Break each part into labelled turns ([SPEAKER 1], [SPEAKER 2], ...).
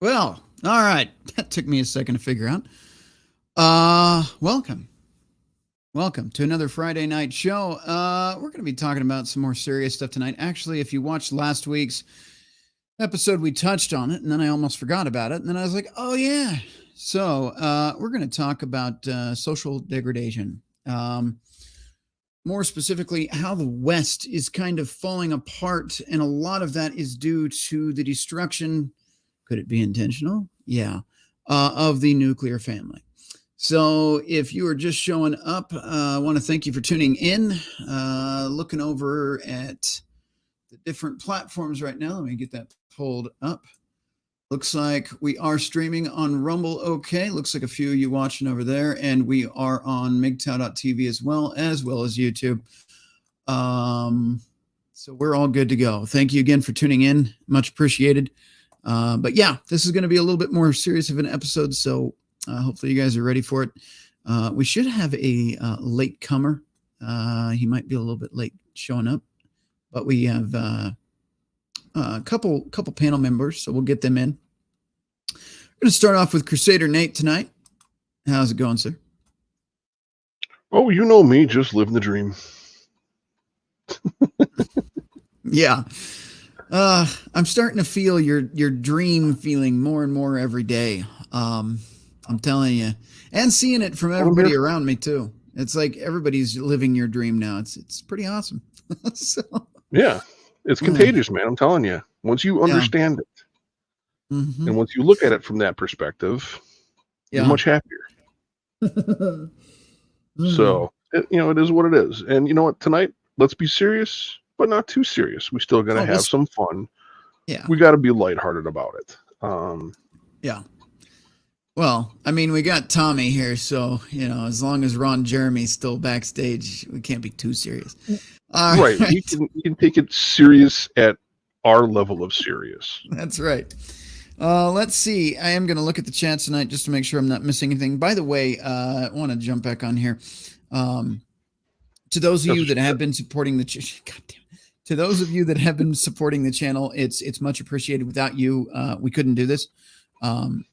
[SPEAKER 1] Well, all right. That took me a second to figure out. Welcome. Welcome to another Friday night show. We're going to be talking about some more serious stuff tonight. Actually, if you watched last week's episode, we touched on it, and then I almost forgot about it. And then I was like, oh, yeah. So we're going to talk about social degradation. More specifically, how the West is kind of falling apart. And a lot of that is due to the destruction. Could it be intentional? Yeah. Of the nuclear family. So if you are just showing up, I want to thank you for tuning in. Looking over at the different platforms right now. Let me get that pulled up. Looks like we are streaming on Rumble. Okay. Looks like a few of you watching over there. And we are on MGTOW.tv as well as YouTube. So we're all good to go. Thank you again for tuning in. Much appreciated. But yeah, this is going to be a little bit more serious of an episode. So hopefully you guys are ready for it. We should have a late comer. He might be a little bit late showing up, but we have a couple panel members, so we'll get them in. We're going to start off with Crusader Nate tonight. How's it going, sir?
[SPEAKER 2] Oh, you know me, just living the dream.
[SPEAKER 1] Yeah. I'm starting to feel your dream feeling more and more every day. I'm telling you, and seeing it from everybody around me too. It's like everybody's living your dream now. It's pretty awesome. So,
[SPEAKER 2] yeah, it's contagious, man. I'm telling you. Once you understand it, and once you look at it from that perspective, you're much happier. So, it is what it is. And you know what? Tonight, let's be serious, but not too serious. We still got to have some fun.
[SPEAKER 1] Yeah.
[SPEAKER 2] We got to be lighthearted about it.
[SPEAKER 1] Yeah. Well, I mean, we got Tommy here, so, as long as Ron Jeremy's still backstage, we can't be too serious.
[SPEAKER 2] Right. We can take it serious at our level of serious.
[SPEAKER 1] That's right. Let's see. I am going to look at the chat tonight just to make sure I'm not missing anything. By the way, I want to jump back on here. To those of you that have been supporting the to those of you that have been supporting the channel, it's much appreciated. Without you, we couldn't do this.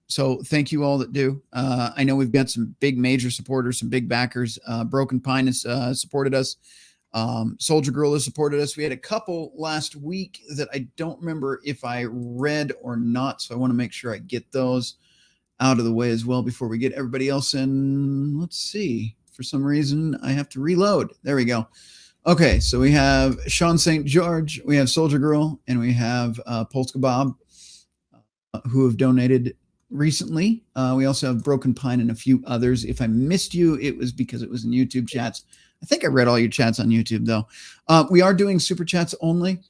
[SPEAKER 1] So thank you all that do. I know we've got some big major supporters, some big backers. Broken Pine has supported us. Soldier Girl has supported us. We had a couple last week that I don't remember if I read or not. So I want to make sure I get those out of the way as well before we get everybody else in. Let's see. For some reason, I have to reload. There we go. Okay, so we have Sean St. George, we have Soldier Girl, and we have Polska Bob, who have donated recently. We also have Broken Pine and a few others. If I missed you, it was because it was in YouTube chats. I think I read all your chats on YouTube, though. We are doing super chats only.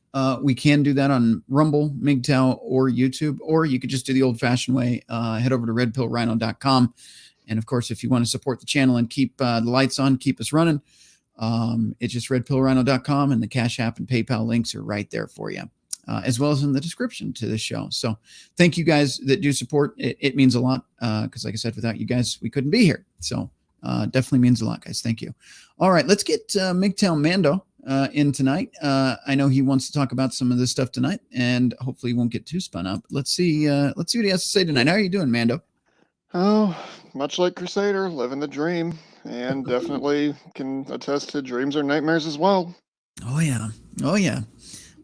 [SPEAKER 1] We can do that on Rumble, MGTOW, or YouTube, or you could just do the old-fashioned way. Head over to redpillrhino.com. And, of course, if you want to support the channel and keep the lights on, keep us running, it's just redpillrhino.com, and the Cash App and PayPal links are right there for you, as well as in the description to this show. So thank you guys that do support. It means a lot because, like I said, without you guys, we couldn't be here. So definitely means a lot, guys. Thank you. All right, let's get MGTOW Mando in tonight. I know he wants to talk about some of this stuff tonight, and hopefully he won't get too spun up. Let's see what he has to say tonight. How are you doing, Mando?
[SPEAKER 3] Oh, much like Crusader, living the dream, and definitely can attest to dreams or nightmares as well.
[SPEAKER 1] Oh, yeah. Oh, yeah.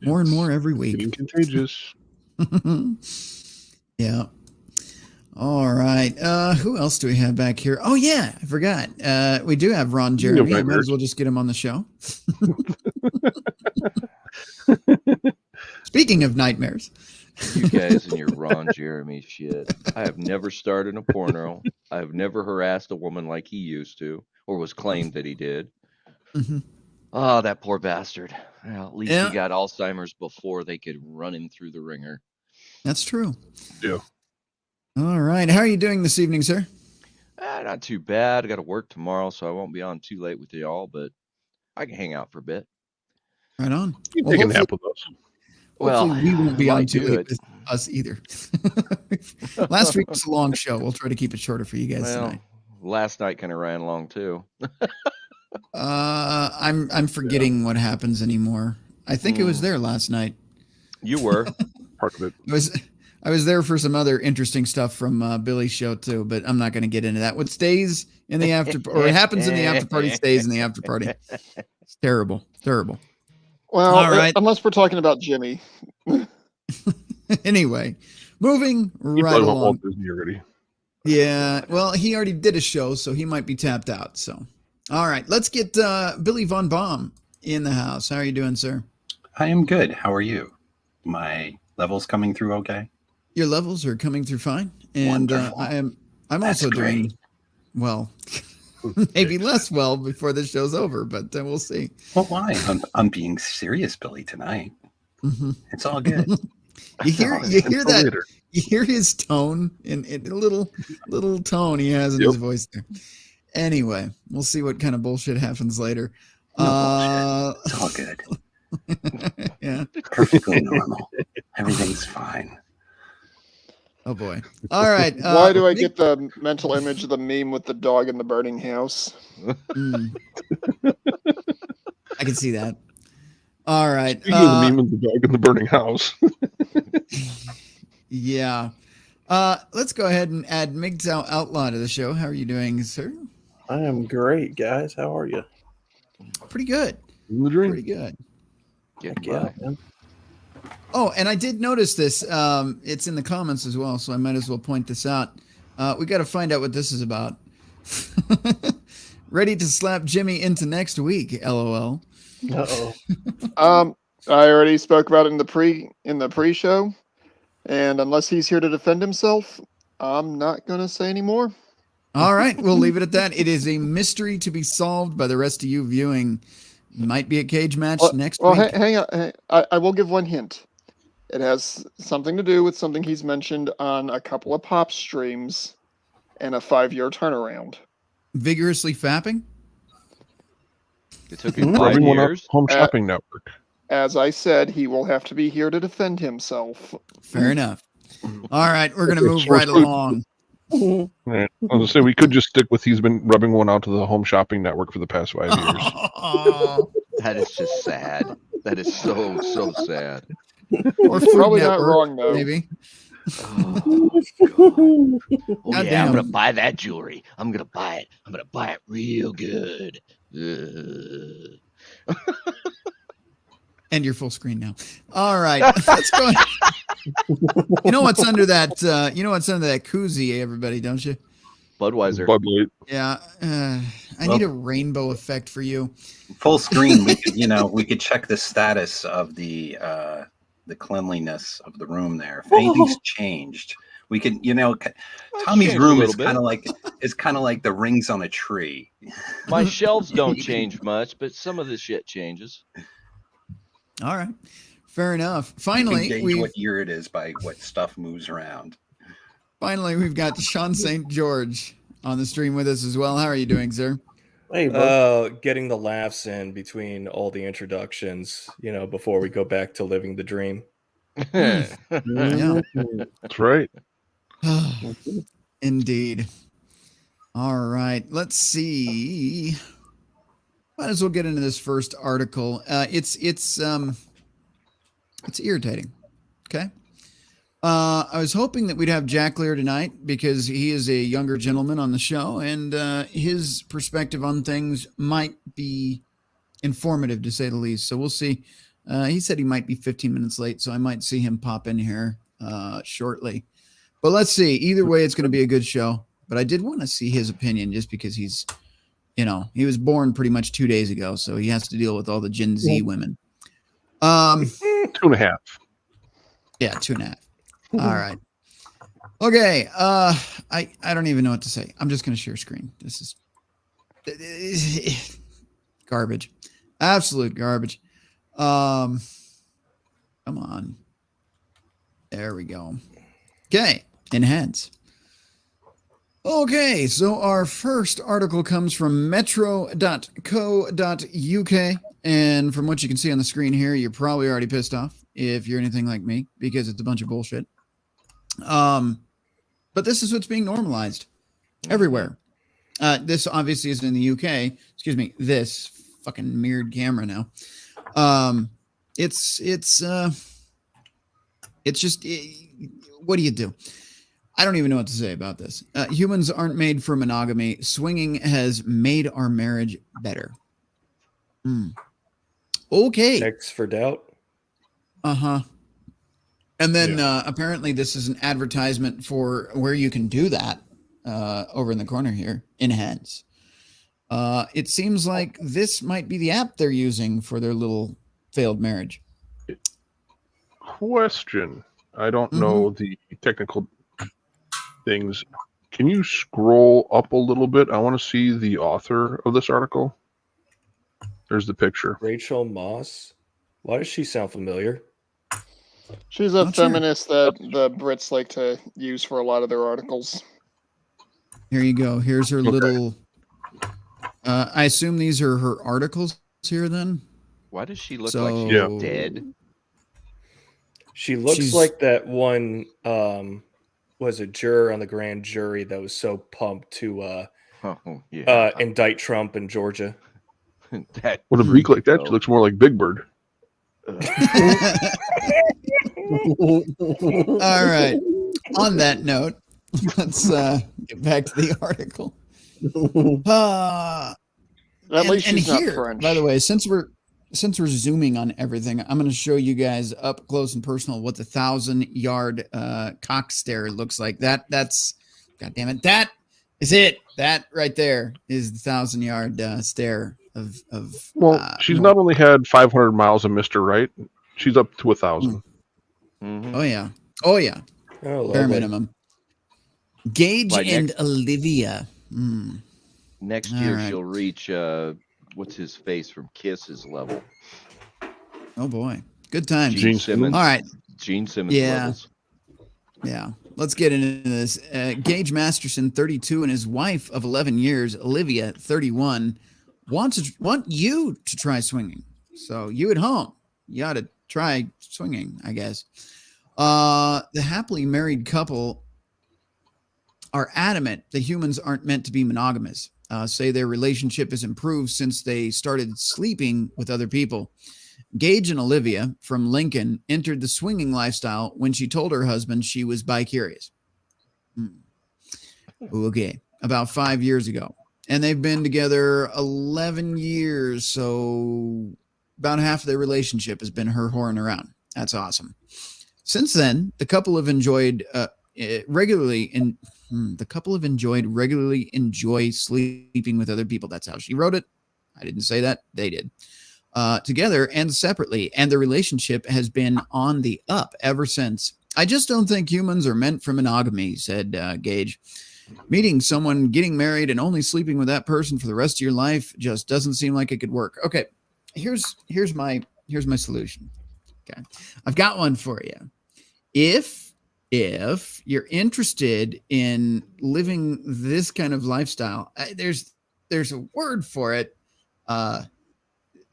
[SPEAKER 1] More and more every week.
[SPEAKER 2] Getting contagious.
[SPEAKER 1] Yeah. All right. Who else do we have back here? Oh, yeah. I forgot. We do have Ron Jeremy. I might as well just get him on the show. Speaking of nightmares.
[SPEAKER 4] You guys and your Ron Jeremy shit. I have never started a porno. I have never harassed a woman like he used to, or was claimed that he did. Oh, that poor bastard. Well, at least he got Alzheimer's before they could run him through the ringer.
[SPEAKER 1] That's true.
[SPEAKER 2] Yeah.
[SPEAKER 1] All right. How are you doing this evening, sir?
[SPEAKER 4] Not too bad. I got to work tomorrow, so I won't be on too late with y'all, but I can hang out for a bit.
[SPEAKER 1] Right on.
[SPEAKER 2] You can take a nap with us.
[SPEAKER 4] Well,
[SPEAKER 1] we won't be on too late
[SPEAKER 4] it.
[SPEAKER 1] with us either. Last week was a long show. We'll try to keep it shorter for you guys tonight.
[SPEAKER 4] Last night kind of ran long too.
[SPEAKER 1] I'm forgetting what happens anymore. I think it was there last night.
[SPEAKER 4] You were
[SPEAKER 2] part of it.
[SPEAKER 1] I was there for some other interesting stuff from Billy's show too, but I'm not going to get into that. What stays in the after, or it happens in the after party, stays in the after party. It's terrible, terrible.
[SPEAKER 3] Well,
[SPEAKER 1] all right.
[SPEAKER 3] Unless we're talking about Jimmy.
[SPEAKER 1] Anyway, moving right along.
[SPEAKER 2] Walt Disney already.
[SPEAKER 1] Yeah, well, he already did a show, so he might be tapped out. So, all right, let's get Billy Von Baum in the house. How are you doing, sir?
[SPEAKER 5] I am good. How are you? My levels coming through okay?
[SPEAKER 1] Your levels are coming through fine, and I'm also doing well, maybe less well before the show's over, but we'll see.
[SPEAKER 5] Well, why? I'm being serious, Billy, tonight.
[SPEAKER 1] Mm-hmm.
[SPEAKER 5] It's all good.
[SPEAKER 1] You hear that? Later. You hear his tone in a little tone he has in his voice there. Anyway, we'll see what kind of bullshit happens later.
[SPEAKER 5] No bullshit. It's all good.
[SPEAKER 1] Yeah.
[SPEAKER 5] Perfectly normal. Everything's fine.
[SPEAKER 1] Oh boy. All right.
[SPEAKER 3] Why do I get the mental image of the meme with the dog in the burning house?
[SPEAKER 1] I can see that. All right.
[SPEAKER 2] Speaking of the meme with the dog in the burning house.
[SPEAKER 1] Yeah. Let's go ahead and add MGTOW Outlaw to the show. How are you doing, sir?
[SPEAKER 6] I am great, guys. How are you?
[SPEAKER 1] Pretty good.
[SPEAKER 2] In the dream.
[SPEAKER 1] Pretty good.
[SPEAKER 6] Yeah, man.
[SPEAKER 1] Oh, and I did notice this. It's in the comments as well, so I might as well point this out. We got to find out what this is about. Ready to slap Jimmy into next week, LOL.
[SPEAKER 6] Uh-oh.
[SPEAKER 3] I already spoke about it in the pre-show, and unless he's here to defend himself, I'm not going to say any more.
[SPEAKER 1] All right, we'll leave it at that. It is a mystery to be solved by the rest of you viewing. Might be a cage match next week.
[SPEAKER 3] Well, hang on. I will give one hint. It has something to do with something he's mentioned on a couple of pop streams and a 5-year turnaround.
[SPEAKER 1] Vigorously fapping?
[SPEAKER 4] It took him 5 years.
[SPEAKER 2] Home Shopping Network.
[SPEAKER 3] As I said, he will have to be here to defend himself.
[SPEAKER 1] Fair enough. All right, we're going to move right along.
[SPEAKER 2] Right. I was going to say, we could just stick with he's been rubbing one out to the Home Shopping Network for the past 5 years.
[SPEAKER 4] That is just sad. That is so sad.
[SPEAKER 1] Or Food
[SPEAKER 3] Probably
[SPEAKER 1] Network,
[SPEAKER 3] not wrong, though.
[SPEAKER 1] Maybe.
[SPEAKER 4] Oh, God.
[SPEAKER 1] God
[SPEAKER 4] Yeah, I'm
[SPEAKER 1] damn.
[SPEAKER 4] going to buy that jewelry. I'm going to buy it. I'm going to buy it real good.
[SPEAKER 1] And you're full screen now. All right, let's go. You know what's under that? You know what's under that koozie, everybody, don't you?
[SPEAKER 4] Budweiser.
[SPEAKER 2] Bud Light.
[SPEAKER 1] Yeah. I need a rainbow effect for you.
[SPEAKER 5] Full screen. We could check the status of the cleanliness of the room there. If anything's changed, we could. Tommy's room is kind of like the rings on a tree.
[SPEAKER 4] My shelves don't change much, but some of the shit changes.
[SPEAKER 1] All right. Fair enough.
[SPEAKER 5] You
[SPEAKER 1] Finally,
[SPEAKER 5] can gauge what year it is by what stuff moves around.
[SPEAKER 1] Finally, we've got Sean St. George on the stream with us as well. How are you doing, sir?
[SPEAKER 6] Hey, bro. Getting the laughs in between all the introductions, before we go back to living the dream.
[SPEAKER 1] Yeah.
[SPEAKER 2] That's right.
[SPEAKER 1] Indeed. All right. Let's see. Might as well get into this first article. It's irritating. Okay. I was hoping that we'd have Jack Lear tonight because he is a younger gentleman on the show, and his perspective on things might be informative, to say the least. So we'll see. He said he might be 15 minutes late, so I might see him pop in here shortly. But let's see. Either way, it's going to be a good show. But I did want to see his opinion just because he's, he was born pretty much 2 days ago, so he has to deal with all the Gen Z women.
[SPEAKER 2] 2.5.
[SPEAKER 1] Yeah, 2.5. All right. Okay. I don't even know what to say. I'm just going to share screen. This is garbage. Absolute garbage. Come on. There we go. Okay. Enhance. Okay, so our first article comes from metro.co.uk, and from what you can see on the screen here, you're probably already pissed off if you're anything like me, because it's a bunch of bullshit. But this is what's being normalized everywhere. This obviously is in the UK. Excuse me, this fucking mirrored camera now. It's just, what do you do? I don't even know what to say about this. Humans aren't made for monogamy. Swinging has made our marriage better. Okay.
[SPEAKER 6] X for doubt.
[SPEAKER 1] Uh-huh. And then apparently this is an advertisement for where you can do that over in the corner here, Enhance. It seems like this might be the app they're using for their little failed marriage.
[SPEAKER 2] Question. I don't know the technical things. Can you scroll up a little bit? I want to see the author of this article. There's the picture.
[SPEAKER 6] Rachel Moss. Why does she sound familiar?
[SPEAKER 3] She's a feminist that the Brits like to use for a lot of their articles.
[SPEAKER 1] Here you go. Here's her little. I assume these are her articles here then?
[SPEAKER 4] Why does she look like she's dead?
[SPEAKER 6] She looks like that one was a juror on the grand jury that was so pumped to indict Trump in Georgia.
[SPEAKER 2] With a beak like that, she looks more like Big Bird.
[SPEAKER 1] All right. On that note, let's get back to the article.
[SPEAKER 3] At least she's not French.
[SPEAKER 1] By the way, since we're zooming on everything, I'm going to show you guys up close and personal what the 1,000-yard cock stare looks like. That's God damn it. That is it. That right there is the 1,000-yard stare of.
[SPEAKER 2] Well, she's not only had 500 miles of Mr. Right, she's up to 1,000.
[SPEAKER 1] Mm-hmm. Oh yeah. Bare minimum. Gage and Olivia.
[SPEAKER 4] Next year she'll reach what's his face from Kiss's level.
[SPEAKER 1] Oh boy, good times.
[SPEAKER 4] Gene Simmons.
[SPEAKER 1] All right,
[SPEAKER 4] Gene Simmons levels.
[SPEAKER 1] Yeah, let's get into this. Gage Masterson, 32, and his wife of 11 years, Olivia, 31, want you to try swinging. So you at home, you ought to try swinging, I guess. The happily married couple are adamant that humans aren't meant to be monogamous. Say their relationship has improved since they started sleeping with other people. Gage and Olivia from Lincoln entered the swinging lifestyle when she told her husband she was bi-curious. Okay, about 5 years ago. And they've been together 11 years, so about half of their relationship has been her whoring around. That's awesome. Since then, the couple have enjoyed regularly enjoy sleeping with other people. That's how she wrote it. I didn't say that. They did. Together and separately. And the relationship has been on the up ever since. I just don't think humans are meant for monogamy, said Gage. Meeting someone, getting married, and only sleeping with that person for the rest of your life just doesn't seem like it could work. Okay, here's my solution. Okay, I've got one for you. If you're interested in living this kind of lifestyle, there's a word for it. The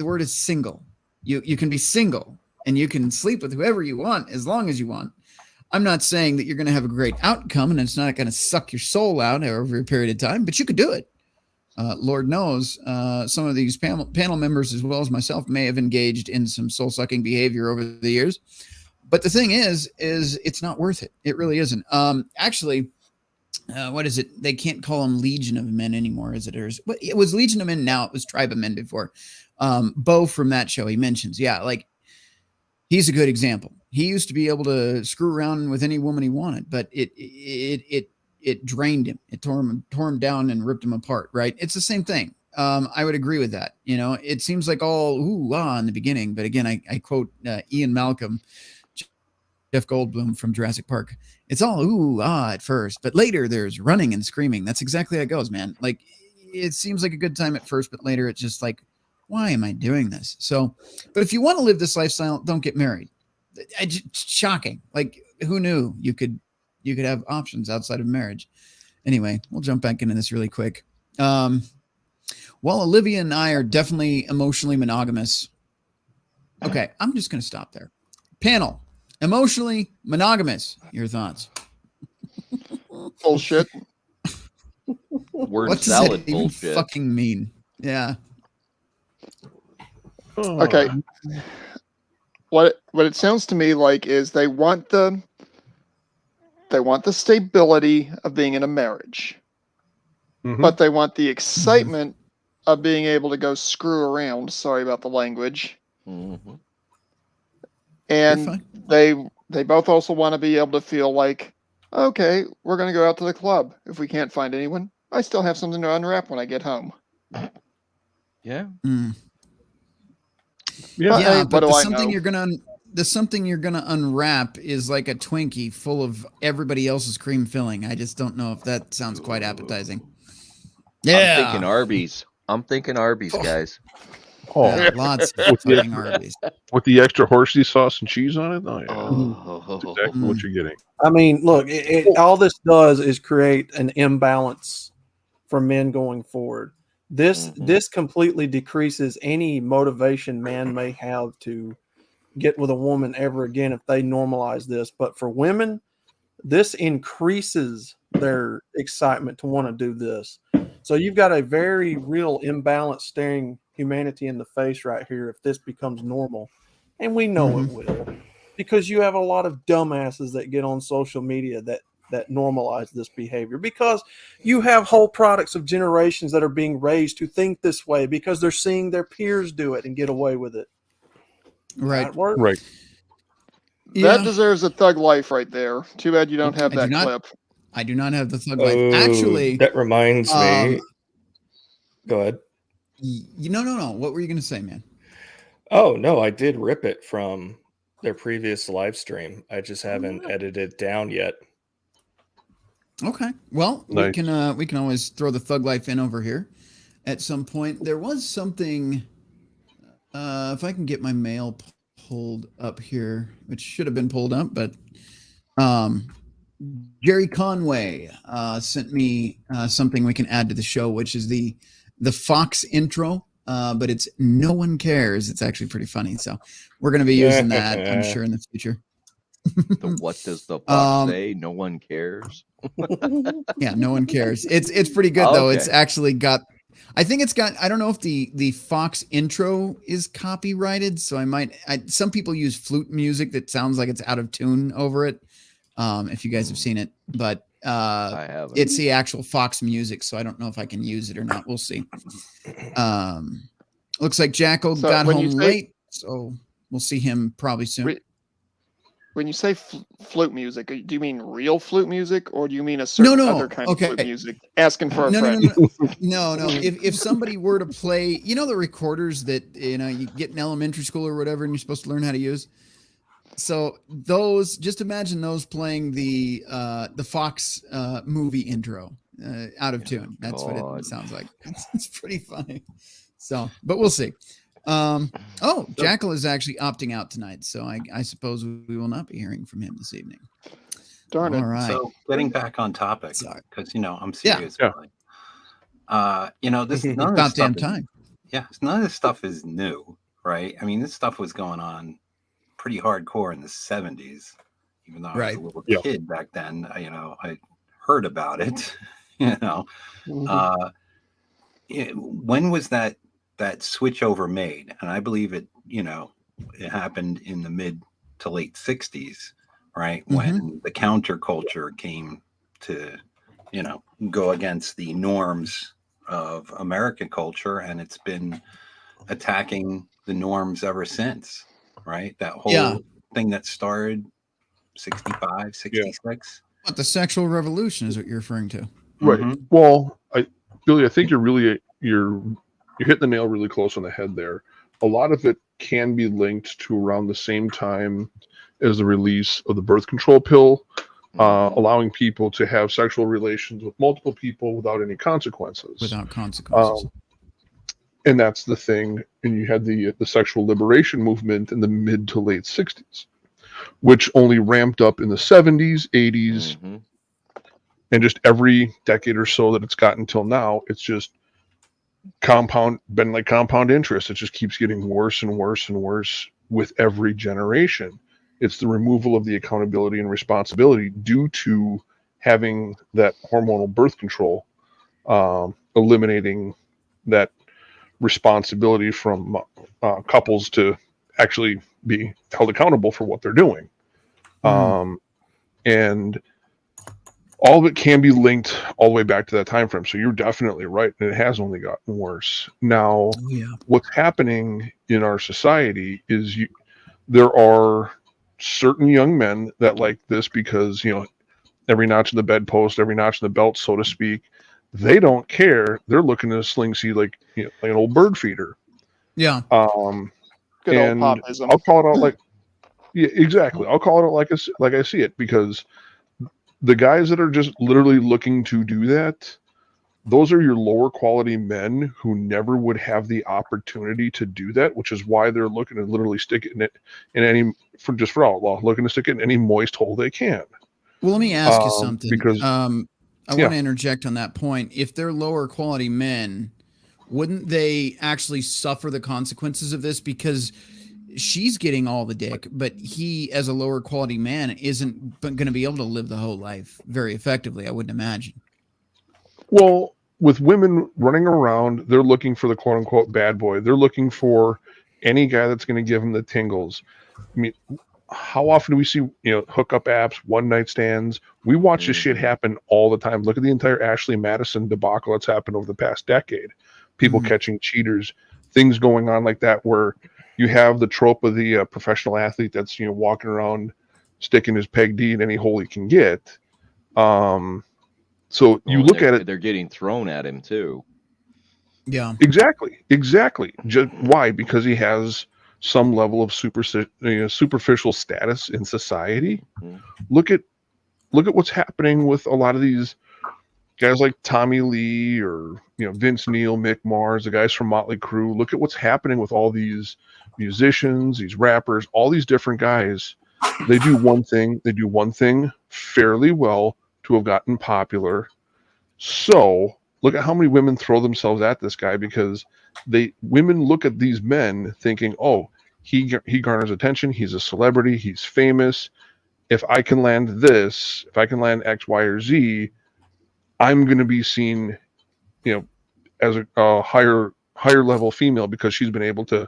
[SPEAKER 1] word is single. You can be single and you can sleep with whoever you want as long as you want. I'm not saying that you're going to have a great outcome and it's not going to suck your soul out over a period of time, but you could do it. Lord knows some of these panel members, as well as myself, may have engaged in some soul-sucking behavior over the years. But the thing is it's not worth it. It really isn't. Actually, what is it? They can't call them Legion of Men anymore, is it? It was Legion of Men now. It was Tribe of Men before. Bo from that show, he mentions, like he's a good example. He used to be able to screw around with any woman he wanted, but it drained him. It tore him down and ripped him apart. Right? It's the same thing. I would agree with that. It seems like all in the beginning, but again, I quote Ian Malcolm, Jeff Goldblum from Jurassic Park. It's all at first, but later there's running and screaming. That's exactly how it goes, man. Like it seems like a good time at first, but later it's just like, why am I doing this? So, but if you want to live this lifestyle, don't get married. Shocking. Like who knew you could have options outside of marriage? Anyway, we'll jump back into this really quick. While Olivia and I are definitely emotionally monogamous. Okay, I'm just going to stop there. Panel, emotionally monogamous. Your thoughts?
[SPEAKER 3] Bullshit.
[SPEAKER 4] Word
[SPEAKER 1] what
[SPEAKER 4] salad
[SPEAKER 1] does that
[SPEAKER 4] bullshit.
[SPEAKER 1] even fucking mean? Yeah.
[SPEAKER 3] Okay. What it sounds to me like is they want the stability of being in a marriage, but they want the excitement of being able to go screw around. Sorry about the language. And they both also want to be able to feel like, okay, we're going to go out to the club. If we can't find anyone, I still have something to unwrap when I get home.
[SPEAKER 4] Yeah.
[SPEAKER 1] Yeah, but
[SPEAKER 3] what do I
[SPEAKER 1] something
[SPEAKER 3] know?
[SPEAKER 1] you're gonna something you're gonna unwrap is like a Twinkie full of everybody else's cream filling. I just don't know if that sounds quite appetizing. Yeah,
[SPEAKER 4] I'm thinking Arby's, guys.
[SPEAKER 2] Oh,
[SPEAKER 1] yeah, lots of fucking Arby's
[SPEAKER 2] with the extra horsey sauce and cheese on it. Oh yeah, that's exactly what you're getting.
[SPEAKER 7] I mean, look, all this does is create an imbalance for men going forward. This completely decreases any motivation man may have to get with a woman ever again if they normalize this. But for women, this increases their excitement to want to do this. So you've got a very real imbalance staring humanity in the face right here if this becomes normal. And we know it will, because you have a lot of dumbasses that get on social media that normalize this behavior, because you have whole products of generations that are being raised to think this way because they're seeing their peers do it and get away with it.
[SPEAKER 1] Right.
[SPEAKER 2] Right.
[SPEAKER 3] That deserves a thug life right there. Too bad you don't have that clip.
[SPEAKER 1] I do not have the thug life. Actually,
[SPEAKER 6] that reminds me. Go ahead.
[SPEAKER 1] No. What were you going to say, man?
[SPEAKER 6] Oh, no, I did rip it from their previous live stream. I just haven't edited it down yet.
[SPEAKER 1] Okay. Well,
[SPEAKER 2] nice.
[SPEAKER 1] we can always throw the thug life in over here at some point. There was something, if I can get my mail pulled up here, which should have been pulled up, but Jerry Conway sent me something we can add to the show, which is the Fox intro, but it's "No One Cares." It's actually pretty funny, so we're going to be using that, I'm sure, in the future.
[SPEAKER 4] What does the Fox say? No one cares.
[SPEAKER 1] Yeah, no one cares. It's pretty good though. It's actually got. I think it's got. I don't know if the Fox intro is copyrighted, so some people use flute music that sounds like it's out of tune over it. If you guys have seen it, but
[SPEAKER 4] I haven't.
[SPEAKER 1] It's the actual Fox music, so I don't know if I can use it or not. We'll see. Looks like Jackal got home late, so we'll see him probably soon.
[SPEAKER 3] When you say flute music, do you mean real flute music, or do you mean a certain other kind of flute music? Asking for a friend.
[SPEAKER 1] No. If somebody were to play, the recorders that you get in elementary school or whatever, and you're supposed to learn how to use. So those, just imagine those playing the Fox movie intro out of tune. That's what it sounds like. It's pretty funny. So, but we'll see. Jackal is actually opting out tonight, so I suppose we will not be hearing from him this evening.
[SPEAKER 3] Darn it.
[SPEAKER 1] All right.
[SPEAKER 5] So getting back on topic, because I'm serious.
[SPEAKER 1] Yeah.
[SPEAKER 5] This is none of this stuff. None of this stuff is new, right? I mean, this stuff was going on pretty hardcore in the 70s, even though I was a little kid back then. I heard about it. When was that switch over made? And I believe it happened in the mid to late 60s, right? When the counterculture came to go against the norms of American culture, and it's been attacking the norms ever since, right? That whole thing that started 65, 66.
[SPEAKER 1] What, the sexual revolution is what you're referring to.
[SPEAKER 2] Right. Well, Billy, I think you're hitting the nail really close on the head there. A lot of it can be linked to around the same time as the release of the birth control pill, allowing people to have sexual relations with multiple people without any consequences. And that's the thing. And you had the sexual liberation movement in the mid to late 60s, which only ramped up in the 70s, 80s, and just every decade or so that it's gotten till now, it's just compound interest. It just keeps getting worse and worse and worse with every generation. It's the removal of the accountability and responsibility due to having that hormonal birth control, eliminating that responsibility from couples to actually be held accountable for what they're doing. And all of it can be linked all the way back to that time frame. So you're definitely right. And it has only gotten worse. Now, what's happening in our society is there are certain young men that like this because, every notch in the bedpost, every notch in the belt, so to speak, they don't care. They're looking at a sling seed like an old bird feeder.
[SPEAKER 1] Yeah.
[SPEAKER 3] Good old popism.
[SPEAKER 2] I'll call it out Yeah, exactly. I'll call it like I see it, because the guys that are just literally looking to do that, those are your lower quality men who never would have the opportunity to do that, which is why they're looking to literally stick it in any, for outlaw, looking to stick it in any moist hole they can.
[SPEAKER 1] Well, let me ask you something.
[SPEAKER 2] Because
[SPEAKER 1] I want to interject on that point. If they're lower quality men, wouldn't they actually suffer the consequences of this? Because she's getting all the dick, but he, as a lower quality man, isn't going to be able to live the whole life very effectively, I wouldn't imagine.
[SPEAKER 2] Well, with women running around, they're looking for the quote unquote bad boy. They're looking for any guy that's going to give them the tingles. I mean, how often do we see, hookup apps, one night stands? We watch this shit happen all the time. Look at the entire Ashley Madison debacle that's happened over the past decade. People catching cheaters, things going on like that, where you have the trope of the professional athlete that's, walking around sticking his peg D in any hole he can get. So you look at it,
[SPEAKER 4] they're getting thrown at him too.
[SPEAKER 2] Yeah, exactly. Just why? Because he has some level of superficial status in society. Look at what's happening with a lot of these guys like Tommy Lee or Vince Neil, Mick Mars, the guys from Motley Crue. Look at what's happening with all these musicians, these rappers, all these different guys. They do one thing fairly well to have gotten popular. So look at how many women throw themselves at this guy, because women look at these men thinking, oh, he garners attention, he's a celebrity, he's famous. If I can land this, if I can land X, Y, or Z, I'm going to be seen, as a higher level female, because she's been able to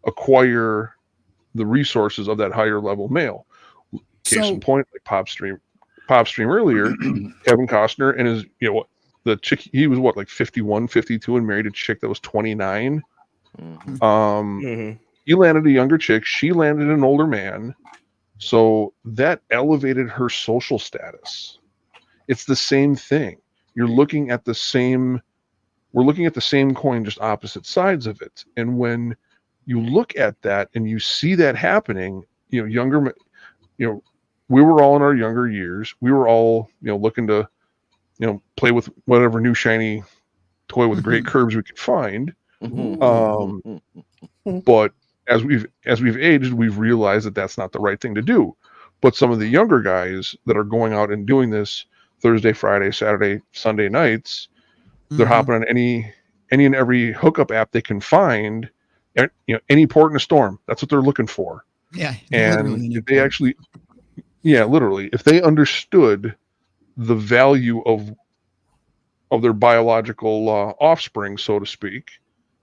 [SPEAKER 2] acquire the resources of that higher level male. Case in point, like Pop Stream earlier, Kevin Costner and his, the chick, he was like 51, 52 and married a chick that was 29. He landed a younger chick. She landed an older man. So that elevated her social status. It's the same thing. We're looking at the same coin, just opposite sides of it. And when you look at that and you see that happening, younger, we were all in our younger years. We were all, looking to, play with whatever new shiny toy with great curves we could find. But as we've aged, we've realized that that's not the right thing to do. But some of the younger guys that are going out and doing this Thursday, Friday, Saturday, Sunday nights, they're hopping on any and every hookup app they can find. Any port in a storm. That's what they're looking for.
[SPEAKER 1] Yeah,
[SPEAKER 2] and if they actually, literally, if they understood the value of their biological offspring, so to speak,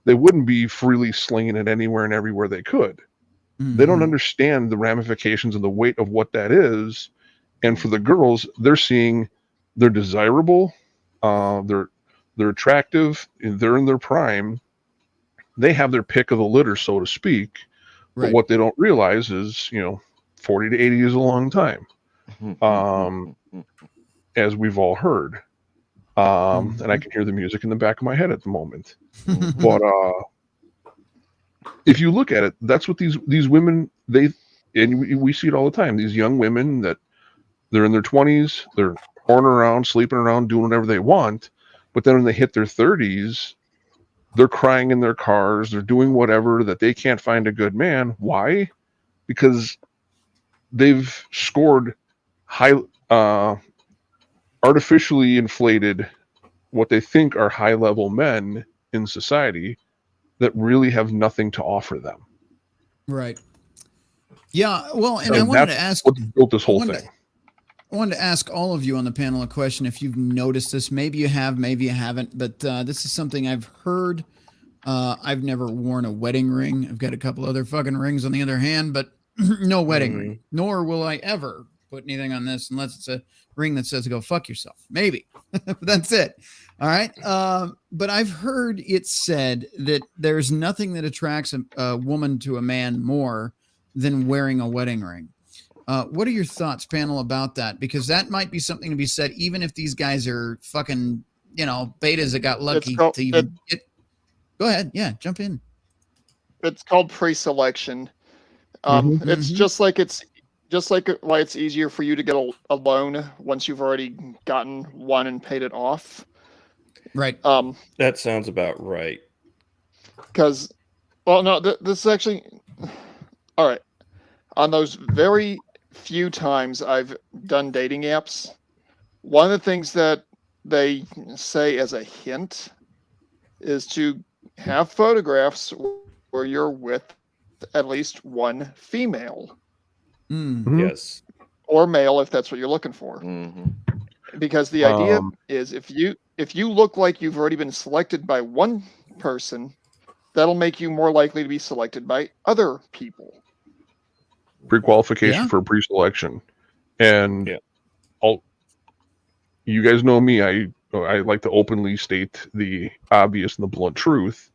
[SPEAKER 2] they wouldn't be freely slinging it anywhere and everywhere they could. They don't understand the ramifications and the weight of what that is. And for the girls, they're seeing they're desirable, they're attractive, they're in their prime. They have their pick of the litter, so to speak. Right. But what they don't realize is, 40 to 80 is a long time. As we've all heard. And I can hear the music in the back of my head at the moment. But if you look at it, that's what these women, and we see it all the time. These young women that they're in their 20s, they're whoring around, sleeping around, doing whatever they want. But then when they hit their 30s, they're crying in their cars. They're doing whatever that they can't find a good man. Why? Because they've scored high, artificially inflated what they think are high-level men in society that really have nothing to offer them.
[SPEAKER 1] Right. Yeah. Well, and I wanted to ask
[SPEAKER 2] what built this whole thing.
[SPEAKER 1] I wanted to ask all of you on the panel a question. If you've noticed this, maybe you have, maybe you haven't, but this is something I've heard. I've never worn a wedding ring. I've got a couple other fucking rings on the other hand, but no wedding ring. Nor will I ever put anything on this unless it's a ring that says go fuck yourself. Maybe. That's it. All right. But I've heard it said that there's nothing that attracts a woman to a man more than wearing a wedding ring. What are your thoughts, panel, about that? Because that might be something to be said, even if these guys are fucking, betas that got lucky to even get. Go ahead. Yeah, jump in.
[SPEAKER 3] It's called pre-selection. It's just like why it's easier for you to get a loan once you've already gotten one and paid it off.
[SPEAKER 1] Right.
[SPEAKER 6] That sounds about right.
[SPEAKER 3] Because, well, no, this is actually all right. On those very few times I've done dating apps, one of the things that they say as a hint is to have photographs where you're with at least one female.
[SPEAKER 6] Yes.
[SPEAKER 3] Or male, if that's what you're looking for. Because the idea is if you look like you've already been selected by one person, that'll make you more likely to be selected by other people.
[SPEAKER 2] Pre-qualification for pre-selection. And you guys know me, I like to openly state the obvious and the blunt truth.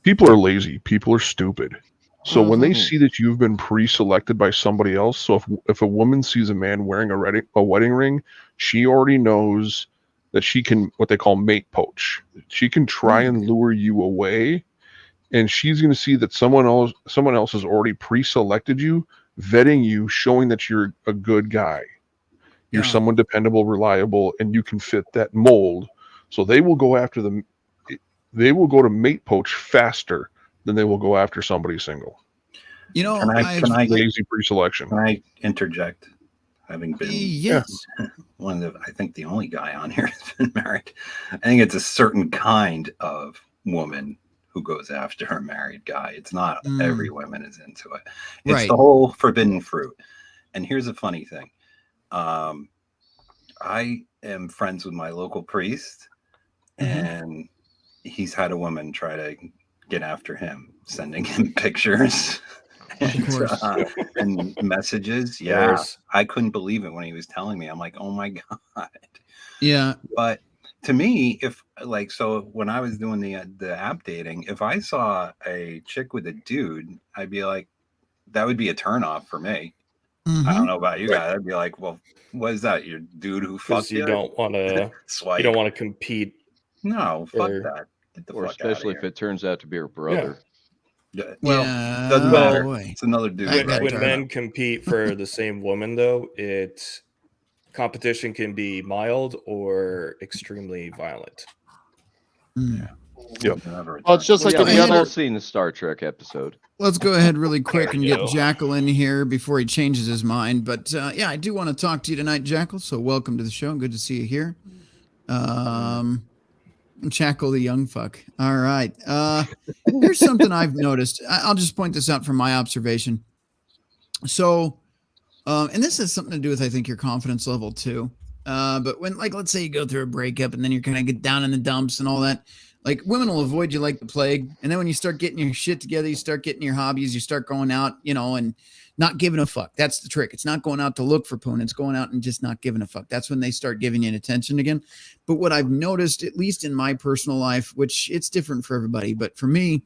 [SPEAKER 2] People are lazy. People are stupid. So when they see that you've been pre-selected by somebody else, so if a woman sees a man wearing a wedding ring, she already knows that she can, what they call mate poach. She can try and lure you away, and she's going to see that someone else has already pre-selected you, vetting you, showing that you're a good guy. You're someone dependable, reliable, and you can fit that mold. So they will go after they will go to mate poach faster than they will go after somebody single.
[SPEAKER 1] You know,
[SPEAKER 5] can I
[SPEAKER 2] lazy pre-selection?
[SPEAKER 5] Can I interject? Having been one of I think the only guy on here has been married. I think it's a certain kind of woman who goes after a married guy. It's not every woman is into it. It's the whole forbidden fruit. And here's a funny thing. I am friends with my local priest, and he's had a woman try to get after him, sending him pictures and messages. I couldn't believe it when he was telling me. I'm like, oh my God.
[SPEAKER 1] Yeah.
[SPEAKER 5] But to me, when I was doing the app dating, if I saw a chick with a dude, I'd be like, that would be a turnoff for me. I don't know about you guys. I'd be like, well, what is that? Your dude who fucked you?
[SPEAKER 6] You don't want to
[SPEAKER 5] swipe.
[SPEAKER 6] You don't want to compete.
[SPEAKER 5] No, fuck that. Get the
[SPEAKER 4] or
[SPEAKER 5] fuck
[SPEAKER 4] especially
[SPEAKER 5] out of
[SPEAKER 4] if it turns out to be her brother.
[SPEAKER 5] Yeah. Well, doesn't matter. It's another dude.
[SPEAKER 6] When men compete for the same woman, though, competition can be mild or extremely violent.
[SPEAKER 2] Yep.
[SPEAKER 3] Well, it's just like
[SPEAKER 4] we've all seen the Star Trek episode.
[SPEAKER 1] Let's go ahead really quick and get Jackal in here before he changes his mind. But I do want to talk to you tonight, Jackal. So welcome to the show. Good to see you here. Jackal the young fuck. All right. Here's something I've noticed. I'll just point this out from my observation. So, and this has something to do with, I think, your confidence level too. But when, let's say you go through a breakup and then you're kind of get down in the dumps and all that, women will avoid you like the plague. And then when you start getting your shit together, you start getting your hobbies, you start going out, and not giving a fuck. That's the trick. It's not going out to look for poon. It's going out and just not giving a fuck. That's when they start giving you attention again. But what I've noticed, at least in my personal life, which it's different for everybody, but for me,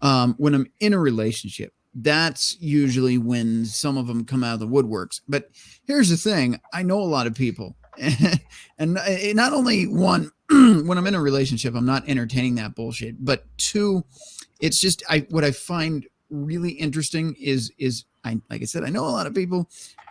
[SPEAKER 1] when I'm in a relationship, that's usually when some of them come out of the woodworks. But here's the thing. I know a lot of people. And not only one, when I'm in a relationship, I'm not entertaining that bullshit. But two, it's just what I find really interesting is like I said, I know a lot of people,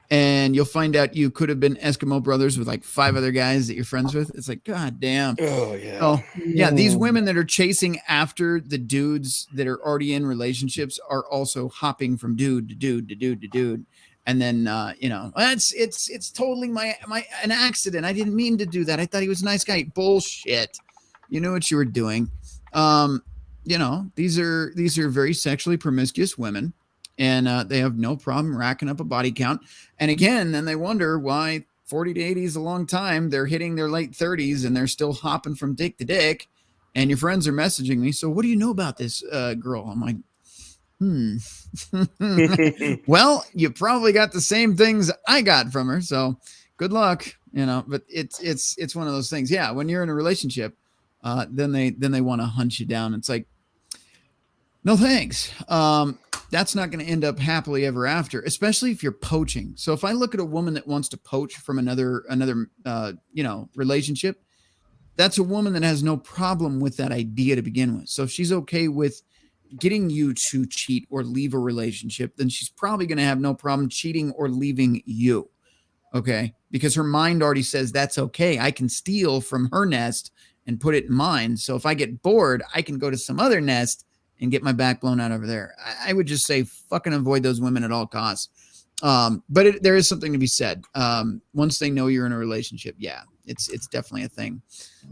[SPEAKER 1] and you'll find out you could have been Eskimo brothers with 5 other guys that you're friends with. It's like, God damn.
[SPEAKER 6] Oh yeah.
[SPEAKER 1] Oh yeah. These women that are chasing after the dudes that are already in relationships are also hopping from dude to dude to dude to dude. And then, it's totally an accident. I didn't mean to do that. I thought he was a nice guy. Bullshit. You knew what you were doing. These are very sexually promiscuous women, and they have no problem racking up a body count. And again, then they wonder why 40 to 80 is a long time. They're hitting their late 30s and they're still hopping from dick to dick. And your friends are messaging me. So what do you know about this girl? I'm like, well, you probably got the same things I got from her, so good luck, but it's one of those things. Yeah, when you're in a relationship, then they want to hunt you down. It's like, no thanks. That's not going to end up happily ever after, especially if you're poaching. So if I look at a woman that wants to poach from another relationship, that's a woman that has no problem with that idea to begin with. So if she's okay with getting you to cheat or leave a relationship, then she's probably going to have no problem cheating or leaving you. Okay. Because her mind already says that's okay. I can steal from her nest and put it in mine. So if I get bored, I can go to some other nest and get my back blown out over there. I would just say fucking avoid those women at all costs. But there is something to be said. Once they know you're in a relationship, yeah, it's definitely a thing.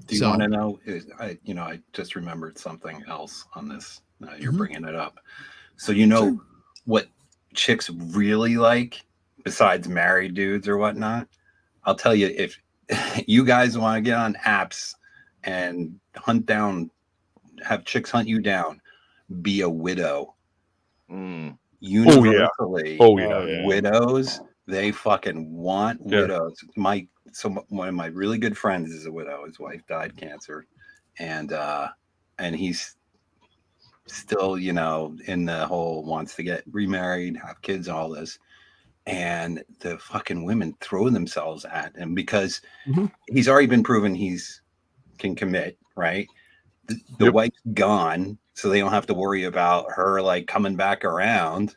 [SPEAKER 5] Do you want to know? I just remembered something else on this. You're bringing it up. So sure. What chicks really like besides married dudes or whatnot? I'll tell you, if you guys want to get on apps and have chicks hunt you down, be a widow. Universally, widows, they fucking want widows. One of my really good friends is a widow. His wife died cancer, and he's still, in the whole wants to get remarried, have kids, all this. And the fucking women throw themselves at him because he's already been proven can commit, right? The wife's gone, so they don't have to worry about her like coming back around.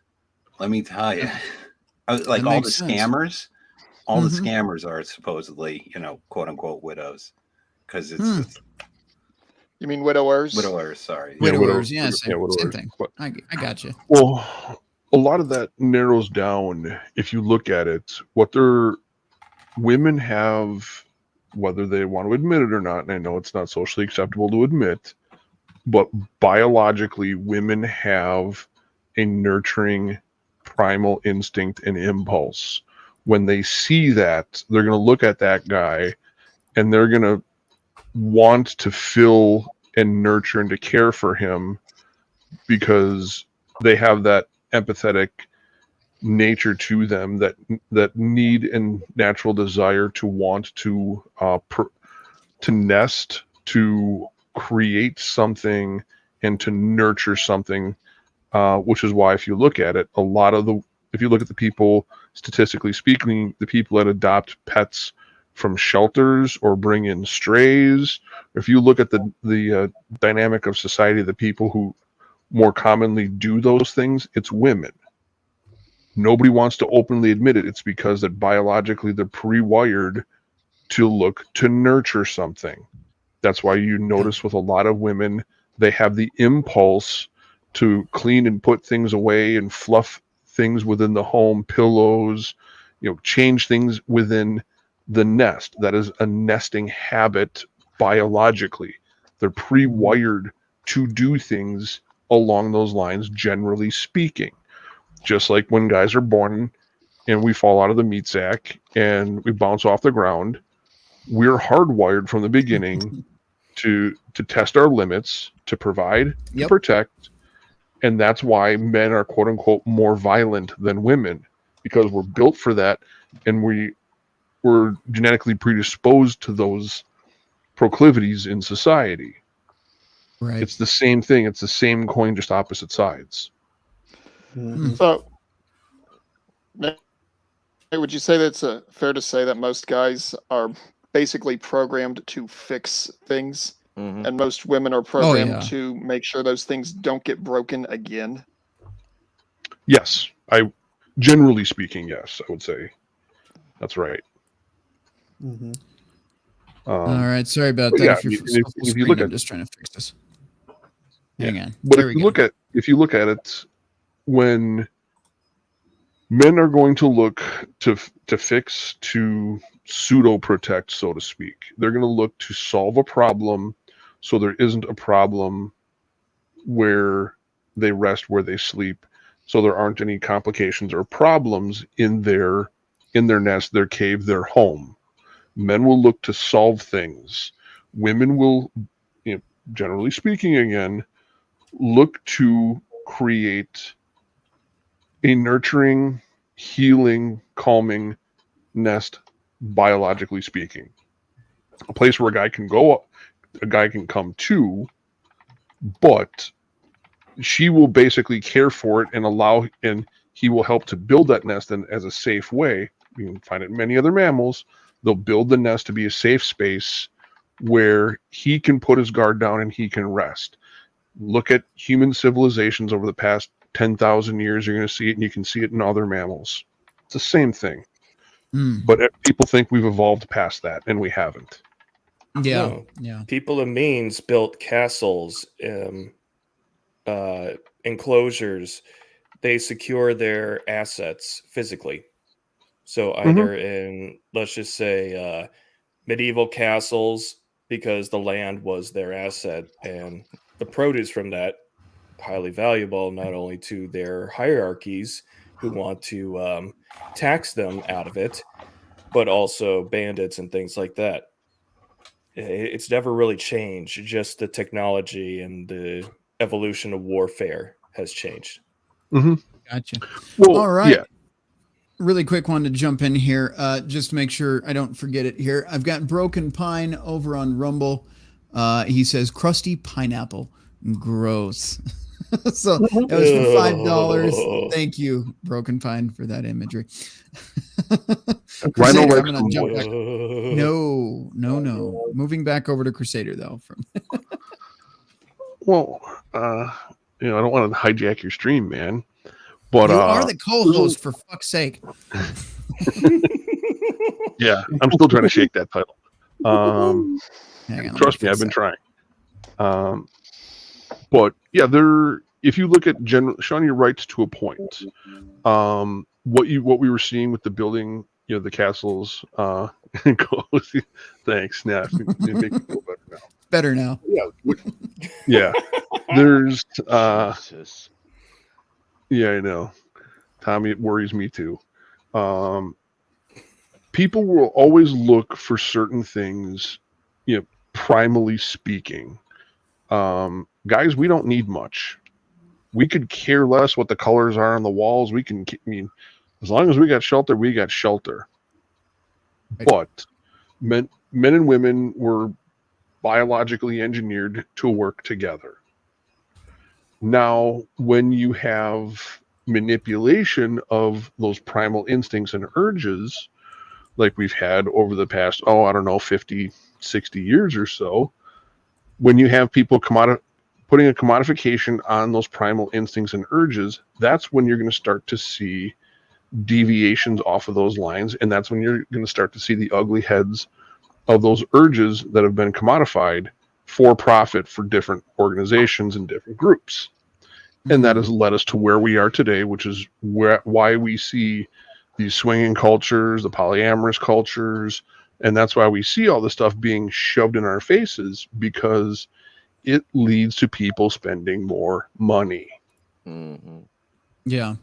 [SPEAKER 5] Let me tell you, like all the scammers, all the scammers are supposedly, quote unquote widows, because it's.
[SPEAKER 3] You mean widowers?
[SPEAKER 5] Widowers, sorry.
[SPEAKER 1] Widowers, yes. Same thing. I got you.
[SPEAKER 2] Well, a lot of that narrows down, if you look at it, what women have, whether they want to admit it or not, and I know it's not socially acceptable to admit, but biologically, women have a nurturing primal instinct and impulse. When they see that, they're going to look at that guy and they're going to want to fill and nurture and to care for him because they have that empathetic nature to them, that need and natural desire to want to nest, to create something and to nurture something, which is why if you look at it, if you look at the people, statistically speaking, the people that adopt pets from shelters or bring in strays, if you look at the dynamic of society, the people who more commonly do those things, it's women. Nobody wants to openly admit it. It's because that biologically they're pre-wired to look to nurture something. That's why you notice with a lot of women, they have the impulse to clean and put things away and fluff things within the home, pillows, change things within the nest. That is a nesting habit biologically. They're pre-wired to do things along those lines, generally speaking. Just like when guys are born and we fall out of the meat sack and we bounce off the ground, we're hardwired from the beginning to test our limits, to provide, to protect. And that's why men are quote unquote more violent than women, because we're built for that and we're genetically predisposed to those proclivities in society.
[SPEAKER 1] Right.
[SPEAKER 2] It's the same thing. It's the same coin, just opposite sides.
[SPEAKER 3] So, would you say that it's fair to say that most guys are basically programmed to fix things, and most women are programmed to make sure those things don't get broken again?
[SPEAKER 2] Yes, generally speaking, yes, I would say that's right.
[SPEAKER 1] All right, sorry about that.
[SPEAKER 2] Yeah,
[SPEAKER 1] if you look at, I'm just trying to fix this. Hang on.
[SPEAKER 2] But if you look at it, when men are going to look to fix, to pseudo protect, so to speak, they're going to look to solve a problem so there isn't a problem where they rest, where they sleep, so there aren't any complications or problems in their nest, their cave, their home. Men will look to solve things. Women will, generally speaking again, look to create a nurturing, healing, calming nest, biologically speaking. A place where a guy can come to, but she will basically care for it and he will help to build that nest in as a safe way. You can find it in many other mammals. They'll build the nest to be a safe space where he can put his guard down and he can rest. Look at human civilizations over the past 10,000 years. You're going to see it, and you can see it in other mammals. It's the same thing. But people think we've evolved past that, and we haven't.
[SPEAKER 1] Yeah,
[SPEAKER 6] No.
[SPEAKER 1] yeah.
[SPEAKER 6] People of means built castles, enclosures. They secure their assets physically. So either in, let's just say, medieval castles, because the land was their asset, and the produce from that highly valuable, not only to their hierarchies who want to tax them out of it, but also bandits and things like that. It's never really changed. Just the technology and the evolution of warfare has changed.
[SPEAKER 1] Gotcha.
[SPEAKER 2] Well,
[SPEAKER 1] all right.
[SPEAKER 2] Yeah.
[SPEAKER 1] Really quick one to jump in here, just to make sure I don't forget it here. I've got Broken Pine over on Rumble. He says, crusty pineapple. Gross. So that was for $5. Thank you, Broken Pine, for that imagery.
[SPEAKER 2] Rhino
[SPEAKER 1] Crusader,
[SPEAKER 2] Rex.
[SPEAKER 1] I'm gonna jump back. No. Moving back over to Crusader, though.
[SPEAKER 2] Well, I don't want to hijack your stream, man. But
[SPEAKER 1] you are the co-host, for fuck's sake.
[SPEAKER 2] Yeah, I'm still trying to shake that title. Trust me, I've been trying. But yeah, if you look at Sean, you're right to a point. What we were seeing with the building, the castles. Thanks. Now it makes me feel better now.
[SPEAKER 1] Better now.
[SPEAKER 2] Yeah. There's Jesus. Yeah, I know. Tommy, it worries me too. People will always look for certain things, primally speaking. Guys, we don't need much. We could care less what the colors are on the walls. As long as we got shelter, we got shelter. But men and women were biologically engineered to work together. Now, when you have manipulation of those primal instincts and urges, like we've had over the past, 50, 60 years or so, when you have people putting a commodification on those primal instincts and urges, that's when you're going to start to see deviations off of those lines, and that's when you're going to start to see the ugly heads of those urges that have been commodified for profit for different organizations and different groups. And that has led us to where we are today, which is why we see these swinging cultures, the polyamorous cultures, and that's why we see all this stuff being shoved in our faces, because it leads to people spending more money.
[SPEAKER 1] Yeah.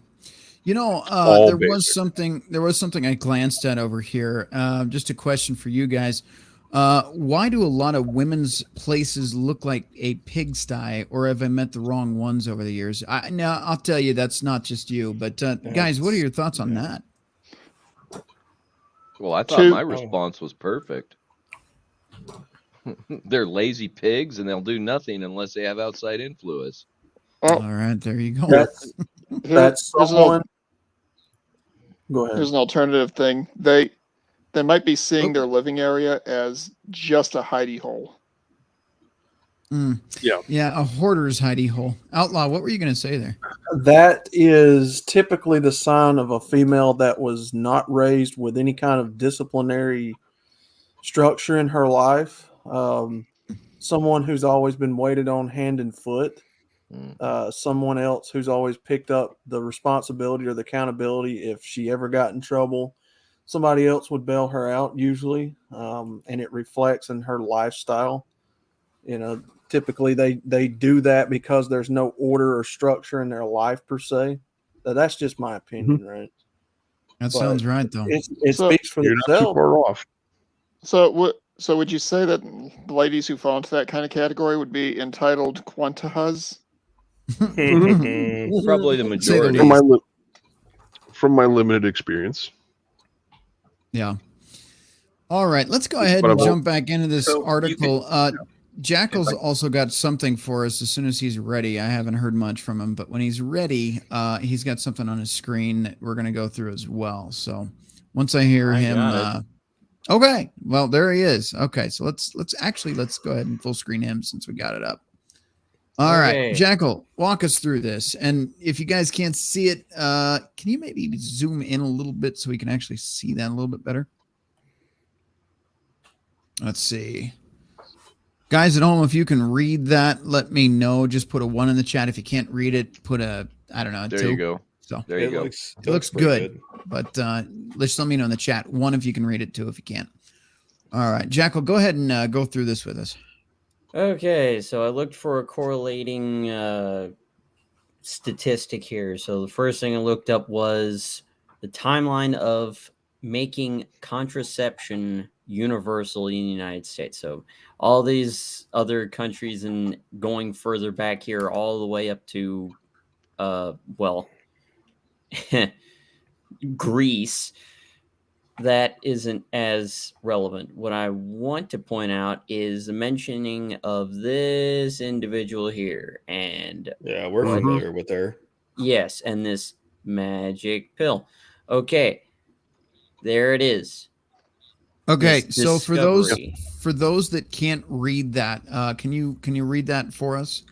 [SPEAKER 1] There was something I glanced at over here. Just a question for you guys. Why do a lot of women's places look like a pigsty, or have I met the wrong ones over the years? Now, I'll tell you, that's not just you, but guys, what are your thoughts on that?
[SPEAKER 4] Well, I thought my response was perfect. They're lazy pigs, and they'll do nothing unless they have outside influence.
[SPEAKER 1] All right, there you go.
[SPEAKER 7] That's someone. Go ahead.
[SPEAKER 3] Here's an alternative thing. They might be seeing their living area as just a hidey hole.
[SPEAKER 1] Yeah, a hoarder's hidey hole. Outlaw, what were you going to say there?
[SPEAKER 7] That is typically the sign of a female that was not raised with any kind of disciplinary structure in her life. Someone who's always been waited on hand and foot. Someone else who's always picked up the responsibility or the accountability if she ever got in trouble. Somebody else would bail her out usually, and it reflects in her lifestyle. Typically they do that because there's no order or structure in their life per se. That's just my opinion, right?
[SPEAKER 1] That sounds right, though.
[SPEAKER 7] It speaks for
[SPEAKER 2] You're not too far off.
[SPEAKER 3] So would you say that ladies who fall into that kind of category would be entitled quantahas?
[SPEAKER 4] Probably the majority.
[SPEAKER 2] From my limited experience.
[SPEAKER 1] Yeah. All right, let's go ahead and jump back into this article. Jackal's also got something for us as soon as he's ready. I haven't heard much from him, but when he's ready, he's got something on his screen that we're going to go through as well. So once I hear him, okay, well, there he is. Okay, so let's go ahead and full screen him since we got it up. All right, Jackal, walk us through this. And if you guys can't see it, can you maybe zoom in a little bit so we can actually see that a little bit better? Let's see. Guys at home, if you can read that, let me know. Just put a 1 in the chat. If you can't read it, put a, I don't know, a
[SPEAKER 4] There
[SPEAKER 1] 2.
[SPEAKER 4] you go.
[SPEAKER 1] So
[SPEAKER 4] there you go.
[SPEAKER 1] It looks good. But just let me know in the chat. 1 if you can read it, 2 if you can't. All right, Jackal, go ahead and go through this with us.
[SPEAKER 8] Okay, so I looked for a correlating statistic here. So the first thing I looked up was the timeline of making contraception universal in the United States. So all these other countries and going further back here all the way up to Greece, that isn't as relevant. What I want to point out is the mentioning of this individual here. And
[SPEAKER 6] yeah, we're familiar with her.
[SPEAKER 8] Yes, and this magic pill. Okay, there it is.
[SPEAKER 1] Okay, so for those that can't read that, can you read that for us?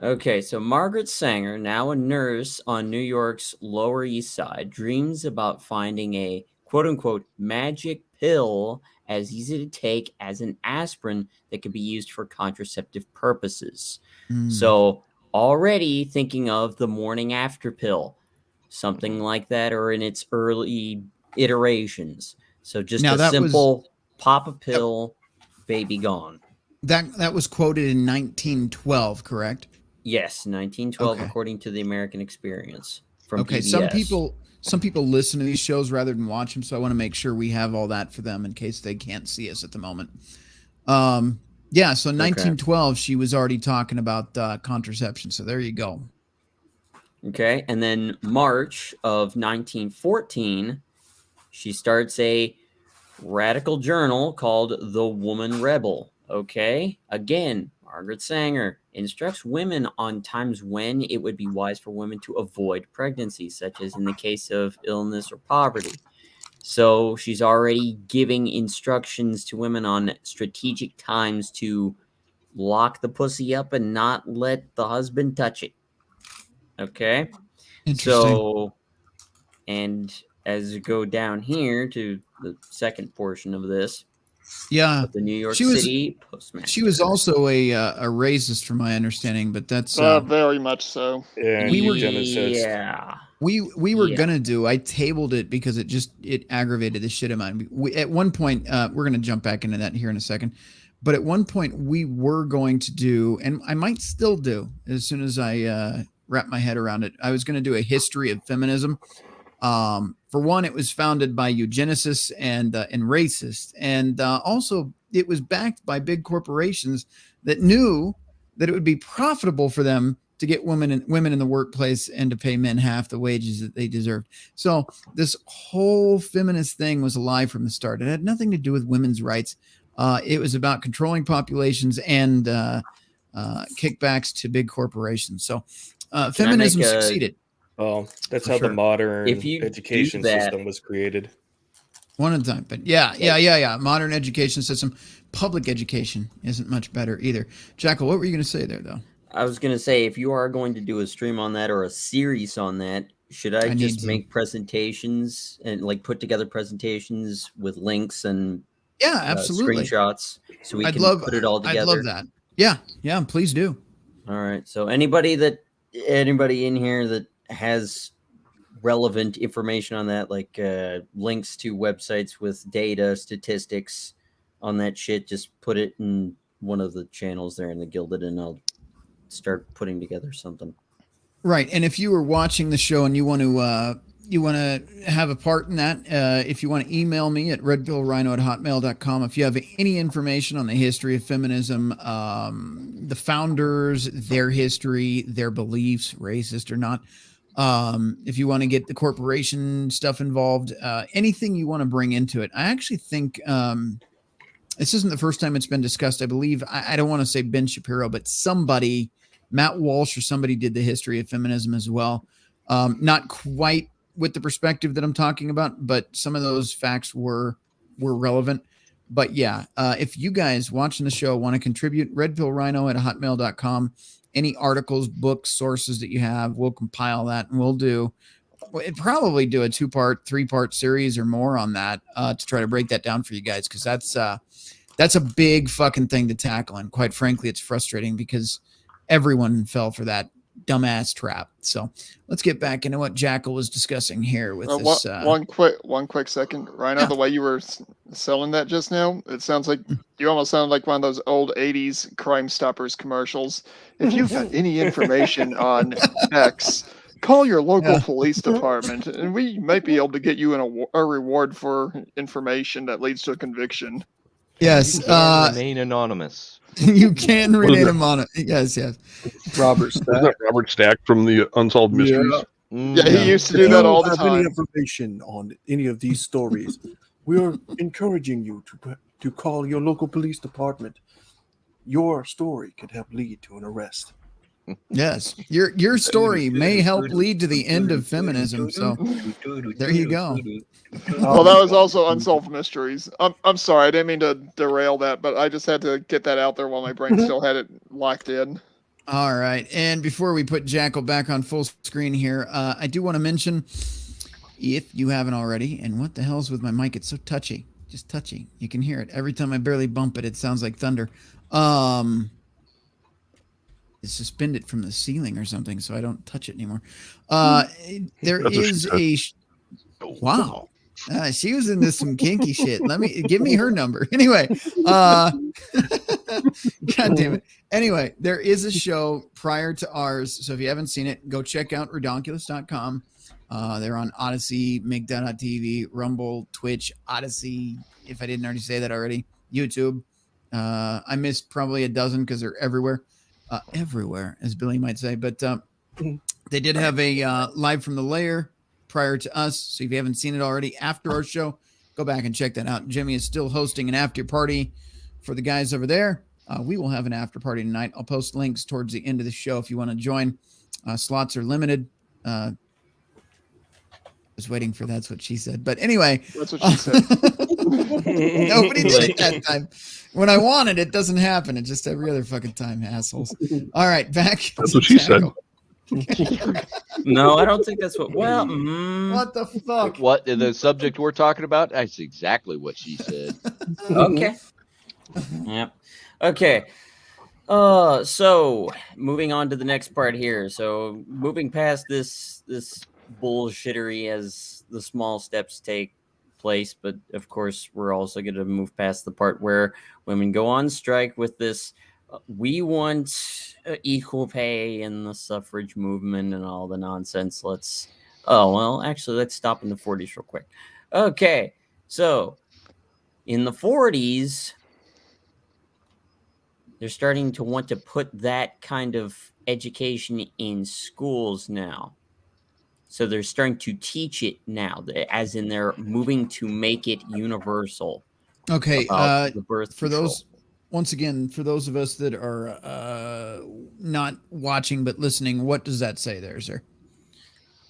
[SPEAKER 8] Okay, so Margaret Sanger, now a nurse on New York's Lower East Side, dreams about finding a quote-unquote magic pill as easy to take as an aspirin that could be used for contraceptive purposes. So already thinking of the morning after pill, something like that, or in its early iterations. So just a simple pop a pill, baby gone.
[SPEAKER 1] That was quoted in 1912, correct?
[SPEAKER 8] Yes, 1912, according to the American Experience from PBS.
[SPEAKER 1] Some people listen to these shows rather than watch them, so I want to make sure we have all that for them in case they can't see us at the moment. Yeah, so 1912, she was already talking about contraception, so there you go.
[SPEAKER 8] Okay, and then March of 1914, she starts a radical journal called The Woman Rebel. Okay, again, Margaret Sanger instructs women on times when it would be wise for women to avoid pregnancy, such as in the case of illness or poverty. So she's already giving instructions to women on strategic times to lock the pussy up and not let the husband touch it. Okay. So, and as you go down here to the second portion of this, the New York City Postmaster.
[SPEAKER 1] She was also a racist, from my understanding, but that's
[SPEAKER 3] very much so.
[SPEAKER 6] Yeah,
[SPEAKER 1] we were gonna do. I tabled it because it aggravated the shit out of me. At one point, we're gonna jump back into that here in a second. But at one point, we were going to do, and I might still do, as soon as I wrap my head around it. I was going to do a history of feminism. For one, it was founded by eugenicists and racists, and also it was backed by big corporations that knew that it would be profitable for them to get women in the workplace and to pay men half the wages that they deserved. So this whole feminist thing was a lie from the start. It had nothing to do with women's rights. It was about controlling populations and kickbacks to big corporations. So feminism succeeded.
[SPEAKER 6] Well, that's how the modern education system was created.
[SPEAKER 1] One at a time. But yeah. Modern education system. Public education isn't much better either. Jackal, what were you going to say there, though?
[SPEAKER 8] I was going to say, if you are going to do a stream on that or a series on that, should I just make presentations and like put together presentations with links and
[SPEAKER 1] absolutely
[SPEAKER 8] screenshots so we can put it all together?
[SPEAKER 1] I'd love that. Yeah, please do.
[SPEAKER 8] All right. So anybody in here that has relevant information on that, like links to websites with data, statistics on that shit, just put it in one of the channels there in the Gilded, and I'll start putting together something.
[SPEAKER 1] Right. And if you were watching the show and you want to have a part in that, if you want to email me at redpillrhino@hotmail.com, if you have any information on the history of feminism, the founders, their history, their beliefs, racist or not, if you want to get the corporation stuff involved, anything you want to bring into it. I actually think this isn't the first time it's been discussed. I believe, I don't want to say Ben Shapiro, but somebody, Matt Walsh or somebody, did the history of feminism as well. Not quite with the perspective that I'm talking about, but some of those facts were relevant. But yeah, if you guys watching the show want to contribute, redpillrhino@hotmail.com. Any articles, books, sources that you have, we'll compile that and we'll probably do a 2-part, 3-part series or more on that to try to break that down for you guys, because that's a big fucking thing to tackle. And quite frankly, it's frustrating because everyone fell for that dumbass trap. So let's get back into what Jackal was discussing here with this.
[SPEAKER 3] One quick second, Rhino.
[SPEAKER 1] Yeah.
[SPEAKER 3] The way you were selling that just now, it sounds like you almost sound like one of those old '80s Crime Stoppers commercials. If you've got any information on X, call your local police department, and we might be able to get you a reward for information that leads to a conviction.
[SPEAKER 1] Yes,
[SPEAKER 4] you can remain anonymous.
[SPEAKER 1] You can remain anonymous. Yes.
[SPEAKER 7] Robert Stack.
[SPEAKER 2] Wasn't that Robert Stack from the Unsolved Mysteries?
[SPEAKER 3] Yeah, he used to do that all the
[SPEAKER 7] If you have
[SPEAKER 3] time.
[SPEAKER 7] any information on any of these stories, we are encouraging you to call your local police department. Your story could help lead to an arrest.
[SPEAKER 1] Yes, your story may help lead to the end of feminism. So there you go.
[SPEAKER 3] Well, that was also Unsolved Mysteries. I'm sorry, I didn't mean to derail that, but I just had to get that out there while my brain still had it locked in.
[SPEAKER 1] All right, and before we put Jackal back on full screen here, I do want to mention, if you haven't already, and what the hell's with my mic? It's so touchy, just touchy. You can hear it every time I barely bump it. It sounds like thunder. It's suspended from the ceiling or something, so I don't touch it anymore. There is a wow. She was into some kinky shit. Give me her number. Anyway, God damn it. Anyway, there is a show prior to ours. So if you haven't seen it, go check out redonkulous.com. They're on Odyssey, Mig.TV, Rumble, Twitch, Odyssey, if I didn't already say that already, YouTube. I missed probably a dozen because they're everywhere. Everywhere, as Billy might say. But they did have a live from the lair prior to us. So if you haven't seen it already after our show, go back and check that out. Jimmy is still hosting an after party for the guys over there. We will have an after party tonight. I'll post links towards the end of the show if you want to join. Slots are limited. I was waiting for that's what she said. But anyway.
[SPEAKER 3] That's what she said.
[SPEAKER 1] Nobody did it that time. When I want it, it doesn't happen. It's just every other fucking time, assholes. All right, back.
[SPEAKER 2] That's what she said.
[SPEAKER 8] No, I don't think that's what. Well,
[SPEAKER 1] what the fuck?
[SPEAKER 4] What the subject we're talking about? That's exactly what she said.
[SPEAKER 8] Okay. Yep. Okay. So moving on to the next part here. So moving past this bullshittery as the small steps take place, but of course we're also going to move past the part where women go on strike with this we want equal pay and the suffrage movement and all the nonsense. Let's stop in the 40s real quick. Okay, so in the 40s they're starting to want to put that kind of education in schools now. So they're starting to teach it now, as in they're moving to make it universal.
[SPEAKER 1] Okay,
[SPEAKER 8] the birth
[SPEAKER 1] for
[SPEAKER 8] control.
[SPEAKER 1] those, once again, for those of us that are not watching but listening, what does that say there, sir?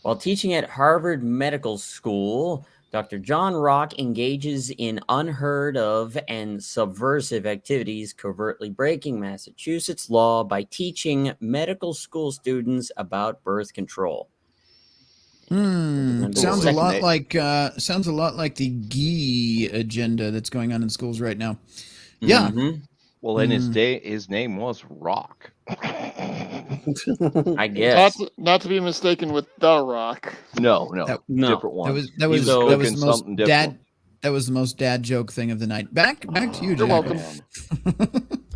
[SPEAKER 8] While teaching at Harvard Medical School, Dr. John Rock engages in unheard of and subversive activities, covertly breaking Massachusetts law by teaching medical school students about birth control.
[SPEAKER 1] Sounds a lot like the GE agenda that's going on in schools right now. Yeah.
[SPEAKER 8] Mm-hmm.
[SPEAKER 4] Well, in his name was Rock.
[SPEAKER 8] I guess
[SPEAKER 3] not to be mistaken with The Rock.
[SPEAKER 4] No,
[SPEAKER 8] no,
[SPEAKER 4] different one.
[SPEAKER 1] That was the most dad joke thing of the night. Back to you,
[SPEAKER 3] You're welcome.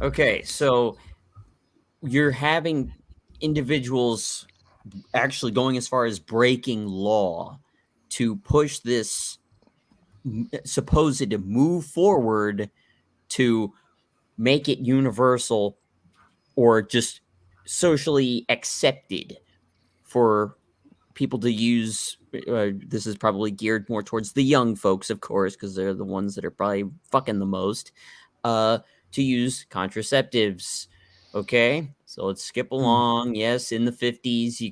[SPEAKER 8] Okay, so you're having individuals actually going as far as breaking law to push this supposed move forward to make it universal or just socially accepted for people to use. This is probably geared more towards the young folks, of course, because they're the ones that are probably fucking the most, to use contraceptives. Okay, so let's skip along. Yes, in the 50s, you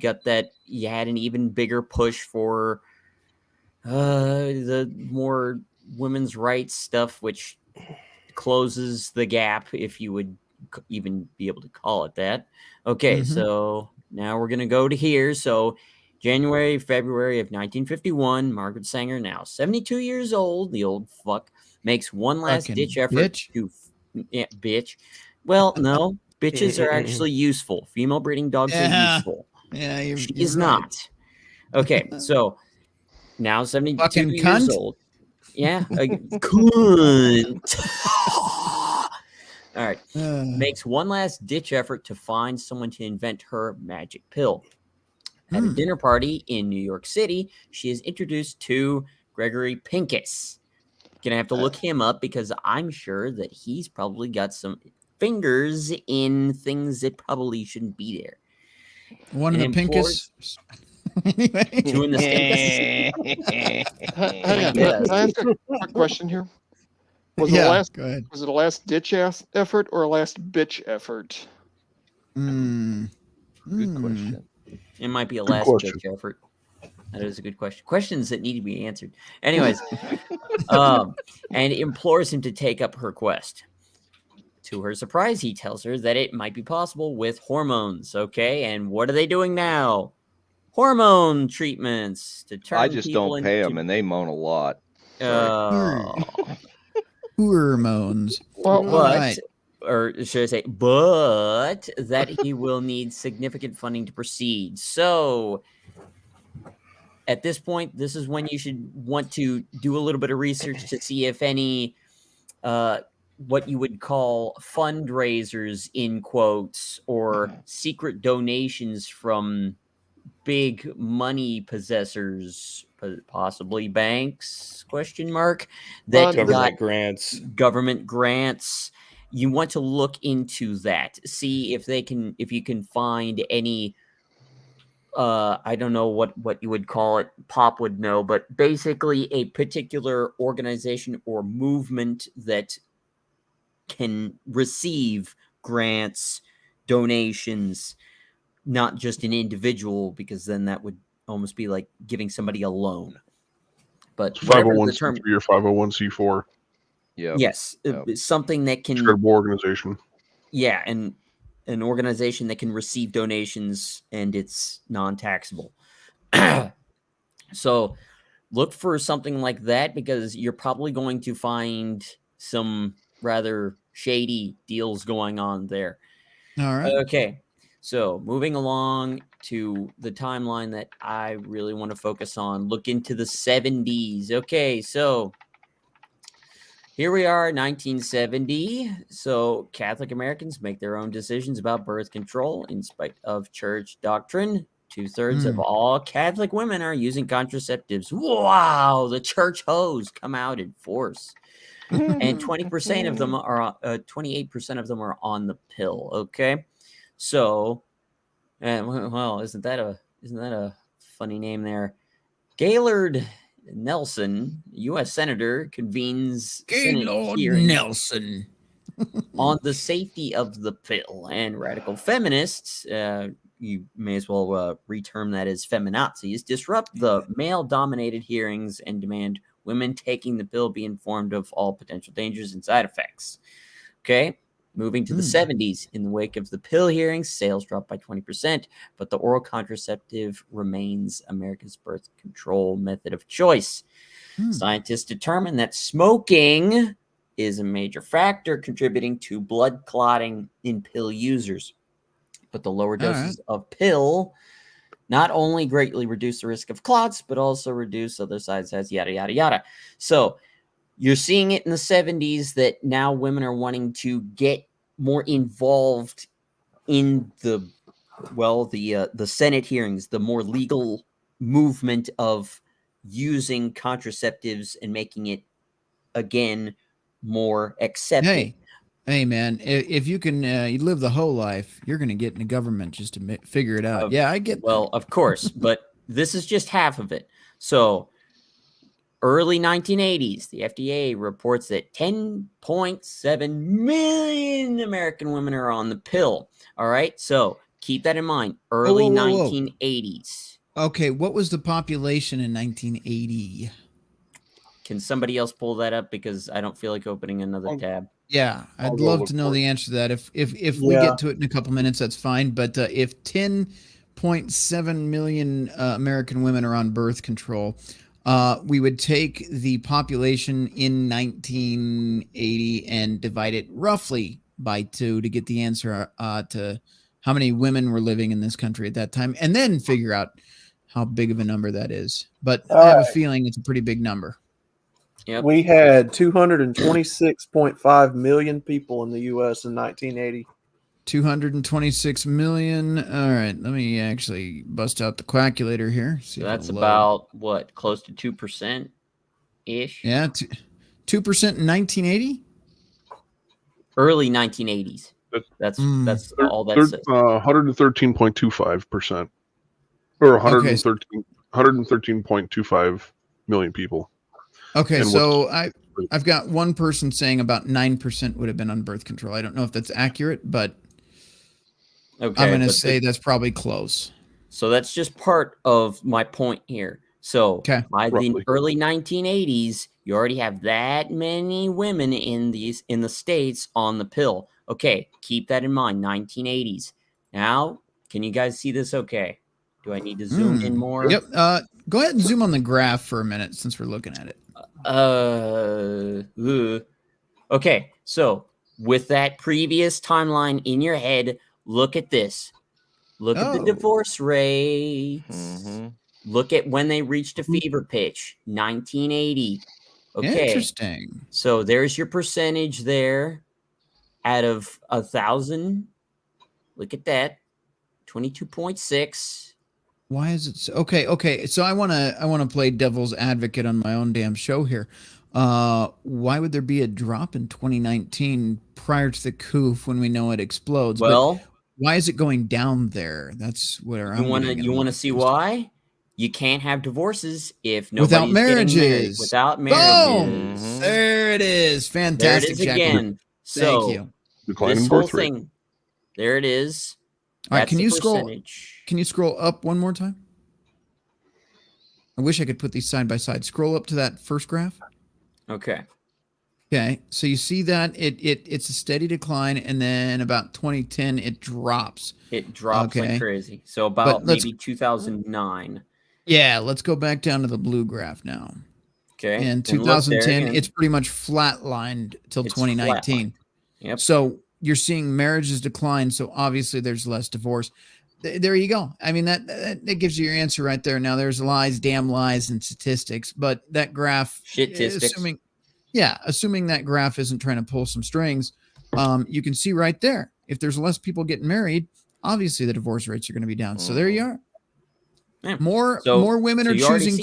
[SPEAKER 8] had an even bigger push for the more women's rights stuff, which closes the gap, if you would even be able to call it that. Okay, so now we're going to go to here. So January, February of 1951, Margaret Sanger, now 72 years old, the old fuck, makes one last ditch effort to bitch. Well, no, bitches are actually useful. Female breeding dogs are useful.
[SPEAKER 1] Yeah,
[SPEAKER 8] she
[SPEAKER 1] you're
[SPEAKER 8] is
[SPEAKER 1] right.
[SPEAKER 8] not. Okay, so now 72
[SPEAKER 1] Fucking
[SPEAKER 8] years
[SPEAKER 1] cunt.
[SPEAKER 8] old. Yeah, cunt. All right. Makes one last ditch effort to find someone to invent her magic pill. At a dinner party in New York City, she is introduced to Gregory Pincus. Gonna have to look him up because I'm sure that he's probably got some fingers in things that probably shouldn't be there.
[SPEAKER 1] One of the Pincus.
[SPEAKER 8] Anyway. Doing the Stinkus.
[SPEAKER 3] Hang on. Can I ask a quick question here? Was it a last ditch effort or a last bitch effort?
[SPEAKER 8] Good question. It might be a last ditch effort. That is a good question. Questions that need to be answered. Anyways, and implores him to take up her quest. To her surprise, he tells her that it might be possible with hormones. Okay, and what are they doing now? Hormone treatments to turn
[SPEAKER 4] I just don't pay them, and they moan a lot.
[SPEAKER 1] Hormones.
[SPEAKER 8] But, or should I say, but that he will need significant funding to proceed. So at this point, this is when you should want to do a little bit of research to see if any what you would call fundraisers, in quotes, or secret donations from big money possessors, possibly banks, question mark, that government grants. You want to look into that, see if you can find any I don't know what you would call it, Pop would know, but basically a particular organization or movement that can receive grants, donations, not just an individual, because then that would almost be like giving somebody a loan. But
[SPEAKER 2] 501c3 or 501c4.
[SPEAKER 4] Yeah.
[SPEAKER 8] Yes, something that can
[SPEAKER 2] charitable organization.
[SPEAKER 8] Yeah, and an organization that can receive donations and it's non-taxable. So look for something like that because you're probably going to find some rather shady deals going on there.
[SPEAKER 1] All right.
[SPEAKER 8] Okay. So moving along to the timeline that I really want to focus on, look into the 70s. Okay, so here we are, 1970. So Catholic Americans make their own decisions about birth control in spite of church doctrine. 2/3 of all Catholic women are using contraceptives. Wow, the church hoes come out in force. And 20% of them are 28% of them are on the pill. Okay. So, and well, isn't that a funny name there? Gaylord Nelson, U.S. Senator, convenes
[SPEAKER 1] Gaylord Nelson
[SPEAKER 8] on the safety of the pill, and radical feminists, you may as well reterm that as feminazis, disrupt the male-dominated hearings and demand women taking the pill be informed of all potential dangers and side effects. Okay. Moving to the 70s, in the wake of the pill hearings, sales dropped by 20%, but the oral contraceptive remains America's birth control method of choice. Scientists determined that smoking is a major factor contributing to blood clotting in pill users. But the lower doses of pill not only greatly reduce the risk of clots, but also reduce other side effects, yada, yada, yada. So you're seeing it in the 70s that now women are wanting to get more involved in the Senate hearings, the more legal movement of using contraceptives and making it, again, more accepted.
[SPEAKER 1] Hey, man, if you can you live the whole life, you're going to get in the government just to figure it out. Yeah, I get
[SPEAKER 8] Well, of course, but this is just half of it. So early 1980s, the FDA reports that 10.7 million American women are on the pill. All right, so keep that in mind. Early 1980s.
[SPEAKER 1] Okay, what was the population in 1980?
[SPEAKER 8] Can somebody else pull that up? Because I don't feel like opening another tab.
[SPEAKER 1] Yeah,
[SPEAKER 2] I'll
[SPEAKER 1] I'd
[SPEAKER 2] go
[SPEAKER 1] love
[SPEAKER 2] look
[SPEAKER 1] to know
[SPEAKER 2] for
[SPEAKER 1] the
[SPEAKER 2] it.
[SPEAKER 1] answer to that. If we
[SPEAKER 7] Yeah.
[SPEAKER 1] get to it in a couple minutes, that's fine. But if 10.7 million American women are on birth control, we would take the population in 1980 and divide it roughly by 2 to get the answer to how many women were living in this country at that time, and then figure out how big of a number that is. But I have a feeling it's a pretty big number.
[SPEAKER 8] Yep.
[SPEAKER 7] We had 226.5 million people in the U.S. in 1980.
[SPEAKER 1] 226 million. All right, let me actually bust out the calculator here.
[SPEAKER 8] So that's about what, close to 2% ish?
[SPEAKER 1] Yeah, 2% in 1980.
[SPEAKER 8] Early 1980s. That's all that says.
[SPEAKER 2] 113.25%, or 113.25 million people.
[SPEAKER 1] Okay,
[SPEAKER 2] And
[SPEAKER 1] so I've got one person saying about 9% would have been on birth control. I don't know if that's accurate, but
[SPEAKER 8] okay,
[SPEAKER 1] I'm going to say that's probably close.
[SPEAKER 8] So that's just part of my point here. So by
[SPEAKER 2] roughly.
[SPEAKER 8] the early 1980s, you already have that many women in the States on the pill. Okay, keep that in mind, 1980s. Now, can you guys see this okay? Do I need to zoom in more?
[SPEAKER 1] Yep. Go ahead and zoom on the graph for a minute since we're looking at it.
[SPEAKER 8] Okay, so with that previous timeline in your head, look at this. Look at the divorce rates. Look at when they reached a fever pitch, 1980. Okay.
[SPEAKER 1] Interesting.
[SPEAKER 8] So there's your percentage there. Out of 1,000, look at that, 22.6.
[SPEAKER 1] Why is it so? Okay. So I want to play devil's advocate on my own damn show here. Why would there be a drop in 2019 prior to the coup when we know it explodes?
[SPEAKER 8] Well,
[SPEAKER 1] but why is it going down there? That's where
[SPEAKER 8] you want to see why? You can't have divorces if nobody's
[SPEAKER 1] without marriages.
[SPEAKER 8] Getting married. Without marriages.
[SPEAKER 1] Boom! There it is. Fantastic.
[SPEAKER 8] There it is again.
[SPEAKER 1] Thank you.
[SPEAKER 8] This whole thing. There it is.
[SPEAKER 1] All right, can you scroll up one more time? I wish I could put these side by side. Scroll up to that first graph.
[SPEAKER 8] Okay.
[SPEAKER 1] Okay, so you see that it's a steady decline, and then about 2010 it drops.
[SPEAKER 8] It drops like crazy. So about maybe 2009.
[SPEAKER 1] Yeah, let's go back down to the blue graph now.
[SPEAKER 8] Okay.
[SPEAKER 1] In 2010, it's pretty much flatlined till 2019.
[SPEAKER 8] Yep.
[SPEAKER 1] So you're seeing marriages decline, so obviously there's less divorce. There you go. I mean, that gives you your answer right there. Now, there's lies, damn lies, and statistics, but that graph, assuming that graph isn't trying to pull some strings, you can see right there, if there's less people getting married, obviously the divorce rates are going to be down. So there you are. Yeah. More women are choosing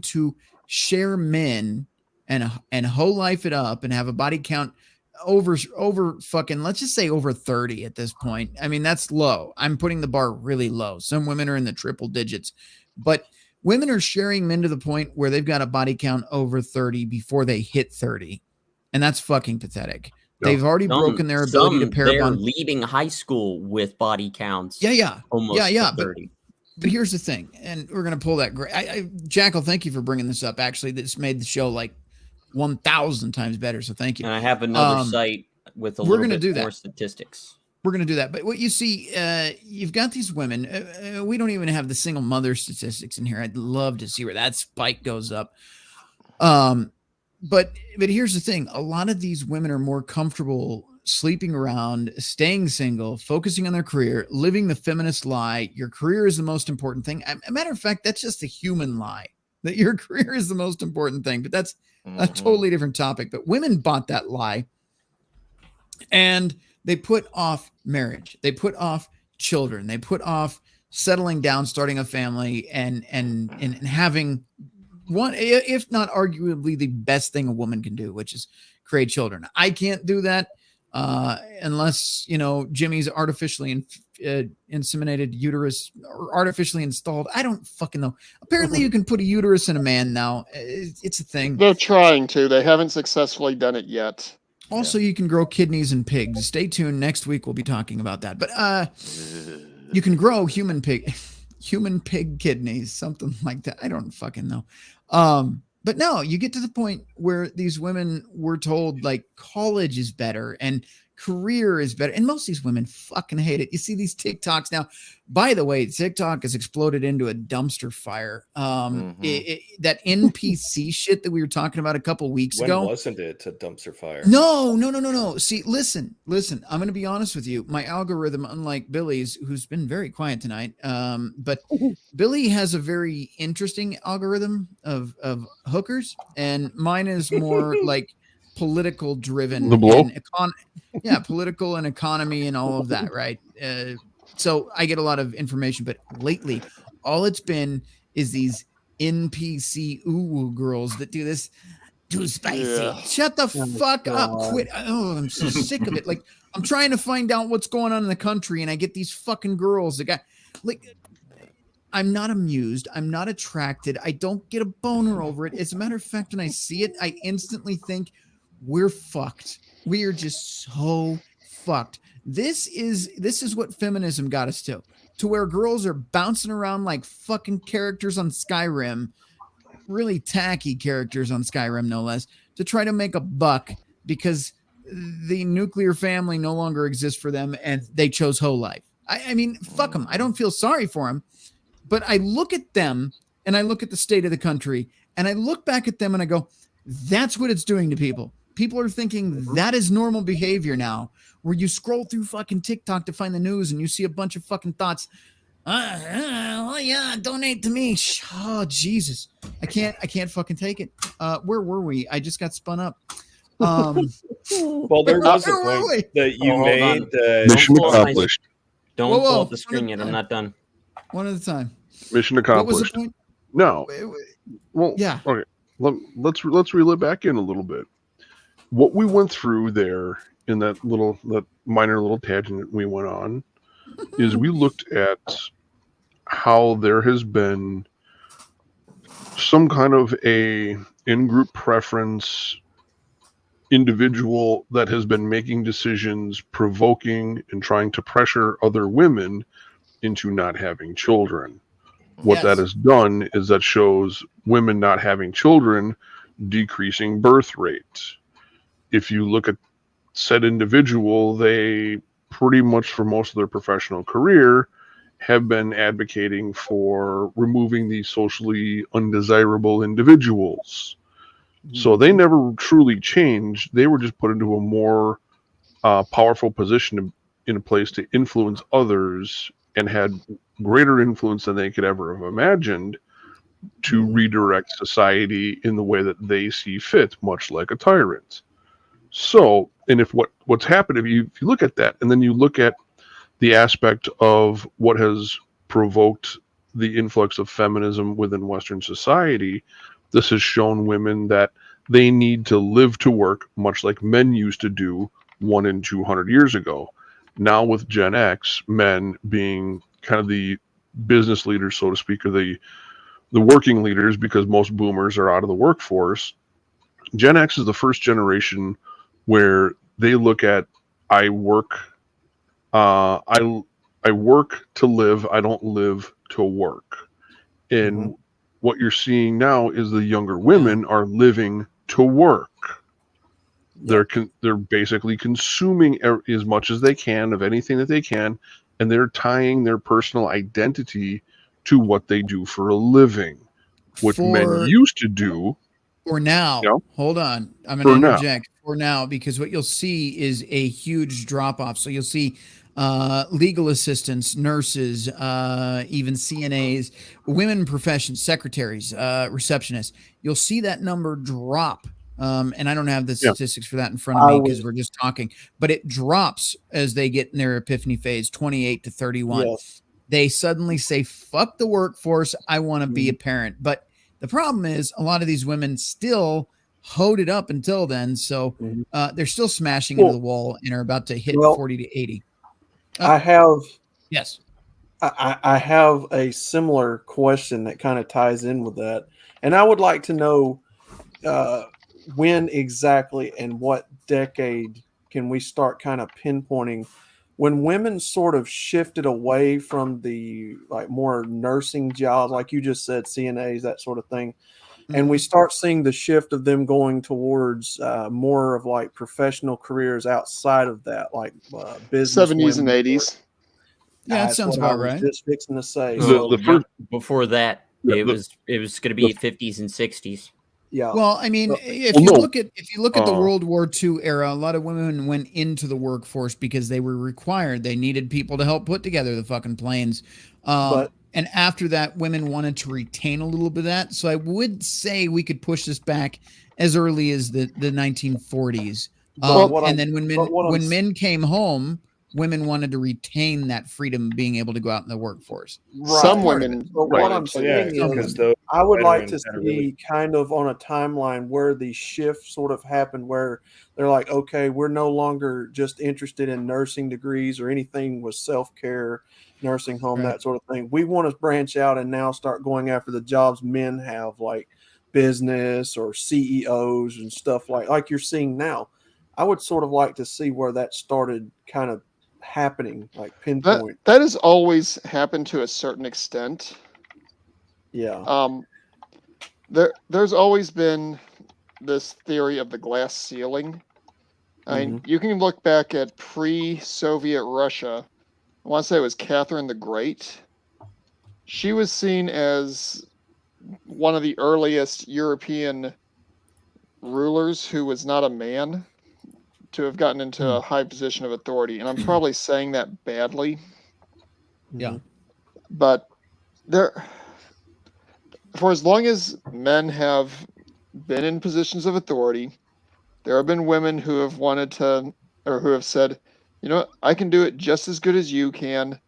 [SPEAKER 1] to share men and whole life it up and have a body count over fucking, let's just say over 30 at this point. I mean, that's low. I'm putting the bar really low. Some women are in the triple digits, but women are sharing men to the point where they've got a body count over 30 before they hit 30. And that's fucking pathetic. No. They've already broken their ability to pair
[SPEAKER 8] bond. They're leaving high school with body counts.
[SPEAKER 1] Almost 30. But here's the thing, and we're going to pull that. Jackal, thank you for bringing this up. Actually, this made the show like 1,000 times better. So thank you.
[SPEAKER 8] And I have another site with a little bit more statistics.
[SPEAKER 1] We're going to do that. But what you see, you've got these women. We don't even have the single mother statistics in here. I'd love to see where that spike goes up. But here's the thing. A lot of these women are more comfortable sleeping around, staying single, focusing on their career, living the feminist lie. Your career is the most important thing. A matter of fact, that's just a human lie, that your career is the most important thing. But that's a totally different topic. But women bought that lie, and they put off marriage. They put off children. They put off settling down, starting a family, and having one, if not arguably the best thing a woman can do, which is create children. I can't do that unless, Jimmy's artificially inseminated uterus or artificially installed. I don't fucking know. Apparently you can put a uterus in a man now. It's a thing.
[SPEAKER 3] They're trying to. They haven't successfully done it yet.
[SPEAKER 1] Also, you can grow kidneys in pigs. Stay tuned. Next week we'll be talking about that. But you can grow human pig kidneys, something like that. I don't fucking know. But no, you get to the point where these women were told like college is better and career is better. And most of these women fucking hate it. You see these TikToks now. By the way, TikTok has exploded into a dumpster fire. That NPC shit that we were talking about a couple weeks ago.
[SPEAKER 6] When wasn't it a dumpster fire?
[SPEAKER 1] No. See, listen. I'm going to be honest with you. My algorithm, unlike Billy's, who's been very quiet tonight, but Billy has a very interesting algorithm of hookers, and mine is more like political driven.
[SPEAKER 2] The blow?
[SPEAKER 1] And political and economy and all of that, right? So I get a lot of information, but lately, all it's been is these NPC ooh girls that do this. Too spicy. Yeah. Shut the fuck up. Quit. Oh, I'm so sick of it. Like, I'm trying to find out what's going on in the country, and I get these fucking girls that got like, I'm not amused. I'm not attracted. I don't get a boner over it. As a matter of fact, when I see it, I instantly think we're fucked. We are just so fucked. This is what feminism got us to where girls are bouncing around like fucking characters on Skyrim. Really tacky characters on Skyrim, no less, to try to make a buck because the nuclear family no longer exists for them and they chose hoe life. I mean, fuck them. I don't feel sorry for them, but I look at them and I look at the state of the country and I look back at them and I go, that's what it's doing to people. People are thinking that is normal behavior now, where you scroll through fucking TikTok to find the news and you see a bunch of fucking thoughts. Oh yeah, donate to me. Oh Jesus, I can't fucking take it. Where were we? I just got spun up.
[SPEAKER 6] Well, there was a point that you made.
[SPEAKER 2] Mission accomplished.
[SPEAKER 8] Don't pull up the screen yet. I'm not done.
[SPEAKER 1] One at a time.
[SPEAKER 2] Mission accomplished.
[SPEAKER 1] What was the point?
[SPEAKER 2] No. Well,
[SPEAKER 1] yeah.
[SPEAKER 2] Okay. Let's reel it back in a little bit. What we went through there in that minor little tangent we went on is we looked at how there has been some kind of a in-group preference individual that has been making decisions, provoking and trying to pressure other women into not having children. What that has done is that shows women not having children decreasing birth rate. If you look at said individual, they pretty much for most of their professional career have been advocating for removing these socially undesirable individuals. So they never truly changed. They were just put into a more powerful position in a place to influence others and had greater influence than they could ever have imagined to redirect society in the way that they see fit, much like a tyrant. So, and if what's happened, if you look at that and then you look at the aspect of what has provoked the influx of feminism within Western society, this has shown women that they need to live to work, much like men used to do 100 and 200 years ago. Now with Gen X, men being kind of the business leaders, so to speak, or the working leaders, because most boomers are out of the workforce. Gen X is the first generation where they look at, I work to live. I don't live to work. And what you're seeing now is the younger women are living to work. They're basically consuming as much as they can of anything that they can, and they're tying their personal identity to what they do for a living, which men used to do.
[SPEAKER 1] For now, hold on. I'm going to interject for now, because what you'll see is a huge drop off. So you'll see legal assistants, nurses, even CNAs, women professions, secretaries, receptionists. You'll see that number drop. And I don't have the statistics for that in front of me because we're just talking, but it drops as they get in their epiphany phase, 28 to 31. Yes. They suddenly say, fuck the workforce. I want to be a parent. But the problem is a lot of these women still hoed it up until then. So they're still smashing into the wall and are about to hit 40 to 80.
[SPEAKER 7] I have a similar question that kind of ties in with that. And I would like to know when exactly and what decade can we start kind of pinpointing when women sort of shifted away from the like more nursing jobs, like you just said, CNAs, that sort of thing. and we start seeing the shift of them going towards more of like professional careers outside of that, like business
[SPEAKER 3] 70s and
[SPEAKER 7] women.
[SPEAKER 3] 80s.
[SPEAKER 1] Yeah, that
[SPEAKER 7] That's
[SPEAKER 1] sounds
[SPEAKER 7] what I
[SPEAKER 1] about
[SPEAKER 7] was
[SPEAKER 1] right.
[SPEAKER 7] just fixing to say.
[SPEAKER 8] So,
[SPEAKER 2] The first-
[SPEAKER 8] before that,
[SPEAKER 2] Yeah,
[SPEAKER 8] it was going to be 50s and 60s.
[SPEAKER 7] Yeah.
[SPEAKER 1] Well, I mean,
[SPEAKER 7] Well,
[SPEAKER 1] if
[SPEAKER 2] well,
[SPEAKER 1] you
[SPEAKER 2] no.
[SPEAKER 1] look at the World War II era, a lot of women went into the workforce because they were required. They needed people to help put together the fucking planes.
[SPEAKER 7] But-
[SPEAKER 1] and after that, women wanted to retain a little bit of that. So I would say we could push this back as early as the 1940s. And then when men came home, women wanted to retain that freedom, being able to go out in the workforce.
[SPEAKER 7] Right.
[SPEAKER 3] Some women.
[SPEAKER 7] But what I'm saying
[SPEAKER 6] because
[SPEAKER 7] is,
[SPEAKER 6] those
[SPEAKER 7] I would like to
[SPEAKER 6] veterans had a
[SPEAKER 7] see
[SPEAKER 6] really-
[SPEAKER 7] kind of on a timeline where the shift sort of happened, where they're like, okay, we're no longer just interested in nursing degrees or anything with self-care, nursing home,
[SPEAKER 1] Right.
[SPEAKER 7] that sort of thing. We want to branch out and now start going after the jobs men have, like business or CEOs and stuff like you're seeing now. I would sort of like to see where that started kind of happening, like pinpoint.
[SPEAKER 3] That has always happened to a certain extent.
[SPEAKER 7] Yeah.
[SPEAKER 3] There's always been this theory of the glass ceiling. I mean, you can look back at pre-Soviet Russia. I want to say it was Catherine the Great. She was seen as one of the earliest European rulers who was not a man to have gotten into a high position of authority. And I'm probably saying that badly.
[SPEAKER 1] Yeah.
[SPEAKER 3] But for as long as men have been in positions of authority, there have been women who have wanted to, or who have said, you know what, I can do it just as good as you can.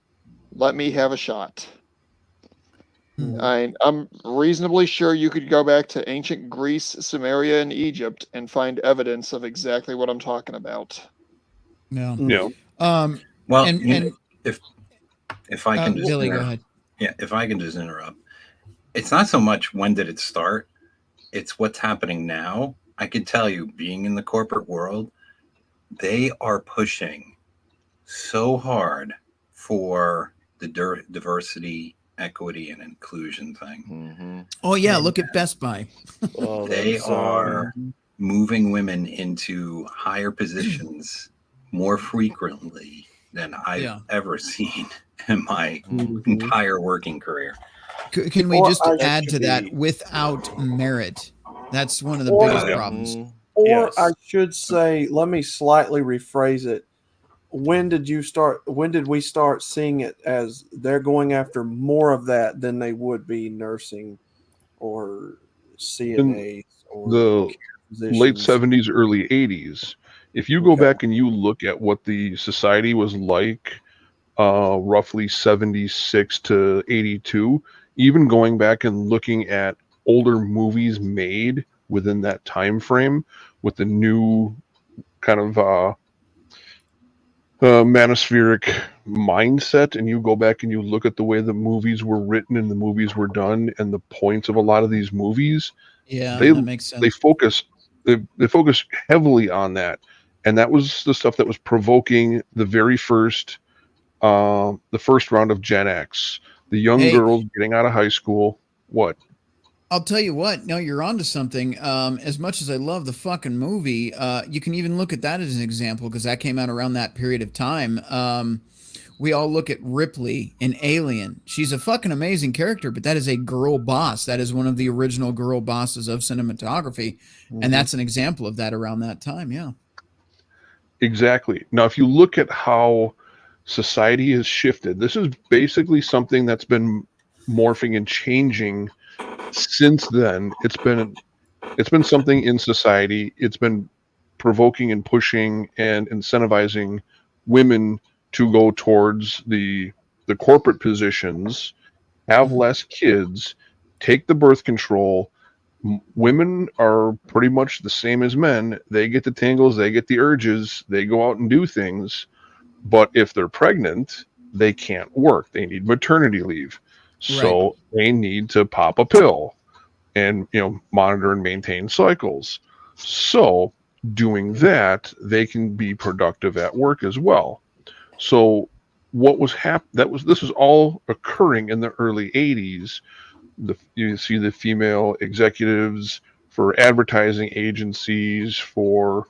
[SPEAKER 3] Let me have a shot. I'm reasonably sure you could go back to ancient Greece, Samaria, and Egypt and find evidence of exactly what I'm talking about.
[SPEAKER 1] Yeah.
[SPEAKER 2] Yeah.
[SPEAKER 5] Well,
[SPEAKER 1] and
[SPEAKER 5] if I can just
[SPEAKER 1] Billy, go ahead.
[SPEAKER 5] Yeah, if I can just interrupt. It's not so much when did it start, it's what's happening now. I can tell you, being in the corporate world, they are pushing so hard for the diversity, equity, and inclusion thing.
[SPEAKER 1] Oh yeah, look at Best Buy.
[SPEAKER 5] They are moving women into higher positions more frequently than I've ever seen in my entire working career.
[SPEAKER 1] Can we just add to that, without merit? That's one of the biggest problems.
[SPEAKER 7] Or I should say, let me slightly rephrase it. When did we start seeing it as they're going after more of that than they would be nursing or CNAs or
[SPEAKER 2] the late 70s, early 80s? If you go back and you look at what the society was like, roughly 76 to 82, even going back and looking at older movies made within that time frame with the new kind of manospheric mindset, and you go back and you look at the way the movies were written and the movies were done and the points of a lot of these movies,
[SPEAKER 1] that makes sense.
[SPEAKER 2] They focus heavily on that, and that was the stuff that was provoking the very first round of Gen X, the young girls getting out of high school. What?
[SPEAKER 1] I'll tell you what. No, you're onto something. As much as I love the fucking movie, you can even look at that as an example, because that came out around that period of time. We all look at Ripley in Alien. She's a fucking amazing character, but that is a girl boss. That is one of the original girl bosses of cinematography, and that's an example of that around that time. Yeah.
[SPEAKER 2] Exactly. Now, if you look at how society has shifted, this is basically something that's been morphing and changing since then. It's been something in society. It's been provoking and pushing and incentivizing women to go towards the corporate positions, have less kids, take the birth control. Women are pretty much the same as men. They get the tingles, they get the urges, they go out and do things. But if they're pregnant, they can't work. They need maternity leave. So they need to pop a pill and, monitor and maintain cycles. So doing that, they can be productive at work as well. So what was this is all occurring in the early 80s, You see the female executives for advertising agencies, for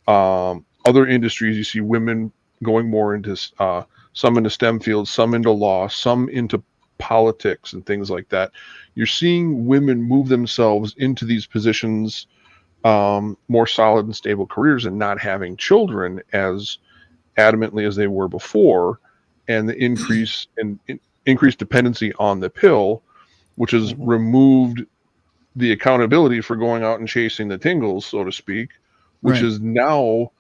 [SPEAKER 2] other industries. You see women going more into some into STEM fields, some into law, some into politics and things like that. You're seeing women move themselves into these positions, more solid and stable careers, and not having children as adamantly as they were before, and the increased dependency on the pill, which has removed the accountability for going out and chasing the tingles, so to speak, which has now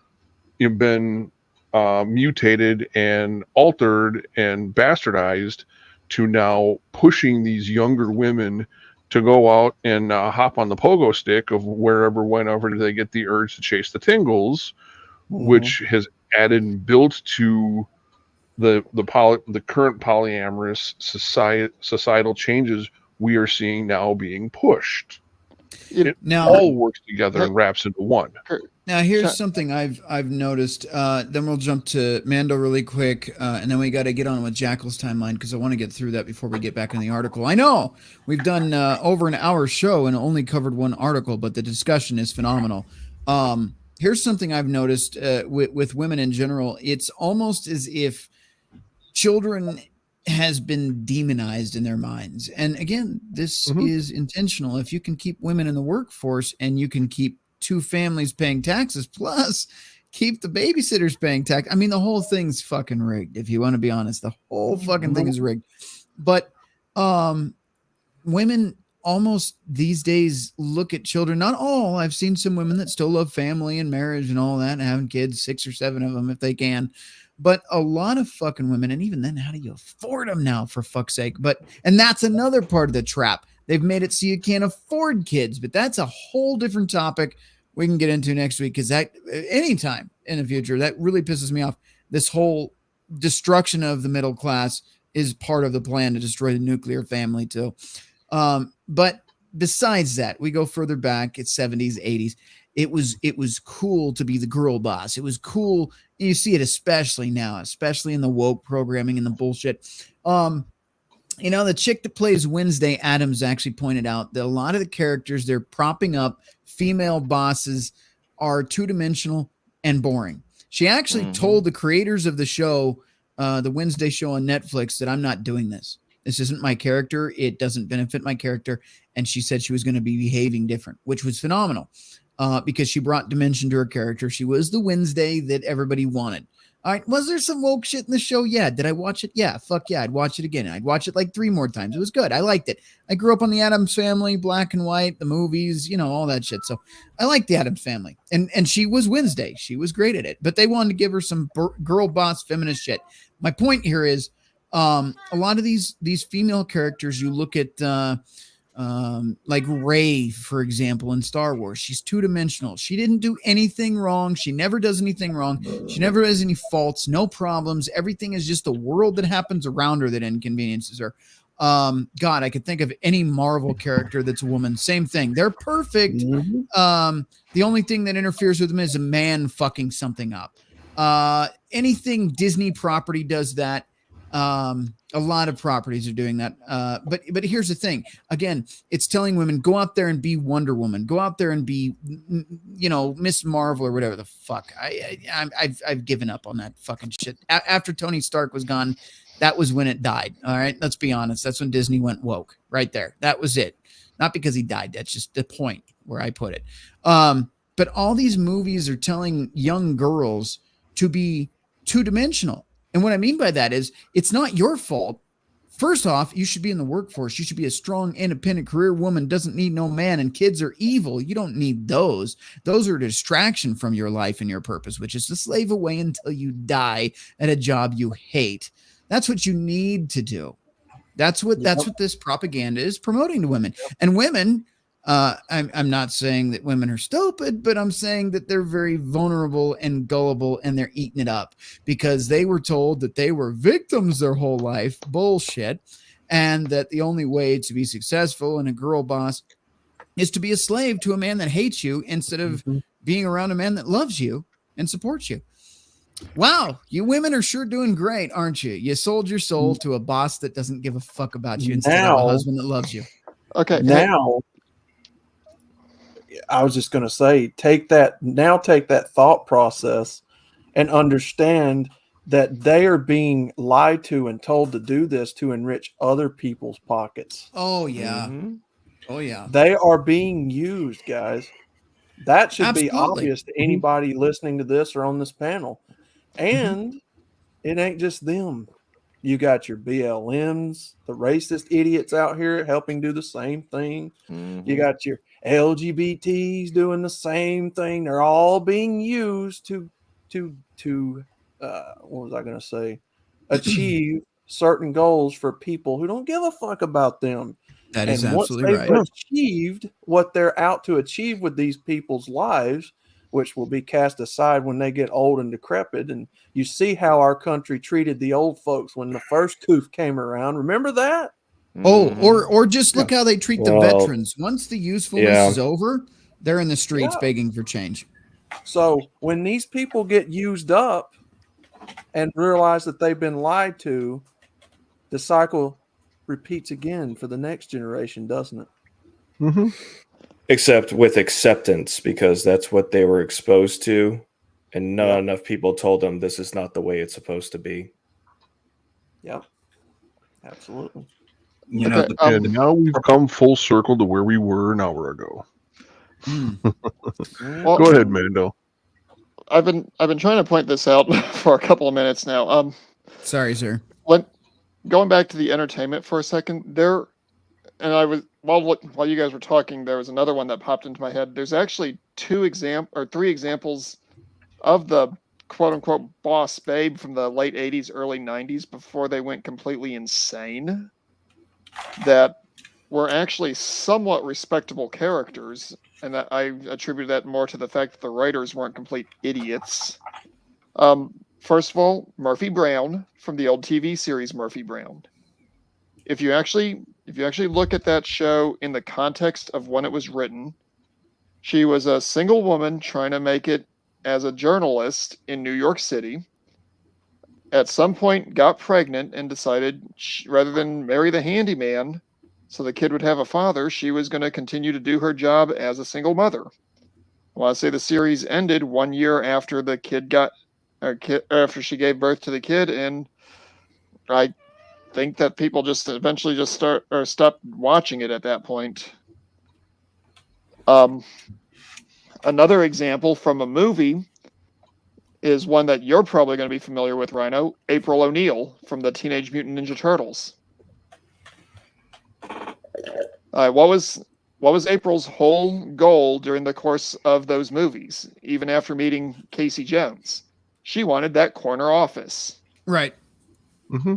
[SPEAKER 2] been mutated and altered and bastardized to now pushing these younger women to go out and hop on the pogo stick of whenever they get the urge to chase the tingles, which has added and built to the current polyamorous societal changes we are seeing now being pushed. It all works together and wraps into one.
[SPEAKER 1] Now, here's something I've noticed. Then we'll jump to Mando really quick, and then we got to get on with Jackal's timeline because I want to get through that before we get back in the article. I know we've done over an hour show and only covered one article, but the discussion is phenomenal. Here's something I've noticed with women in general. It's almost as if children has been demonized in their minds. And again, this is intentional. If you can keep women in the workforce and you can keep two families paying taxes, plus keep the babysitters paying tax. I mean, the whole thing's fucking rigged. If you want to be honest, the whole fucking thing is rigged. But women almost these days look at children, not all. I've seen some women that still love family and marriage and all that and having kids, 6 or 7 of them if they can. But a lot of fucking women, and even then, how do you afford them now, for fuck's sake? And that's another part of the trap. They've made it so you can't afford kids, but that's a whole different topic we can get into next week, because that anytime in the future, that really pisses me off. This whole destruction of the middle class is part of the plan to destroy the nuclear family too. But besides that, we go further back. It's 70s, 80s. It was cool to be the girl boss. It was cool. You see it especially now, especially in the woke programming and the bullshit. The chick that plays Wednesday Addams actually pointed out that a lot of the characters they're propping up, female bosses, are two-dimensional and boring. She actually told the creators of the show, the Wednesday show on Netflix, that I'm not doing this. This isn't my character. It doesn't benefit my character. And she said she was going to be behaving different, which was phenomenal. Because she brought dimension to her character. She was the Wednesday that everybody wanted. All right. Was there some woke shit in the show? Yeah. Did I watch it? Yeah. Fuck yeah. I'd watch it again. I'd watch it like 3 more times. It was good. I liked it. I grew up on the Addams Family, black and white, the movies, all that shit. So I liked the Addams Family. And she was Wednesday. She was great at it. But they wanted to give her some girl boss feminist shit. My point here is a lot of these female characters, you look at like Rey, for example, in Star Wars. She's two-dimensional. She didn't do anything wrong. She never does anything wrong. She never has any faults, no problems. Everything is just the world that happens around her that inconveniences her. God, I could think of any Marvel character that's a woman. Same thing. They're perfect. The only thing that interferes with them is a man fucking something up. Anything Disney property does that. A lot of properties are doing that. But here's the thing. Again, it's telling women, go out there and be Wonder Woman. Go out there and be, Miss Marvel or whatever the fuck. I've given up on that fucking shit. After Tony Stark was gone, that was when it died. All right. Let's be honest. That's when Disney went woke right there. That was it. Not because he died. That's just the point where I put it. But all these movies are telling young girls to be two-dimensional. And what I mean by that is it's not your fault. First off, you should be in the workforce. You should be a strong, independent career woman, doesn't need no man, and kids are evil. You don't need those. Those are a distraction from your life and your purpose, which is to slave away until you die at a job you hate. That's what you need to do. That's what this propaganda is promoting to women. And women, I'm not saying that women are stupid, but I'm saying that they're very vulnerable and gullible, and they're eating it up because they were told that they were victims their whole life. Bullshit. And that the only way to be successful in a girl boss is to be a slave to a man that hates you instead of being around a man that loves you and supports you. Wow, you women are sure doing great, aren't you? You sold your soul to a boss that doesn't give a fuck about you instead of a husband that loves you.
[SPEAKER 3] Okay.
[SPEAKER 7] Now, I was just going to say, take that thought process and understand that they are being lied to and told to do this to enrich other people's pockets.
[SPEAKER 1] Oh yeah.
[SPEAKER 4] Mm-hmm.
[SPEAKER 1] Oh yeah.
[SPEAKER 7] They are being used, guys. That should be
[SPEAKER 1] Absolutely.
[SPEAKER 7] obvious to anybody listening to this or on this panel. And it ain't just them. You got your BLMs, the racist idiots out here helping do the same thing.
[SPEAKER 4] Mm-hmm.
[SPEAKER 7] You got your LGBTs doing the same thing. They're all being used to what was I going to say? Achieve certain goals for people who don't give a fuck about them.
[SPEAKER 1] That is
[SPEAKER 7] And once
[SPEAKER 1] absolutely
[SPEAKER 7] they've
[SPEAKER 1] right.
[SPEAKER 7] achieved what they're out to achieve with these people's lives, which will be cast aside when they get old and decrepit. And you see how our country treated the old folks when the first coup came around. Remember that?
[SPEAKER 1] Oh,
[SPEAKER 4] Mm-hmm.
[SPEAKER 1] or just look how they treat the
[SPEAKER 6] Well,
[SPEAKER 1] veterans. Once the usefulness
[SPEAKER 6] yeah.
[SPEAKER 1] is over, they're in the streets
[SPEAKER 7] Yeah.
[SPEAKER 1] begging for change.
[SPEAKER 7] So when these people get used up and realize that they've been lied to, the cycle repeats again for the next generation, doesn't it?
[SPEAKER 2] Mm-hmm.
[SPEAKER 6] Except with acceptance, because that's what they were exposed to, and not enough people told them this is not the way it's supposed to be.
[SPEAKER 7] Yep. Absolutely.
[SPEAKER 5] You know,
[SPEAKER 3] Okay,
[SPEAKER 2] And now we've come full circle to where we were an hour ago.
[SPEAKER 3] well,
[SPEAKER 2] Go ahead, Mando.
[SPEAKER 3] I've been trying to point this out for a couple of minutes now.
[SPEAKER 1] Sorry, sir.
[SPEAKER 3] Going back to the entertainment for a second, and I was while you guys were talking, there was another one that popped into my head. There's actually three examples of the quote unquote boss babe from the late 80s, early 90s before they went completely insane that were actually somewhat respectable characters, and that I attribute that more to the fact that the writers weren't complete idiots. First of all, Murphy Brown from the old TV series Murphy Brown. If you actually look at that show in the context of when it was written, she was a single woman trying to make it as a journalist in New York City. At some point, got pregnant and decided rather than marry the handyman so the kid would have a father, she was going to continue to do her job as a single mother. Well, I say the series ended 1 year after the kid after she gave birth to the kid, and I think that people just eventually just stopped watching it at that point. Another example from a movie is one that you're probably going to be familiar with, Rhino. April O'Neil from the Teenage Mutant Ninja Turtles. What was April's whole goal during the course of those movies? Even after meeting Casey Jones, she wanted that corner office.
[SPEAKER 1] Right.
[SPEAKER 2] Mm-hmm.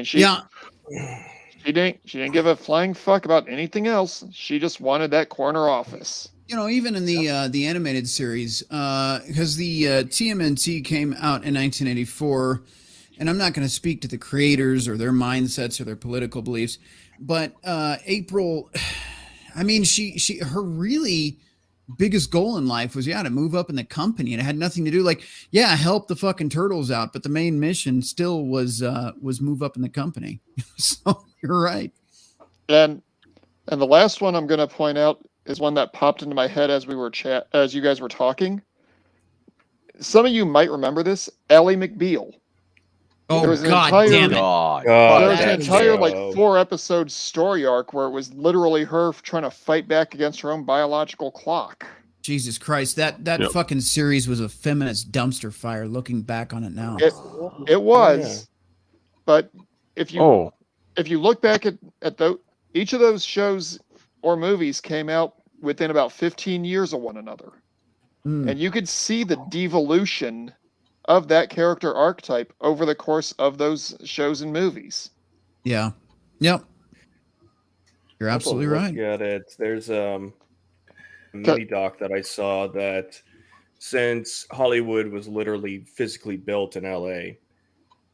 [SPEAKER 3] She didn't give a flying fuck about anything else. She just wanted that corner office.
[SPEAKER 1] You know, even in the animated series, because the TMNT came out in 1984, and I'm not going to speak to the creators or their mindsets or their political beliefs, but April, I mean, her really biggest goal in life was to move up in the company, and it had nothing to do help the fucking turtles out, but the main mission still was move up in the company. So you're right.
[SPEAKER 3] And the last one I'm going to point out is one that popped into my head as you guys were talking. Some of you might remember this. Ally McBeal.
[SPEAKER 1] Oh,
[SPEAKER 3] there was an
[SPEAKER 1] God
[SPEAKER 3] entire,
[SPEAKER 1] damn it.
[SPEAKER 3] There was an entire 4-episode story arc where it was literally her trying to fight back against her own biological clock.
[SPEAKER 1] Jesus Christ, that fucking series was a feminist dumpster fire. Looking back on it now,
[SPEAKER 3] it was. But if you look back at each of those shows or movies came out within about 15 years of one another, and you could see the devolution of that character archetype over the course of those shows and movies.
[SPEAKER 1] Yeah. Yep. You're absolutely right.
[SPEAKER 6] At it. There's a mini doc that I saw that since Hollywood was literally physically built in LA,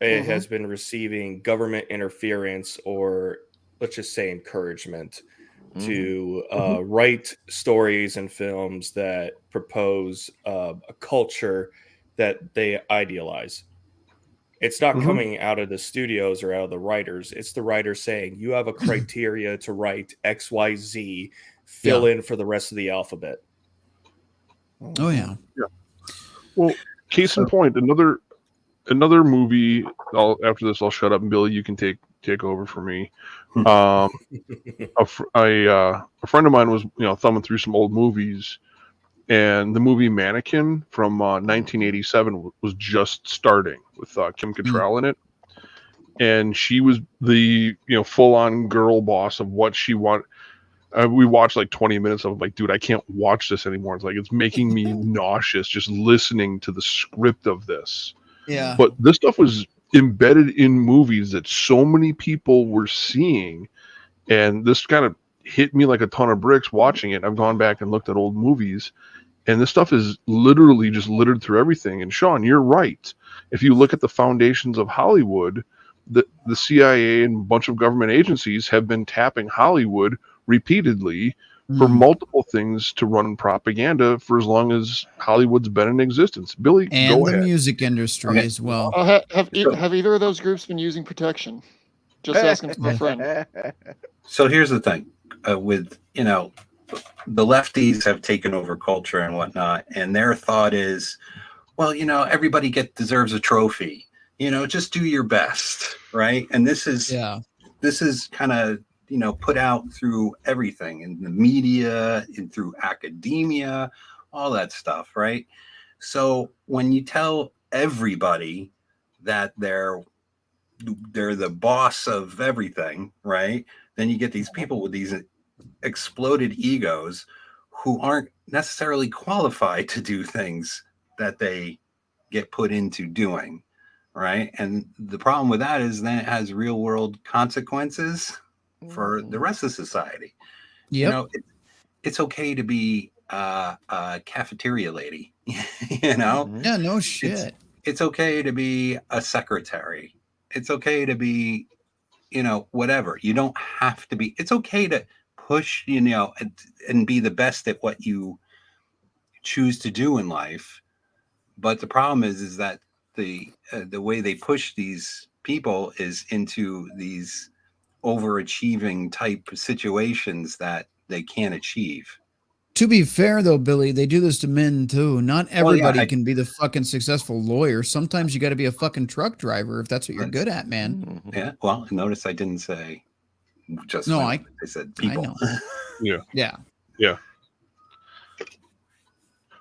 [SPEAKER 6] it has been receiving government interference, or let's just say encouragement, to write stories and films that propose a culture that they idealize. It's not coming out of the studios or out of the writers. It's the writer saying, you have a criteria to write XYZ, fill in for the rest of the alphabet.
[SPEAKER 1] Oh, yeah.
[SPEAKER 2] Well, case in point, another movie. After this, I'll shut up, and Billy, you can take over for me. A friend of mine was thumbing through some old movies, and the movie Mannequin from 1987 was just starting with Kim Cattrall in it, and she was the full-on girl boss of what she wanted. We watched like 20 minutes of it. Like, dude, I can't watch this anymore. It's like it's making me nauseous just listening to the script of this.
[SPEAKER 1] Yeah.
[SPEAKER 2] But this stuff was embedded in movies that so many people were seeing, and this kind of hit me like a ton of bricks watching it. I've gone back and looked at old movies, and this stuff is literally just littered through everything. And Sean, you're right. If you look at the foundations of Hollywood, the CIA and a bunch of government agencies have been tapping Hollywood repeatedly for multiple things to run propaganda for as long as Hollywood's been in existence. Billy,
[SPEAKER 1] and
[SPEAKER 2] go
[SPEAKER 1] the
[SPEAKER 2] ahead.
[SPEAKER 1] music industry as well.
[SPEAKER 3] Have either of those groups been using protection? Just asking for a friend.
[SPEAKER 5] So here's the thing, with the lefties have taken over culture and whatnot, and their thought is, well, everybody deserves a trophy. Just do your best, right? And this is kind of put out through everything in the media and through academia, all that stuff, right? So when you tell everybody that they're the boss of everything, right? Then you get these people with these exploded egos who aren't necessarily qualified to do things that they get put into doing, right? And the problem with that is then it has real world consequences for the rest of society.
[SPEAKER 1] Yep.
[SPEAKER 5] It's okay to be a cafeteria lady,
[SPEAKER 1] Yeah, no shit.
[SPEAKER 5] It's okay to be a secretary. It's okay to be, whatever. You don't have to be. It's okay to push, and be the best at what you choose to do in life. But the problem is that the way they push these people is into these overachieving type situations that they can't achieve.
[SPEAKER 1] To be fair, though, Billy, they do this to men too. Not everybody can be the fucking successful lawyer. Sometimes you got to be a fucking truck driver if that's what you're good at, man.
[SPEAKER 5] Yeah. Well, notice I didn't say just
[SPEAKER 1] no.
[SPEAKER 5] I said people.
[SPEAKER 1] I know.
[SPEAKER 2] Yeah.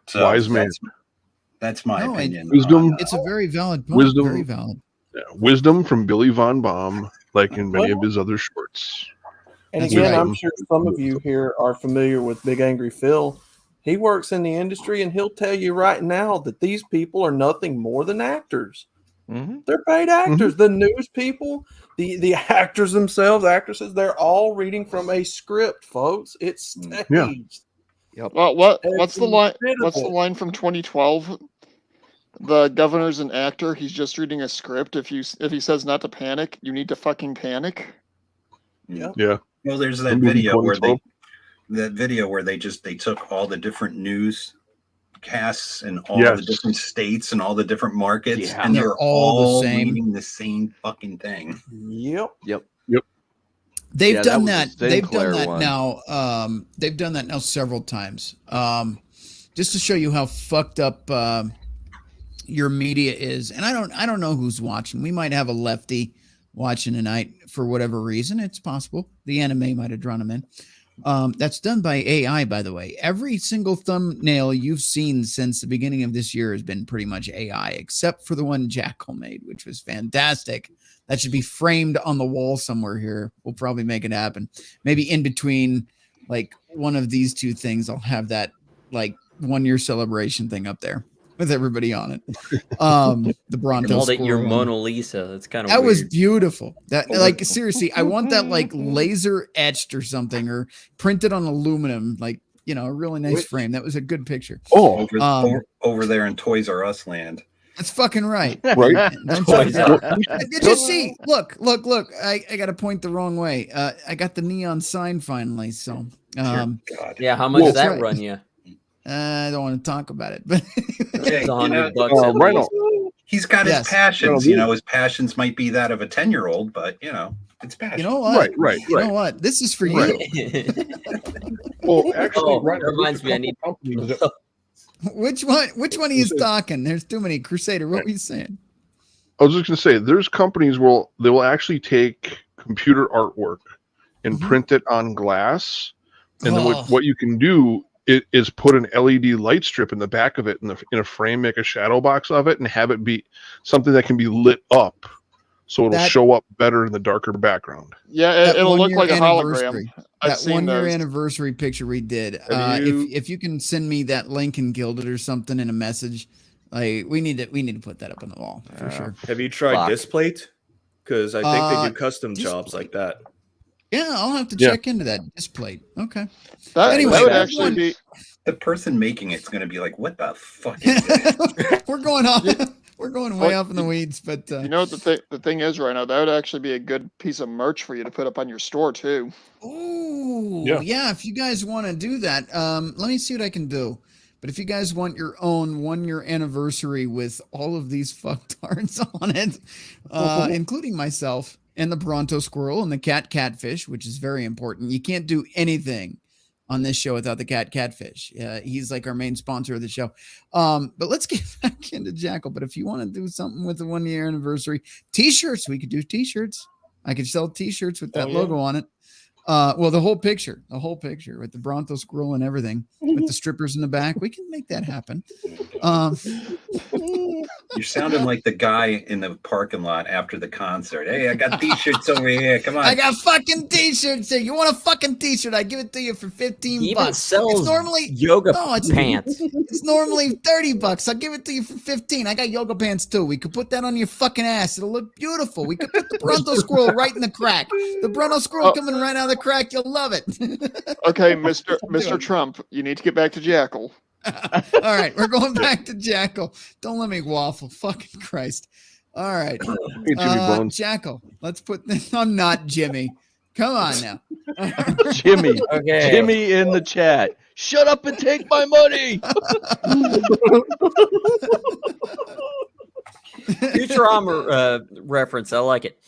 [SPEAKER 5] So
[SPEAKER 2] wise man.
[SPEAKER 5] That's my opinion.
[SPEAKER 2] Wisdom.
[SPEAKER 1] It's a very valid point.
[SPEAKER 2] Wisdom.
[SPEAKER 1] Very valid.
[SPEAKER 2] Yeah, wisdom from Billy Von Baum, like in many of his other shorts.
[SPEAKER 7] And again, I'm sure some of you here are familiar with Big Angry Phil. He works in the industry, and he'll tell you right now that these people are nothing more than actors. They're paid actors. The news people, the actors themselves, actresses, they're all reading from a script, folks. It's staged.
[SPEAKER 3] Yep. Well, what's the line? What's the line from 2012? The governor's an actor. He's just reading a script. If he says not to panic, you need to fucking panic.
[SPEAKER 2] Yeah.
[SPEAKER 5] Well, there's that video where they took all the different news casts and all the different states and all the different markets, and they're all the same, reading the same fucking thing.
[SPEAKER 1] Yep. They've done that. They've done that now. They've done that now several times. Just to show you how fucked up your media is. And I don't know who's watching. We might have a lefty watching tonight for whatever reason. It's possible. The anime might have drawn him in. That's done by AI, by the way. Every single thumbnail you've seen since the beginning of this year has been pretty much AI, except for the one Jackal made, which was fantastic. That should be framed on the wall somewhere here. We'll probably make it happen. Maybe in between, like, one of these two things, I'll have that, like, 1 year celebration thing up there with everybody on it. The Bronto
[SPEAKER 8] called it your Mona Lisa. That's kind of
[SPEAKER 1] that
[SPEAKER 8] weird.
[SPEAKER 1] Was beautiful. That, like, seriously, I want that, like, laser etched or something, or printed on aluminum, like, a really nice frame. That was a good picture.
[SPEAKER 5] Over there in Toys R Us land.
[SPEAKER 1] That's fucking right.
[SPEAKER 2] Right.
[SPEAKER 1] Just see. Look. I got to point the wrong way. I got the neon sign finally. So,
[SPEAKER 8] yeah. How much does that run you?
[SPEAKER 1] I don't want to talk about it, but
[SPEAKER 8] it's $100 at least.
[SPEAKER 5] He's got his
[SPEAKER 1] Yes.
[SPEAKER 5] passions. His passions might be that of a 10-year-old, but it's passion.
[SPEAKER 1] You know what?
[SPEAKER 2] Right.
[SPEAKER 1] You know what? This is for
[SPEAKER 2] Right.
[SPEAKER 1] you.
[SPEAKER 2] Well, actually, right.
[SPEAKER 8] Reminds me, I need.
[SPEAKER 1] Which one are you talking? There's too many. Crusader, what were you saying?
[SPEAKER 2] I was just going to say, there's companies where they will actually take computer artwork and print it on glass, and then what you can do is put an LED light strip in the back of it in a frame, make a shadow box of it, and have it be something that can be lit up, so it'll show up better in the darker background.
[SPEAKER 3] Yeah, it'll look like a hologram.
[SPEAKER 1] That 1 year anniversary picture we did. If you can send me that link and Gilded or something in a message, like we need to put that up on the wall for sure.
[SPEAKER 6] Have you tried Displate? Because I think they do custom jobs like that.
[SPEAKER 1] Yeah, I'll have to check into that. Displate. Okay.
[SPEAKER 3] Anyway, that would actually be
[SPEAKER 5] the person making it's going to be like, what the fuck is this?
[SPEAKER 1] We're going off. We're going way off in the weeds, but
[SPEAKER 3] you know what the thing is right now? That would actually be a good piece of merch for you to put up on your store too.
[SPEAKER 1] Oh, yeah. If you guys want to do that, let me see what I can do. But if you guys want your own 1 year anniversary with all of these fucktards on it, including myself and the Bronto squirrel and the catfish, which is very important. You can't do anything on this show without the catfish. He's like our main sponsor of the show. But let's get back into Jackal. But if you want to do something with the 1 year anniversary, t-shirts, we could do t-shirts. I could sell t-shirts with that logo on it. Well, the whole picture with the Bronto squirrel and everything, with the strippers in the back. We can make that happen.
[SPEAKER 5] You're sounding like the guy in the parking lot after the concert. Hey, I got t-shirts over here. Come on.
[SPEAKER 1] I got fucking t-shirts here. You want a fucking t-shirt? I give it to you for $15.
[SPEAKER 8] It's normally yoga pants.
[SPEAKER 1] It's normally $30. I'll give it to you for $15. I got yoga pants too. We could put that on your fucking ass. It'll look beautiful. We could put the Bronto squirrel right in the crack. The Bronto squirrel coming right out of the crack. You'll love it.
[SPEAKER 3] Okay, Mr. Trump, you need to get back to Jackal.
[SPEAKER 1] All right, we're going back to Jackal. Don't let me waffle. Fucking Christ. All right. Jackal, let's put this. I'm not Jimmy. Come on now.
[SPEAKER 4] Jimmy. Okay. Jimmy in the chat. Shut up and take my money.
[SPEAKER 8] Futurama reference. I like it.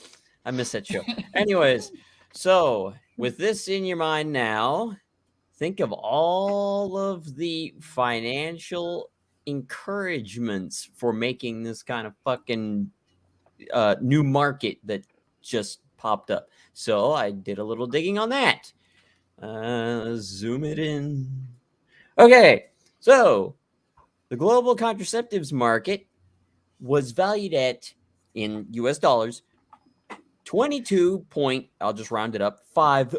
[SPEAKER 8] I miss that show. Anyways, so with this in your mind now, think of all of the financial encouragements for making this kind of fucking new market that just popped up. So I did a little digging on that. Zoom it in. Okay, so the global contraceptives market was valued at, in US dollars, I'll just round it up, $5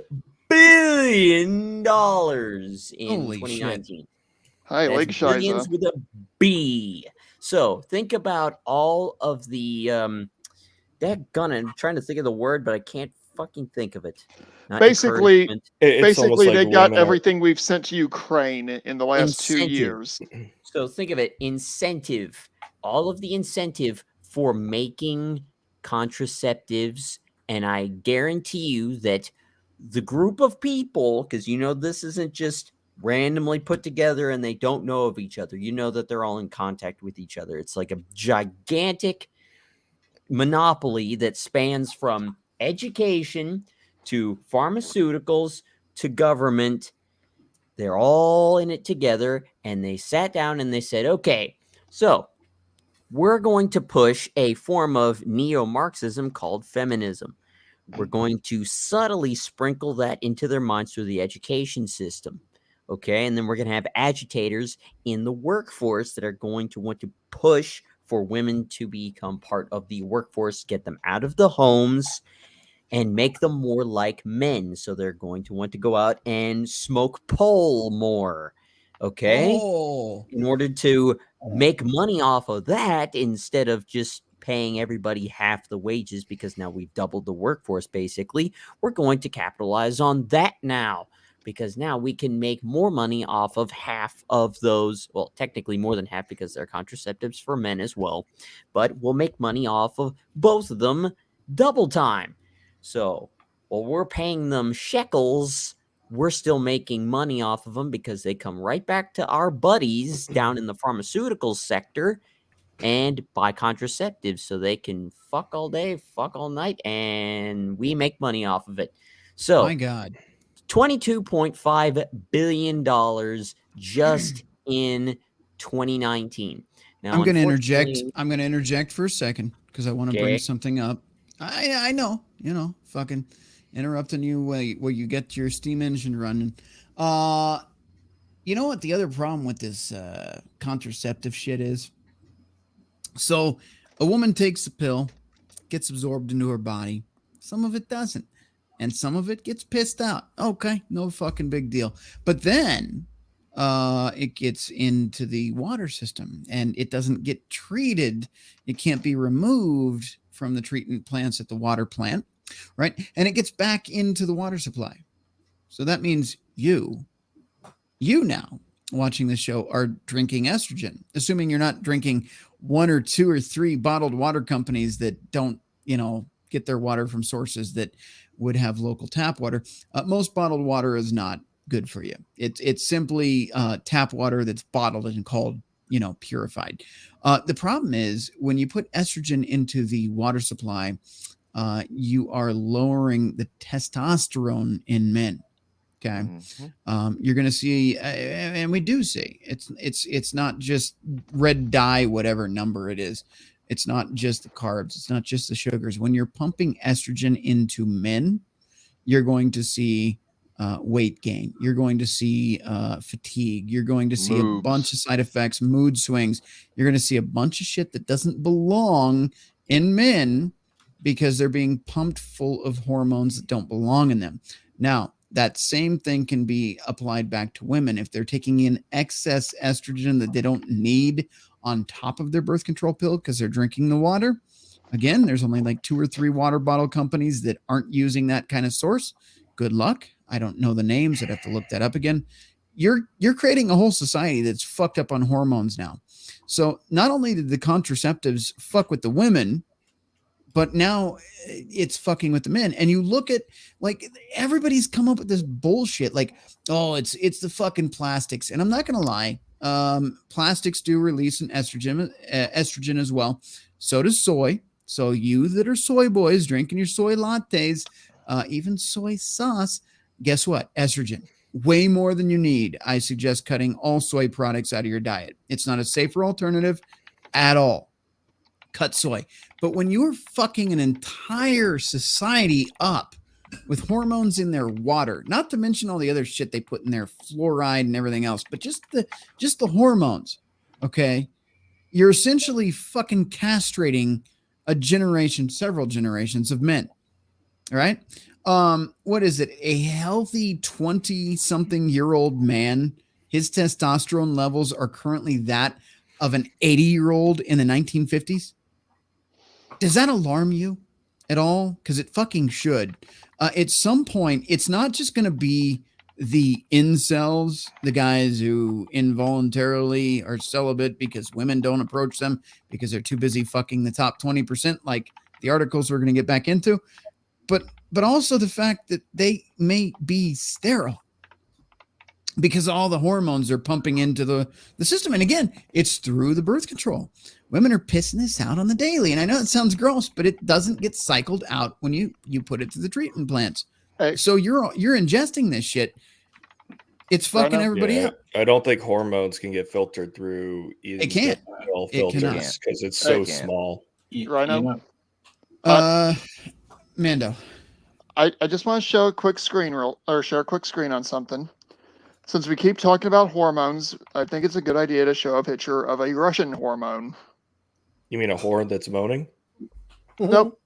[SPEAKER 8] billion in
[SPEAKER 1] Holy
[SPEAKER 8] 2019.
[SPEAKER 1] Shit.
[SPEAKER 3] Hi, Lake
[SPEAKER 8] billions with a B. So think about all of the I'm trying to think of the word, but I can't fucking think of it.
[SPEAKER 3] Basically,
[SPEAKER 6] like
[SPEAKER 3] they got everything we've sent to Ukraine in the last 2 years.
[SPEAKER 8] So think of it, incentive. All of the incentive for making contraceptives, and I guarantee you that the group of people, because this isn't just randomly put together and they don't know of each other. You know that they're all in contact with each other. It's like a gigantic monopoly that spans from education to pharmaceuticals to government. They're all in it together, and they sat down and they said, okay, so we're going to push a form of neo-Marxism called feminism. We're going to subtly sprinkle that into their minds through the education system. Okay. And then we're going to have agitators in the workforce that are going to want to push for women to become part of the workforce, get them out of the homes and make them more like men. So they're going to want to go out and smoke pole more. Okay. In order to make money off of that instead of just paying everybody half the wages, because now we've doubled the workforce. Basically, we're going to capitalize on that now, because now we can make more money off of half of those. Well, technically more than half, because they're contraceptives for men as well, but we'll make money off of both of them double time. So while we're paying them shekels, we're still making money off of them, because they come right back to our buddies down in the pharmaceutical sector and buy contraceptives so they can fuck all day, fuck all night, and we make money off of it. So,
[SPEAKER 1] My God,
[SPEAKER 8] $22.5 billion just in 2019. Now,
[SPEAKER 1] I'm going to
[SPEAKER 8] unfortunately,
[SPEAKER 1] interject for a second because I want to bring something up. I know, fucking interrupting you where you get your steam engine running. You know what the other problem with this contraceptive shit is? So a woman takes a pill, gets absorbed into her body. Some of it doesn't. And some of it gets pissed out. Okay, no fucking big deal. But then it gets into the water system and it doesn't get treated. It can't be removed from the treatment plants at the water plant, right? And it gets back into the water supply. So that means you now watching the show are drinking estrogen, assuming you're not drinking 1 or 2 or 3 bottled water companies that don't, get their water from sources that would have local tap water. Most bottled water is not good for you. It's simply tap water that's bottled and called, purified. The problem is when you put estrogen into the water supply, you are lowering the testosterone in men. Okay. You're going to see, and we do see it's not just red dye, whatever number it is. It's not just the carbs. It's not just the sugars. When you're pumping estrogen into men, you're going to see weight gain. You're going to see fatigue. You're going to see a bunch of side effects, mood swings. You're going to see a bunch of shit that doesn't belong in men because they're being pumped full of hormones that don't belong in them. Now, that same thing can be applied back to women. If they're taking in excess estrogen that they don't need on top of their birth control pill because they're drinking the water, again, there's only like 2 or 3 water bottle companies that aren't using that kind of source. Good luck. I don't know the names. I'd have to look that up again. You're creating a whole society that's fucked up on hormones now. So not only did the contraceptives fuck with the women, but now it's fucking with the men. And you look at, like, everybody's come up with this bullshit. Like, oh, it's the fucking plastics. And I'm not going to lie. Plastics do release an estrogen as well. So does soy. So you that are soy boys drinking your soy lattes, even soy sauce, guess what? Estrogen. Way more than you need. I suggest cutting all soy products out of your diet. It's not a safer alternative at all. Cut soy. But when you're fucking an entire society up with hormones in their water, not to mention all the other shit they put in their fluoride and everything else, but just the hormones, okay? You're essentially fucking castrating a generation, several generations of men, all right? What is it? A healthy 20-something-year-old man, his testosterone levels are currently that of an 80-year-old in the 1950s. Does that alarm you at all? Because it fucking should. At some point, it's not just going to be the incels, the guys who involuntarily are celibate because women don't approach them because they're too busy fucking the top 20%, like the articles we're going to get back into. But also the fact that they may be sterile because all the hormones are pumping into the system. And again, it's through the birth control. Women are pissing this out on the daily. And I know it sounds gross, but it doesn't get cycled out when you put it to the treatment plants. Hey. So you're ingesting this shit. It's fucking everybody up.
[SPEAKER 6] I don't think hormones can get filtered through either.
[SPEAKER 1] It can't.
[SPEAKER 6] Filters because it's so small.
[SPEAKER 3] Rhino?
[SPEAKER 1] Mando.
[SPEAKER 3] I just want to show a quick screen share a quick screen on something. Since we keep talking about hormones, I think it's a good idea to show a picture of a Russian hormone.
[SPEAKER 6] You mean a whore that's moaning?
[SPEAKER 3] Nope.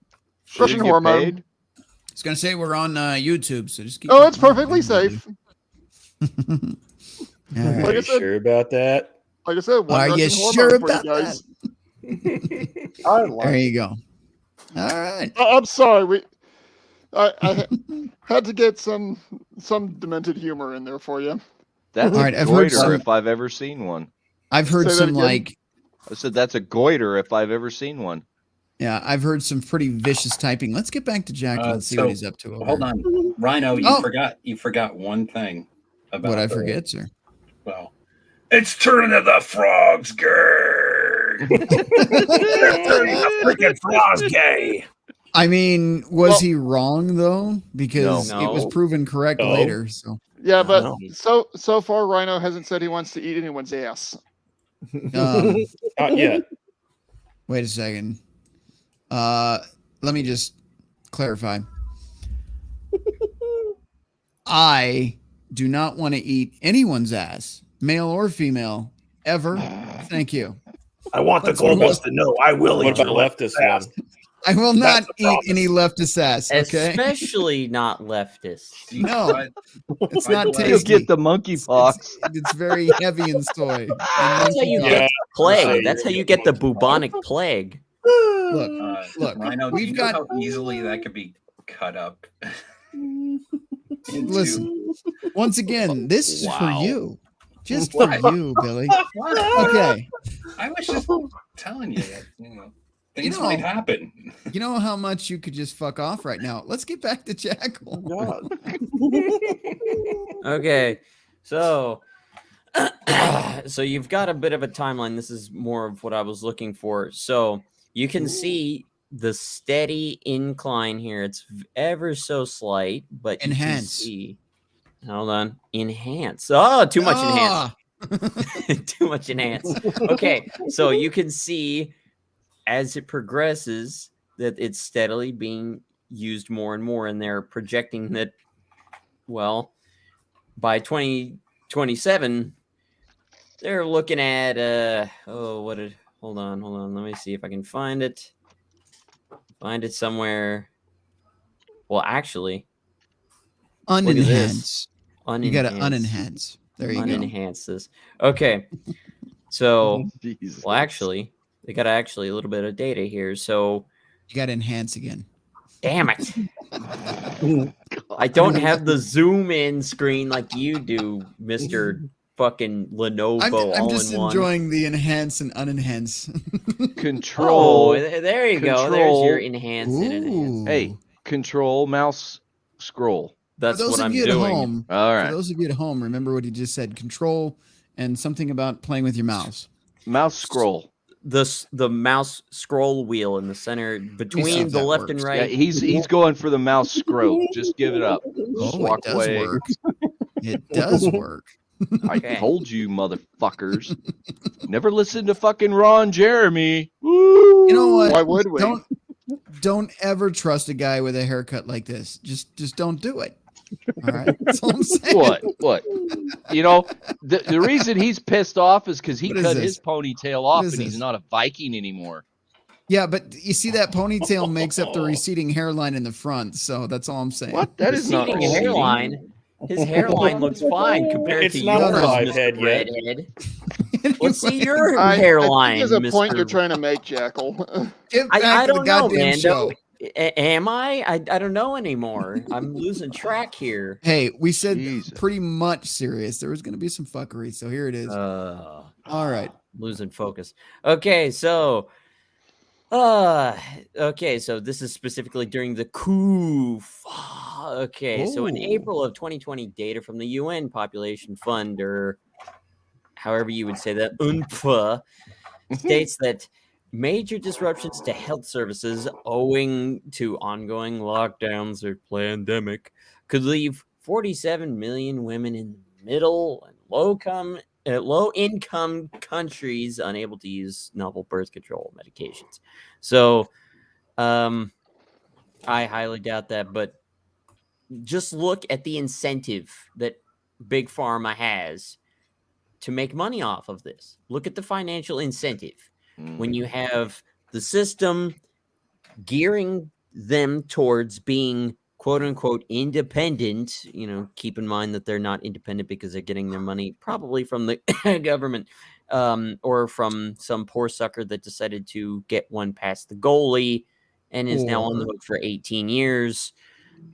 [SPEAKER 3] Russian hormone.
[SPEAKER 1] I was going to say we're on YouTube, so just keep.
[SPEAKER 3] Oh, it's perfectly safe.
[SPEAKER 6] Right. Are you sure about that?
[SPEAKER 3] Like I said,
[SPEAKER 1] are you sure about that? There you go. All right.
[SPEAKER 3] I'm sorry. I had to get some demented humor in there for you.
[SPEAKER 4] That's
[SPEAKER 1] all right,
[SPEAKER 4] a goiter if I've ever seen one.
[SPEAKER 1] I've heard some like.
[SPEAKER 4] I said that's a goiter if I've ever seen one.
[SPEAKER 1] Yeah, I've heard some pretty vicious typing. Let's get back to Jack and see what he's up to.
[SPEAKER 5] Hold on, Rhino. You forgot one thing about
[SPEAKER 1] what I forget, sir.
[SPEAKER 5] Well, it's turning to the frogs, grrr.
[SPEAKER 7] Freaking frog's gay.
[SPEAKER 1] I mean, was he wrong though? Because
[SPEAKER 8] No.
[SPEAKER 1] it was proven correct
[SPEAKER 6] No.
[SPEAKER 1] later. So
[SPEAKER 3] Yeah, but
[SPEAKER 8] No.
[SPEAKER 3] so far, Rhino hasn't said he wants to eat anyone's ass.
[SPEAKER 6] Not yet.
[SPEAKER 1] wait a second. Let me just clarify. I do not want to eat anyone's ass, male or female, ever. Thank you.
[SPEAKER 7] I want the globals to know I will
[SPEAKER 6] What
[SPEAKER 7] eat your
[SPEAKER 6] about leftist
[SPEAKER 7] ass.
[SPEAKER 6] one?
[SPEAKER 1] I will not
[SPEAKER 7] That's the
[SPEAKER 1] eat
[SPEAKER 7] promise.
[SPEAKER 1] any leftist ass. Okay,
[SPEAKER 8] Especially not leftists.
[SPEAKER 1] no, it's
[SPEAKER 5] By
[SPEAKER 1] not
[SPEAKER 5] the way-
[SPEAKER 4] You'll
[SPEAKER 1] tasty.
[SPEAKER 4] get the monkeypox.
[SPEAKER 1] It's very heavy in soy. And
[SPEAKER 8] That's how you
[SPEAKER 1] monkey
[SPEAKER 8] get
[SPEAKER 6] Yeah.
[SPEAKER 8] plague. That's how you get the bubonic plague.
[SPEAKER 1] Look, look,
[SPEAKER 5] Rhino, do
[SPEAKER 1] we've
[SPEAKER 5] you know
[SPEAKER 1] got-
[SPEAKER 5] how easily that could be cut up?
[SPEAKER 1] Listen, once again, this is for
[SPEAKER 8] Wow.
[SPEAKER 1] you. Just for you, Billy.
[SPEAKER 5] What?
[SPEAKER 1] Okay.
[SPEAKER 5] I was just telling you that, things
[SPEAKER 1] know-
[SPEAKER 5] might happen.
[SPEAKER 1] You know how much you could just fuck off right now? Let's get back to Jackal.
[SPEAKER 7] God.
[SPEAKER 8] Okay, so so you've got a bit of a timeline. This is more of what I was looking for. So you can see the steady incline here. It's ever so slight, but you can
[SPEAKER 1] Enhance.
[SPEAKER 8] see. Hold on, enhance. Oh, too much enhance.
[SPEAKER 1] Ah!
[SPEAKER 8] Too much enhance. Okay, so you can see as it progresses that it's steadily being used more and more, and they're projecting that, well, by 2027 they're looking at hold on, let me see if I can find it somewhere. Well, actually, look at this.
[SPEAKER 1] Unenhance. You got to unenhance. There you go.
[SPEAKER 8] Unenhance this. Okay, so
[SPEAKER 4] Jesus.
[SPEAKER 8] well, actually, they got actually a little bit of data here. So,
[SPEAKER 1] You got to enhance again.
[SPEAKER 8] damn it, I don't have the zoom in screen like you do, Mister Fucking Lenovo.
[SPEAKER 1] I'm
[SPEAKER 8] all
[SPEAKER 1] just
[SPEAKER 8] in one.
[SPEAKER 1] enjoying the enhance and unenhance.
[SPEAKER 4] Control.
[SPEAKER 8] Oh, there you go. There's your
[SPEAKER 4] Control.
[SPEAKER 8] enhance and enhance.
[SPEAKER 4] Hey, control, mouse, scroll.
[SPEAKER 8] That's
[SPEAKER 1] for those
[SPEAKER 8] what
[SPEAKER 1] of
[SPEAKER 8] I'm
[SPEAKER 1] you
[SPEAKER 8] doing.
[SPEAKER 1] at home,
[SPEAKER 4] All
[SPEAKER 1] for
[SPEAKER 4] right.
[SPEAKER 1] those of you at home, remember what he just said: control and something about playing with your mouse.
[SPEAKER 4] Mouse scroll.
[SPEAKER 8] The mouse scroll wheel in the center
[SPEAKER 1] see
[SPEAKER 8] between
[SPEAKER 1] if
[SPEAKER 8] the
[SPEAKER 1] that
[SPEAKER 8] left and
[SPEAKER 1] works.
[SPEAKER 4] Yeah,
[SPEAKER 8] right.
[SPEAKER 4] he's going for the mouse scroll. Just give it up.
[SPEAKER 1] Oh, it
[SPEAKER 4] Walk
[SPEAKER 1] does
[SPEAKER 4] away.
[SPEAKER 1] work. It does work.
[SPEAKER 4] I
[SPEAKER 8] Okay.
[SPEAKER 4] told you, motherfuckers. Never listen to fucking Ron Jeremy. Woo!
[SPEAKER 1] You know what?
[SPEAKER 3] Why would we?
[SPEAKER 1] Don't ever trust a guy with a haircut like this. Just don't do it. All right. That's all I'm saying.
[SPEAKER 4] What? You know, the reason he's pissed off is because he
[SPEAKER 1] What is
[SPEAKER 4] cut
[SPEAKER 1] this?
[SPEAKER 4] his ponytail off
[SPEAKER 1] is
[SPEAKER 4] and he's
[SPEAKER 1] this?
[SPEAKER 4] not a Viking anymore.
[SPEAKER 1] Yeah, but you see that ponytail makes up the receding hairline in the front, so that's all I'm saying.
[SPEAKER 4] What? That is not
[SPEAKER 8] Receding
[SPEAKER 4] receding.
[SPEAKER 8] hairline. His hairline looks fine compared
[SPEAKER 6] It's
[SPEAKER 8] to
[SPEAKER 6] not
[SPEAKER 8] yours,
[SPEAKER 6] a five
[SPEAKER 8] Mr.
[SPEAKER 6] head yet.
[SPEAKER 8] Redhead. Let's see
[SPEAKER 1] Anyway,
[SPEAKER 8] your
[SPEAKER 3] I
[SPEAKER 8] hairline,
[SPEAKER 3] think there's a point
[SPEAKER 8] Mr.
[SPEAKER 3] you're trying to make, Jackal.
[SPEAKER 1] Get back
[SPEAKER 8] I
[SPEAKER 1] to the
[SPEAKER 8] don't know,
[SPEAKER 1] goddamn
[SPEAKER 8] man.
[SPEAKER 1] show.
[SPEAKER 8] Am I? I don't know anymore. I'm losing track here.
[SPEAKER 1] Hey, we said
[SPEAKER 4] Jesus.
[SPEAKER 1] pretty much serious. There was going to be some fuckery, so here it is. All right.
[SPEAKER 8] Losing focus. Okay, so this is specifically during the coup. Okay, so in
[SPEAKER 1] Oh.
[SPEAKER 8] April of 2020, data from the UN Population Fund, or however you would say that, UNPA, states that major disruptions to health services owing to ongoing lockdowns or pandemic could leave 47 million women in middle and low income countries unable to use novel birth control medications. So I highly doubt that, but just look at the incentive that Big Pharma has to make money off of this. Look at the financial incentive. When you have the system gearing them towards being quote unquote independent, keep in mind that they're not independent because they're getting their money probably from the government or from some poor sucker that decided to get one past the goalie and is now on the hook for 18 years.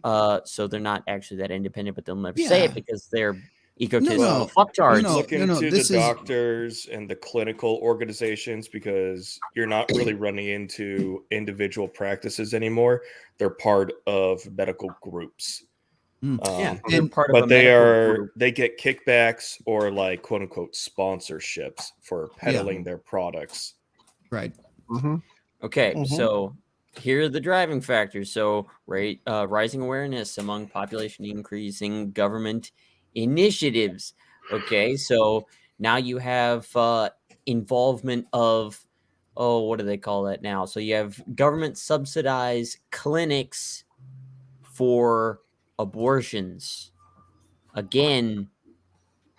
[SPEAKER 8] So they're not actually that independent, but they'll never say it because they're egotistical fucktards.
[SPEAKER 6] Look into the doctors and the clinical organizations because you're not really running into individual practices anymore. They're part of medical groups.
[SPEAKER 8] They're part
[SPEAKER 6] but
[SPEAKER 8] of a
[SPEAKER 6] they get kickbacks or like quote unquote sponsorships for peddling their products.
[SPEAKER 1] Right.
[SPEAKER 2] Mm-hmm.
[SPEAKER 8] Okay,
[SPEAKER 7] Mhm.
[SPEAKER 8] so here are the driving factors. So, rising awareness among population increasing government initiatives. Okay, so now you have involvement of, what do they call that now? So you have government subsidized clinics for abortions. Again,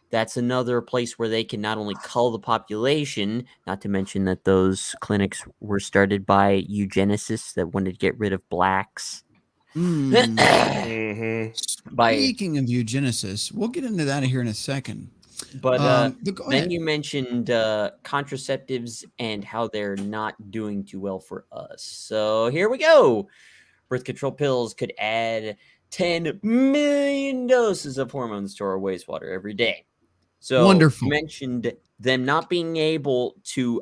[SPEAKER 8] that's another place where they can not only cull the population, not to mention that those clinics were started by eugenicists that wanted to get rid of blacks.
[SPEAKER 1] Mm.
[SPEAKER 8] By
[SPEAKER 1] Speaking of eugenicists, we'll get into that here in a second.
[SPEAKER 8] But
[SPEAKER 1] go
[SPEAKER 8] then
[SPEAKER 1] ahead.
[SPEAKER 8] you mentioned contraceptives and how they're not doing too well for us. So here we go. Birth control pills could add 10 million doses of hormones to our wastewater every day. So
[SPEAKER 1] Wonderful.
[SPEAKER 8] you mentioned them not being able to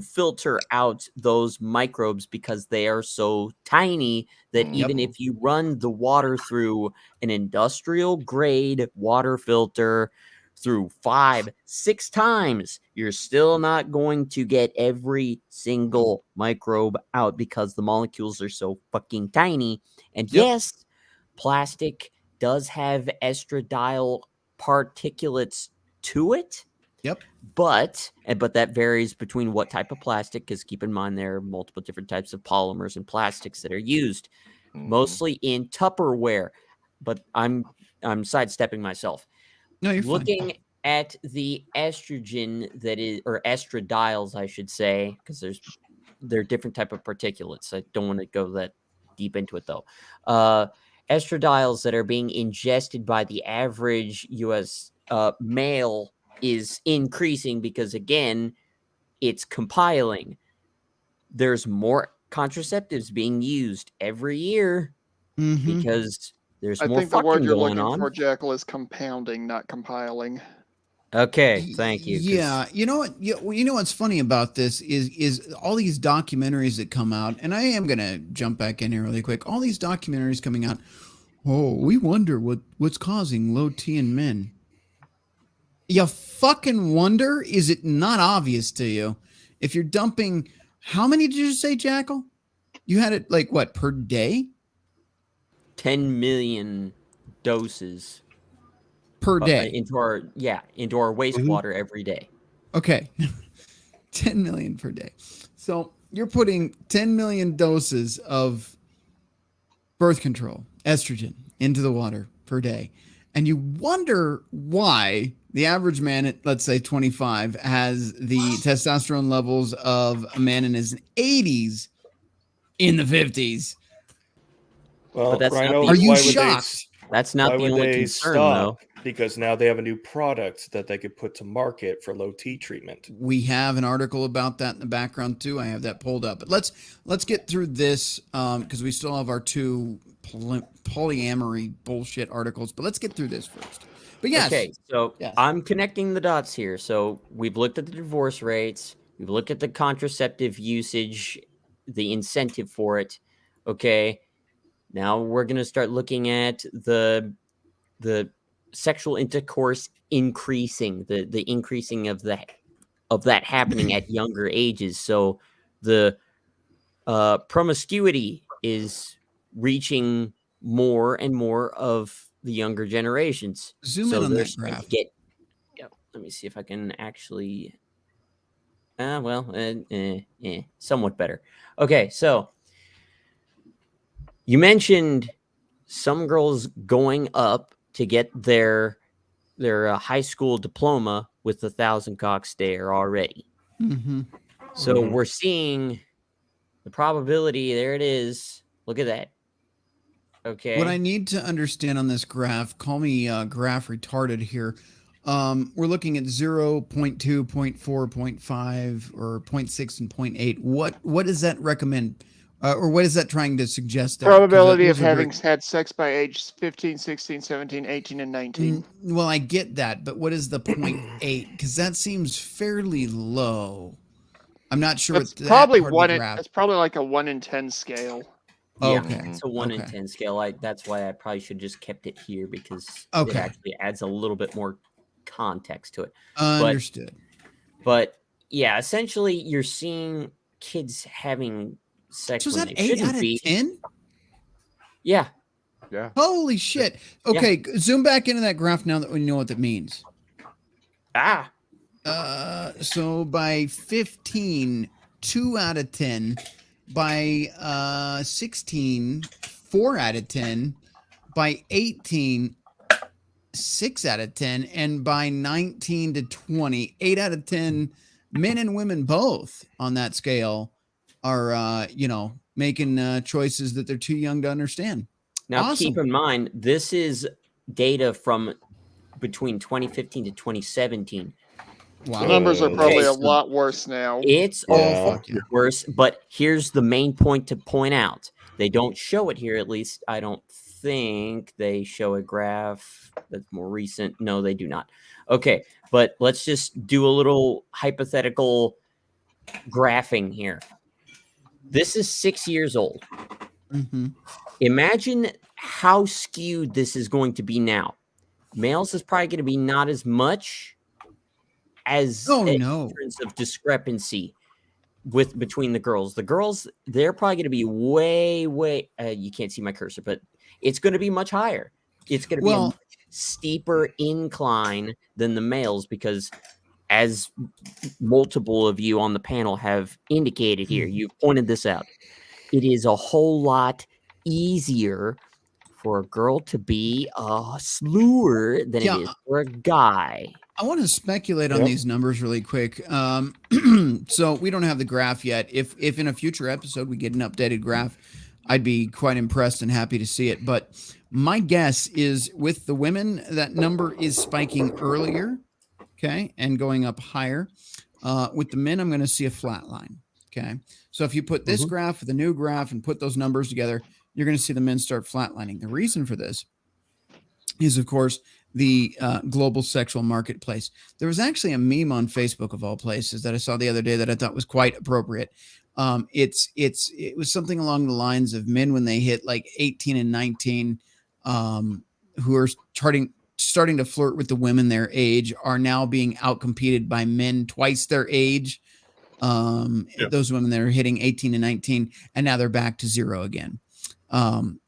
[SPEAKER 8] filter out those microbes because they are so tiny that even if you run the water through an industrial grade water filter through 5-6 times, you're still not going to get every single microbe out because the molecules are so fucking tiny. And yes, plastic does have estradiol particulates to it.
[SPEAKER 1] Yep.
[SPEAKER 8] But that varies between what type of plastic, because keep in mind there are multiple different types of polymers and plastics that are used, mostly in Tupperware. But I'm sidestepping myself.
[SPEAKER 1] No, you're
[SPEAKER 8] Looking
[SPEAKER 1] fine.
[SPEAKER 8] at the estrogen that is, or estradiols, I should say, because they're different type of particulates. I don't want to go that deep into it though. Estradiols that are being ingested by the average U.S. Male is increasing because, again, it's compiling. There's more contraceptives being used every year because there's
[SPEAKER 3] I
[SPEAKER 8] more
[SPEAKER 3] think the word
[SPEAKER 8] fucking
[SPEAKER 3] you're
[SPEAKER 8] going
[SPEAKER 3] looking
[SPEAKER 8] on.
[SPEAKER 3] for, Jackal, is compounding, not compiling.
[SPEAKER 8] Okay, thank you.
[SPEAKER 1] Yeah, you know what? You know what's funny about this is all these documentaries that come out, and I am gonna jump back in here really quick. All these documentaries coming out. Oh, we wonder what's causing low T in men. You fucking wonder? Is it not obvious to you? If you're dumping, how many did you say, Jackal? You had it like what per day?
[SPEAKER 8] 10 million doses
[SPEAKER 1] Per day
[SPEAKER 8] into our wastewater every day.
[SPEAKER 1] Okay. 10 million per day. So you're putting 10 million doses of birth control, estrogen, into the water per day. And you wonder why the average man at, let's say, 25 has the testosterone levels of a man in his 80s in the 50s.
[SPEAKER 6] Well,
[SPEAKER 8] that's
[SPEAKER 6] Rhino,
[SPEAKER 1] are you
[SPEAKER 6] why
[SPEAKER 1] shocked?
[SPEAKER 8] That's not the only concern, though.
[SPEAKER 6] Because now they have a new product that they could put to market for low T treatment.
[SPEAKER 1] We have an article about that in the background too. I have that pulled up. But let's get through this because we still have our two polyamory bullshit articles. But let's get through this first. But yes.
[SPEAKER 8] Okay, so I'm connecting the dots here. So we've looked at the divorce rates. We've looked at the contraceptive usage, the incentive for it. Okay. Now we're going to start looking at the sexual intercourse increasing, the increasing of that happening at younger ages. So the promiscuity is reaching more and more of the younger generations.
[SPEAKER 1] Zoom in on that graph.
[SPEAKER 8] Let me see if I can actually. Somewhat better. Okay, so you mentioned some girls going up to get their high school diploma with 1,000 cock stare already. So we're seeing the probability. There it is. Look at that. Okay.
[SPEAKER 1] What I need to understand on this graph, call me graph retarded here. We're looking at 0, 0.2, 0.4, 0.5, or 0.6 and 0.8. What does that recommend? Or what is that trying to suggest?
[SPEAKER 3] Probability of having had sex by age 15, 16, 17, 18, and 19.
[SPEAKER 1] Well, I get that, but what is the 0.8? Because that seems fairly low. I'm not sure.
[SPEAKER 3] It's probably it's probably like a 1 in 10 scale.
[SPEAKER 8] Yeah, it's a 1 in 10 scale. That's why I probably should just kept it here because it actually adds a little bit more context to it.
[SPEAKER 1] Understood.
[SPEAKER 8] But yeah, essentially you're seeing kids having sex
[SPEAKER 1] So is
[SPEAKER 8] when
[SPEAKER 1] that
[SPEAKER 8] they
[SPEAKER 1] 8
[SPEAKER 8] shouldn't
[SPEAKER 1] out of
[SPEAKER 8] be.
[SPEAKER 1] 10?
[SPEAKER 8] Yeah.
[SPEAKER 4] Yeah.
[SPEAKER 1] Holy shit. Okay, zoom back into that graph now that we know what that means.
[SPEAKER 8] Ah.
[SPEAKER 1] So by 15, 2 out of 10. By 16, 4 out of 10. By 18, 6 out of 10. And by 19 to 20, 8 out of 10 men and women both on that scale are, making choices that they're too young to understand.
[SPEAKER 8] Now,
[SPEAKER 1] Awesome.
[SPEAKER 8] keep in mind, this is data from between 2015 to 2017.
[SPEAKER 1] Wow.
[SPEAKER 3] The numbers are probably a
[SPEAKER 8] so
[SPEAKER 3] lot worse now.
[SPEAKER 8] It's
[SPEAKER 1] all
[SPEAKER 8] worse, but here's the main point to point out. They don't show it here, at least I don't think they show a graph that's more recent. No, they do not. Okay, but let's just do a little hypothetical graphing here. This is 6 years old.
[SPEAKER 1] Mm-hmm.
[SPEAKER 8] Imagine how skewed this is going to be now. Males is probably going to be not as much as difference of discrepancy between the girls. The girls, they're probably going to be way you can't see my cursor, but it's going to be much higher. It's going to be a much steeper incline than the males, because as multiple of you on the panel have indicated here, you've pointed this out, it is a whole lot easier for a girl to be a slewer than it is for a guy.
[SPEAKER 1] I want to speculate on these numbers really quick. So we don't have the graph yet. If in a future episode we get an updated graph, I'd be quite impressed and happy to see it. But my guess is with the women, that number is spiking earlier, okay, and going up higher. With the men, I'm going to see a flat line, okay? So if you put this graph with the new graph and put those numbers together, you're going to see the men start flatlining. The reason for this is, of course, the global sexual marketplace. There was actually a meme on Facebook, of all places, that I saw the other day that I thought was quite appropriate. It was something along the lines of men when they hit like 18 and 19, who are starting to flirt with the women their age, are now being outcompeted by men twice their age. Those women that are hitting 18 and 19, and now they're back to zero again.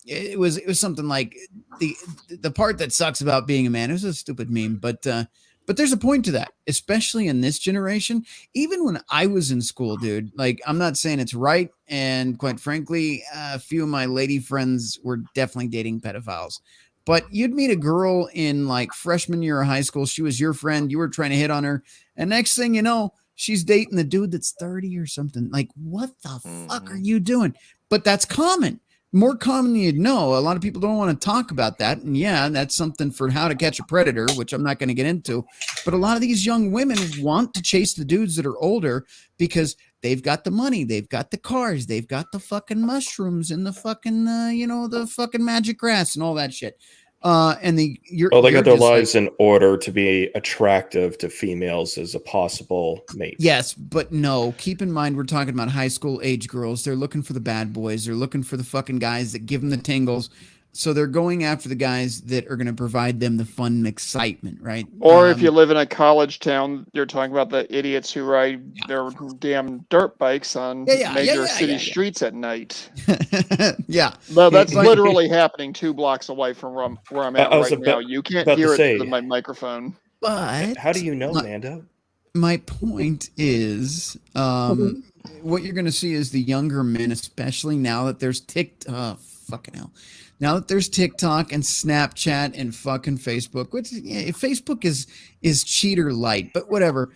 [SPEAKER 1] It was something like the part that sucks about being a man. It was a stupid meme, but there's a point to that, especially in this generation. Even when I was in school, dude, like, I'm not saying it's right, and quite frankly, a few of my lady friends were definitely dating pedophiles. But you'd meet a girl in like freshman year of high school. She was your friend. You were trying to hit on her, and next thing you know, she's dating the dude that's 30 or something. Like, what the fuck are you doing? But that's common. More common than you'd know. A lot of people don't want to talk about that. And yeah, that's something for How to Catch a Predator, which I'm not going to get into. But a lot of these young women want to chase the dudes that are older because they've got the money, they've got the cars, they've got the fucking mushrooms and the fucking, the fucking magic grass and all that shit. And they
[SPEAKER 6] got their lives in order to be attractive to females as a possible mate.
[SPEAKER 1] Yes, but no. Keep in mind, we're talking about high school age girls. They're looking for the bad boys. They're looking for the fucking guys that give them the tingles. So they're going after the guys that are going to provide them the fun and excitement, right?
[SPEAKER 3] Or if you live in a college town, you're talking about the idiots who ride their damn dirt bikes on major city streets at night.
[SPEAKER 1] Yeah.
[SPEAKER 3] No, that's literally happening 2 blocks away from where I'm at right now. You can't hear it through my microphone.
[SPEAKER 1] But
[SPEAKER 6] how do you know, Mando?
[SPEAKER 1] My point is, what you're going to see is the younger men, especially now that there's TikTok. Fucking hell. Now that there's TikTok and Snapchat and fucking Facebook, which Facebook is cheater light, but whatever.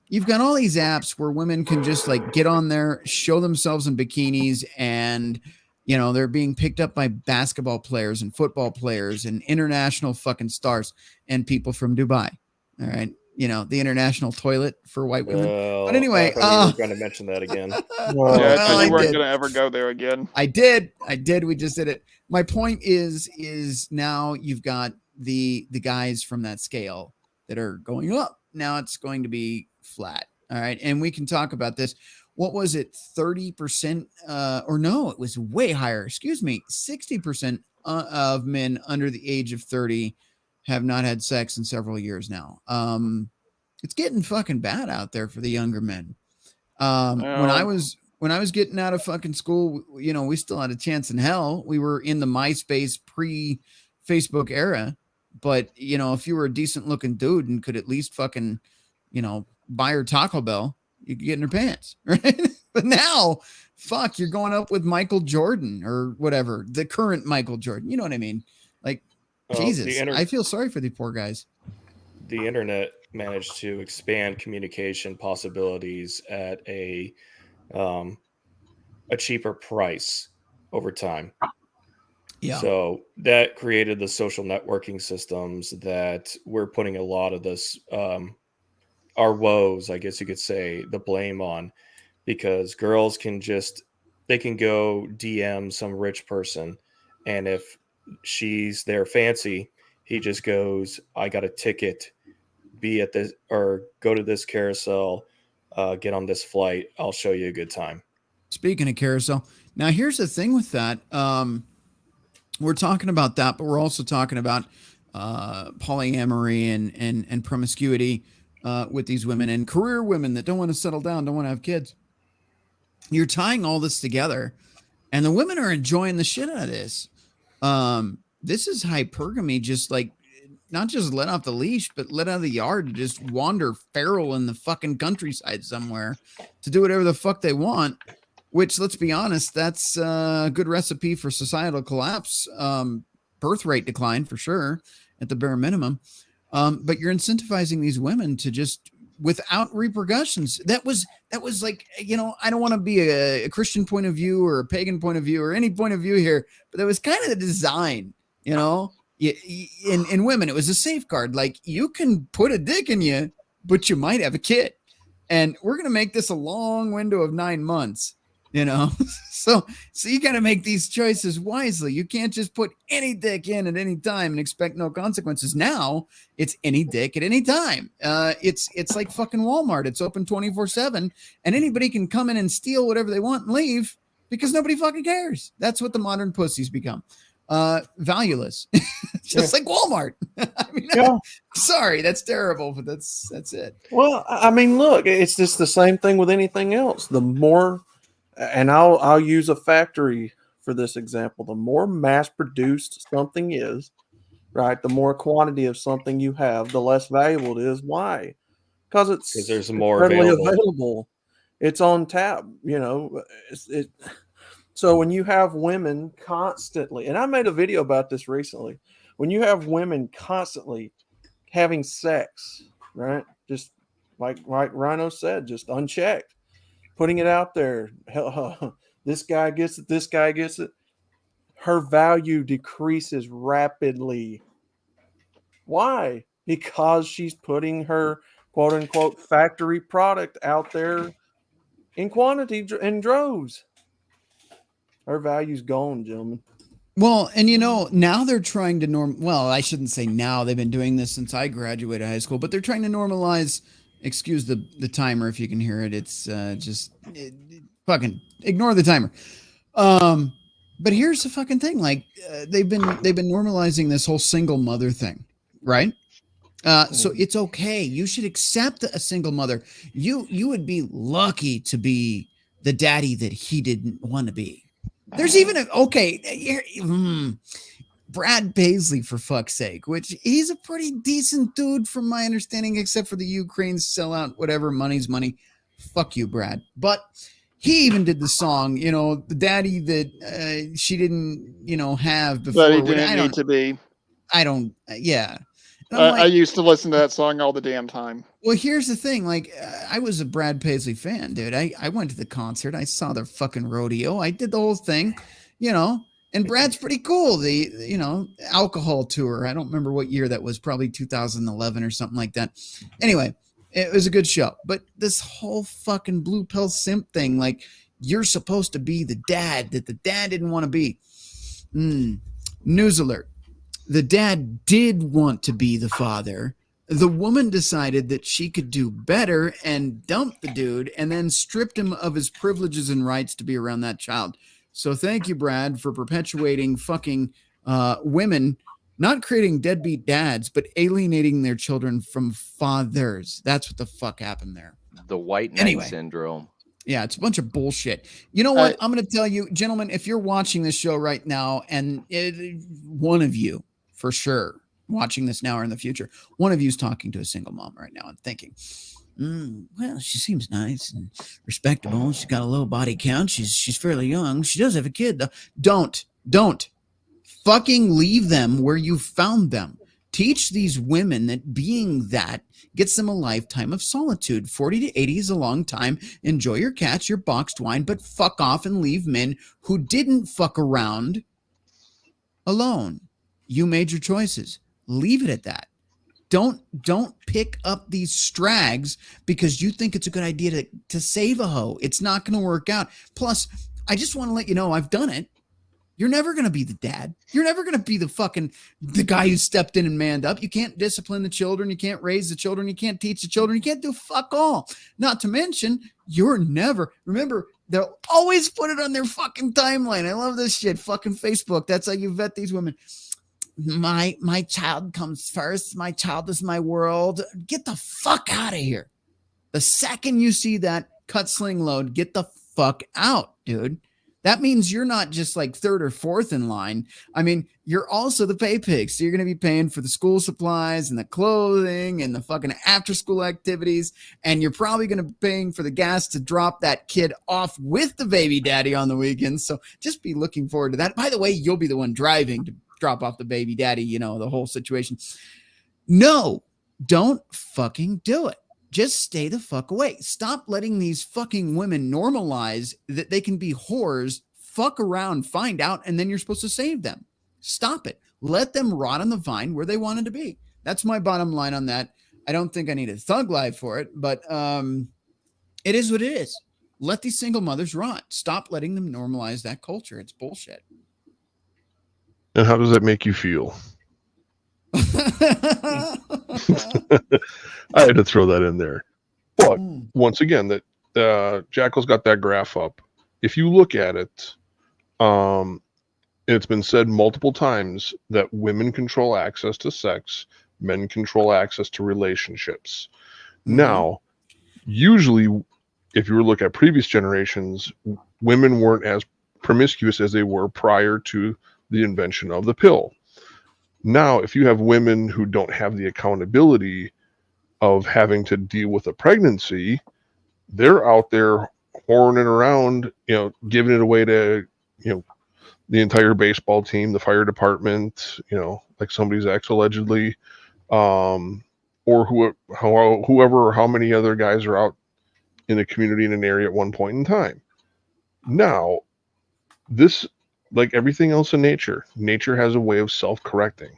[SPEAKER 1] You've got all these apps where women can just like get on there, show themselves in bikinis, and they're being picked up by basketball players and football players and international fucking stars and people from Dubai. All right. The international toilet for white women. But anyway,
[SPEAKER 6] you were going to mention that again.
[SPEAKER 3] You weren't going to ever go there again.
[SPEAKER 1] I did. We just did it. My point is now you've got the guys from that scale that are going up. Now it's going to be flat. All right. And we can talk about this. What was it? 30%? Or no, it was way higher. Excuse me. 60% of men under the age of 30 have not had sex in several years now. it's getting fucking bad out there for the younger men. When I was getting out of fucking school, you know, we still had a chance in hell. We were in the MySpace pre-Facebook era, but you know, if you were a decent looking dude and could at least fucking, you know, buy her Taco Bell, you could get in her pants, right? But now, fuck, you're going up with Michael Jordan or whatever, the current Michael Jordan. You know what I mean? Like, Jesus, I feel sorry for the poor guys.
[SPEAKER 6] The internet managed to expand communication possibilities at a cheaper price over time. Yeah. So that created the social networking systems that we're putting a lot of this, our woes, I guess you could say, the blame on, because girls can they can go DM some rich person, and if she's their fancy, he just goes, I got a ticket, be at this or go to this carousel, get on this flight, I'll show you a good time.
[SPEAKER 1] Speaking of carousel, now here's the thing with that. We're talking about that, but we're also talking about polyamory and promiscuity with these women and career women that don't want to settle down, don't want to have kids. You're tying all this together, and the women are enjoying the shit out of this. This is hypergamy, just like not just let off the leash, but let out of the yard to just wander feral in the fucking countryside somewhere to do whatever the fuck they want. Which, let's be honest, that's a good recipe for societal collapse, birth rate decline for sure, at the bare minimum. But you're incentivizing these women to just, without repercussions. That was like, you know, I don't want to be a Christian point of view or a pagan point of view or any point of view here, but that was kind of the design, you know. In women, it was a safeguard. Like, you can put a dick in you, but you might have a kid, and we're gonna make this a long window of 9 months. You know, so you got to make these choices wisely. You can't just put any dick in at any time and expect no consequences. Now it's any dick at any time. It's like fucking Walmart. It's open 24/7, and anybody can come in and steal whatever they want and leave because nobody fucking cares. That's what the modern pussies become. Valueless, just like Walmart. I mean, sorry, that's terrible, but that's it.
[SPEAKER 7] Well, I mean, look, it's just the same thing with anything else. The more, and I'll use a factory for this example. The more mass-produced something is, right, the more quantity of something you have, the less valuable it is. Why? Because
[SPEAKER 6] there's more available.
[SPEAKER 7] It's on tap. You know, So when you have women constantly, and I made a video about this recently, when you have women constantly having sex, right, just like Rhino said, just unchecked, putting it out there. This guy gets it. This guy gets it. Her value decreases rapidly. Why? Because she's putting her quote unquote factory product out there in quantity and droves. Her value's gone, gentlemen.
[SPEAKER 1] Well, and you know, now they're trying to well, I shouldn't say now. They've been doing this since I graduated high school, but they're trying to normalize. Excuse the timer if you can hear it. It's fucking ignore the timer. But here's the fucking thing. Like they've been normalizing this whole single mother thing, right? So it's okay. You should accept a single mother. You would be lucky to be the daddy that he didn't want to be. There's even Brad Paisley, for fuck's sake, which he's a pretty decent dude from my understanding, except for the Ukraine sellout, whatever, money's money. Fuck you, Brad. But he even did the song, you know, the daddy that she didn't, you know, have before.
[SPEAKER 3] But he didn't need to be.
[SPEAKER 1] Yeah.
[SPEAKER 3] I used to listen to that song all the damn time.
[SPEAKER 1] Well, here's the thing. Like, I was a Brad Paisley fan, dude. I went to the concert. I saw their fucking rodeo. I did the whole thing, you know. And Brad's pretty cool. The, you know, alcohol tour. I don't remember what year that was. Probably 2011 or something like that. Anyway, it was a good show. But this whole fucking blue pill simp thing, like, you're supposed to be the dad that the dad didn't want to be. News alert. The dad did want to be the father. The woman decided that she could do better and dumped the dude and then stripped him of his privileges and rights to be around that child. So thank you, Brad, for perpetuating fucking women Not creating deadbeat dads, but alienating their children from fathers. That's what the fuck happened there.
[SPEAKER 4] The white knight syndrome.
[SPEAKER 1] Yeah, it's a bunch of bullshit. You know what? I'm going to tell you, gentlemen, if you're watching this show right now, and one of you, for sure, watching this now or in the future, one of you is talking to a single mom right now and thinking, well, she seems nice and respectable. She's got a low body count. She's fairly young. She does have a kid, though. Don't fucking leave them where you found them. Teach these women that being that gets them a lifetime of solitude. 40 to 80 is a long time. Enjoy your cats, your boxed wine, but fuck off and leave men who didn't fuck around alone. You made your choices. Leave it at that. Don't pick up these strags because you think it's a good idea to save a hoe. It's not going to work out. Plus, I just want to let you know I've done it. You're never going to be the dad. You're never going to be the guy who stepped in and manned up. You can't discipline the children. You can't raise the children. You can't teach the children. You can't do fuck all. Not to mention, remember, they'll always put it on their fucking timeline. I love this shit. Fucking Facebook. That's how you vet these women. My child comes first. My child is my world. Get the fuck out of here. The second you see that cut sling load, get the fuck out, dude. That means you're not just like third or fourth in line. I mean, you're also the pay pig. So you're going to be paying for the school supplies and the clothing and the fucking after school activities. And you're probably going to be paying for the gas to drop that kid off with the baby daddy on the weekends. So just be looking forward to that. By the way, you'll be the one driving to drop off the baby daddy, the whole situation. No, don't fucking do it. Just stay the fuck away. Stop letting these fucking women normalize that they can be whores, fuck around, find out, and then you're supposed to save them. Stop it. Let them rot on the vine where they wanted to be. That's my bottom line on that. I don't think I need a thug life for it, but it is what it is. Let these single mothers rot. Stop letting them normalize that culture. It's bullshit.
[SPEAKER 2] And how does that make you feel? I had to throw that in there. But once again, that Jackal's got that graph up. If you look at it, it's been said multiple times that women control access to sex, men control access to relationships. Now, usually, if you were to look at previous generations, women weren't as promiscuous as they were prior to the invention of the pill. Now, if you have women who don't have the accountability of having to deal with a pregnancy, they're out there whoring it around, giving it away to, the entire baseball team, the fire department, like somebody's ex allegedly, or whoever or how many other guys are out in the community in an area at one point in time. Now, this, like everything else in nature has a way of self-correcting.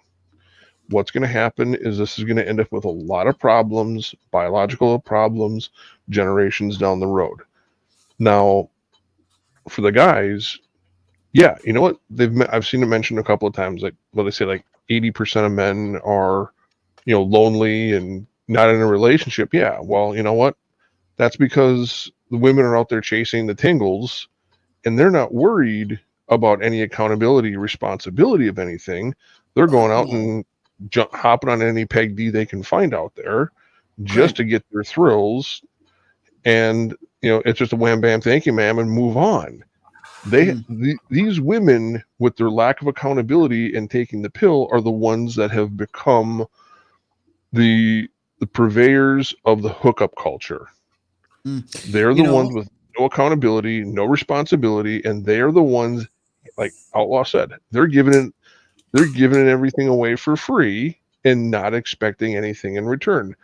[SPEAKER 2] What's going to happen is this is going to end up with a lot of problems, biological problems, generations down the road. Now, for the guys, yeah, you know what? I've seen it mentioned a couple of times. Like, well, they say like 80% of men are, lonely and not in a relationship. Yeah, well, you know what? That's because the women are out there chasing the tingles, and they're not worried about any accountability, responsibility of anything. They're going out and hopping on any peg D they can find out there just to get their thrills. And, it's just a wham, bam, thank you, ma'am, and move on. These women, with their lack of accountability and taking the pill, are the ones that have become the purveyors of the hookup culture. They're the ones with no accountability, no responsibility, and they are the ones, like Outlaw said, they're giving everything away for free and not expecting anything in return.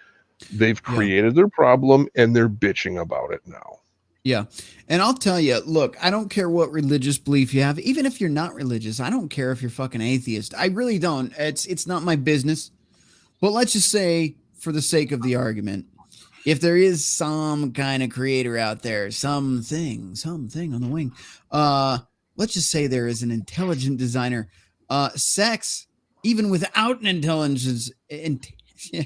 [SPEAKER 2] They've created their problem and they're bitching about it now.
[SPEAKER 1] Yeah. And I'll tell you, look, I don't care what religious belief you have. Even if you're not religious, I don't care if you're fucking atheist. I really don't. It's not my business. But let's just say, for the sake of the argument, if there is some kind of creator out there, something on the wing, let's just say there is an intelligent designer. Sex, even without an intelligence,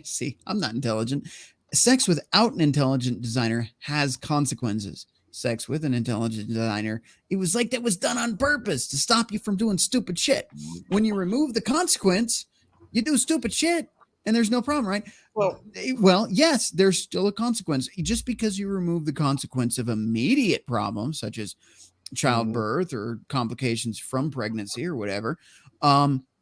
[SPEAKER 1] see, I'm not intelligent. Sex without an intelligent designer has consequences. Sex with an intelligent designer, it was like that was done on purpose to stop you from doing stupid shit. When you remove the consequence, You do stupid shit and there's no problem, right? Well, yes, there's still a consequence. Just because you remove the consequence of immediate problems, such as childbirth or complications from pregnancy or whatever,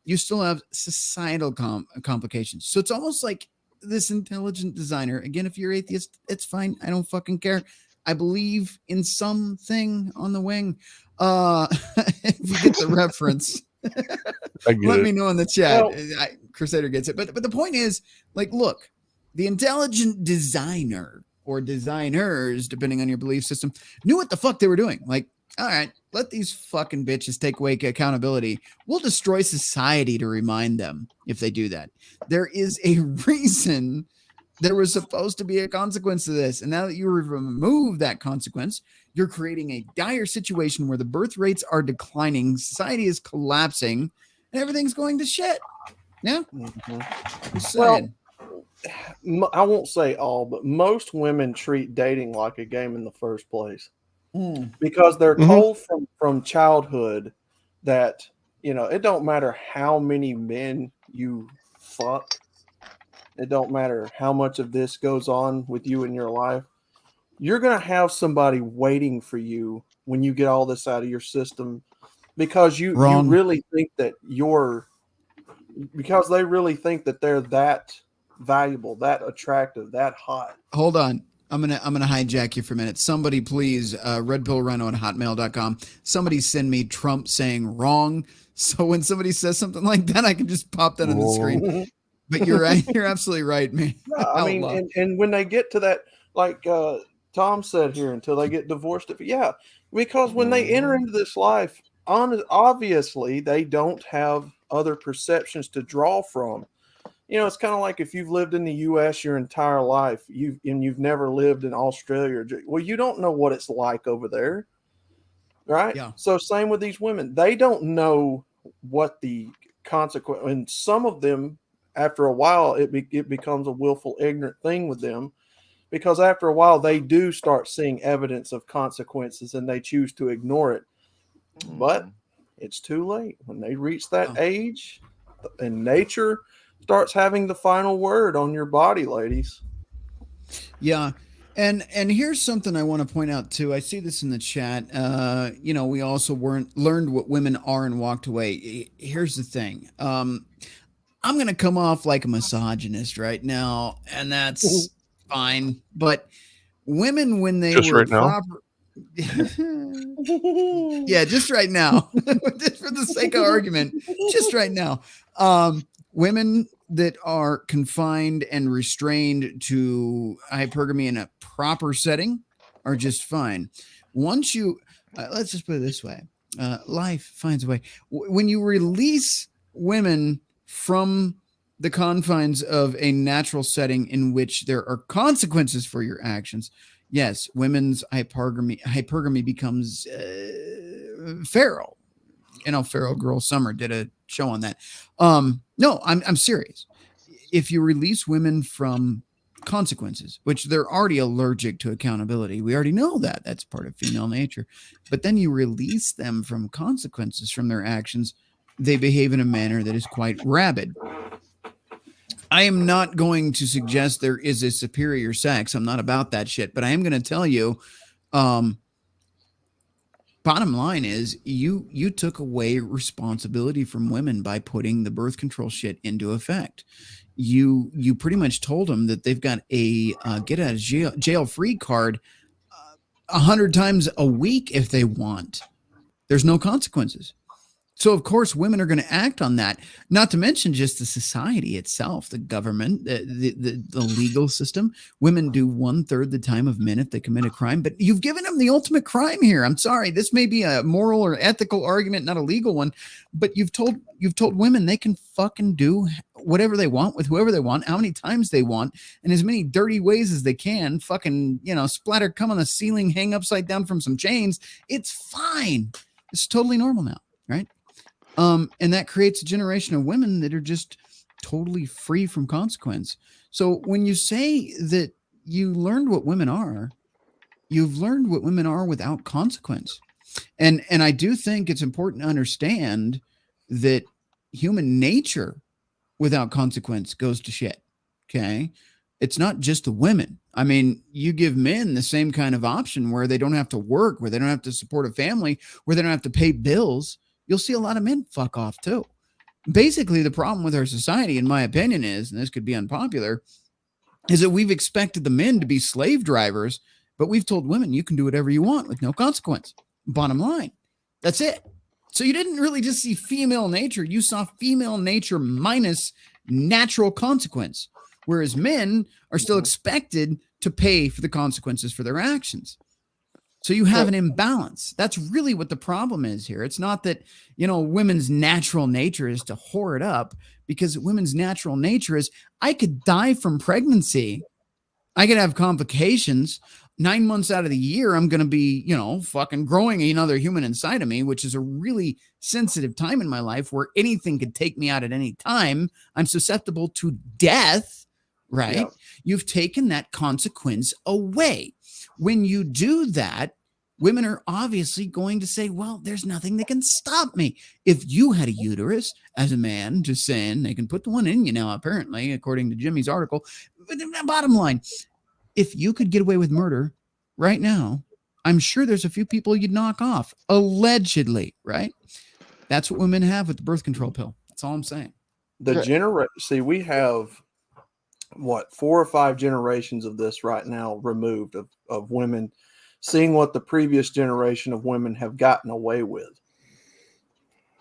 [SPEAKER 1] you still have societal complications. So it's almost like this intelligent designer, again, if you're atheist, it's fine. I don't fucking care. I believe in something on the wing. If you get the reference, let me know in the chat. Well, Crusader gets it. But the point is, like, look, the intelligent designer or designers, depending on your belief system, knew what the fuck they were doing. Like, all right, let these fucking bitches take away accountability. We'll destroy society to remind them if they do that. There is a reason there was supposed to be a consequence to this. And now that you remove that consequence, you're creating a dire situation where the birth rates are declining, society is collapsing, and everything's going to shit. Yeah.
[SPEAKER 7] Well, I won't say all, but most women treat dating like a game in the first place. Because they're told from childhood that, you know, it don't matter how many men you fuck. It don't matter how much of this goes on with you in your life. You're going to have somebody waiting for you when you get all this out of your system because you really think that because they really think that they're that valuable, that attractive, that hot.
[SPEAKER 1] Hold on. I'm gonna hijack you for a minute. Somebody please, redpillrhino@hotmail.com. Somebody send me Trump saying wrong. So when somebody says something like that, I can just pop that on the screen. But you're right. You're absolutely right, man.
[SPEAKER 7] Yeah, I mean, and when they get to that, like Tom said here, until they get divorced, because when they enter into this life, obviously they don't have other perceptions to draw from. You know, it's kind of like if you've lived in the U.S. your entire life, you've never lived in Australia. Well, you don't know what it's like over there, right? Yeah. So same with these women. They don't know what the consequence, and some of them, after a while, it becomes a willful, ignorant thing with them, because after a while, they do start seeing evidence of consequences and they choose to ignore it. But it's too late. When they reach that age, and nature starts having the final word on your body, ladies.
[SPEAKER 1] Yeah. And here's something I want to point out too. I see this in the chat. You know, we also learned what women are and walked away. Here's the thing. I'm going to come off like a misogynist right now, and that's fine. But women, when they
[SPEAKER 2] just
[SPEAKER 1] were
[SPEAKER 2] right now.
[SPEAKER 1] Yeah, just right now. Just for the sake of argument, just right now. Women that are confined and restrained to hypergamy in a proper setting are just fine. Once you, let's just put it this way, life finds a way. When you release women from the confines of a natural setting in which there are consequences for your actions, yes, women's hypergamy becomes feral. You know, Feral Girl Summer did a show on that. No, I'm serious. If you release women from consequences, which they're already allergic to accountability, we already know that that's part of female nature, but then you release them from consequences from their actions, they behave in a manner that is quite rabid. I am not going to suggest there is a superior sex. I'm not about that shit, but I am going to tell you, bottom line is you took away responsibility from women by putting the birth control shit into effect. You pretty much told them that they've got a get out of jail free card 100 times a week if they want. There's no consequences. So, of course, women are going to act on that, not to mention just the society itself, the government, the legal system. Women do 1/3 the time of men if they commit a crime. But you've given them the ultimate crime here. I'm sorry. This may be a moral or ethical argument, not a legal one. But you've told women they can fucking do whatever they want with whoever they want, how many times they want, and as many dirty ways as they can. Fucking, splatter, come on the ceiling, hang upside down from some chains. It's fine. It's totally normal now, right? And that creates a generation of women that are just totally free from consequence. So when you say that you learned what women are, you've learned what women are without consequence. And I do think it's important to understand that human nature without consequence goes to shit. Okay. It's not just the women. I mean, you give men the same kind of option where they don't have to work, where they don't have to support a family, where they don't have to pay bills. You'll see a lot of men fuck off too. Basically, the problem with our society, in my opinion, is, and this could be unpopular, is that we've expected the men to be slave drivers, but we've told women you can do whatever you want with no consequence. Bottom line. That's it. So you didn't really just see female nature. You saw female nature minus natural consequence, whereas men are still expected to pay for the consequences for their actions. So you have an imbalance. That's really what the problem is here. It's not that, women's natural nature is to whore it up, because women's natural nature is, I could die from pregnancy. I could have complications. 9 months out of the year, I'm going to be, fucking growing another human inside of me, which is a really sensitive time in my life where anything could take me out at any time. I'm susceptible to death, right? Yeah. You've taken that consequence away. When you do that, women are obviously going to say, well, there's nothing that can stop me. If you had a uterus as a man, just saying, they can put the one in you now, apparently, according to Jimmy's article. But the bottom line, if you could get away with murder right now, I'm sure there's a few people you'd knock off, allegedly, right? That's what women have with the birth control pill. That's all I'm saying.
[SPEAKER 7] See, we have 4 or 5 generations of this right now removed of women seeing what the previous generation of women have gotten away with.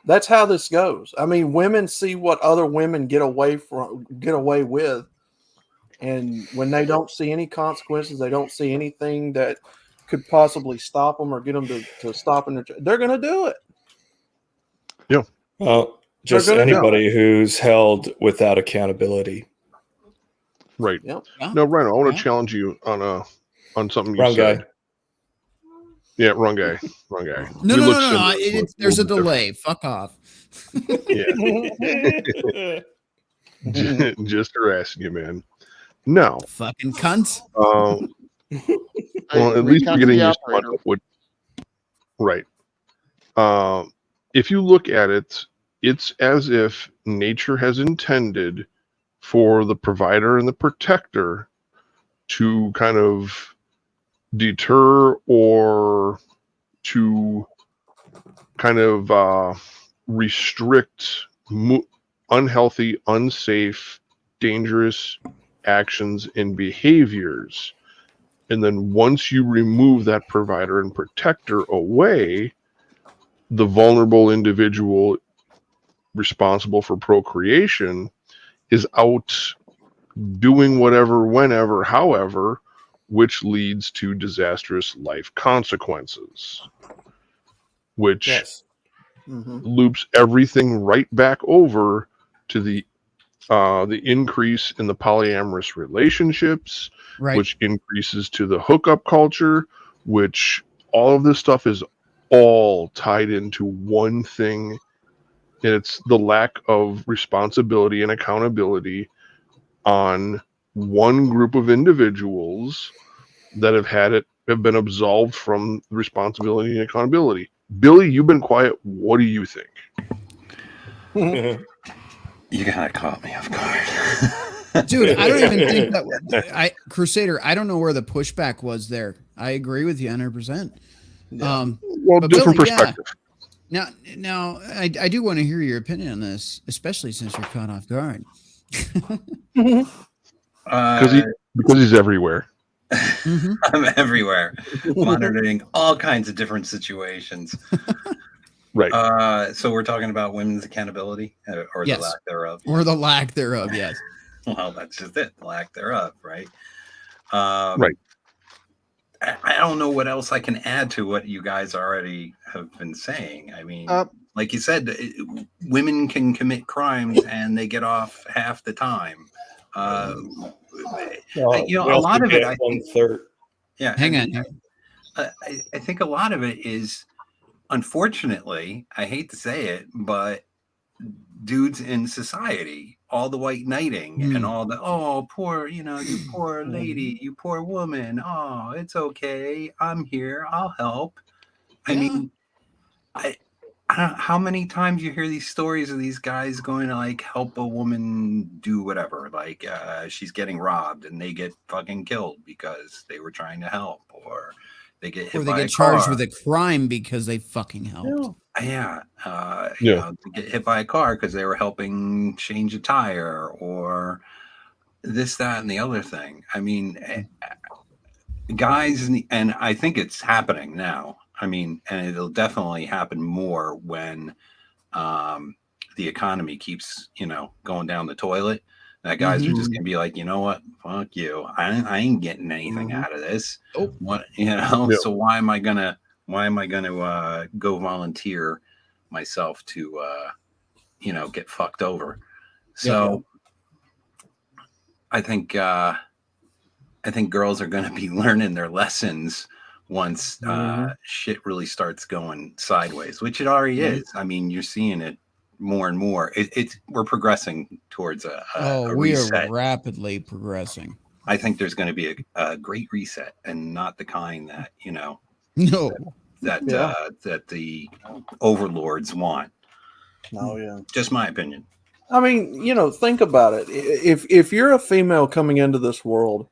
[SPEAKER 7] That's how this goes. I mean, women see what other women get away with. And when they don't see any consequences, they don't see anything that could possibly stop them or get them to stop, they're going to do it.
[SPEAKER 2] Yeah.
[SPEAKER 6] Well, just anybody who's held without accountability.
[SPEAKER 2] Right.
[SPEAKER 7] Yep.
[SPEAKER 2] No, Rhino, I want to challenge you on something you
[SPEAKER 6] Wrong
[SPEAKER 2] said.
[SPEAKER 6] guy.
[SPEAKER 2] Yeah, wrong guy.
[SPEAKER 1] No. There's a delay. Fuck off.
[SPEAKER 2] Yeah. Just harassing you, man. No.
[SPEAKER 1] Fucking cunt.
[SPEAKER 2] Well, at least you're getting your spot up with. Right. If you look at it, it's as if nature has intended for the provider and the protector to kind of deter or to kind of restrict unhealthy, unsafe, dangerous actions and behaviors. And then once you remove that provider and protector away, the vulnerable individual responsible for procreation is out doing whatever, whenever, however, which leads to disastrous life consequences, which loops everything right back over to the increase in the polyamorous relationships, which increases to the hookup culture, which all of this stuff is all tied into one thing. And it's the lack of responsibility and accountability on one group of individuals that have been absolved from responsibility and accountability. Billy, you've been quiet. What do you think?
[SPEAKER 5] You kind of caught me off guard.
[SPEAKER 1] Dude, I don't even think that Crusader, I don't know where the pushback was there. I agree with you 100%.
[SPEAKER 2] Well, different
[SPEAKER 1] Billy,
[SPEAKER 2] perspective.
[SPEAKER 1] Yeah. Now, I do want to hear your opinion on this, especially since you're caught off guard.
[SPEAKER 2] Because he's everywhere.
[SPEAKER 5] I'm everywhere, monitoring all kinds of different situations.
[SPEAKER 2] Right.
[SPEAKER 5] So we're talking about women's accountability, or the lack thereof.
[SPEAKER 1] Or the lack thereof, yes.
[SPEAKER 5] Well, that's just it, the lack thereof, right?
[SPEAKER 2] Right.
[SPEAKER 5] I don't know what else I can add to what you guys already have been saying. I mean, like you said, women can commit crimes and they get off half the time. A lot of it, I think. Yeah,
[SPEAKER 1] hang on.
[SPEAKER 5] I think a lot of it is, unfortunately, I hate to say it, but dudes in society, all the white knighting and all the, oh, poor, you poor lady, you poor woman. Oh, it's okay. I'm here. I'll help. I mean, how many times you hear these stories of these guys going to like help a woman do whatever, like she's getting robbed and they get fucking killed because they were trying to help, or they get hit
[SPEAKER 1] Or they
[SPEAKER 5] by
[SPEAKER 1] get
[SPEAKER 5] a
[SPEAKER 1] charged
[SPEAKER 5] car.
[SPEAKER 1] with a crime because they fucking helped.
[SPEAKER 5] Yeah, you know, they get hit by a car because they were helping change a tire, or this, that, and the other thing. I mean, guys, and I think it's happening now. I mean, and it'll definitely happen more when the economy keeps, you know, going down the toilet. That guys are just gonna be like, you know what, fuck you. I ain't getting anything out of this.
[SPEAKER 1] Oh.
[SPEAKER 5] What, you know? So why am I gonna go volunteer myself to you know, get fucked over? So I think girls are going to be learning their lessons once shit really starts going sideways, which it already is. I mean, you're seeing it more and more. We're progressing towards a
[SPEAKER 1] we
[SPEAKER 5] reset.
[SPEAKER 1] are rapidly progressing.
[SPEAKER 5] I think there's going to be a great reset, and not the kind that, you know, that the overlords want. Just my opinion.
[SPEAKER 7] I mean, you know, think about it. If you're a female coming into this world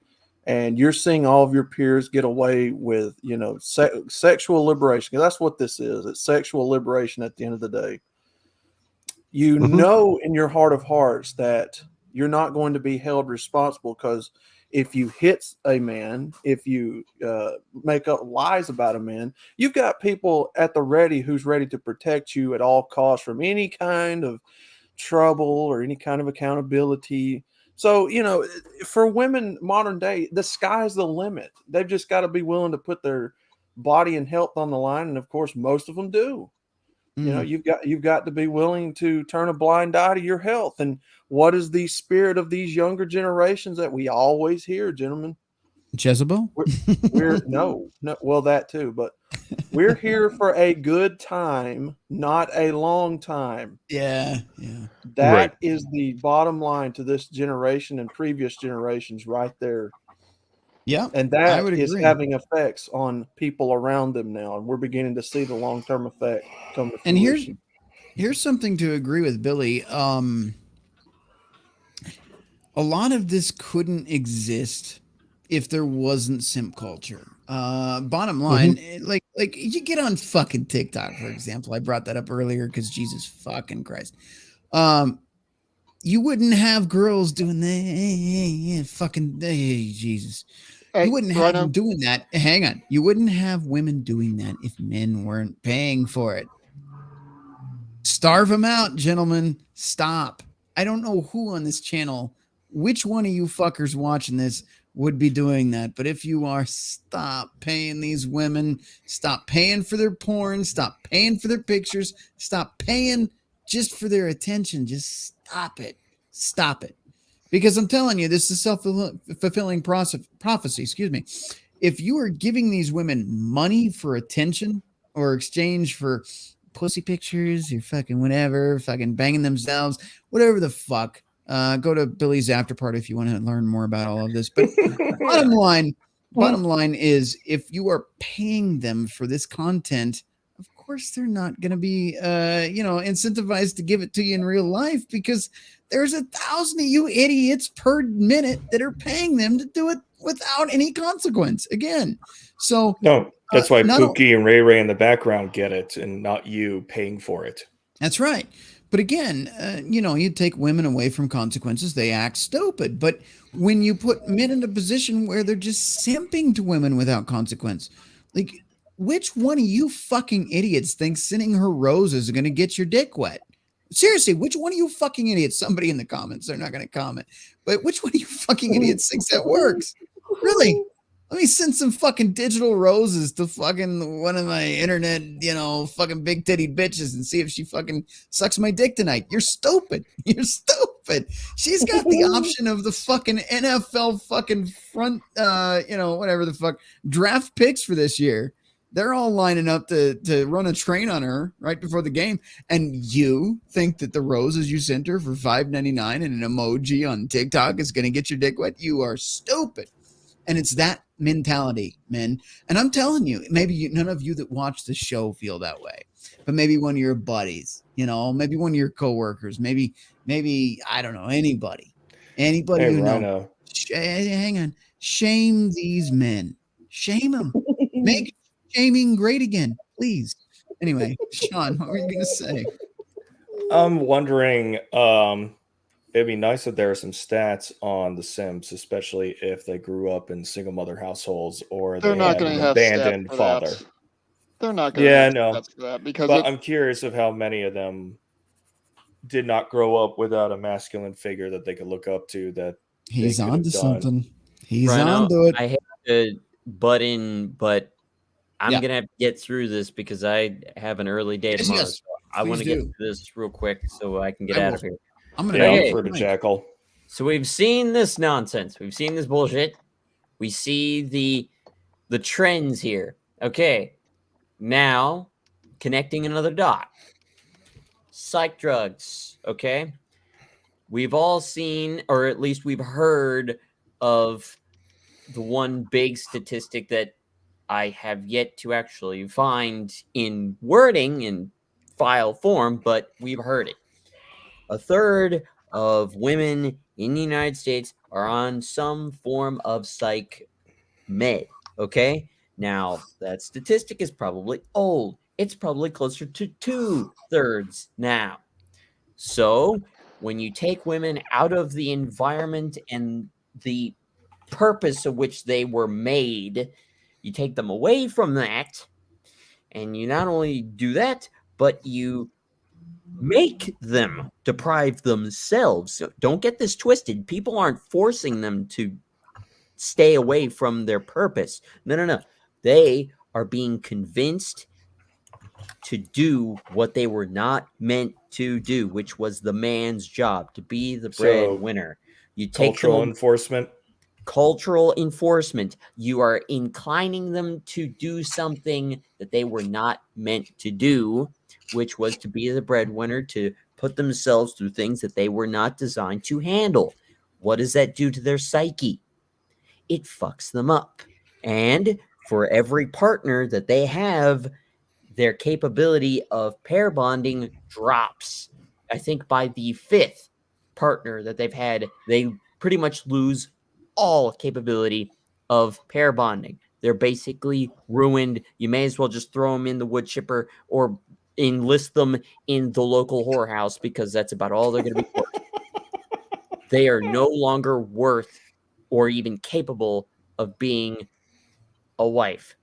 [SPEAKER 7] and you're seeing all of your peers get away with, you know, sexual liberation, because that's what this is. It's sexual liberation at the end of the day. You know in your heart of hearts that you're not going to be held responsible, because if you hit a man, if you make up lies about a man, you've got people at the ready who's ready to protect you at all costs from any kind of trouble or any kind of accountability. So, you know, for women modern day, the sky's the limit. They've just got to be willing to put their body and health on the line, and of course most of them do. You know, you've got to be willing to turn a blind eye to your health. And what is the spirit of these younger generations that we always hear, gentlemen?
[SPEAKER 1] Jezebel?
[SPEAKER 7] We're no, well, that too, but we're here for a good time, not a long time.
[SPEAKER 1] Yeah.
[SPEAKER 7] That is the bottom line to this generation and previous generations right there.
[SPEAKER 1] Yeah.
[SPEAKER 7] And that is having effects on people around them now. And we're beginning to see the long-term effect come to fruition.
[SPEAKER 1] And here's something to agree with Billy. A lot of this couldn't exist if there wasn't simp culture. Bottom line, like you get on fucking TikTok, for example. I brought that up earlier because Jesus fucking Christ. You wouldn't have girls doing that. Fucking Jesus. You wouldn't have them doing that. Hang on. You wouldn't have women doing that if men weren't paying for it. Starve them out, gentlemen. Stop. I don't know who on this channel, which one of you fuckers watching this would be doing that. But if you are, stop paying these women. Stop paying for their porn. Stop paying for their pictures. Stop paying just for their attention. Just stop it. Stop it. Because I'm telling you, this is self-fulfilling prophecy. Excuse me. If you are giving these women money for attention or exchange for pussy pictures or fucking whatever, fucking banging themselves, whatever the fuck, go to Billy's after party if you want to learn more about all of this. But bottom line is, if you are paying them for this content, of course they're not going to be, incentivized to give it to you in real life, because there's 1,000 of you idiots per minute that are paying them to do it without any consequence. Again, so
[SPEAKER 6] no, that's why Pookie and Ray Ray in the background get it, and not you paying for it.
[SPEAKER 1] That's right. But again, you take women away from consequences, they act stupid. But when you put men in a position where they're just simping to women without consequence, like, which one of you fucking idiots thinks sending her roses is going to get your dick wet? Seriously, which one of you fucking idiots? Somebody in the comments, they're not going to comment, but which one of you fucking idiots thinks that works? Really? Let me send some fucking digital roses to fucking one of my internet, fucking big titty bitches and see if she fucking sucks my dick tonight. You're stupid. You're stupid. She's got the option of the fucking NFL fucking front, whatever the fuck, draft picks for this year. They're all lining up to run a train on her right before the game. And you think that the roses you sent her for $5.99 and an emoji on TikTok is going to get your dick wet? You are stupid. And it's that mentality, men. And I'm telling you, maybe none of you that watch the show feel that way. but maybe one of your buddies, maybe one of your coworkers, maybe I don't know, anybody
[SPEAKER 6] Hey,
[SPEAKER 1] you know.
[SPEAKER 6] Rhino.
[SPEAKER 1] Hang on, shame these men, shame them, make shaming great again, please. Anyway, Sean, what were you gonna say?
[SPEAKER 6] I'm wondering, it'd be nice if there are some stats on The Sims, especially if they grew up in single mother households or
[SPEAKER 3] They're
[SPEAKER 6] they
[SPEAKER 3] not
[SPEAKER 6] had
[SPEAKER 3] going
[SPEAKER 6] an
[SPEAKER 3] to have
[SPEAKER 6] abandoned
[SPEAKER 3] stats for
[SPEAKER 6] father.
[SPEAKER 3] that. They're not going to
[SPEAKER 6] Yeah,
[SPEAKER 3] have
[SPEAKER 6] no.
[SPEAKER 3] stats for that because
[SPEAKER 6] But I'm curious of how many of them did not grow up without a masculine figure that they could look up to that
[SPEAKER 1] He's
[SPEAKER 6] they could
[SPEAKER 1] on to
[SPEAKER 6] have done.
[SPEAKER 1] something. He's
[SPEAKER 8] Rhino,
[SPEAKER 1] on to it.
[SPEAKER 8] I hate to butt in, but I'm
[SPEAKER 1] Yeah.
[SPEAKER 8] gonna have to get through this because I have an early day tomorrow.
[SPEAKER 1] Yes.
[SPEAKER 8] So I want to
[SPEAKER 1] Please
[SPEAKER 8] get
[SPEAKER 1] do.
[SPEAKER 8] through this real quick so I can get
[SPEAKER 1] I
[SPEAKER 8] out
[SPEAKER 1] will.
[SPEAKER 8] of here.
[SPEAKER 1] I'm gonna
[SPEAKER 6] Yeah,
[SPEAKER 8] Okay.
[SPEAKER 6] I'm for the jackal.
[SPEAKER 8] So we've seen this nonsense. We've seen this bullshit. We see the trends here. Okay. Now, connecting another dot. Psych drugs. Okay. We've all seen, or at least we've heard of the one big statistic that I have yet to actually find in wording in file form, but we've heard it. A third of women in the United States are on some form of psych med. Okay. Now, that statistic is probably old. It's probably closer to 2/3 now. So, when you take women out of the environment and the purpose of which they were made, you take them away from that, and you not only do that, but you make them deprive themselves. So don't get this twisted. People aren't forcing them to stay away from their purpose. No. They are being convinced to do what they were not meant to do, which was the man's job, to be the breadwinner. You take
[SPEAKER 6] cultural enforcement.
[SPEAKER 8] Cultural enforcement. You are inclining them to do something that they were not meant to do, which was to be the breadwinner, to put themselves through things that they were not designed to handle. What does that do to their psyche? It fucks them up. And for every partner that they have, their capability of pair bonding drops. I think by the 5th partner that they've had, they pretty much lose all capability of pair bonding. They're basically ruined. You may as well just throw them in the wood chipper or enlist them in the local whorehouse because that's about all they're going to be worth. They are no longer worth or even capable of being a wife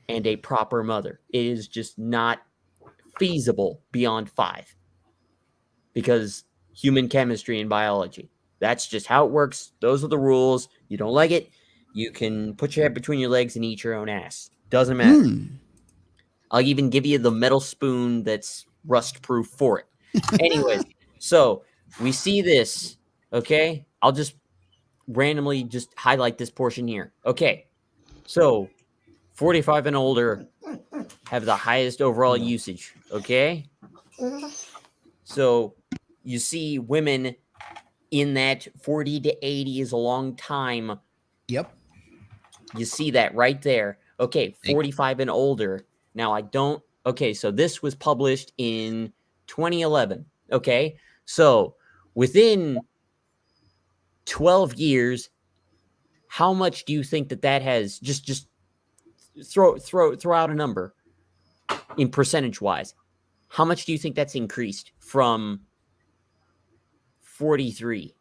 [SPEAKER 8] and a proper mother. It is just not feasible beyond 5 because human chemistry and biology. That's just how it works. Those are the rules. You don't like it, you can put your head between your legs and eat your own ass. Doesn't matter. I'll even give you the metal spoon that's rust proof for it. Anyways, so we see this. Okay, I'll just randomly just highlight this portion here. Okay, so 45 and older have the highest overall usage. Okay, so you see women in that 40 to 80 is a long time.
[SPEAKER 1] Yep.
[SPEAKER 8] You see that right there. Okay, 45 and older. Now I don't. Okay, so this was published in 2011. Okay, so within 12 years, how much do you think that has just throw out a number in percentage wise? How much do you think that's increased from 43%?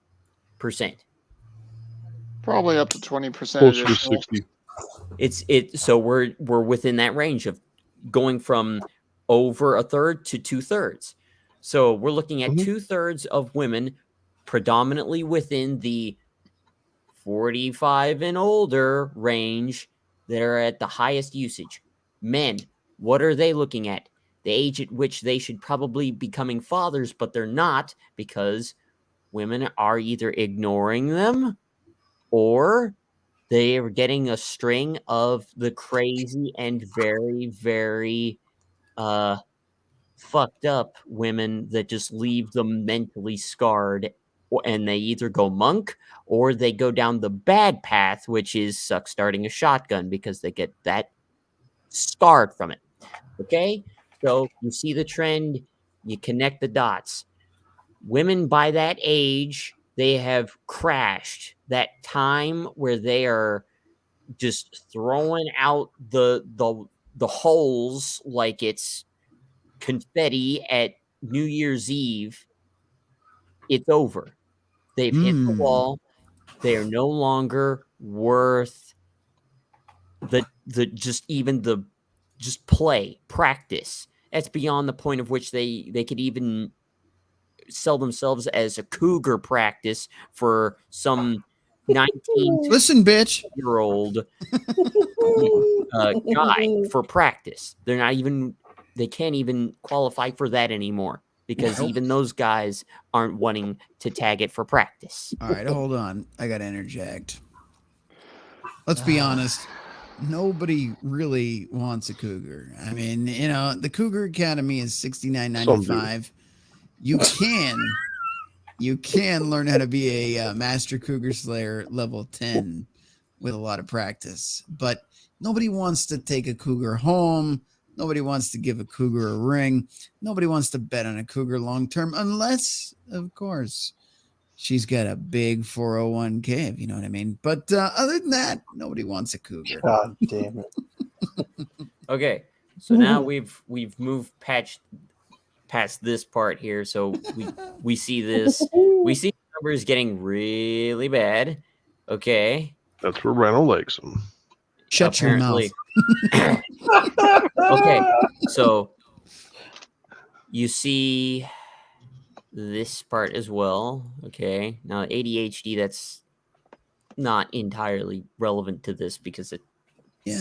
[SPEAKER 3] Probably up to 20%.
[SPEAKER 2] Closer to 60.
[SPEAKER 8] So we're within that range of going from over a third to 2/3. So we're looking at 2/3 of women, predominantly within the 45 and older range, that are at the highest usage. Men, what are they looking at? The age at which they should probably be becoming fathers, but they're not because women are either ignoring them or they are getting a string of the crazy and very, very fucked up women that just leave them mentally scarred, and they either go monk or they go down the bad path, which is starting a shotgun because they get that scarred from it. Okay, So you see the trend, you connect the dots. Women by that age, they have crashed. That time where they are just throwing out the holes like it's confetti at New Year's Eve, it's over. They've hit the wall. They are no longer worth the just play, practice. That's beyond the point of which they could even sell themselves as a cougar practice for some 19
[SPEAKER 1] Listen, bitch.
[SPEAKER 8] year-old guy for practice. They can't even qualify for that anymore because even those guys aren't wanting to tag it for practice.
[SPEAKER 1] All right, hold on. I got to interject. Let's be honest. Nobody really wants a cougar. I mean, the Cougar Academy is $69.95. You can learn how to be a Master Cougar Slayer level 10 with a lot of practice, but nobody wants to take a cougar home. Nobody wants to give a cougar a ring. Nobody wants to bet on a cougar long term, unless, of course, she's got a big 401k, if you know what I mean. But other than that, nobody wants a cougar.
[SPEAKER 7] God damn it.
[SPEAKER 8] Okay, so now we've moved past this part here. So we see this. We see numbers getting really bad. Okay.
[SPEAKER 2] That's where Reno likes them.
[SPEAKER 1] Shut your mouth.
[SPEAKER 8] Okay, so you see this part as well. Okay, now ADHD, that's not entirely relevant to this because it's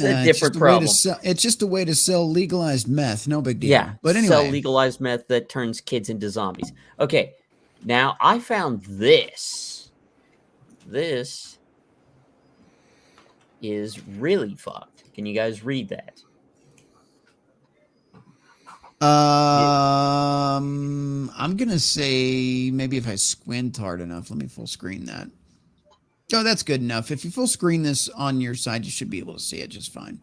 [SPEAKER 8] a different problem.
[SPEAKER 1] It's just a way to sell legalized meth. No big deal.
[SPEAKER 8] Yeah,
[SPEAKER 1] but anyway,
[SPEAKER 8] sell legalized meth that turns kids into zombies. Okay, now I found this. This is really fucked. Can you guys read that?
[SPEAKER 1] I'm gonna say maybe if I squint hard enough. Let me full screen that. Oh, that's good enough. If you full screen this on your side, you should be able to see it just fine.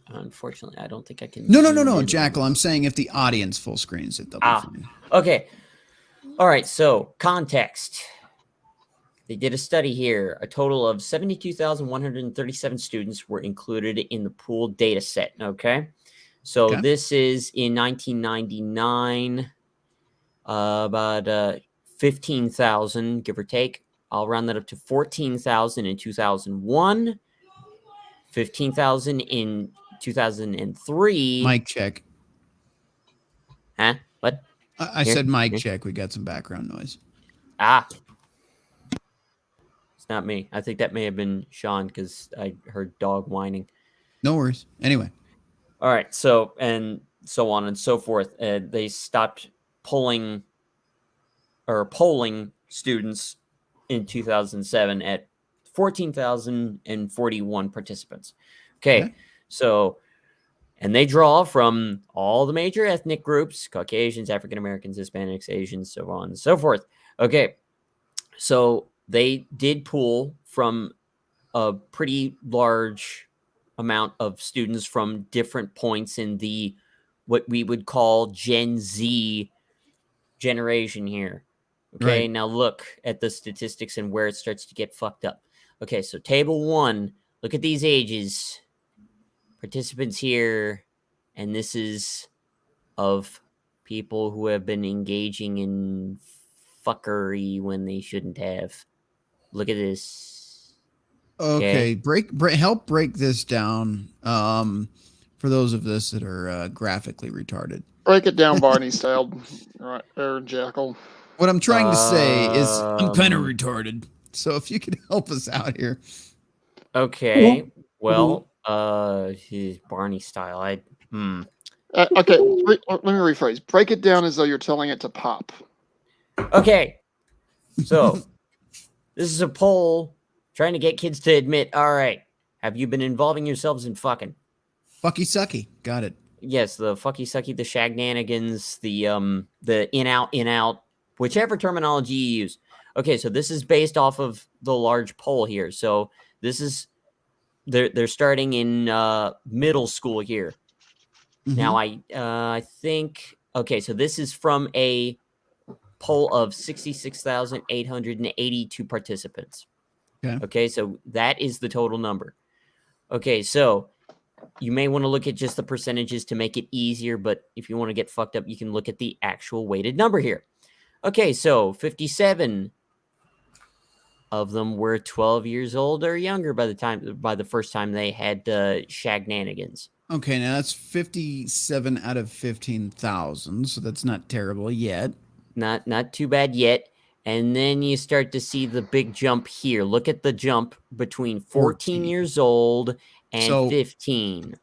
[SPEAKER 8] Unfortunately, I don't think I can.
[SPEAKER 1] No, Jackal. I'm saying if the audience full screens it, they'll be fine.
[SPEAKER 8] Okay. All right. So context. They did a study here. A total of 72,137 students were included in the pooled data set. Okay. So this is in 1999, about 15,000, give or take. I'll round that up to 14,000 in 2001, 15,000 in 2003.
[SPEAKER 1] Mic check.
[SPEAKER 8] Huh? What?
[SPEAKER 1] I said mic check. We got some background noise.
[SPEAKER 8] It's not me. I think that may have been Sean because I heard dog whining.
[SPEAKER 1] No worries. Anyway.
[SPEAKER 8] All right. So, and so on and so forth. They stopped polling students in 2007 at 14,041 participants. Okay. So, and they draw from all the major ethnic groups: Caucasians, African Americans, Hispanics, Asians, so on and so forth. Okay. So they did pool from a pretty large amount of students from different points in the what we would call Gen Z generation here. Okay, right. Now look at the statistics and where it starts to get fucked up. Okay, so table 1, look at these ages. Participants here, and this is of people who have been engaging in fuckery when they shouldn't have. Look at this.
[SPEAKER 1] Okay, help break this down for those of us that are graphically retarded.
[SPEAKER 3] Break it down Barney style, right there, Jackal.
[SPEAKER 1] What I'm trying to say is I'm kind of retarded. So if you could help us out here.
[SPEAKER 8] Okay. Well, he's Barney style.
[SPEAKER 3] Okay, let me rephrase. Break it down as though you're telling it to pop.
[SPEAKER 8] Okay. So this is a poll trying to get kids to admit, all right, have you been involving yourselves in fucking?
[SPEAKER 1] Fucky sucky. Got it.
[SPEAKER 8] Yes, the fucky sucky, the shagnanigans, the in out, whichever terminology you use. Okay, so this is based off of the large poll here. So this is they're starting in middle school here. Now, I think, okay, so this is from a poll of 66,882 participants. Okay, so that is the total number. Okay, so you may want to look at just the percentages to make it easier, but if you want to get fucked up, you can look at the actual weighted number here. Okay, so 57 of them were 12 years old or younger by the first time they had shagnanigans.
[SPEAKER 1] Okay, now that's 57 out of 15,000, so that's not terrible yet.
[SPEAKER 8] Not too bad yet. And then you start to see the big jump here. Look at the jump between 14 years old and 15.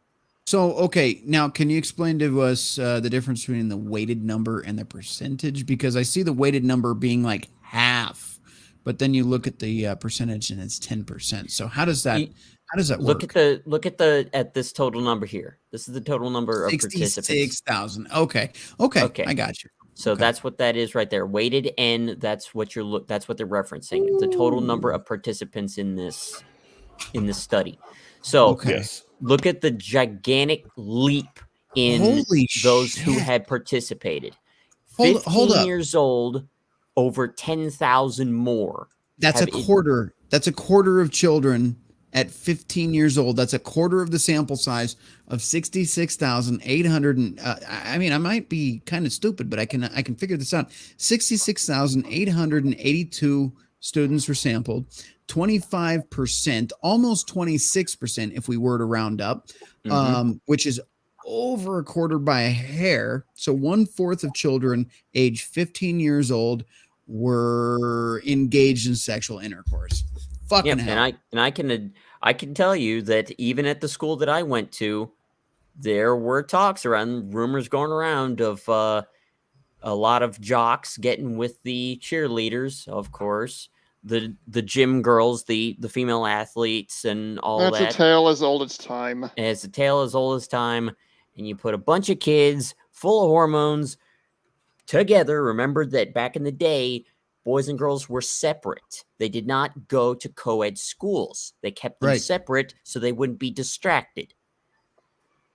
[SPEAKER 1] So, okay, now can you explain to us the difference between the weighted number and the percentage? Because I see the weighted number being like half, but then you look at the percentage and it's 10%. So how does that
[SPEAKER 8] look
[SPEAKER 1] work?
[SPEAKER 8] Look at this total number here. This is the total number of participants.
[SPEAKER 1] 66,000. Okay, I got you.
[SPEAKER 8] So that's what that is right there. Weighted N, that's what they're referencing. The total number of participants in this study. So look at the gigantic leap in those who had participated. 15 years old, over 10,000 more.
[SPEAKER 1] That's a quarter. That's a quarter of children at 15 years old. That's a quarter of the sample size of 66,800. I mean, I might be kind of stupid, but I can figure this out. 66,882 students were sampled. 25%, almost 26% if we were to round up, which is over a quarter by a hair. So 1/4 of children age 15 years old were engaged in sexual intercourse. Fucking hell.
[SPEAKER 8] And I can tell you that even at the school that I went to, there were talks around, rumors going around of a lot of jocks getting with the cheerleaders, of course, the gym girls, the female athletes, and all that.
[SPEAKER 3] That's a tale as old as time.
[SPEAKER 8] And it's a tale as old as time. And you put a bunch of kids full of hormones together. Remember that back in the day, boys and girls were separate. They did not go to co-ed schools. They kept them separate so they wouldn't be distracted.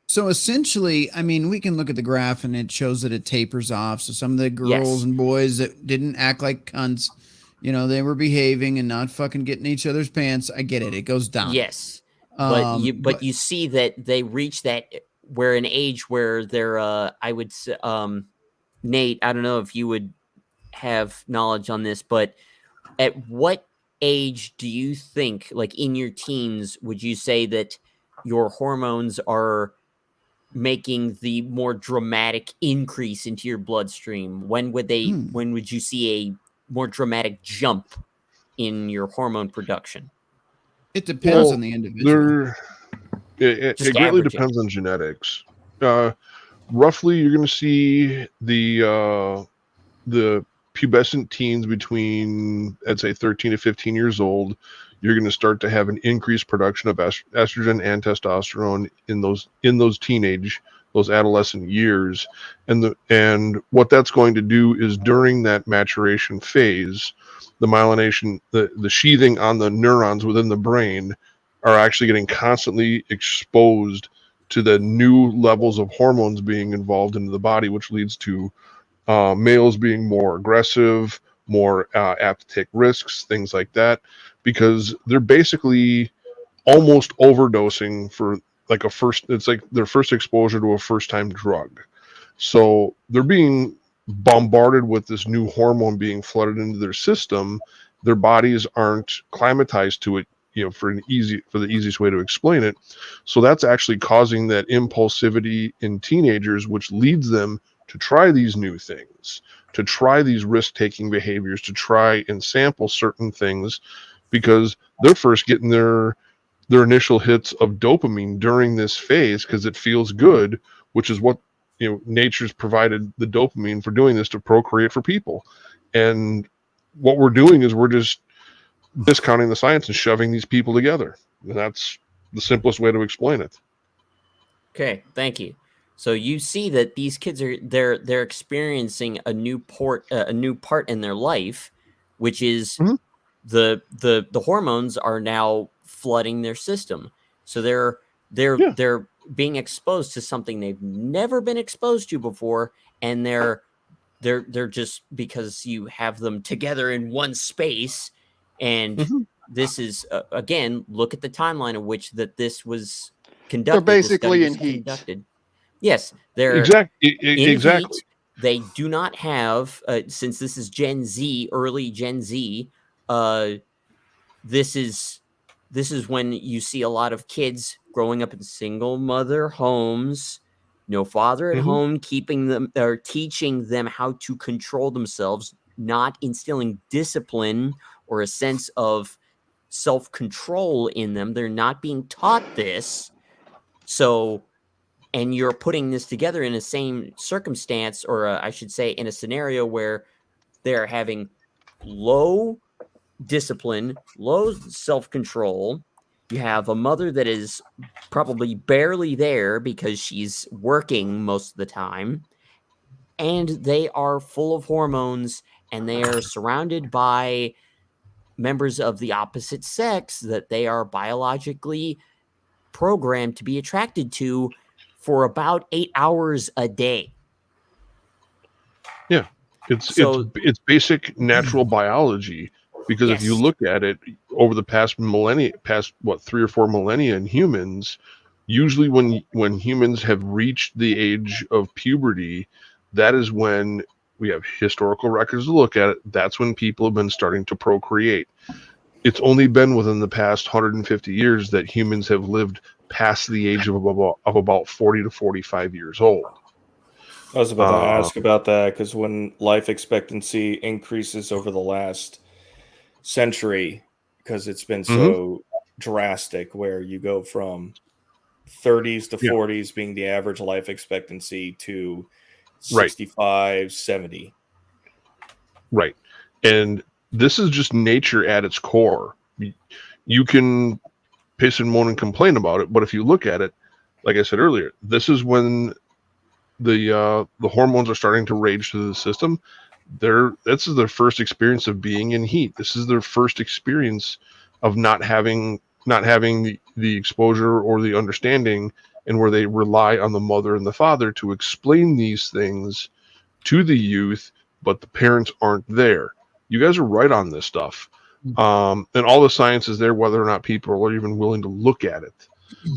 [SPEAKER 1] So essentially, I mean, we can look at the graph and it shows that it tapers off. So some of the girls and boys that didn't act like cunts, they were behaving and not fucking getting each other's pants. I get it. It goes down.
[SPEAKER 8] Yes. But you see that they reach that where an age where they're, I would say, Nate, I don't know if you would have knowledge on this, but at what age do you think, like in your teens, would you say that your hormones are making the more dramatic increase into your bloodstream? When would you see a more dramatic jump in your hormone production?
[SPEAKER 1] It depends on the individual.
[SPEAKER 2] It greatly depends on genetics. Roughly, you're going to see the pubescent teens between, I'd say, 13 to 15 years old. You're going to start to have an increased production of estrogen and testosterone in those those adolescent years, and what that's going to do is during that maturation phase, the myelination, the sheathing on the neurons within the brain are actually getting constantly exposed to the new levels of hormones being involved into the body, which leads to males being more aggressive, more apt to take risks, things like that, because they're basically almost overdosing for it's like their first exposure to a first-time drug. So they're being bombarded with this new hormone being flooded into their system. Their bodies aren't climatized to it, for the easiest way to explain it. So that's actually causing that impulsivity in teenagers, which leads them to try these new things, to try these risk-taking behaviors, to try and sample certain things, because they're first getting their initial hits of dopamine during this phase because it feels good, which is what nature's provided the dopamine for doing this, to procreate for people. And what we're doing is we're just discounting the science and shoving these people together. And that's the simplest way to explain it.
[SPEAKER 8] Okay, thank you. So you see that these kids they're experiencing a new part in their life, which is the hormones are now flooding their system. So they're being exposed to something they've never been exposed to before, and they're just, because you have them together in one space, and this is again, look at the timeline of which that this was conducted.
[SPEAKER 3] They're basically in heat.
[SPEAKER 8] Yes, they're
[SPEAKER 2] Exactly.
[SPEAKER 8] in heat. They do not have, since this is Gen Z, early Gen Z. This is when you see a lot of kids growing up in single mother homes, no father at home, keeping them or teaching them how to control themselves, not instilling discipline or a sense of self-control in them. They're not being taught this. So, and you're putting this together in the same circumstance, or I should say in a scenario where they're having low discipline, low self-control. You have a mother that is probably barely there because she's working most of the time, and they are full of hormones, and they are surrounded by members of the opposite sex that they are biologically programmed to be attracted to for about 8 hours a day.
[SPEAKER 2] Yeah, it's basic natural biology. Because if you look at it over the past 3 or 4 millennia in humans, usually when humans have reached the age of puberty, that is when we have historical records to look at it. That's when people have been starting to procreate. It's only been within the past 150 years that humans have lived past the age of about 40 to 45 years old.
[SPEAKER 6] I was about to ask about that, because when life expectancy increases over the last century, because it's been so drastic, where you go from 30s to 40s being the average life expectancy to 65, 70.
[SPEAKER 2] Right. And this is just nature at its core. You can piss and moan and complain about it, but if you look at it, like I said earlier, this is when the hormones are starting to rage through the system. This is their first experience of being in heat. This is their first experience of not having the exposure or the understanding, and where they rely on the mother and the father to explain these things to the youth, but the parents aren't there. You guys are right on this stuff. And all the science is there, whether or not people are even willing to look at it.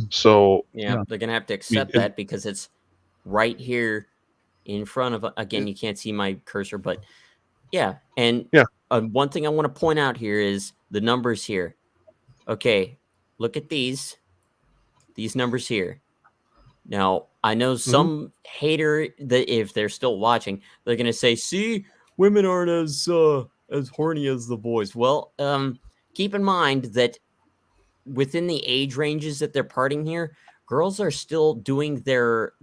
[SPEAKER 2] So
[SPEAKER 8] they're gonna have to accept that, because it's right here in front of, again, you can't see my cursor, but one thing I want to point out here is the numbers here. Okay, look at these numbers here. Now, I know some hater that, if they're still watching, they're gonna say, "See, women aren't as horny as the boys." Well, keep in mind that within the age ranges that they're parting here, girls are still doing their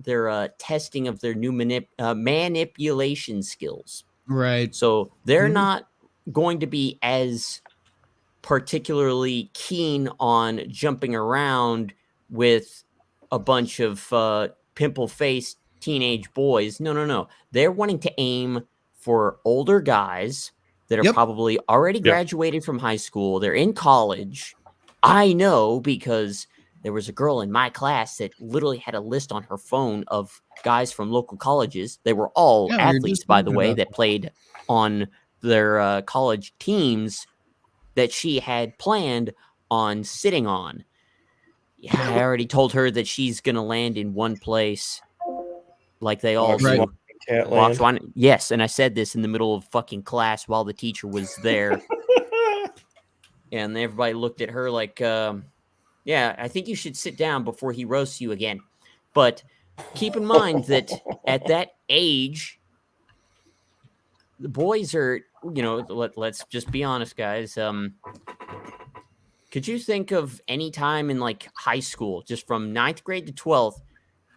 [SPEAKER 8] testing of their new manipulation skills.
[SPEAKER 1] Right.
[SPEAKER 8] So they're not going to be as particularly keen on jumping around with a bunch of pimple-faced teenage boys. No. They're wanting to aim for older guys that are probably already graduated from high school. They're in college. I know, because there was a girl in my class that literally had a list on her phone of guys from local colleges. They were all athletes, by the way, that played on their college teams that she had planned on sitting on. Yeah, I already told her that she's going to land in one place, like they all do. Yes, and I said this in the middle of fucking class while the teacher was there. And everybody looked at her like, I think you should sit down before he roasts you again. But keep in mind that at that age, the boys are, let's just be honest, guys. Could you think of any time in like high school, just from 9th grade to 12th,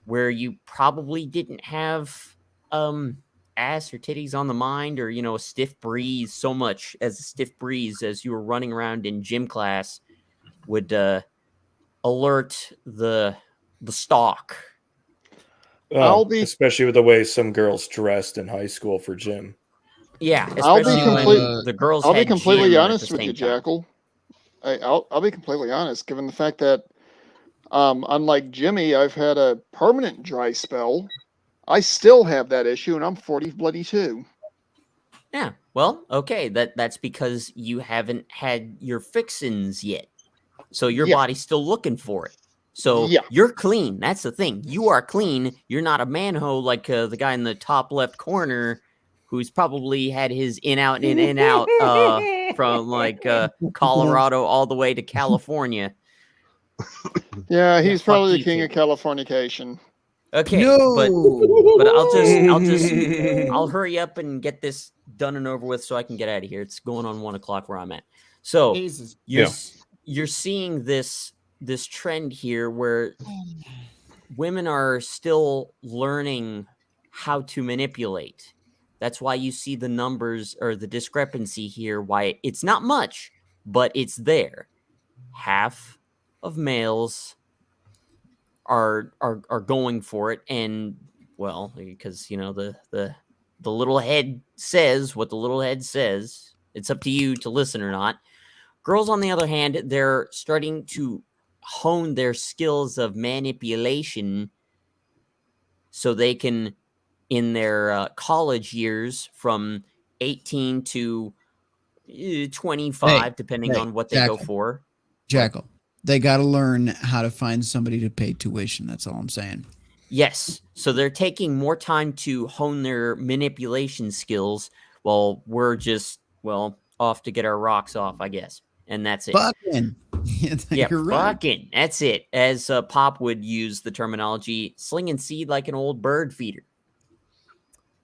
[SPEAKER 8] where you probably didn't have ass or titties on the mind, or a stiff breeze, so much as a stiff breeze as you were running around in gym class would alert the stock?
[SPEAKER 6] Especially with the way some girls dressed in high school for gym.
[SPEAKER 8] Yeah, especially when the girls.
[SPEAKER 3] I'll be completely honest with you, Jackal. I'll be completely honest, given the fact that Unlike Jimmy, I've had a permanent dry spell. I still have that issue, and I'm 40 bloody 2.
[SPEAKER 8] Yeah. Well, okay. That's because you haven't had your fixins yet. So your body's still looking for it. So you're clean. That's the thing. You are clean. You're not a manhole like the guy in the top left corner who's probably had his in out from like Colorado all the way to California.
[SPEAKER 3] Yeah, he's probably the king of Californication.
[SPEAKER 8] Okay, but I'll hurry up and get this done and over with so I can get out of here. It's going on 1 o'clock where I'm at. So you're seeing this trend here where women are still learning how to manipulate. That's why you see the numbers or the discrepancy here. Why it's not much, but it's there. Half of males are going for it, and well, because the little head says what the little head says. It's up to you to listen or not. Girls, on the other hand, they're starting to hone their skills of manipulation so they can, in their college years, from 18 to 25, depending on what they go for.
[SPEAKER 1] Jackal, they got to learn how to find somebody to pay tuition. That's all I'm saying.
[SPEAKER 8] Yes. So they're taking more time to hone their manipulation skills while we're just, off to get our rocks off, I guess. And that's it.
[SPEAKER 1] Fucking.
[SPEAKER 8] You're right. Fucking. That's it. As Pop would use the terminology, slinging seed like an old bird feeder.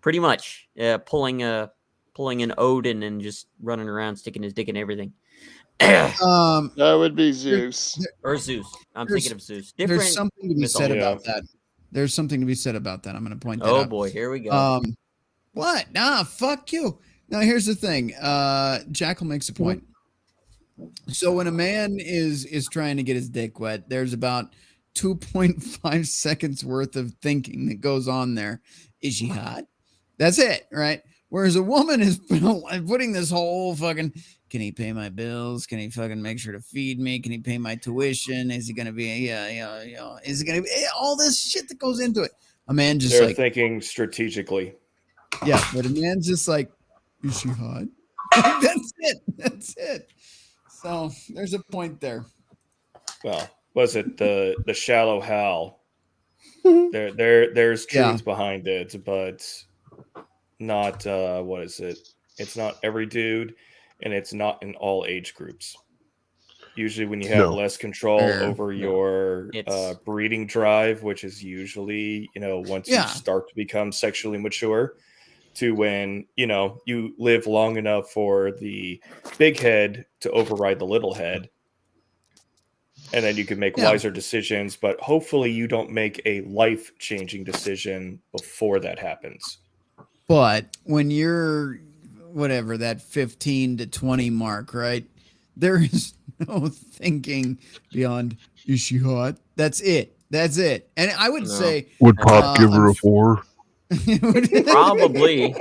[SPEAKER 8] Pretty much. Pulling an Odin and just running around, sticking his dick in everything.
[SPEAKER 3] That would be Zeus.
[SPEAKER 8] Or Zeus. I'm thinking of Zeus.
[SPEAKER 1] There's something to be said about that. There's something to be said about that. I'm going to point that out.
[SPEAKER 8] Oh, boy. Here we go.
[SPEAKER 1] What? Nah, fuck you. Now, here's the thing. Jackal makes a point. So when a man is trying to get his dick wet, there's about 2.5 seconds worth of thinking that goes on there. Is she hot? That's it, right? Whereas a woman is putting this whole fucking, can he pay my bills? Can he fucking make sure to feed me? Can he pay my tuition? Is he going to be, is he going to be all this shit that goes into it? A man just
[SPEAKER 6] they're thinking strategically.
[SPEAKER 1] Yeah, but a man's just like, is she hot? That's it. That's it. So there's a point there.
[SPEAKER 6] Well, was it the shallow Hal? There's truth behind it, but not what is it? It's not every dude, and it's not in all age groups. Usually, when you have less control over your breeding drive, which is usually once you start to become sexually mature, to when you live long enough for the big head to override the little head, and then you can make wiser decisions. But hopefully, you don't make a life-changing decision before that happens.
[SPEAKER 1] But when you're whatever that 15 to 20 mark, right? There is no thinking beyond, is she hot? That's it. That's it. And I would say,
[SPEAKER 2] would Pop give her a 4?
[SPEAKER 8] Probably.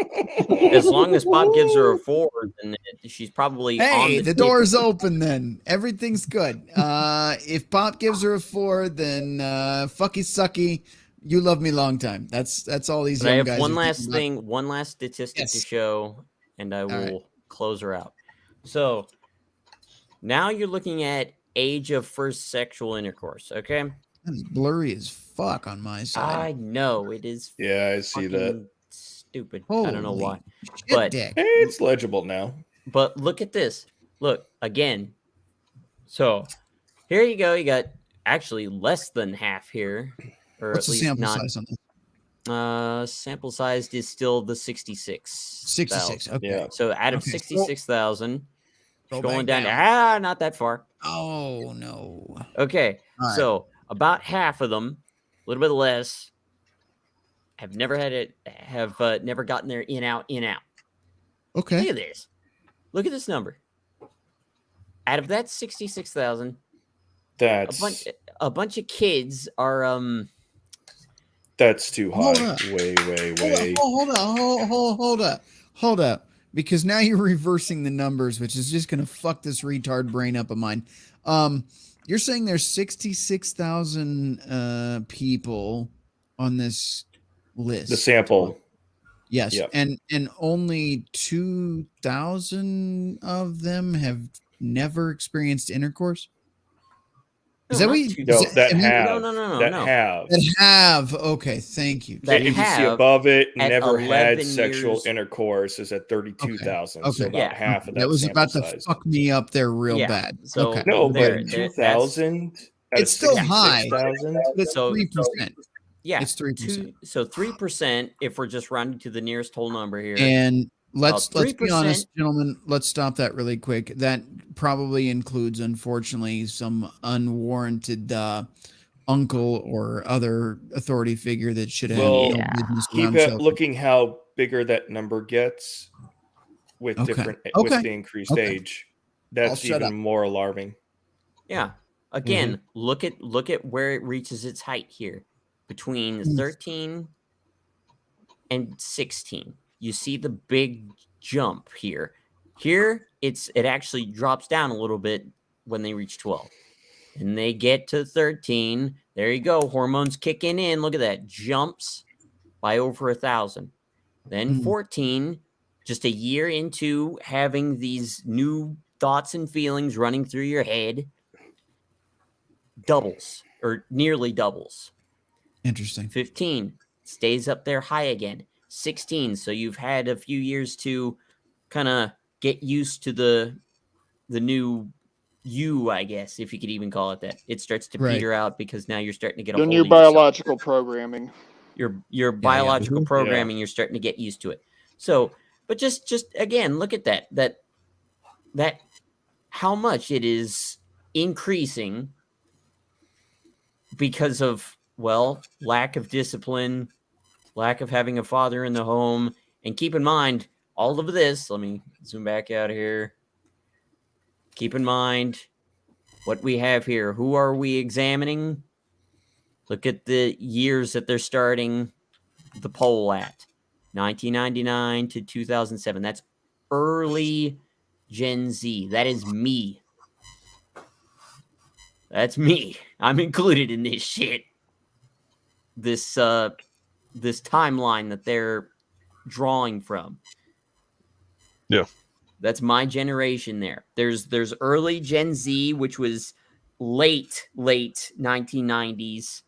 [SPEAKER 8] As long as Pop gives her a 4, then she's probably
[SPEAKER 1] hey, the door's open then. Everything's good. If Pop gives her a 4, then fucky sucky. You love me long time. That's all these young guys. I have
[SPEAKER 8] one last statistic to show, and I will close her out. So now you're looking at age of first sexual intercourse, okay?
[SPEAKER 1] That's blurry as fuck on my side.
[SPEAKER 8] I know it is.
[SPEAKER 6] Yeah, I see that.
[SPEAKER 8] Stupid. I don't know why, but
[SPEAKER 6] it's legible now.
[SPEAKER 8] But look at this. Look again. So here you go. You got actually less than half here, or
[SPEAKER 1] what's
[SPEAKER 8] at least
[SPEAKER 1] the sample
[SPEAKER 8] not.
[SPEAKER 1] size on this?
[SPEAKER 8] Sample size is still the 66.
[SPEAKER 1] 66. Okay.
[SPEAKER 6] Yeah.
[SPEAKER 8] So out of 66,000, going down. Not that far.
[SPEAKER 1] Oh no.
[SPEAKER 8] Okay. Right. So about half of them, a little bit less, have never had it. Have never gotten their in out.
[SPEAKER 1] Okay.
[SPEAKER 8] Look at this. Look at this number. Out of that 66,000,
[SPEAKER 6] that's
[SPEAKER 8] a bunch of kids are
[SPEAKER 6] That's too high. Way.
[SPEAKER 1] Hold up. Because now you're reversing the numbers, which is just gonna fuck this retard brain up of mine. You're saying there's 66,000 people on this list.
[SPEAKER 6] The sample.
[SPEAKER 1] Yes,
[SPEAKER 6] Yep.
[SPEAKER 1] and only 2,000 of them have never experienced intercourse. Is that what you,
[SPEAKER 6] no, that have
[SPEAKER 8] No.
[SPEAKER 6] have
[SPEAKER 1] that have? Okay, thank you.
[SPEAKER 8] That
[SPEAKER 6] if you see
[SPEAKER 8] have
[SPEAKER 6] above it,
[SPEAKER 8] at
[SPEAKER 6] never had
[SPEAKER 8] 11
[SPEAKER 6] sexual
[SPEAKER 8] years.
[SPEAKER 6] intercourse is at 32,000. So
[SPEAKER 1] Okay.
[SPEAKER 6] about half of that.
[SPEAKER 1] That was
[SPEAKER 6] sample
[SPEAKER 1] about to
[SPEAKER 6] size.
[SPEAKER 1] fuck me up there real
[SPEAKER 8] Yeah,
[SPEAKER 1] bad.
[SPEAKER 8] so
[SPEAKER 1] okay,
[SPEAKER 6] No,
[SPEAKER 8] there-
[SPEAKER 6] but
[SPEAKER 8] there-
[SPEAKER 6] 2,000.
[SPEAKER 1] it's still high.
[SPEAKER 6] 6,000.
[SPEAKER 1] But it's
[SPEAKER 8] So-
[SPEAKER 1] 3%.
[SPEAKER 8] Yeah,
[SPEAKER 1] It's 3%.
[SPEAKER 8] So 3%, if we're just rounding to the nearest whole number here.
[SPEAKER 1] And let's be
[SPEAKER 8] 3%.
[SPEAKER 1] honest, gentlemen. Let's stop that really quick. That probably includes, unfortunately, some unwarranted uncle or other authority figure that should have
[SPEAKER 6] Well,
[SPEAKER 1] no business
[SPEAKER 6] keep
[SPEAKER 1] around
[SPEAKER 6] it
[SPEAKER 1] children.
[SPEAKER 6] looking how bigger that number gets with
[SPEAKER 1] Okay.
[SPEAKER 6] with the increased age. That's
[SPEAKER 1] shut
[SPEAKER 6] even
[SPEAKER 1] up.
[SPEAKER 6] more alarming.
[SPEAKER 8] Yeah. Again, look at where it reaches its height here. Between 13 and 16. You see the big jump here. Here it actually drops down a little bit when they reach 12. And they get to 13. There you go. Hormones kicking in. Look at that. Jumps by over 1,000. Then 14, just a year into having these new thoughts and feelings running through your head, doubles or nearly doubles.
[SPEAKER 1] Interesting.
[SPEAKER 8] 15 stays up there high again. 16, so you've had a few years to kind of get used to the new you, I guess, if you could even call it that. It starts to peter out because now you're starting to get a
[SPEAKER 3] The
[SPEAKER 8] hold
[SPEAKER 3] new
[SPEAKER 8] of yourself.
[SPEAKER 3] biological programming.
[SPEAKER 8] Your biological programming, you're starting to get used to it. So, but just again, look at that how much it is increasing because of, well, lack of discipline, lack of having a father in the home. And keep in mind, all of this, let me zoom back out here. Keep in mind what we have here. Who are we examining? Look at the years that they're starting the poll at. 1999 to 2007. That's early Gen Z. That is me. That's me. I'm included in this shit. This timeline that they're drawing from.
[SPEAKER 2] Yeah.
[SPEAKER 8] That's my generation there. There's early Gen Z, which was late 1990s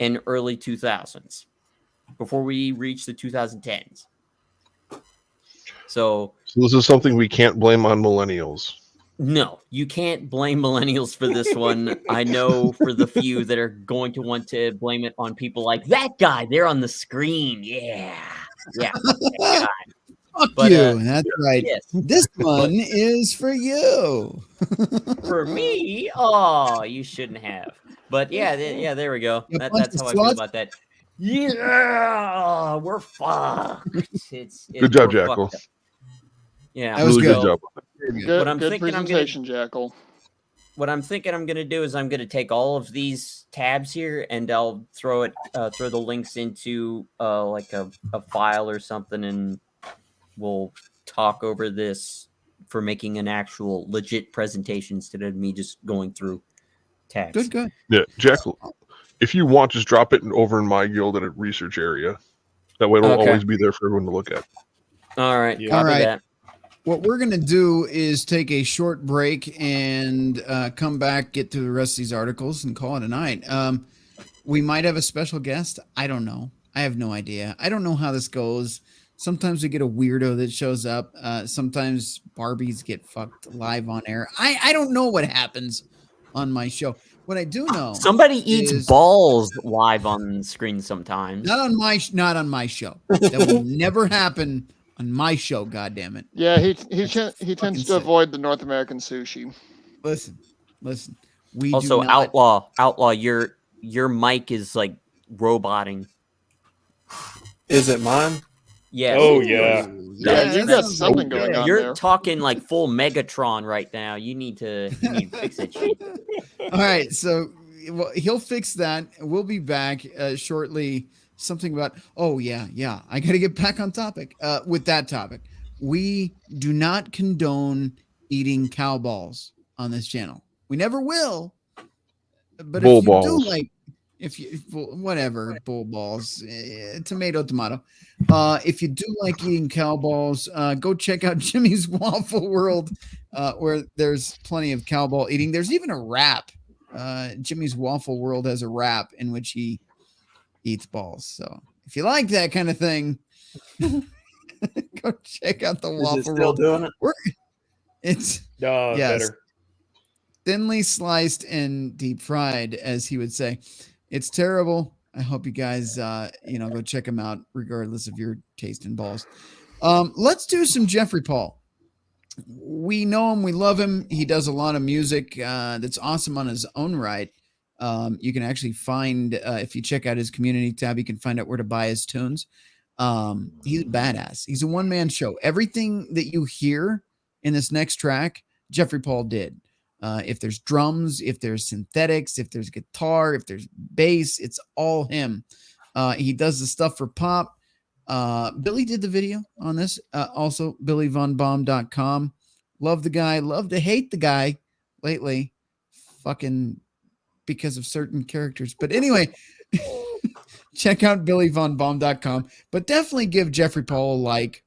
[SPEAKER 8] and early 2000s before we reach the 2010s. So
[SPEAKER 2] this is something we can't blame on millennials.
[SPEAKER 8] No, you can't blame millennials for this one. I know for the few that are going to want to blame it on people like that guy. They're on the screen. Yeah.
[SPEAKER 1] Fuck you. That's right.
[SPEAKER 8] Yes.
[SPEAKER 1] This one is for you.
[SPEAKER 8] For me? Oh, you shouldn't have. But yeah, there we go. That's how I feel about that. Yeah, we're fucked.
[SPEAKER 2] Good job, Jackal.
[SPEAKER 8] Yeah,
[SPEAKER 1] that was
[SPEAKER 2] really
[SPEAKER 1] good.
[SPEAKER 2] Job.
[SPEAKER 3] Good presentation, Jackal.
[SPEAKER 8] What I'm thinking I'm going to do is I'm going to take all of these tabs here and I'll throw the links into like a file or something, and we'll talk over this for making an actual legit presentation instead of me just going through tabs.
[SPEAKER 1] Good.
[SPEAKER 2] Yeah, Jackal. If you want, just drop it over in my guild at a research area. That way it'll always be there for everyone to look at.
[SPEAKER 8] All right.
[SPEAKER 1] All right.
[SPEAKER 8] That.
[SPEAKER 1] What we're going to do is take a short break and come back, get through the rest of these articles, and call it a night. We might have a special guest. I don't know. I have no idea. I don't know how this goes. Sometimes we get a weirdo that shows up. Sometimes Barbies get fucked live on air. I don't know what happens on my show. What I do know,
[SPEAKER 8] somebody eats balls live on screen sometimes.
[SPEAKER 1] Not on my show. That will never happen on my show. God damn it.
[SPEAKER 3] Yeah, he tends to avoid the North American sushi.
[SPEAKER 1] Listen. We
[SPEAKER 8] also
[SPEAKER 1] do not...
[SPEAKER 8] outlaw. Your mic is like roboting.
[SPEAKER 7] Is it mine?
[SPEAKER 8] Yeah.
[SPEAKER 6] Oh yeah.
[SPEAKER 3] Yeah, you got something going on
[SPEAKER 8] You're
[SPEAKER 3] there.
[SPEAKER 8] talking like full Megatron right now. You need to fix that shit.
[SPEAKER 1] All right, so he'll fix that. We'll be back shortly. Something about I got to get back on topic with that topic. We do not condone eating cow balls on this channel. We never will. But
[SPEAKER 2] Bull
[SPEAKER 1] if you
[SPEAKER 2] balls.
[SPEAKER 1] do like, whatever, bull balls, tomato. If you do like eating cow balls, go check out Jimmy's Waffle World, where there's plenty of cow ball eating. There's even a wrap. Jimmy's Waffle World has a wrap in which he eats balls. So if you like that kind of thing, go check out the Waffle
[SPEAKER 7] still
[SPEAKER 1] World.
[SPEAKER 7] Doing it?
[SPEAKER 1] It's
[SPEAKER 6] better.
[SPEAKER 1] Thinly sliced and deep fried, as he would say. It's terrible. I hope you guys, go check him out, regardless of your taste in balls. Let's do some Jeffrey Paul. We know him. We love him. He does a lot of music that's awesome on his own right. You can actually find, if you check out his community tab, you can find out where to buy his tunes. He's a badass. He's a one-man show. Everything that you hear in this next track, Jeffrey Paul did. If there's drums, if there's synthetics, if there's guitar, if there's bass, it's all him. He does the stuff for pop. Billy did the video on this. Also, BillyVonBomb.com. Love the guy. Love to hate the guy lately. Fucking because of certain characters. But anyway, check out BillyVonBomb.com. But definitely give Jeffrey Paul a like.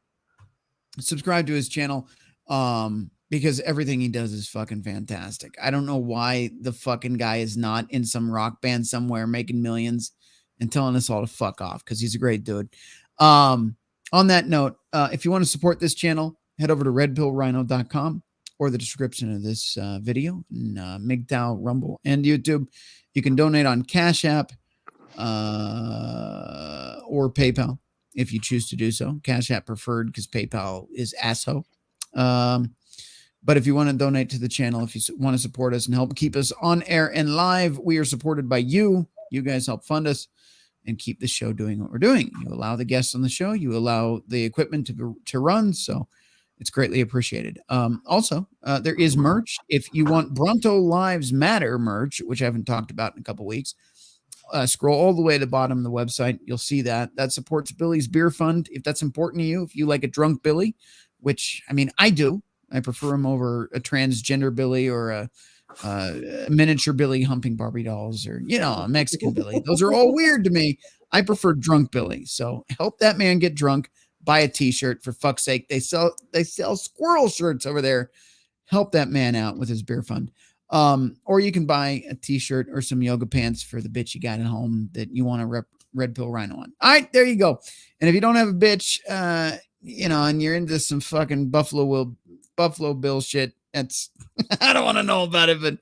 [SPEAKER 1] Subscribe to his channel. Because everything he does is fucking fantastic. I don't know why the fucking guy is not in some rock band somewhere making millions and telling us all to fuck off, because he's a great dude. On that note, if you want to support this channel, head over to redpillrhino.com or the description of this video in MGTOW, Rumble, and YouTube. You can donate on Cash App or PayPal if you choose to do so. Cash App preferred because PayPal is asshole. But if you want to donate to the channel, if you want to support us and help keep us on air and live, we are supported by you. You guys help fund us and keep the show doing what we're doing. You allow the guests on the show. You allow the equipment to run. So it's greatly appreciated. Also, there is merch. If you want Bronto Lives Matter merch, which I haven't talked about in a couple weeks, scroll all the way to the bottom of the website. You'll see that. That supports Billy's Beer Fund. If that's important to you, if you like a drunk Billy, which, I mean, I do. I prefer him over a transgender Billy or a miniature Billy humping Barbie dolls, or, a Mexican Billy. Those are all weird to me. I prefer drunk Billy. So help that man get drunk. Buy a t-shirt, for fuck's sake. They sell squirrel shirts over there. Help that man out with his beer fund. Or you can buy a t-shirt or some yoga pants for the bitch you got at home that you want to rep Red Pill Rhino on. All right, there you go. And if you don't have a bitch, and you're into some fucking Buffalo Bill shit, that's I don't want to know about it, but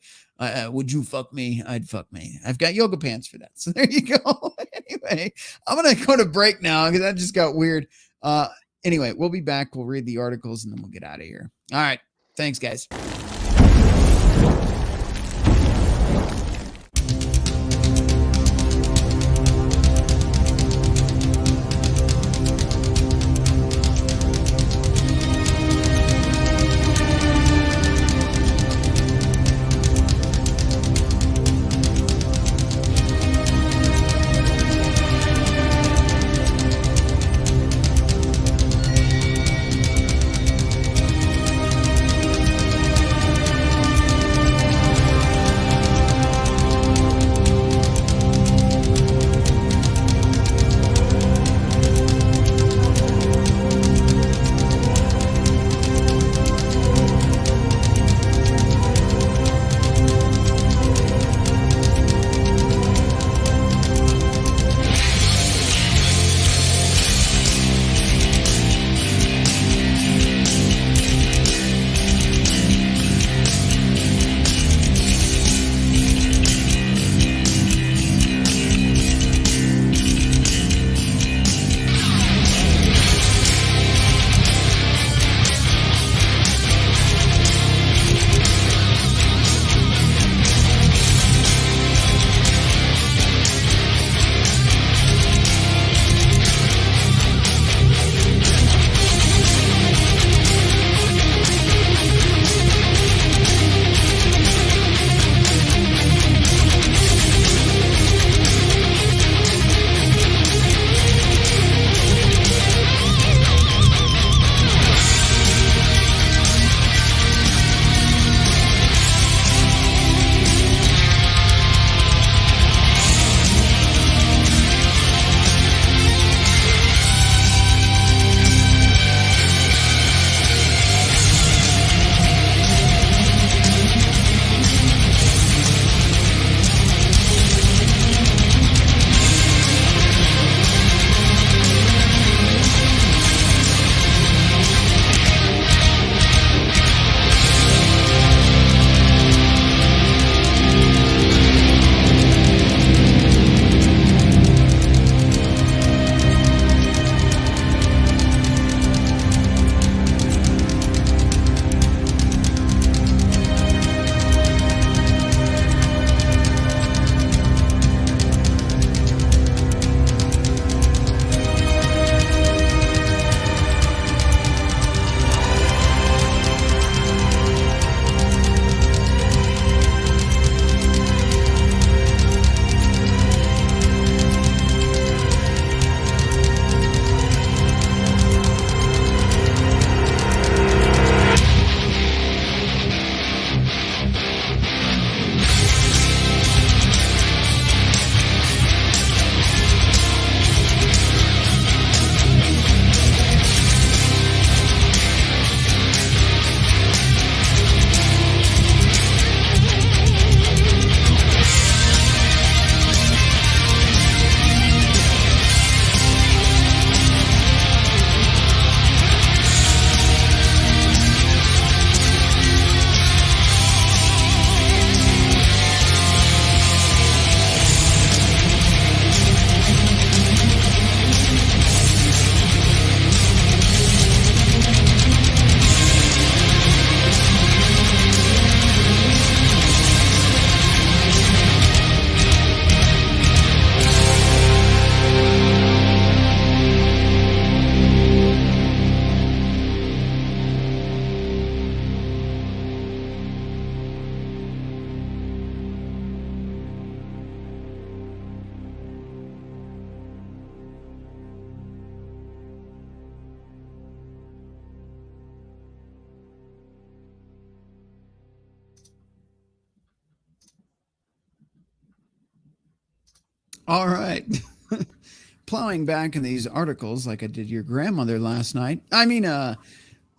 [SPEAKER 1] would you fuck me? I'd fuck me. I've got yoga pants for that. So there you go. Anyway, I'm gonna go to break now because that just got weird. Anyway, we'll be back. We'll read the articles and then we'll get out of here. All right. Thanks, guys. All right. Plowing back in these articles like I did your grandmother last night.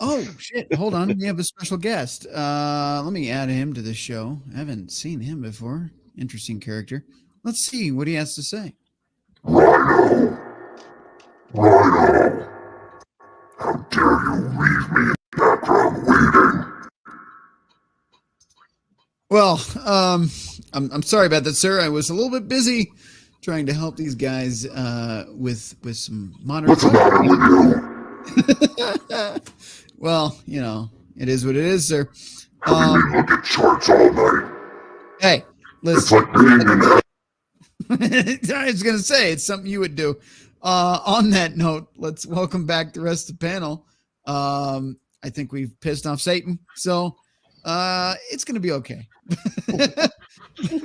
[SPEAKER 1] Oh shit, hold on. We have a special guest. Let me add him to the show. I haven't seen him before. Interesting character. Let's see what he has to say.
[SPEAKER 9] Rhino! Rhino! How dare you leave me in the background waiting?
[SPEAKER 1] Well, I'm sorry about that, sir. I was a little bit busy trying to help these guys with some modern.
[SPEAKER 9] What's the matter with
[SPEAKER 1] you? Well, you know, it is what it is, sir.
[SPEAKER 9] Have you been looking at charts all night?
[SPEAKER 1] Hey, listen.
[SPEAKER 9] It's like being in
[SPEAKER 1] I was going to say, it's something you would do. On that note, let's welcome back the rest of the panel. I think we've pissed off Satan, so it's going to be okay.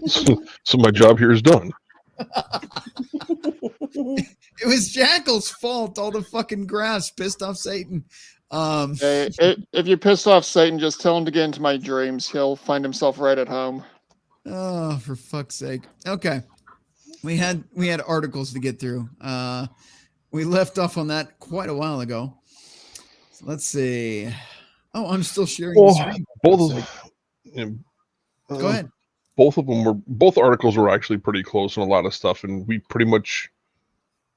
[SPEAKER 2] So my job here is done.
[SPEAKER 1] It was Jackal's fault. All the fucking grass pissed off Satan.
[SPEAKER 3] Hey, if you pissed off Satan, just tell him to get into my dreams. He'll find himself right at home.
[SPEAKER 1] Oh, for fuck's sake. Okay. We had articles to get through. We left off on that quite a while ago. So let's see. Oh, I'm still sharing the screen. Go ahead.
[SPEAKER 2] Both articles were actually pretty close on a lot of stuff, and we pretty much,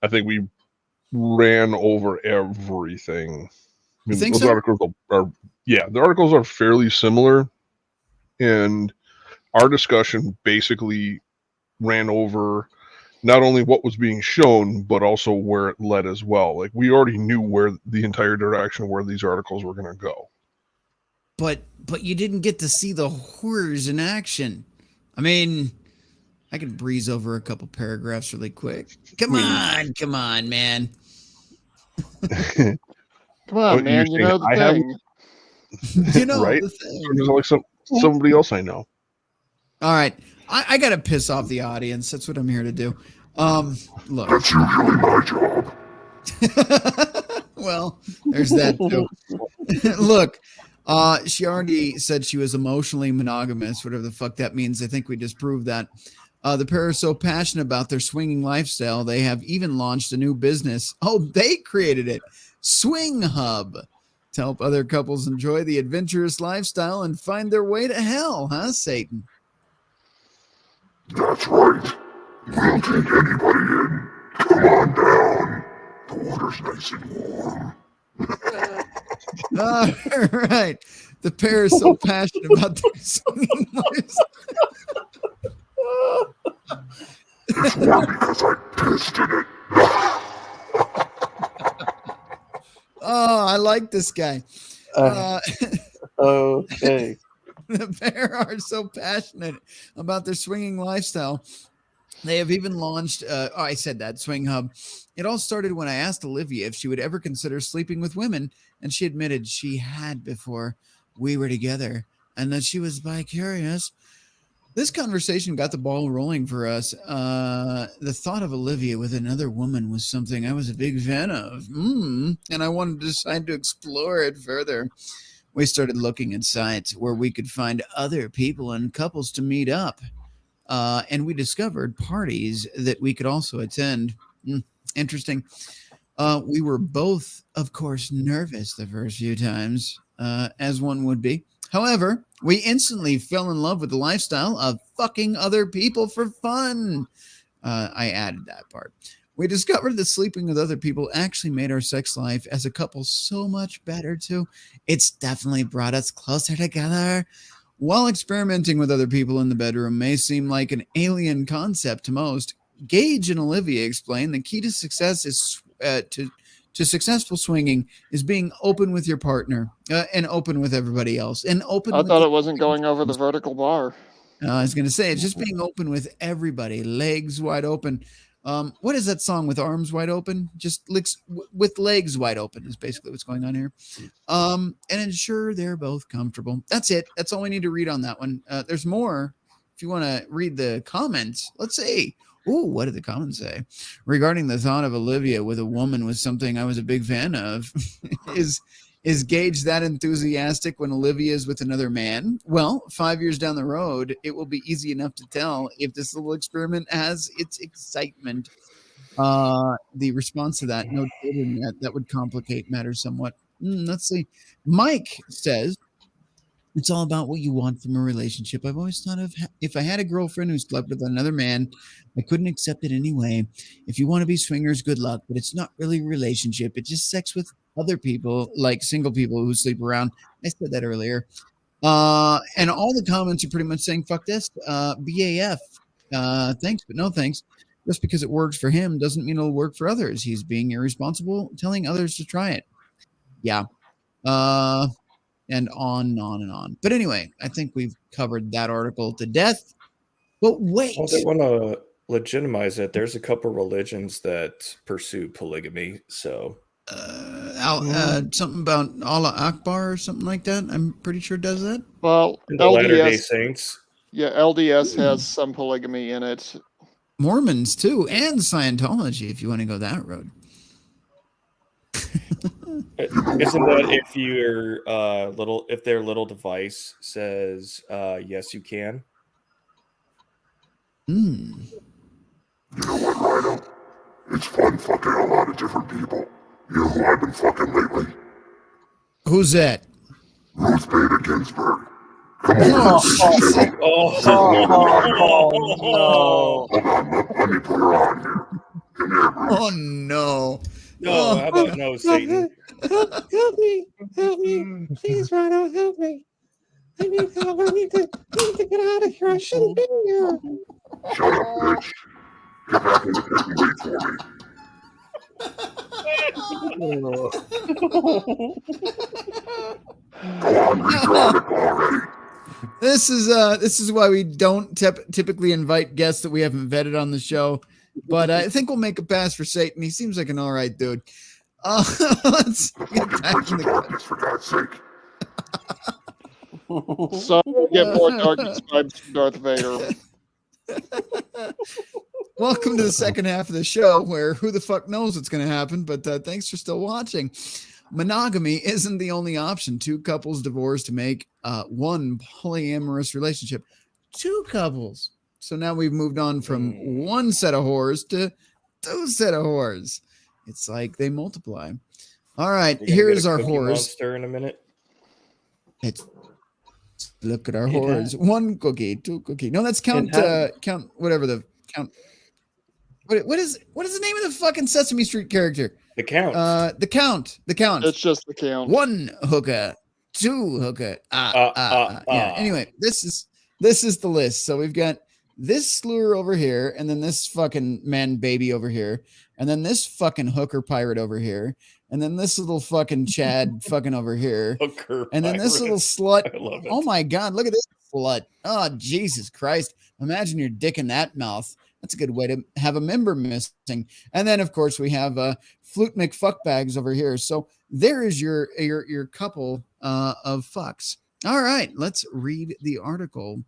[SPEAKER 2] I think we ran over everything.
[SPEAKER 1] You think
[SPEAKER 2] those
[SPEAKER 1] so?
[SPEAKER 2] articles the articles are fairly similar, and our discussion basically ran over not only what was being shown, but also where it led as well. Like, we already knew where the entire direction where these articles were going to go.
[SPEAKER 1] But you didn't get to see the horrors in action. I mean, I could breeze over a couple paragraphs really quick. Come on, man.
[SPEAKER 3] Come on, man. You know the thing.
[SPEAKER 1] You know
[SPEAKER 2] right?
[SPEAKER 1] the thing.
[SPEAKER 2] Just like somebody else I know.
[SPEAKER 1] All right. I got to piss off the audience. That's what I'm here to do. Look.
[SPEAKER 9] That's usually my job.
[SPEAKER 1] Well, there's that too. Look, she already said she was emotionally monogamous, whatever the fuck that means. I think we just proved that. The pair are so passionate about their swinging lifestyle, they have even launched a new business. Oh, they created it. Swing Hub. To help other couples enjoy the adventurous lifestyle and find their way to hell, huh, Satan?
[SPEAKER 9] That's right. We'll take anybody in. Come on down. The water's nice and warm.
[SPEAKER 1] All right. The pair is so passionate about their swinging lifestyle.
[SPEAKER 9] It's warm because I pissed in it.
[SPEAKER 1] Oh, I like this guy.
[SPEAKER 7] Okay.
[SPEAKER 1] The pair are so passionate about their swinging lifestyle. They have even launched, I said that, Swing Hub. It all started when I asked Olivia if she would ever consider sleeping with women, and she admitted she had before we were together, and that she was bi-curious. This conversation got the ball rolling for us. The thought of Olivia with another woman was something I was a big fan of, and I wanted to decide to explore it further. We started looking at sites where we could find other people and couples to meet up. And we discovered parties that we could also attend. Interesting. We were both, of course, nervous the first few times, as one would be. However, we instantly fell in love with the lifestyle of fucking other people for fun. I added that part. We discovered that sleeping with other people actually made our sex life as a couple so much better, too. It's definitely brought us closer together. While experimenting with other people in the bedroom may seem like an alien concept to most, Gage and Olivia explain the key to success is to successful swinging is being open with your partner and open with everybody else. And open.
[SPEAKER 3] I thought it wasn't going over the vertical bar.
[SPEAKER 1] I was going to say it's just being open with everybody, legs wide open. What is that song with arms wide open? Just with legs wide open is basically what's going on here. And ensure they're both comfortable. That's it. That's all we need to read on that one. There's more. If you want to read the comments, let's see. Ooh, what did the comments say? Regarding the thought of Olivia with a woman was something I was a big fan of. is Is Gage that enthusiastic when Olivia is with another man? Well, 5 years down the road, it will be easy enough to tell if this little experiment has its excitement. The response to that, no children yet, that would complicate matters somewhat. Let's see. Mike says, it's all about what you want from a relationship. I've always thought of if I had a girlfriend who slept with another man, I couldn't accept it anyway. If you want to be swingers, good luck, but it's not really a relationship. It's just sex with other people, like single people who sleep around. I said that earlier. And all the comments are pretty much saying, fuck this, BAF. Thanks, but no thanks. Just because it works for him doesn't mean it'll work for others. He's being irresponsible, telling others to try it. Yeah. And on and on and on. But anyway, I think we've covered that article to death. But wait.
[SPEAKER 6] Well, they want to legitimize it. There's a couple religions that pursue polygamy. So
[SPEAKER 1] something about Allah Akbar or something like that. I'm pretty sure it does that.
[SPEAKER 3] Well,
[SPEAKER 6] the Latter-day Saints.
[SPEAKER 3] Yeah, LDS has some polygamy in it.
[SPEAKER 1] Mormons too, and Scientology, if you want to go that road.
[SPEAKER 6] Isn't that if your if their little device says yes you can?
[SPEAKER 9] You know what, Rhino? It's fun fucking a lot of different people. You know who I've been fucking lately?
[SPEAKER 1] Who's that?
[SPEAKER 9] Ruth Bader Ginsburg. Come on, shit.
[SPEAKER 7] No.
[SPEAKER 9] Hold on, let me put her on here. Come here, Ruth.
[SPEAKER 1] Oh no.
[SPEAKER 6] No, how about no, Satan?
[SPEAKER 10] Help me, please, Rhino, help me. I need help. I need to get out of here. I shouldn't be here.
[SPEAKER 9] Shut up, bitch. Get back in the pit and wait for me. Go on, read your article already.
[SPEAKER 1] This is why we don't typically invite guests that we haven't vetted on the show. But I think we'll make a pass for Satan. He seems like an all right dude. Let's get back in the
[SPEAKER 9] darkness, for God's sake.
[SPEAKER 3] So get more darkness vibes from Darth Vader.
[SPEAKER 1] Welcome to the second half of the show where who the fuck knows what's going to happen, but thanks for still watching. Monogamy isn't the only option. Two couples divorce to make one polyamorous relationship. Two couples. So now we've moved on from one set of whores to two set of whores. It's like they multiply. All right, here's our whores.
[SPEAKER 6] Monster in a minute.
[SPEAKER 1] Look at our whores. One cookie, two cookie. No, that's count whatever the count. What is the name of the fucking Sesame Street character?
[SPEAKER 6] The Count.
[SPEAKER 1] The Count.
[SPEAKER 3] It's just the Count.
[SPEAKER 1] One hooker, two hooker. Yeah. Anyway, this is the list. So we've got this slur over here, and then this fucking man baby over here, and then this fucking hooker pirate over here, and then this little fucking Chad fucking over here, and then this little slut.
[SPEAKER 6] I love it.
[SPEAKER 1] Oh my God, look at this slut. Oh, Jesus Christ. Imagine your dick in that mouth. That's a good way to have a member missing. And then, of course, we have Flute McFuckbags over here. So there is your couple of fucks. All right, let's read the article.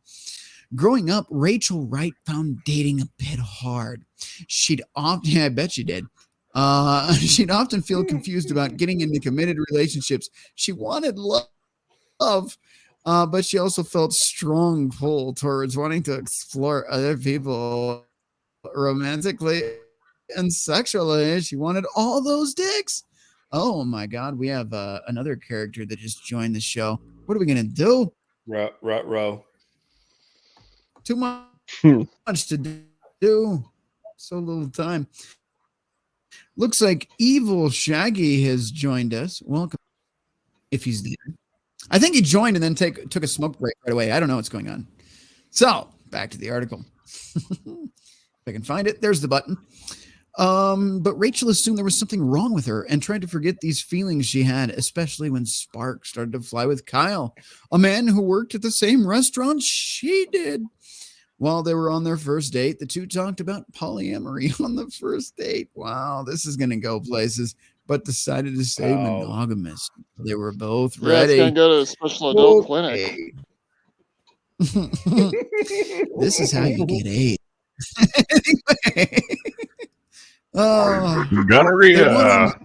[SPEAKER 1] Growing up, Rachel Wright found dating a bit hard. I bet she did. She'd often feel confused about getting into committed relationships. She wanted love, but she also felt strong pull towards wanting to explore other people romantically and sexually. She wanted all those dicks. Oh my God, we have another character that just joined the show. What are we gonna do?
[SPEAKER 6] Row.
[SPEAKER 1] Too much to do. So little time. Looks like Evil Shaggy has joined us. Welcome, if he's there. I think he joined and then took a smoke break right away. I don't know what's going on. So back to the article. If I can find it, there's the button. But Rachel assumed there was something wrong with her and tried to forget these feelings she had, especially when sparks started to fly with Kyle, a man who worked at the same restaurant she did. While they were on their first date, the two talked about polyamory on the first date. Wow, this is going to go places, but decided to stay monogamous. They were both ready.
[SPEAKER 3] Yeah, it's going to go to a special adult clinic.
[SPEAKER 1] This is how you get AIDS. Anyway.
[SPEAKER 2] Gonorrhea.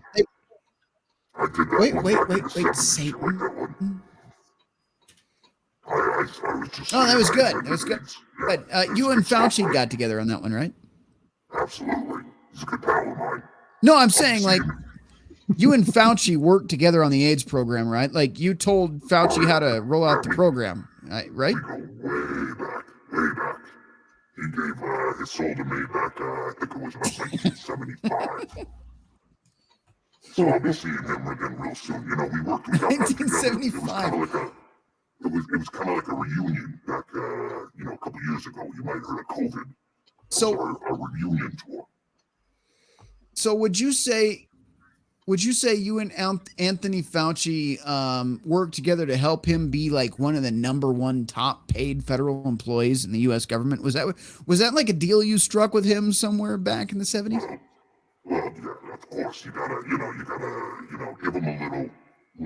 [SPEAKER 9] I did that
[SPEAKER 1] Wait,
[SPEAKER 9] one
[SPEAKER 1] wait,
[SPEAKER 9] back in
[SPEAKER 1] wait,
[SPEAKER 9] the
[SPEAKER 1] wait,
[SPEAKER 9] 70s,
[SPEAKER 1] Satan.
[SPEAKER 9] right, that one. I was just
[SPEAKER 1] Oh, that was
[SPEAKER 9] saying,
[SPEAKER 1] good. That was good.
[SPEAKER 9] yeah,
[SPEAKER 1] But you and Fauci got together on that one, right?
[SPEAKER 9] Absolutely. He's a good pal of mine.
[SPEAKER 1] No, I'm saying like you and Fauci worked together on the AIDS program, right? Like you told Fauci how to roll out the program, right?
[SPEAKER 9] We go way back, way back. He gave his soul to me back, I think it was about 1975. So I'll be seeing him again real soon. You know, we worked back together.
[SPEAKER 1] 1975.
[SPEAKER 9] It was kind of like a reunion back, you know, a couple years ago. You might have heard of COVID.
[SPEAKER 1] So
[SPEAKER 9] our reunion tour.
[SPEAKER 1] So would you say you and Anthony Fauci worked together to help him be like one of the #1 top paid federal employees in the U.S. government? Was that like a deal you struck with him somewhere back in the 70s?
[SPEAKER 9] Well, yeah, of course. You gotta, give him a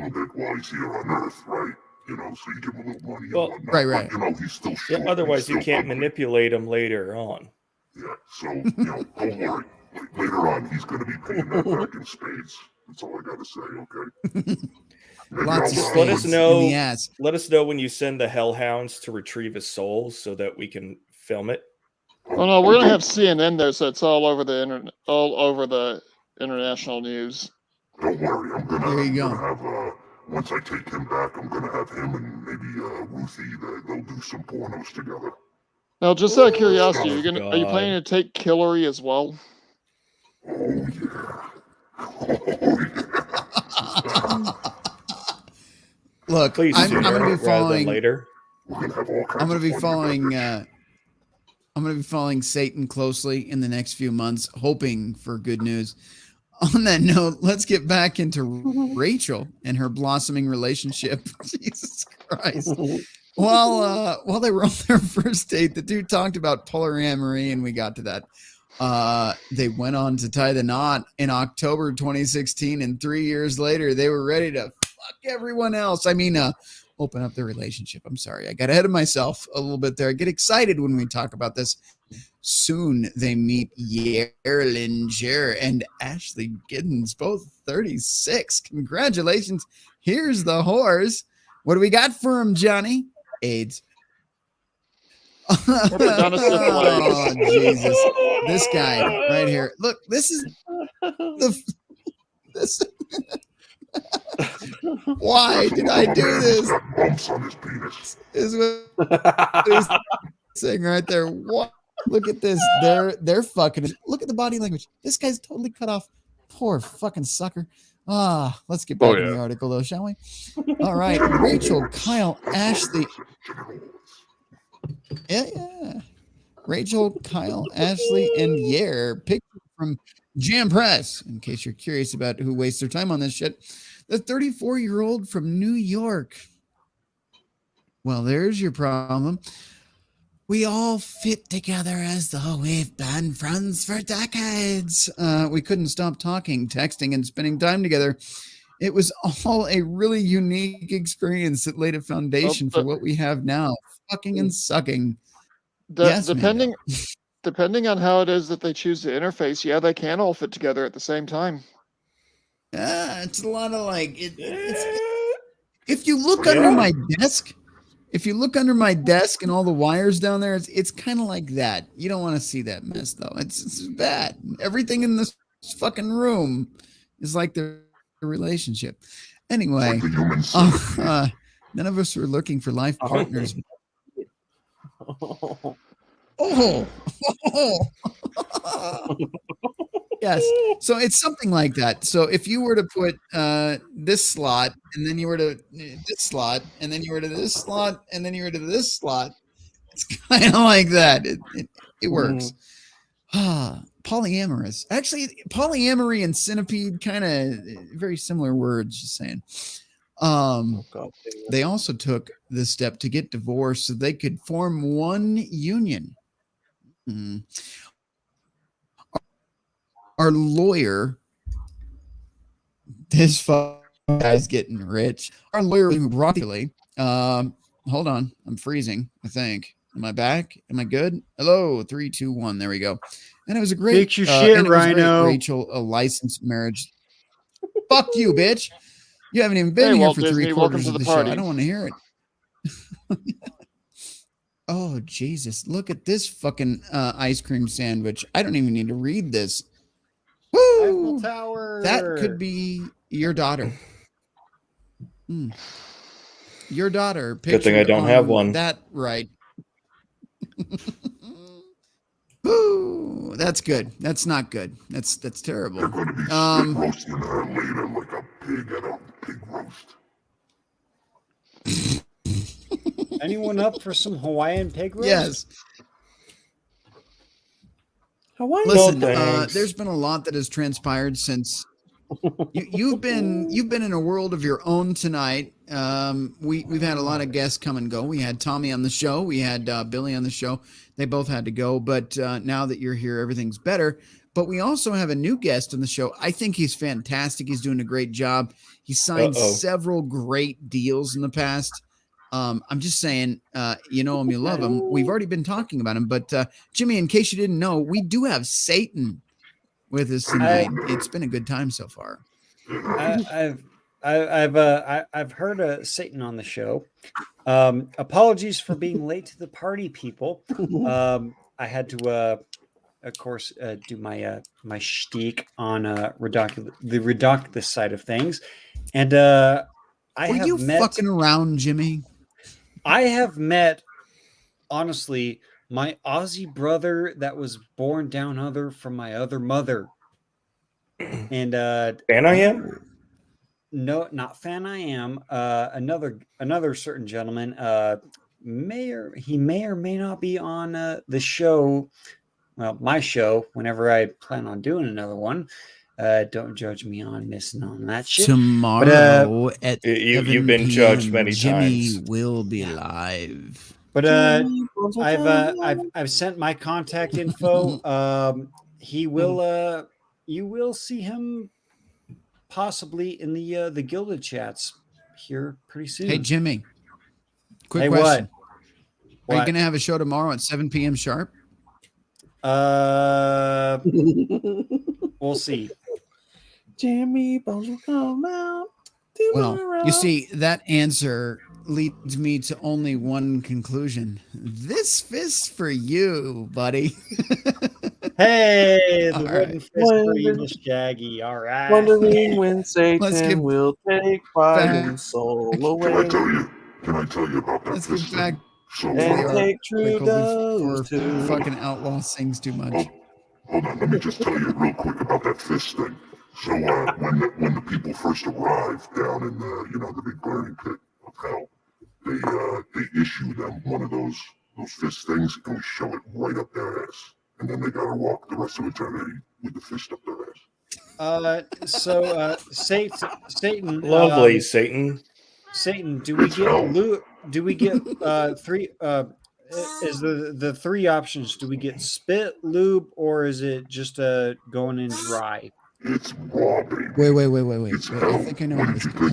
[SPEAKER 9] little bit while he's here on Earth, right? You know, so you give him a little money and whatnot.
[SPEAKER 1] Right.
[SPEAKER 9] But, you know, he's still short.
[SPEAKER 6] Yeah, otherwise you can't manipulate him later on.
[SPEAKER 9] Yeah, so, you know, don't worry. Later on, he's going to be paying that back in spades. That's all I got to say, okay?
[SPEAKER 1] Lots of
[SPEAKER 6] Just let us
[SPEAKER 1] spades
[SPEAKER 6] know.
[SPEAKER 1] in the ass.
[SPEAKER 6] Let us know when you send the hellhounds to retrieve his soul so that we can film it.
[SPEAKER 3] Oh no, we're gonna have CNN there, so it's all over the internet, all over the international news.
[SPEAKER 9] Don't worry, I'm gonna
[SPEAKER 1] go.
[SPEAKER 9] have once I take him back, I'm gonna have him and maybe Ruthie. They'll do some pornos together.
[SPEAKER 3] Now, just out of curiosity, are
[SPEAKER 6] God.
[SPEAKER 3] you planning to take Hillary as well?
[SPEAKER 9] Oh yeah.
[SPEAKER 1] Look,
[SPEAKER 6] Please,
[SPEAKER 1] I'm
[SPEAKER 6] sooner
[SPEAKER 1] going to be
[SPEAKER 6] rather than
[SPEAKER 1] following.
[SPEAKER 6] later.
[SPEAKER 9] We're gonna have all kinds
[SPEAKER 1] I'm going
[SPEAKER 9] of
[SPEAKER 1] to be
[SPEAKER 9] fun
[SPEAKER 1] following.
[SPEAKER 9] together.
[SPEAKER 1] I'm going to be following Satan closely in the next few months, hoping for good news. On that note, let's get back into Rachel and her blossoming relationship. Jesus Christ. While they were on their first date, the two talked about polyamory, and we got to that. They went on to tie the knot in October 2016, and 3 years later, they were ready to fuck everyone else. I mean, open up their relationship. I'm sorry. I got ahead of myself a little bit there. I get excited when we talk about this. Soon they meet Yerlinger and Ashley Giddens, both 36. Congratulations. Here's the horse. What do we got for him, Johnny? AIDS. Oh, Jesus. This guy right here. Look, this is this. Why did I do this?
[SPEAKER 9] Bumps on his penis.
[SPEAKER 1] Is what he's saying right there. What? Look at this. They're fucking. Look at the body language. This guy's totally cut off. Poor fucking sucker. Let's get back to the article though, shall we? All right. Rachel, Kyle, Ashley. Yeah. Rachel, Kyle, Ashley, and picture from Jam Press. In case you're curious about who wastes their time on this shit. The 34-year-old from New York. Well, there's your problem. We all fit together as though we've been friends for decades. We couldn't stop talking, texting, and spending time together. It was all a really unique experience that laid a foundation for what we have now, fucking and sucking. Yes,
[SPEAKER 3] depending on how it is that they choose to interface, yeah, they can all fit together at the same time.
[SPEAKER 1] It's a lot of like, if you look under my desk, and all the wires down there, it's kind of like that. You don't want to see that mess though. It's bad. Everything in this fucking room is like the relationship. Anyway, none of us were looking for life partners. Yes. So it's something like that. So if you were to put this slot, and then you were to this slot, and then you were to this slot, and then you were to this slot, it's kind of like that. It works. Polyamorous. Actually, polyamory and centipede, kind of very similar words, just saying. They also took the step to get divorced so they could form one union. Our lawyer, this guy's getting rich. Our lawyer who brought hold on, I'm freezing, I think. Am I back? Am I good? Hello, 3, 2, 1. There we go. And it was a great
[SPEAKER 11] Fix your shit, Rhino.
[SPEAKER 1] Rachel, a licensed marriage. Fuck you, bitch. You haven't even been
[SPEAKER 3] Hey,
[SPEAKER 1] here
[SPEAKER 3] Walt
[SPEAKER 1] for
[SPEAKER 3] Disney,
[SPEAKER 1] 3/4
[SPEAKER 3] welcome
[SPEAKER 1] of
[SPEAKER 3] to
[SPEAKER 1] the
[SPEAKER 3] the
[SPEAKER 1] show.
[SPEAKER 3] party.
[SPEAKER 1] I don't want to hear it. Oh, Jesus. Look at this fucking ice cream sandwich. I don't even need to read this.
[SPEAKER 11] Eiffel
[SPEAKER 1] Woo!
[SPEAKER 11] Tower.
[SPEAKER 1] That could be your daughter. Your daughter.
[SPEAKER 6] Good thing I don't have one.
[SPEAKER 1] That right. Ooh, that's good. That's not good. That's terrible.
[SPEAKER 9] They're going to be spit roasting her later like a pig at a pig roast.
[SPEAKER 11] Anyone up for some Hawaiian pig roast?
[SPEAKER 1] Yes.
[SPEAKER 7] Hawaiian.
[SPEAKER 1] Listen,
[SPEAKER 6] No,
[SPEAKER 1] there's been a lot that has transpired since you've been in a world of your own tonight. We've had a lot of guests come and go. We had Tommy on the show. We had Billy on the show. They both had to go, but now that you're here, everything's better. But we also have a new guest on the show. I think he's fantastic. He's doing a great job. He signed several great deals in the past. I'm just saying, you know him, you love him. We've already been talking about him, but Jimmy, in case you didn't know, we do have Satan with us tonight. It's been a good time so far.
[SPEAKER 11] I've heard Satan on the show. Apologies for being late to the party, people. I had to, of course, do my my shtick on the Redoctus side of things, and
[SPEAKER 1] Were you fucking around, Jimmy?
[SPEAKER 11] I have met, honestly, my Aussie brother that was born down under from my other mother. And
[SPEAKER 6] Fan I am?
[SPEAKER 11] No, not fan I am. Another certain gentleman may or may not be on the show. Well, my show, whenever I plan on doing another one. Don't judge me on missing on that shit.
[SPEAKER 1] Tomorrow at
[SPEAKER 6] you've been judged many
[SPEAKER 1] Jimmy
[SPEAKER 6] times.
[SPEAKER 1] will be live.
[SPEAKER 11] But I've sent my contact info. He will you will see him possibly in the Gilded Chats here pretty soon.
[SPEAKER 1] Hey Jimmy, quick
[SPEAKER 11] hey,
[SPEAKER 1] question.
[SPEAKER 11] What?
[SPEAKER 1] Are you gonna have a show tomorrow at 7 p.m. sharp?
[SPEAKER 11] We'll see.
[SPEAKER 7] Jimmy Bones will come out.
[SPEAKER 1] Well, you see, that answer leads me to only one conclusion. This fist for you, buddy.
[SPEAKER 11] Hey, the
[SPEAKER 1] All
[SPEAKER 11] wooden
[SPEAKER 1] right.
[SPEAKER 11] fist for you, Miss Shaggy. All right.
[SPEAKER 7] Wondering when
[SPEAKER 1] Let's
[SPEAKER 7] Satan
[SPEAKER 1] give
[SPEAKER 7] will take Biden's soul away
[SPEAKER 9] Can I tell you about that
[SPEAKER 1] Let's get
[SPEAKER 9] fist
[SPEAKER 1] back
[SPEAKER 9] thing? So,
[SPEAKER 7] and take
[SPEAKER 1] before
[SPEAKER 7] Trudeau's too.
[SPEAKER 1] fucking outlaw sings too much.
[SPEAKER 9] hold on, let me just tell you real quick about that fist thing. So when the people first arrived down in the big burning pit of hell, they issue them one of those fist things and we shove it right up their ass, and then they gotta walk the rest of eternity with the fist up their ass.
[SPEAKER 11] Satan.
[SPEAKER 6] Lovely, Satan.
[SPEAKER 11] Satan, do we get three? Is the three options? Do we get spit, lube, or is it just going in dry?
[SPEAKER 9] It's raw, baby.
[SPEAKER 1] Wait. I think I know how this goes.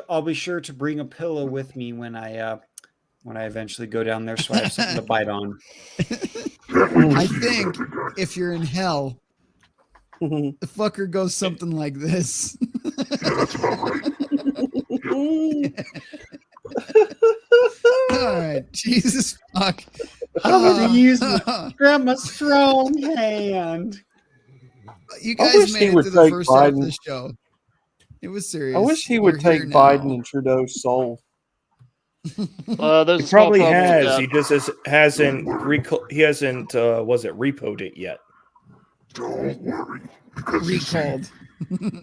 [SPEAKER 11] I'll be sure to bring a pillow with me when I eventually go down there, so I have something to bite on.
[SPEAKER 1] I think if you're in hell, the fucker goes something like this.
[SPEAKER 9] Yeah, that's about right.
[SPEAKER 1] All right, Jesus fuck.
[SPEAKER 11] I'm gonna use Grandma's strong hand.
[SPEAKER 1] You
[SPEAKER 7] I
[SPEAKER 1] guys
[SPEAKER 7] wish
[SPEAKER 1] made
[SPEAKER 7] he
[SPEAKER 1] it
[SPEAKER 7] would
[SPEAKER 1] to the
[SPEAKER 7] take
[SPEAKER 1] first half of
[SPEAKER 7] Biden.
[SPEAKER 1] the show. It was serious.
[SPEAKER 7] I wish he
[SPEAKER 1] We're
[SPEAKER 7] would take
[SPEAKER 1] here
[SPEAKER 7] Biden
[SPEAKER 1] now.
[SPEAKER 7] and Trudeau's soul.
[SPEAKER 11] There's
[SPEAKER 6] He
[SPEAKER 11] a small
[SPEAKER 6] probably
[SPEAKER 11] problem with
[SPEAKER 6] has.
[SPEAKER 11] that.
[SPEAKER 6] He just hasn't repoed it yet.
[SPEAKER 9] Don't worry, because you see,
[SPEAKER 1] Recalled.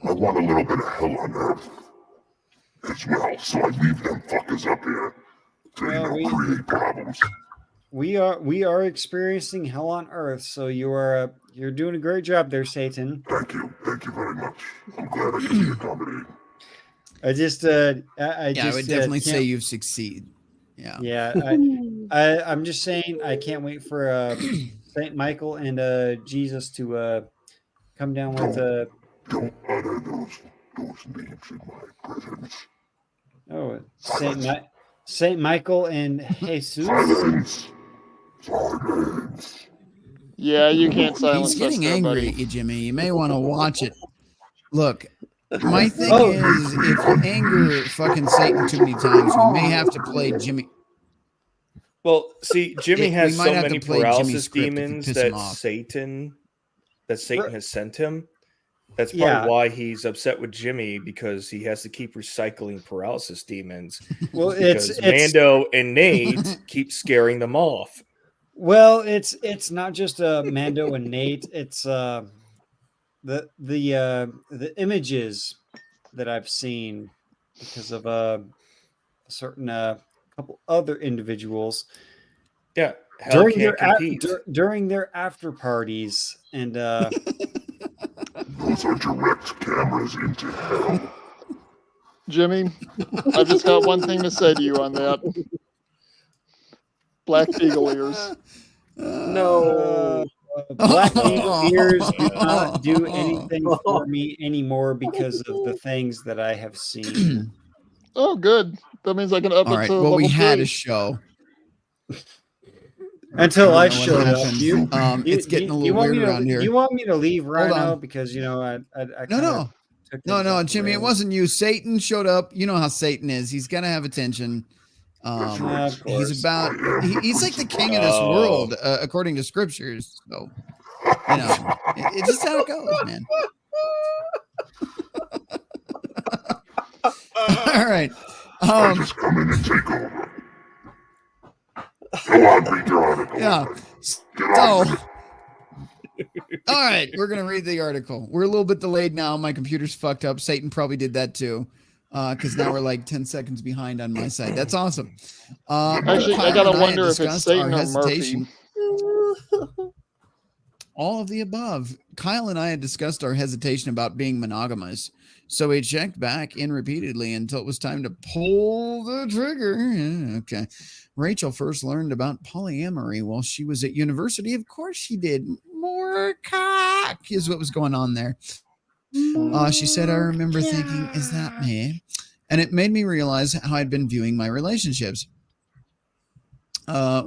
[SPEAKER 9] I want a little bit of hell on earth as well, so I leave them fuckers up here to create problems.
[SPEAKER 11] We are experiencing hell on earth, so you're doing a great job there, Satan.
[SPEAKER 9] Thank you very much. I'm glad I could be accommodating.
[SPEAKER 11] I
[SPEAKER 1] would definitely say you've succeeded. Yeah.
[SPEAKER 11] Yeah, I'm just saying I can't wait for Saint Michael and Jesus to come down with
[SPEAKER 9] Don't utter those names in my presence.
[SPEAKER 11] Saint Michael and Jesus.
[SPEAKER 9] Silence.
[SPEAKER 3] Yeah, you can't silence
[SPEAKER 1] He's getting
[SPEAKER 3] us there,
[SPEAKER 1] angry
[SPEAKER 3] buddy.
[SPEAKER 1] at you, Jimmy. You may want to watch it. Look, my thing is, if you anger fucking Satan too many times, we may have to play Jimmy.
[SPEAKER 6] Well, see, Jimmy has
[SPEAKER 1] we might
[SPEAKER 6] so
[SPEAKER 1] have to
[SPEAKER 6] many
[SPEAKER 1] play Jimmy's
[SPEAKER 6] paralysis
[SPEAKER 1] script if you
[SPEAKER 6] demons
[SPEAKER 1] piss him
[SPEAKER 6] that
[SPEAKER 1] off.
[SPEAKER 6] Satan has sent him. That's
[SPEAKER 11] Yeah.
[SPEAKER 6] probably why he's upset with Jimmy, because he has to keep recycling paralysis demons.
[SPEAKER 11] Well,
[SPEAKER 6] Because Mando and Nate keep scaring them off.
[SPEAKER 11] Well, it's not just Mando and Nate. It's the images that I've seen because of a certain couple other individuals.
[SPEAKER 6] Yeah, hell
[SPEAKER 11] during
[SPEAKER 6] can't
[SPEAKER 11] their
[SPEAKER 6] compete.
[SPEAKER 11] during their after parties, and
[SPEAKER 9] Those are direct cameras into hell.
[SPEAKER 3] Jimmy, I've just got one thing to say to you on that. Black Beagle ears.
[SPEAKER 7] No.
[SPEAKER 11] Black Beagle ears do not do anything for me anymore because of the things that I have seen.
[SPEAKER 3] Oh, good. That means I can up
[SPEAKER 1] All
[SPEAKER 3] it
[SPEAKER 1] right.
[SPEAKER 3] to
[SPEAKER 1] Well,
[SPEAKER 3] level
[SPEAKER 1] we had
[SPEAKER 3] 3.
[SPEAKER 1] a show.
[SPEAKER 11] Until I
[SPEAKER 1] don't know what
[SPEAKER 11] showed up.
[SPEAKER 1] happened. It's getting a little weird around here.
[SPEAKER 11] You want me to leave
[SPEAKER 1] Hold
[SPEAKER 11] Rhino
[SPEAKER 1] on.
[SPEAKER 11] because I
[SPEAKER 1] No,
[SPEAKER 11] kinda took things
[SPEAKER 1] no,
[SPEAKER 11] off the
[SPEAKER 1] Jimmy, it
[SPEAKER 11] rails.
[SPEAKER 1] wasn't you. Satan showed up. You know how Satan is. He's got to have attention.
[SPEAKER 11] Of course.
[SPEAKER 1] He's he's like the king of this world, according to scriptures. So, you know, it's just how it goes, man. All right.
[SPEAKER 9] Just come in and take over. Go on, read your article.
[SPEAKER 1] Yeah.
[SPEAKER 9] Get on.
[SPEAKER 1] So, all right, we're gonna read the article. We're a little bit delayed now. My computer's fucked up. Satan probably did that too, because now we're like 10 seconds behind on my side. That's awesome.
[SPEAKER 3] Actually, I
[SPEAKER 1] Kyle
[SPEAKER 3] gotta
[SPEAKER 1] and
[SPEAKER 3] wonder
[SPEAKER 1] had
[SPEAKER 3] if it's
[SPEAKER 1] discussed our
[SPEAKER 3] Satan or Murphy.
[SPEAKER 1] hesitation. All of the above. Kyle and I had discussed our hesitation about being monogamous. So we checked back in repeatedly until it was time to pull the trigger. Yeah, okay. Rachel first learned about polyamory while she was at university. Of course she did. More cock is what was going on there. She said, I remember thinking, is that me? And it made me realize how I'd been viewing my relationships.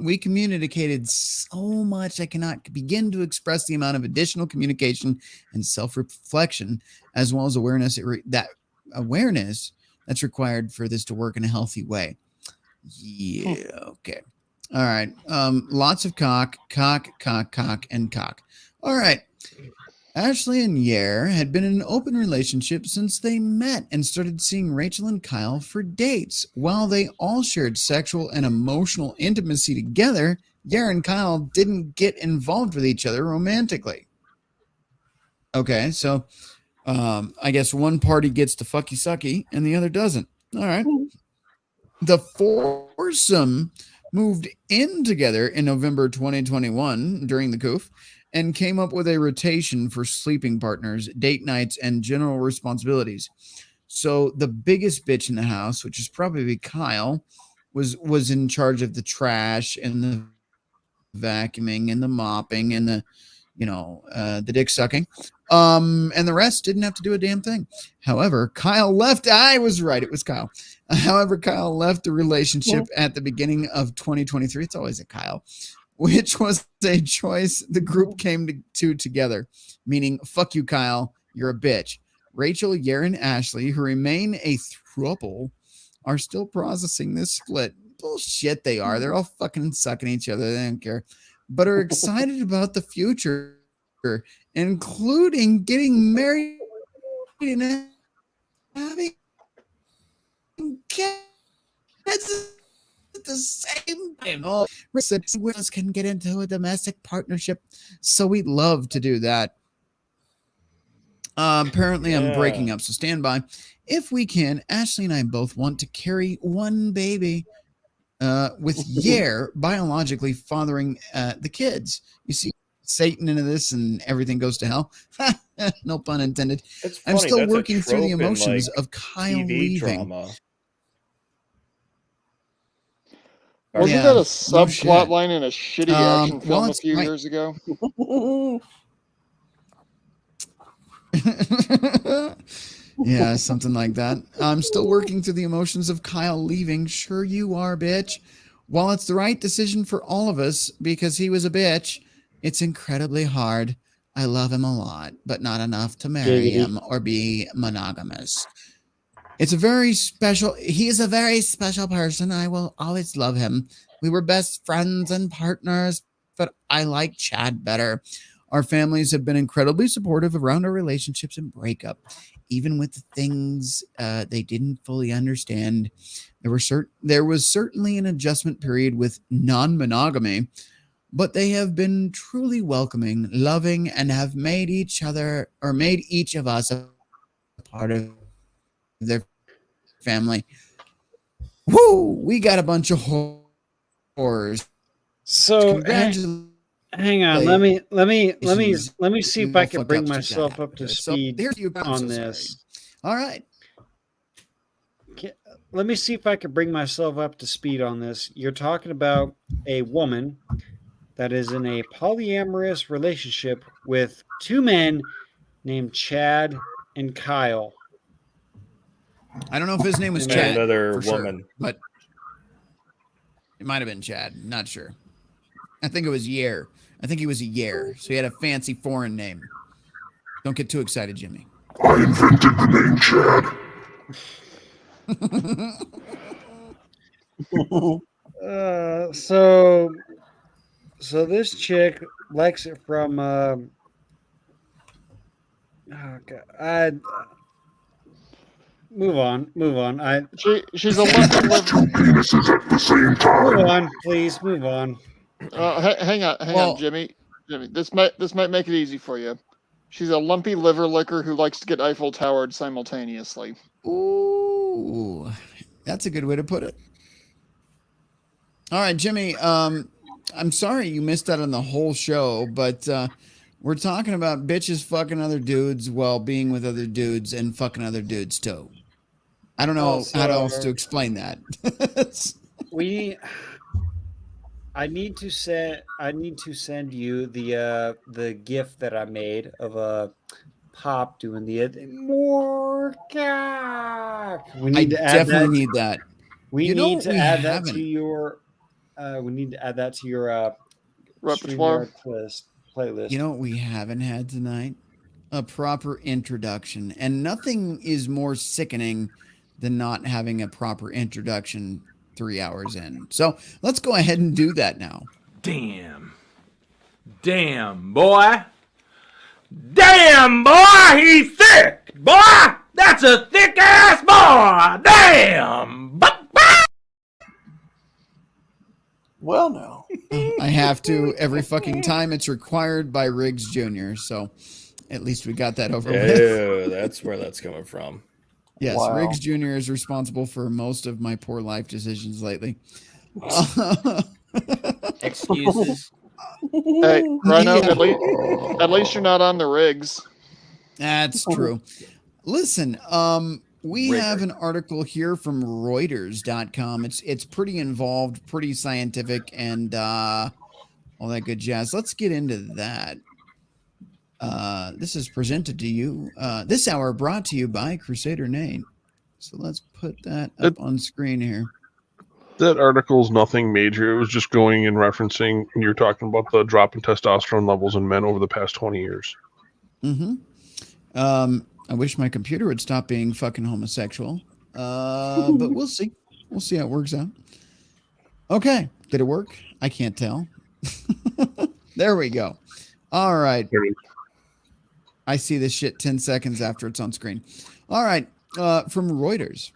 [SPEAKER 1] We communicated so much I cannot begin to express the amount of additional communication and self-reflection, as well as awareness that's required for this to work in a healthy way. Yeah, okay. All right. Lots of cock, and cock. All right. Ashley and Yair had been in an open relationship since they met and started seeing Rachel and Kyle for dates. While they all shared sexual and emotional intimacy together, Yair and Kyle didn't get involved with each other romantically. Okay, so I guess one party gets to fucky sucky and the other doesn't. All right. The foursome moved in together in November 2021 during the coof and came up with a rotation for sleeping partners, date nights, and general responsibilities. So the biggest bitch in the house, which is probably Kyle, was in charge of the trash and the vacuuming and the mopping and the dick sucking. And the rest didn't have to do a damn thing. However, Kyle left. I was right. It was Kyle. However, Kyle left the relationship at the beginning of 2023. It's always a Kyle, which was a choice the group came to together, meaning, fuck you, Kyle, you're a bitch. Rachel, Yair, and Ashley, who remain a throuple, are still processing this split. Bullshit they are. They're all fucking sucking each other. They don't care. But are excited about the future, including getting married and having kids at the same time. Oh, we can get into a domestic partnership, so we'd love to do that. Apparently, I'm breaking up, so stand by. If we can, Ashley and I both want to carry one baby, with Yair biologically fathering the kids. You see Satan into this and everything goes to hell. No pun intended. I'm still working through the emotions of Kyle
[SPEAKER 6] TV
[SPEAKER 1] leaving.
[SPEAKER 6] drama.
[SPEAKER 3] Wasn't that a subplot line in a shitty action film a few years ago?
[SPEAKER 1] Yeah, something like that. I'm still working through the emotions of Kyle leaving. Sure you are, bitch. While it's the right decision for all of us because he was a bitch, it's incredibly hard. I love him a lot, but not enough to marry him or be monogamous. It's a very special, he is a very special person. I will always love him. We were best friends and partners, but I like Chad better. Our families have been incredibly supportive around our relationships and breakup, even with the things they didn't fully understand. There was certainly an adjustment period with non-monogamy, but they have been truly welcoming, loving, and have made each of us a part of their family. Woo! We got a bunch of horrors.
[SPEAKER 11] So
[SPEAKER 1] Congratulations.
[SPEAKER 11] hang on. Let me see if I can bring
[SPEAKER 1] fuck-ups
[SPEAKER 11] myself up to speed on this.
[SPEAKER 1] All right.
[SPEAKER 11] Let me see if I can bring myself up to speed on this. You're talking about a woman that is in a polyamorous relationship with two men named Chad and Kyle.
[SPEAKER 1] I don't know if his name was
[SPEAKER 6] And
[SPEAKER 1] Chad.
[SPEAKER 6] another
[SPEAKER 1] for
[SPEAKER 6] woman.
[SPEAKER 1] Sure, but it might have been Chad. Not sure. I think it was Yair. I think he was a Yair. So he had a fancy foreign name. Don't get too excited, Jimmy.
[SPEAKER 9] I invented the name Chad.
[SPEAKER 11] So this chick likes it from move on.
[SPEAKER 3] She's a lumpy liver.
[SPEAKER 11] Move on, please. Move on.
[SPEAKER 3] Hang on, Jimmy. This might make it easy for you. She's a lumpy liver licker who likes to get Eiffel Towered simultaneously.
[SPEAKER 1] Ooh, that's a good way to put it. All right, Jimmy. I'm sorry you missed out on the whole show, but we're talking about bitches fucking other dudes while being with other dudes and fucking other dudes too. I don't know how else to explain that.
[SPEAKER 11] I need to send you the GIF that I made of a Pop doing the more cock. We need to add that.
[SPEAKER 1] Need that.
[SPEAKER 11] We need to add that to your. We need to add that to your
[SPEAKER 3] repertoire
[SPEAKER 11] playlist.
[SPEAKER 1] You know what we haven't had tonight? A proper introduction, and nothing is more sickening than not having a proper introduction 3 hours in. So let's go ahead and do that now.
[SPEAKER 12] Damn, boy. Damn, boy, he's thick. Boy, that's a thick ass boy. Damn.
[SPEAKER 7] Well, no.
[SPEAKER 1] I have to every fucking time. It's required by Riggs Jr. So at least we got that over with.
[SPEAKER 6] Oh, that's where that's coming from.
[SPEAKER 1] Yes,
[SPEAKER 7] Wow.
[SPEAKER 1] Riggs Jr. is responsible for most of my poor life decisions lately.
[SPEAKER 8] Excuses.
[SPEAKER 3] Hey, Rhino, at least you're not on the rigs.
[SPEAKER 1] That's true. Listen, we have an article here from Reuters.com. It's pretty involved, pretty scientific, and all that good jazz. Let's get into that. This is presented to you this hour, brought to you by Crusader Nate. So let's put that up on screen here.
[SPEAKER 2] That article's nothing major. It was just going and referencing, and you're talking about the drop in testosterone levels in men over the past 20 years.
[SPEAKER 1] Mm-hmm. I wish my computer would stop being fucking homosexual. But we'll see. We'll see how it works out. Okay. Did it work? I can't tell. There we go. All right. I see this shit 10 seconds after it's on screen. All right. From Reuters.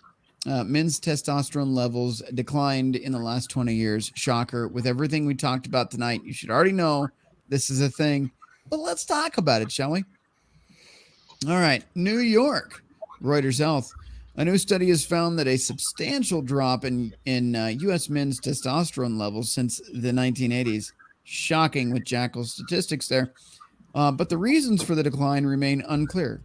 [SPEAKER 1] Men's testosterone levels declined in the last 20 years. Shocker. With everything we talked about tonight, you should already know this is a thing. But let's talk about it, shall we? All right. New York. Reuters Health. A new study has found that a substantial drop in U.S. men's testosterone levels since the 1980s. Shocking with Jackal statistics there. But the reasons for the decline remain unclear.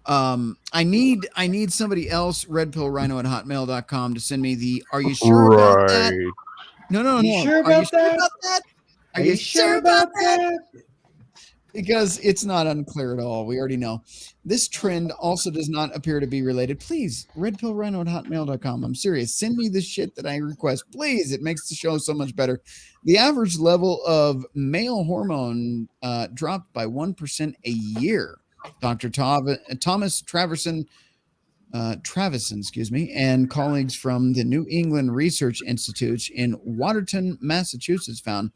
[SPEAKER 1] I need somebody else, redpillrhino@hotmail.com, to send me the, are you sure about that? No.
[SPEAKER 11] You sure about that?
[SPEAKER 1] Are you sure about that? because it's not unclear at all. We already know. This trend also does not appear to be related. Please, redpillrhino@hotmail.com. I'm serious. Send me the shit that I request. Please. It makes the show so much better. The average level of male hormone dropped by 1% a year. Dr. Thomas Travison, and colleagues from the New England Research Institute in Watertown, Massachusetts found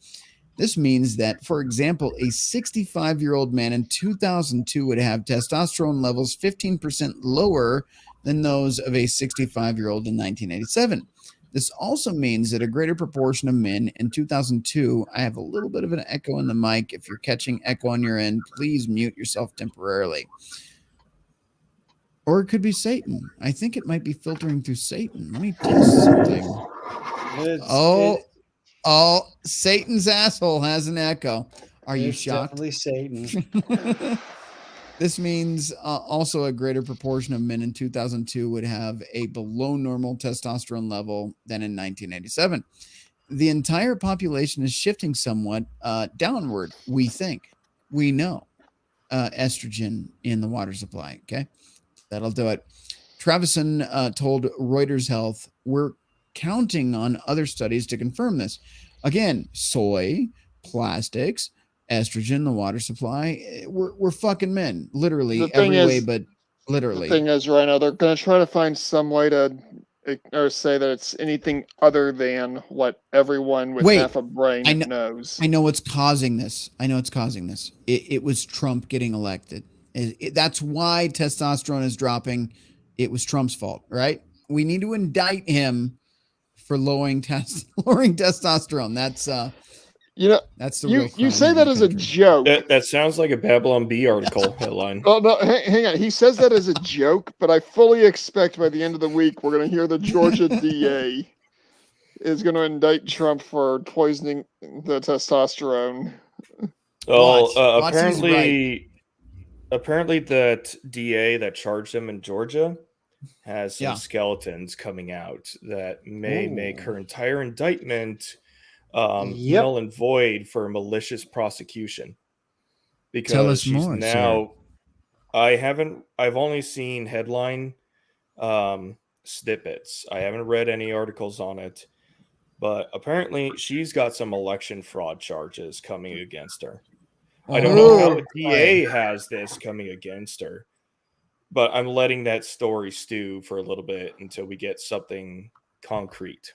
[SPEAKER 1] this means that, for example, a 65-year-old man in 2002 would have testosterone levels 15% lower than those of a 65-year-old in 1987. This also means that a greater proportion of men in 2002, I have a little bit of an echo in the mic. If you're catching echo on your end, please mute yourself temporarily. Or it could be Satan. I think it might be filtering through Satan. Let me test something. Oh, Satan's asshole has an echo. Are you shocked?
[SPEAKER 11] Definitely Satan.
[SPEAKER 1] This means also a greater proportion of men in 2002 would have a below normal testosterone level than in 1987. The entire population is shifting somewhat downward, we think. We know estrogen in the water supply, okay? That'll do it. Travison told Reuters Health, we're counting on other studies to confirm this. Again, soy, plastics, estrogen, the water supply. We're fucking men, literally every way, but literally.
[SPEAKER 3] The thing is, Rhino, they're going to try to find some way to or say that it's anything other than what everyone with half a brain knows.
[SPEAKER 1] I know what's causing this. It was Trump getting elected. That's why testosterone is dropping. It was Trump's fault, right? We need to indict him for lowering testosterone. That's that's the real crime.
[SPEAKER 3] You say that as a joke.
[SPEAKER 6] That sounds like a Babylon Bee article headline.
[SPEAKER 3] Oh no, hang on. He says that as a joke, but I fully expect by the end of the week we're going to hear the Georgia DA is going to indict Trump for poisoning the testosterone.
[SPEAKER 6] Well, apparently that DA that charged him in Georgia has some skeletons coming out that may make her entire indictment null and void for malicious prosecution. Because
[SPEAKER 1] tell us
[SPEAKER 6] she's
[SPEAKER 1] more,
[SPEAKER 6] now, sir. I've only seen headline snippets. I haven't read any articles on it, but apparently she's got some election fraud charges coming against her. I don't know how the DA has this coming against her, but I'm letting that story stew for a little bit until we get something concrete.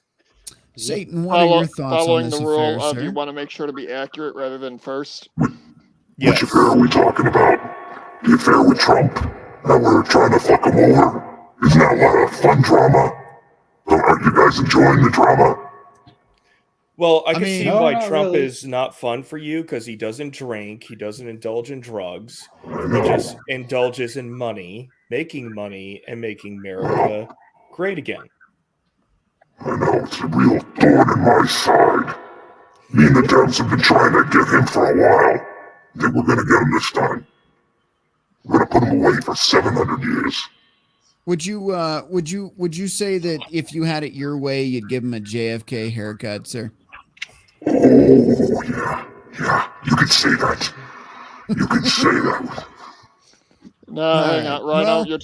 [SPEAKER 1] Satan, what are your thoughts on this
[SPEAKER 3] the rule
[SPEAKER 1] affair,
[SPEAKER 3] of
[SPEAKER 1] sir?
[SPEAKER 3] you want to make sure to be accurate rather than first?
[SPEAKER 9] Which affair are we talking about? The affair with Trump? That we're trying to fuck him over? Isn't that a lot of fun drama? Aren't you guys enjoying the drama?
[SPEAKER 6] Well, I can see why Trump is not fun for you, because he doesn't drink, he doesn't indulge in drugs, he just indulges in money, and making America great again.
[SPEAKER 9] I know, it's a real thorn in my side. Me and the Dems have been trying to get him for a while. I think we're gonna get him this time. We're gonna put him away for 700 years.
[SPEAKER 1] Would you say that if you had it your way, you'd give him a JFK haircut, sir?
[SPEAKER 9] Oh yeah, you could say that. You could say that.
[SPEAKER 3] No, hang on, Rhino. You're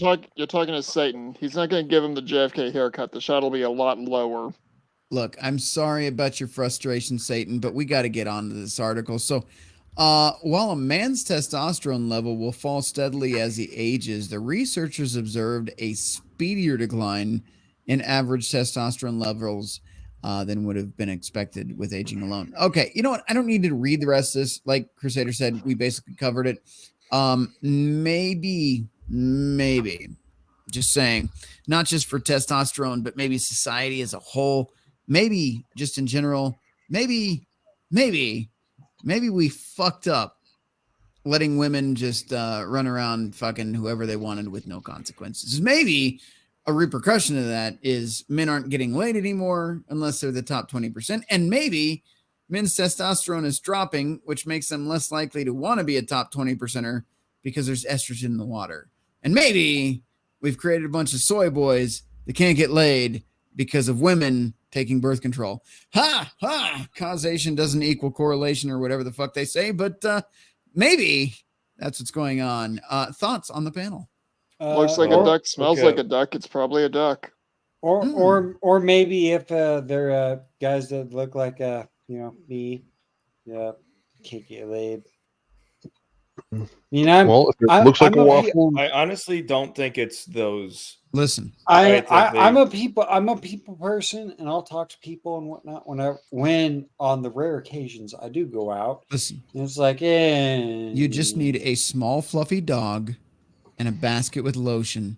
[SPEAKER 3] talking to Satan. He's not going to give him the JFK haircut. The shot will be a lot lower.
[SPEAKER 1] Look, I'm sorry about your frustration, Satan, but we got to get on to this article. So, while a man's testosterone level will fall steadily as he ages, the researchers observed a speedier decline in average testosterone levels than would have been expected with aging alone. Okay, you know what? I don't need to read the rest of this. Like Crusader said, we basically covered it. Maybe, just saying, not just for testosterone, but maybe society as a whole, maybe just in general, maybe we fucked up letting women just run around fucking whoever they wanted with no consequences. Maybe a repercussion of that is men aren't getting laid anymore unless they're the top 20%. And maybe men's testosterone is dropping, which makes them less likely to want to be a top 20%er because there's estrogen in the water. And maybe we've created a bunch of soy boys that can't get laid because of women taking birth control. Causation doesn't equal correlation or whatever the fuck they say, but maybe that's what's going on. Thoughts on the panel?
[SPEAKER 3] Looks like a duck, smells like a duck. It's probably a duck.
[SPEAKER 11] Or maybe if they're guys that look like me, can't get laid.
[SPEAKER 2] Well, if it looks like a waffle,
[SPEAKER 6] I honestly don't think it's those.
[SPEAKER 1] Listen,
[SPEAKER 11] I'm a people person, and I'll talk to people and whatnot when on the rare occasions I do go out.
[SPEAKER 1] Listen,
[SPEAKER 11] and it's like,
[SPEAKER 1] you just need a small fluffy dog and a basket with lotion.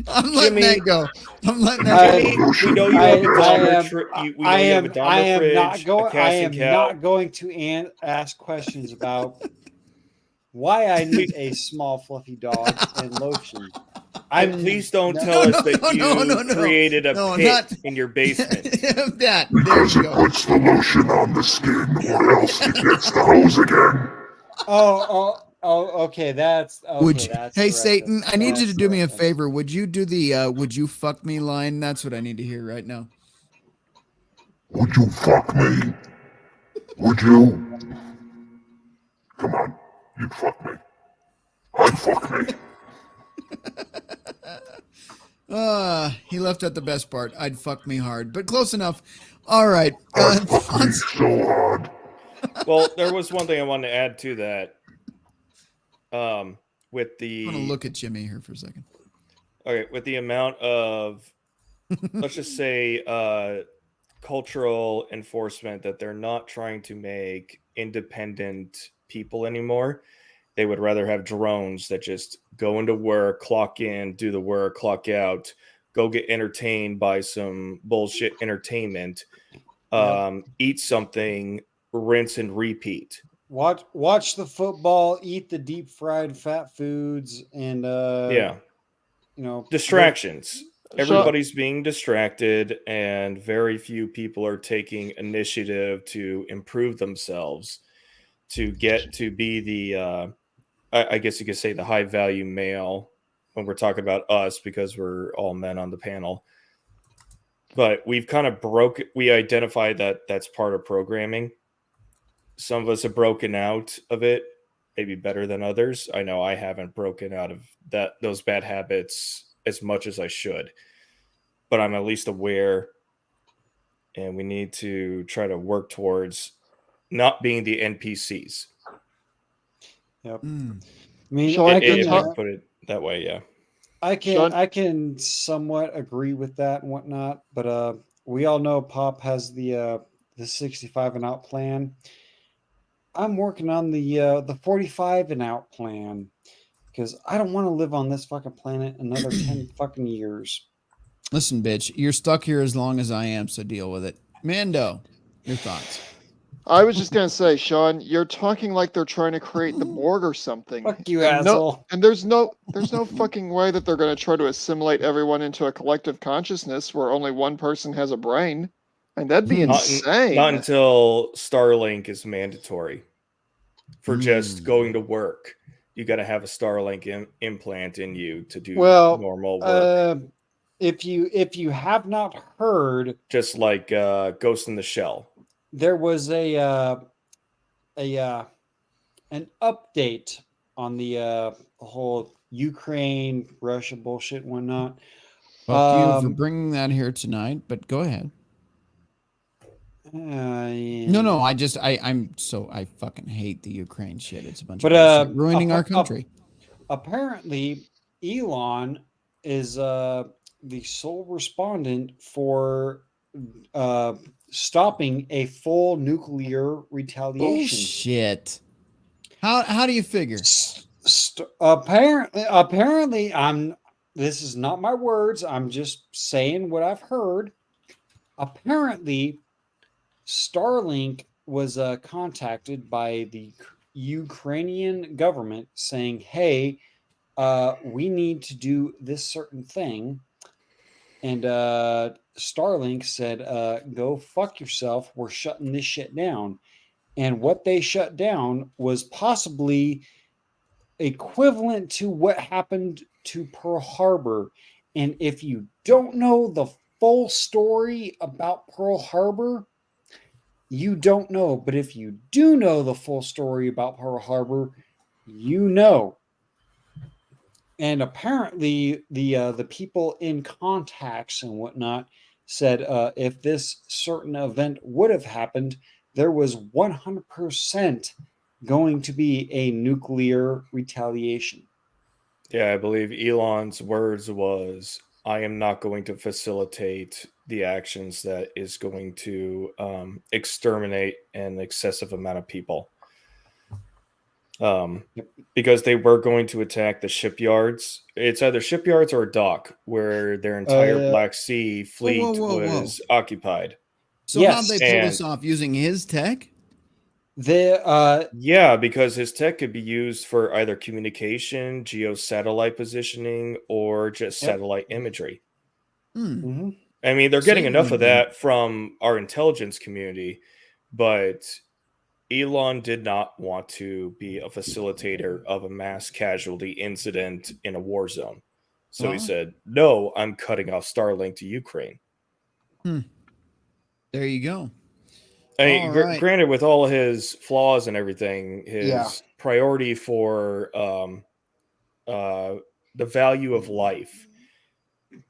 [SPEAKER 1] I'm letting that go. I'm letting that go.
[SPEAKER 6] We know you have a Dahmer. We know you have a Dahmer fridge.
[SPEAKER 11] I am not going to ask questions about why I need a small fluffy dog and lotion.
[SPEAKER 6] Please don't tell us that you created a pit in your basement.
[SPEAKER 9] Because it puts the lotion on the skin, or else it gets the hose again.
[SPEAKER 11] Okay. That's okay.
[SPEAKER 1] Would you,
[SPEAKER 11] that's
[SPEAKER 1] hey
[SPEAKER 11] the
[SPEAKER 1] Satan,
[SPEAKER 11] reference.
[SPEAKER 1] I need you to
[SPEAKER 11] That's
[SPEAKER 1] do
[SPEAKER 11] the
[SPEAKER 1] me a
[SPEAKER 11] reference.
[SPEAKER 1] favor. Would you do the "Would you fuck me" line? That's what I need to hear right now.
[SPEAKER 9] Would you fuck me? Would you? Come on, you'd fuck me. I'd fuck me.
[SPEAKER 1] He left out the best part. I'd fuck me hard, but close enough. All right.
[SPEAKER 9] I'd fuck me so hard.
[SPEAKER 6] Well, there was one thing I wanted to add to that. With the,
[SPEAKER 1] I'm gonna look at Jimmy here for a second.
[SPEAKER 6] Okay, with the amount of, let's just say, cultural enforcement that they're not trying to make independent people anymore. They would rather have drones that just go into work, clock in, do the work, clock out, go get entertained by some bullshit entertainment, eat something, rinse and repeat.
[SPEAKER 11] Watch the football, eat the deep fried fat foods, and
[SPEAKER 6] distractions. Everybody's being distracted, and very few people are taking initiative to improve themselves to get to be the I guess you could say the high value male when we're talking about us, because we're all men on the panel. But we've kind of we identify that that's part of programming. Some of us have broken out of it, maybe better than others. I know I haven't broken out of those bad habits as much as I should, but I'm at least aware, and we need to try to work towards not being the NPCs.
[SPEAKER 11] Yep.
[SPEAKER 6] I mean, if I put it that way, yeah.
[SPEAKER 11] I can somewhat agree with that and whatnot, but we all know Pop has the 65 and out plan. I'm working on the 45 and out plan because I don't want to live on this fucking planet another 10 fucking years.
[SPEAKER 1] Listen, bitch, you're stuck here as long as I am, so deal with it. Mando, your thoughts?
[SPEAKER 3] I was just gonna say, Sean, you're talking like they're trying to create the Borg or something.
[SPEAKER 11] Fuck you, asshole.
[SPEAKER 3] And there's no fucking way that they're gonna try to assimilate everyone into a collective consciousness where only one person has a brain. And that'd be insane.
[SPEAKER 6] Not until Starlink is mandatory for just going to work. You got to have a Starlink implant in you to do normal work.
[SPEAKER 11] If you have not heard,
[SPEAKER 6] just like Ghost in the Shell,
[SPEAKER 11] there was an update on the whole Ukraine Russia bullshit and whatnot.
[SPEAKER 1] Fuck you for bringing that here tonight, but go ahead. No, I fucking hate the Ukraine shit. It's a bunch of bullshit ruining our country.
[SPEAKER 11] Apparently, Elon is the sole respondent for stopping a full nuclear retaliation.
[SPEAKER 1] Shit. How do you figure?
[SPEAKER 11] Apparently, this is not my words. I'm just saying what I've heard. Apparently, Starlink was contacted by the Ukrainian government saying, hey, we need to do this certain thing. And Starlink said, go fuck yourself. We're shutting this shit down. And what they shut down was possibly equivalent to what happened to Pearl Harbor. And if you don't know the full story about Pearl Harbor, you don't know. But if you do know the full story about Pearl Harbor, you know. And apparently, the people in contacts and whatnot said if this certain event would have happened, there was 100% going to be a nuclear retaliation.
[SPEAKER 6] Yeah, I believe Elon's words was, "I am not going to facilitate the actions that is going to exterminate an excessive amount of people." Because they were going to attack the shipyards. It's either shipyards or a dock where their entire Black Sea fleet was occupied.
[SPEAKER 1] So how'd they pull this off? Using his tech?
[SPEAKER 6] Yeah, because his tech could be used for either communication, geosatellite positioning, or just satellite imagery.
[SPEAKER 11] Mm-hmm.
[SPEAKER 6] I mean, they're getting enough of that from our intelligence community, but Elon did not want to be a facilitator of a mass casualty incident in a war zone. So he said, "No, I'm cutting off Starlink to Ukraine."
[SPEAKER 1] There you go.
[SPEAKER 6] I mean, granted, with all his flaws and everything, his priority for the value of life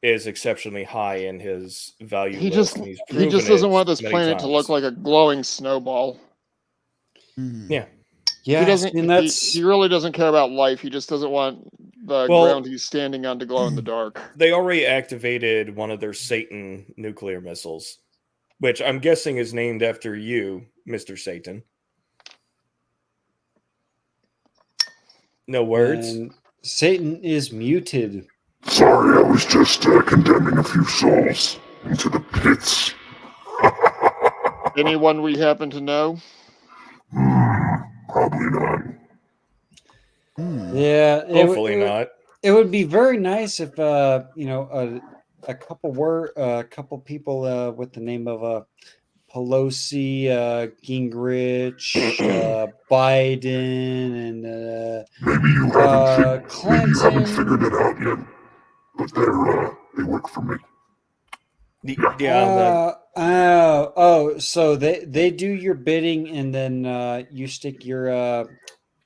[SPEAKER 6] is exceptionally high in his value list. And
[SPEAKER 3] He just doesn't want this planet to look like a glowing snowball.
[SPEAKER 1] Yeah.
[SPEAKER 3] He doesn't. He really doesn't care about life. He just doesn't want the ground he's standing on to glow in the dark.
[SPEAKER 6] They already activated one of their Satan nuclear missiles, which I'm guessing is named after you, Mr. Satan. No words?
[SPEAKER 11] And Satan is muted.
[SPEAKER 9] Sorry, I was just condemning a few souls into the pits.
[SPEAKER 3] Anyone we happen to know?
[SPEAKER 9] Probably not.
[SPEAKER 11] Yeah,
[SPEAKER 6] hopefully not.
[SPEAKER 11] It would be very nice if a couple people with the name of Pelosi, Gingrich, Biden, and
[SPEAKER 9] maybe you haven't figured it out yet, but they work for me.
[SPEAKER 11] So they do your bidding, and then you stick your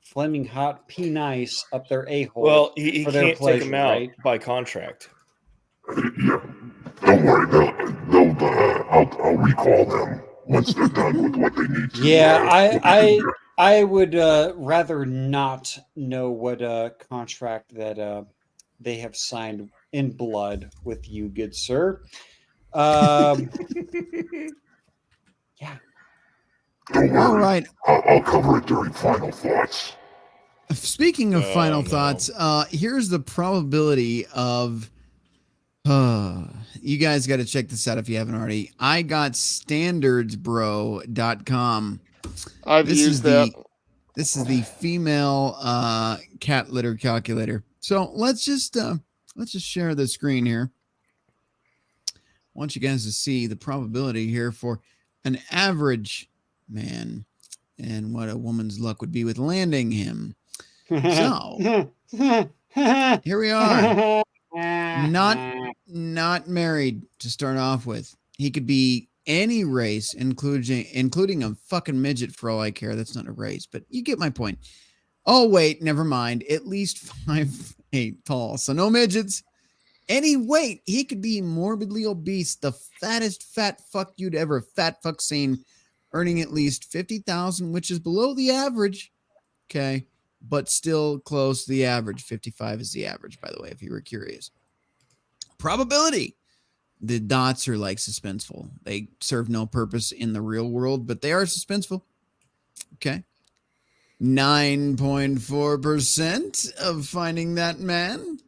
[SPEAKER 11] flaming hot penis up their a-hole.
[SPEAKER 6] Well, he
[SPEAKER 11] for their
[SPEAKER 6] can't
[SPEAKER 11] pleasure,
[SPEAKER 6] take them out
[SPEAKER 11] right?
[SPEAKER 6] by contract.
[SPEAKER 9] Yeah, don't worry. I'll recall them once they're done with what they need to.
[SPEAKER 11] Yeah, I would rather not know what contract that they have signed in blood with you, good sir. Yeah.
[SPEAKER 9] Don't worry.
[SPEAKER 1] All right.
[SPEAKER 9] I'll cover it during final thoughts.
[SPEAKER 1] Speaking of final thoughts, here's the probability of. You guys got to check this out if you haven't already. I got standardsbro.com.
[SPEAKER 3] I've used that.
[SPEAKER 1] This is the female cat litter calculator. So let's just share the screen here. I want you guys to see the probability here for an average man and what a woman's luck would be with landing him. So here we are. Not married to start off with. He could be any race, including a fucking midget for all I care. That's not a race, but you get my point. Oh, wait, never mind. At least 5'8" tall. So no midgets. Any weight. He could be morbidly obese, the fattest fat fuck you'd ever fat fuck seen, earning at least $50,000, which is below the average. Okay. But still close to the average. 55 is the average, by the way, if you were curious. Probability. The dots are like suspenseful. They serve no purpose in the real world, but they are suspenseful. Okay. 9.4% of finding that man.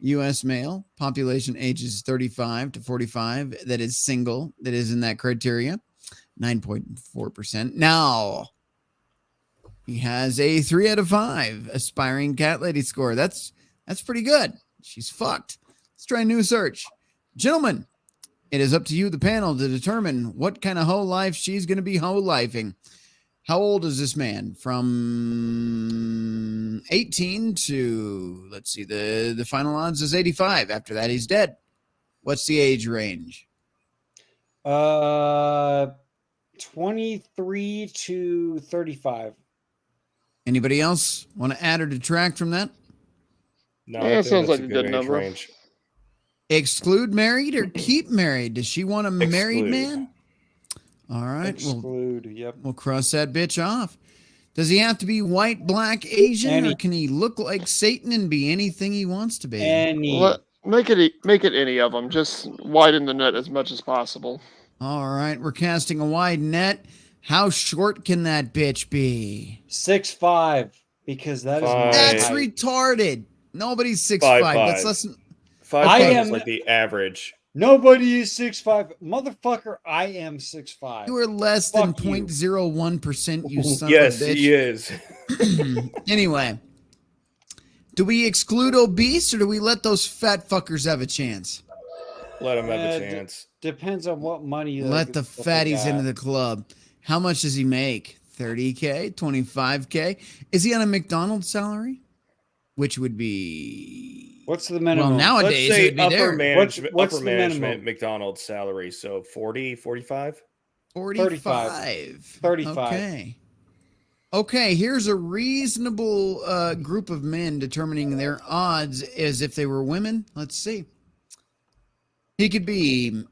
[SPEAKER 1] U.S. male, population ages 35 to 45, that is single, that is in that criteria. 9.4%. Now, he has a 3 out of 5 aspiring cat lady score. That's pretty good. She's fucked. Let's try a new search. Gentlemen, it is up to you, the panel, to determine what kind of hoe life she's going to be hoe-lifing. How old is this man? From 18 to, let's see, the final odds is 85. After that, he's dead. What's the age range?
[SPEAKER 11] 23 to 35.
[SPEAKER 1] Anybody else want to add or detract from that?
[SPEAKER 6] No,
[SPEAKER 3] Yeah,
[SPEAKER 6] I
[SPEAKER 3] it
[SPEAKER 6] think
[SPEAKER 3] sounds
[SPEAKER 6] that's
[SPEAKER 3] like a
[SPEAKER 6] good
[SPEAKER 3] good
[SPEAKER 6] age
[SPEAKER 3] number.
[SPEAKER 6] range.
[SPEAKER 1] Exclude married or keep married? Does she want a married
[SPEAKER 6] Exclude.
[SPEAKER 1] man? All right,
[SPEAKER 11] Exclude. Yep.
[SPEAKER 1] we'll cross that bitch off. Does he have to be white, black, Asian, or can he look like Satan and be anything he wants to be?
[SPEAKER 3] Make it any of them. Just widen the net as much as possible.
[SPEAKER 1] All right, we're casting a wide net. How short can that bitch be?
[SPEAKER 11] 6'5", because that is
[SPEAKER 1] That's
[SPEAKER 11] my height.
[SPEAKER 1] retarded. Nobody's 6'5".
[SPEAKER 6] 5'5".
[SPEAKER 1] That's less than
[SPEAKER 6] 5'5" is like the average.
[SPEAKER 11] Nobody is 6'5", motherfucker. I am 6'5".
[SPEAKER 1] You are less than 0.01%. You son
[SPEAKER 6] Yes,
[SPEAKER 1] of a bitch.
[SPEAKER 6] he is.
[SPEAKER 1] Anyway, do we exclude obese or do we let those fat fuckers have a chance?
[SPEAKER 6] Let him have a chance.
[SPEAKER 11] Depends on what money.
[SPEAKER 1] Let the fatties into the club. How much does he make? 30K, 25K? Is he on a McDonald's salary? Which would be
[SPEAKER 11] what's the minimum?
[SPEAKER 1] Well, nowadays
[SPEAKER 6] Let's say
[SPEAKER 1] it would be
[SPEAKER 6] upper
[SPEAKER 1] there.
[SPEAKER 6] management,
[SPEAKER 11] What's
[SPEAKER 6] upper
[SPEAKER 11] the
[SPEAKER 6] management
[SPEAKER 11] minimum?
[SPEAKER 6] McDonald's salary. So 40, 45?
[SPEAKER 1] 45.
[SPEAKER 11] 35.
[SPEAKER 1] Okay, here's a reasonable group of men determining their odds as if they were women. Let's see. He could be,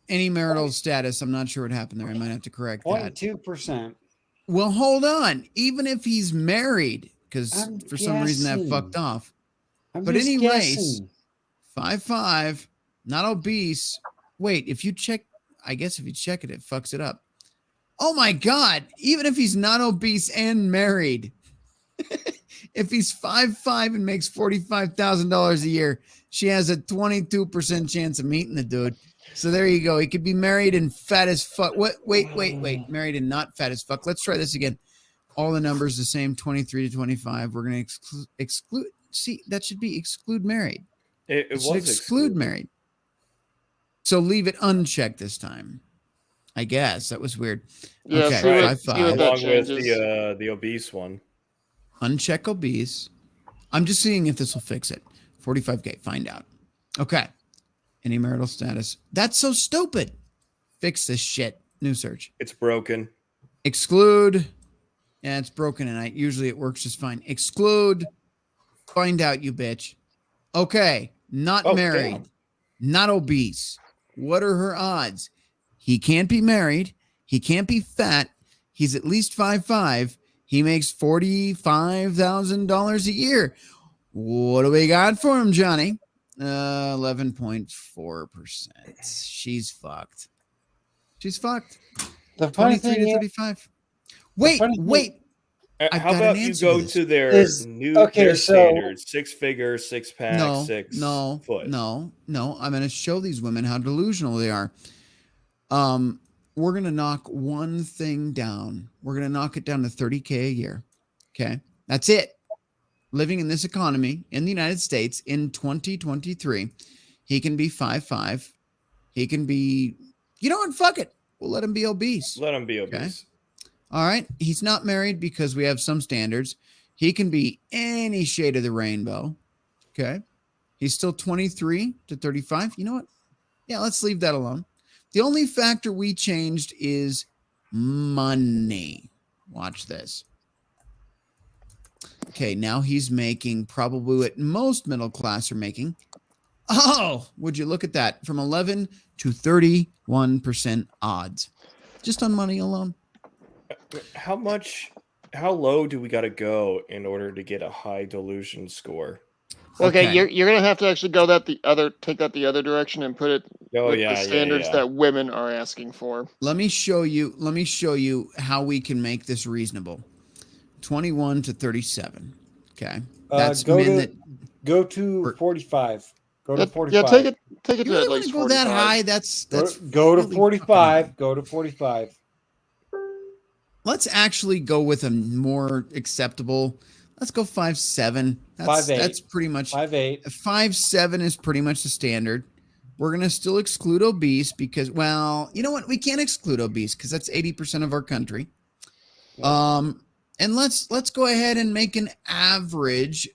[SPEAKER 1] any marital status. I'm not sure what happened there. I might have to correct that.
[SPEAKER 11] 0.2%.
[SPEAKER 1] Well, hold on. Even if he's married, because for some reason that
[SPEAKER 11] guessing.
[SPEAKER 1] fucked off.
[SPEAKER 11] I'm
[SPEAKER 1] But
[SPEAKER 11] just
[SPEAKER 1] any race,
[SPEAKER 11] guessing.
[SPEAKER 1] 5'5", not obese. Wait, if you check, I guess if you check it, it fucks it up. Oh my God. Even if he's not obese and married, if he's 5'5" and makes $45,000 a year, she has a 22% chance of meeting the dude. So there you go. He could be married and fat as fuck. What? Wait. Married and not fat as fuck. Let's try this again. All the numbers the same, 23 to 25. We're going to exclude. See, that should be exclude married.
[SPEAKER 6] It
[SPEAKER 1] should
[SPEAKER 6] was
[SPEAKER 1] exclude married. So leave it unchecked this time. I guess that was weird.
[SPEAKER 3] Yeah,
[SPEAKER 1] okay,
[SPEAKER 3] see what
[SPEAKER 1] 5'5".
[SPEAKER 3] that
[SPEAKER 6] Along with
[SPEAKER 3] changes.
[SPEAKER 6] the obese one.
[SPEAKER 1] Uncheck obese. I'm just seeing if this will fix it. 45K. Find out. Okay. Any marital status. That's so stupid. Fix this shit. New search.
[SPEAKER 6] It's broken.
[SPEAKER 1] Exclude. Yeah, it's broken and usually it works just fine. Exclude. Find out, you bitch. Okay. Not married.
[SPEAKER 6] Damn.
[SPEAKER 1] Not obese. What are her odds? He can't be married. He can't be fat. He's at least 5'5". He makes $45,000 a year. What do we got for him, Johnny? 11.4%. She's fucked. She's fucked.
[SPEAKER 11] The funny
[SPEAKER 1] 23
[SPEAKER 11] thing
[SPEAKER 1] to
[SPEAKER 11] is,
[SPEAKER 1] 35. Wait. I've
[SPEAKER 6] How
[SPEAKER 1] got
[SPEAKER 6] about
[SPEAKER 1] an
[SPEAKER 6] you
[SPEAKER 1] answer
[SPEAKER 6] go
[SPEAKER 1] this.
[SPEAKER 6] to their their standards? 6 figure, 6 pack, 6 foot.
[SPEAKER 1] No. I'm going to show these women how delusional they are. We're going to knock one thing down. We're going to knock it down to 30K a year. Okay. That's it. Living in this economy in the United States in 2023, he can be 5'5". He can be, you know what? Fuck it. We'll let him be obese.
[SPEAKER 6] Let him be obese.
[SPEAKER 1] Okay? All right. He's not married because we have some standards. He can be any shade of the rainbow. Okay. He's still 23 to 35. You know what? Yeah, let's leave that alone. The only factor we changed is money. Watch this. Okay, now he's making probably what most middle class are making. Oh, would you look at that? From 11 to 31% odds. Just on money alone.
[SPEAKER 6] How low do we got to go in order to get a high delusion score?
[SPEAKER 3] Okay, you're gonna have to actually take that the other direction and put it with the standards that women are asking for.
[SPEAKER 1] Let me show you how we can make this reasonable. 21 to 37. Okay. That's
[SPEAKER 11] go
[SPEAKER 1] men
[SPEAKER 11] to,
[SPEAKER 1] that
[SPEAKER 11] go to 45. Go to 45.
[SPEAKER 3] Yeah, take it
[SPEAKER 1] you
[SPEAKER 3] to
[SPEAKER 1] really
[SPEAKER 3] at
[SPEAKER 1] want
[SPEAKER 3] least
[SPEAKER 1] to go
[SPEAKER 3] 45.
[SPEAKER 1] that high. That's
[SPEAKER 11] go to
[SPEAKER 1] really
[SPEAKER 11] 45. Go to 45.
[SPEAKER 1] Let's actually go with a more acceptable. Let's go 5'7".
[SPEAKER 11] 5'8".
[SPEAKER 1] That's pretty much
[SPEAKER 11] 5'8".
[SPEAKER 1] 5'7" is pretty much the standard. We're gonna still exclude obese because, well, you know what? We can't exclude obese because that's 80% of our country. And let's go ahead and make an average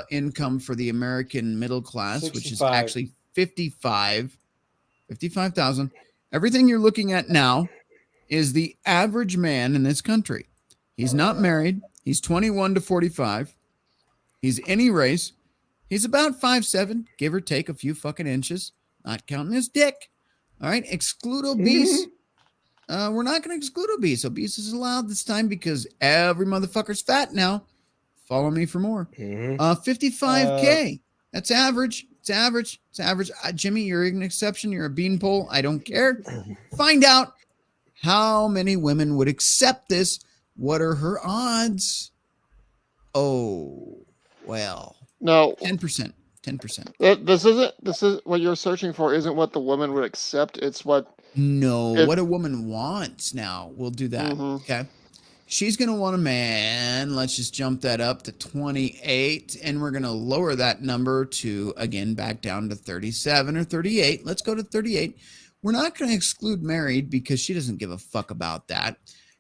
[SPEAKER 1] income for the American middle class,
[SPEAKER 11] 65.
[SPEAKER 1] which is actually 55,000. Everything you're looking at now is the average man in this country. He's not married. He's 21 to 45. He's any race. He's about 5'7", give or take a few fucking inches, not counting his dick. All right, exclude obese. We're not going to exclude obese. Obese is allowed this time because every motherfucker's fat now. Follow me for more. 55K. That's average. It's average. It's average. Jimmy, you're an exception. You're a beanpole. I don't care. Find out how many women would accept this. What are her odds? Oh, well.
[SPEAKER 3] No.
[SPEAKER 1] 10%. 10%.
[SPEAKER 3] This is what you're searching for. Isn't what the woman would accept. It's what.
[SPEAKER 1] What a woman wants now. We'll do that. Okay. She's going to want a man. Let's just jump that up to 28. And we're going to lower that number to, again, back down to 37 or 38. Let's go to 38. We're not going to exclude married because she doesn't give a fuck about that.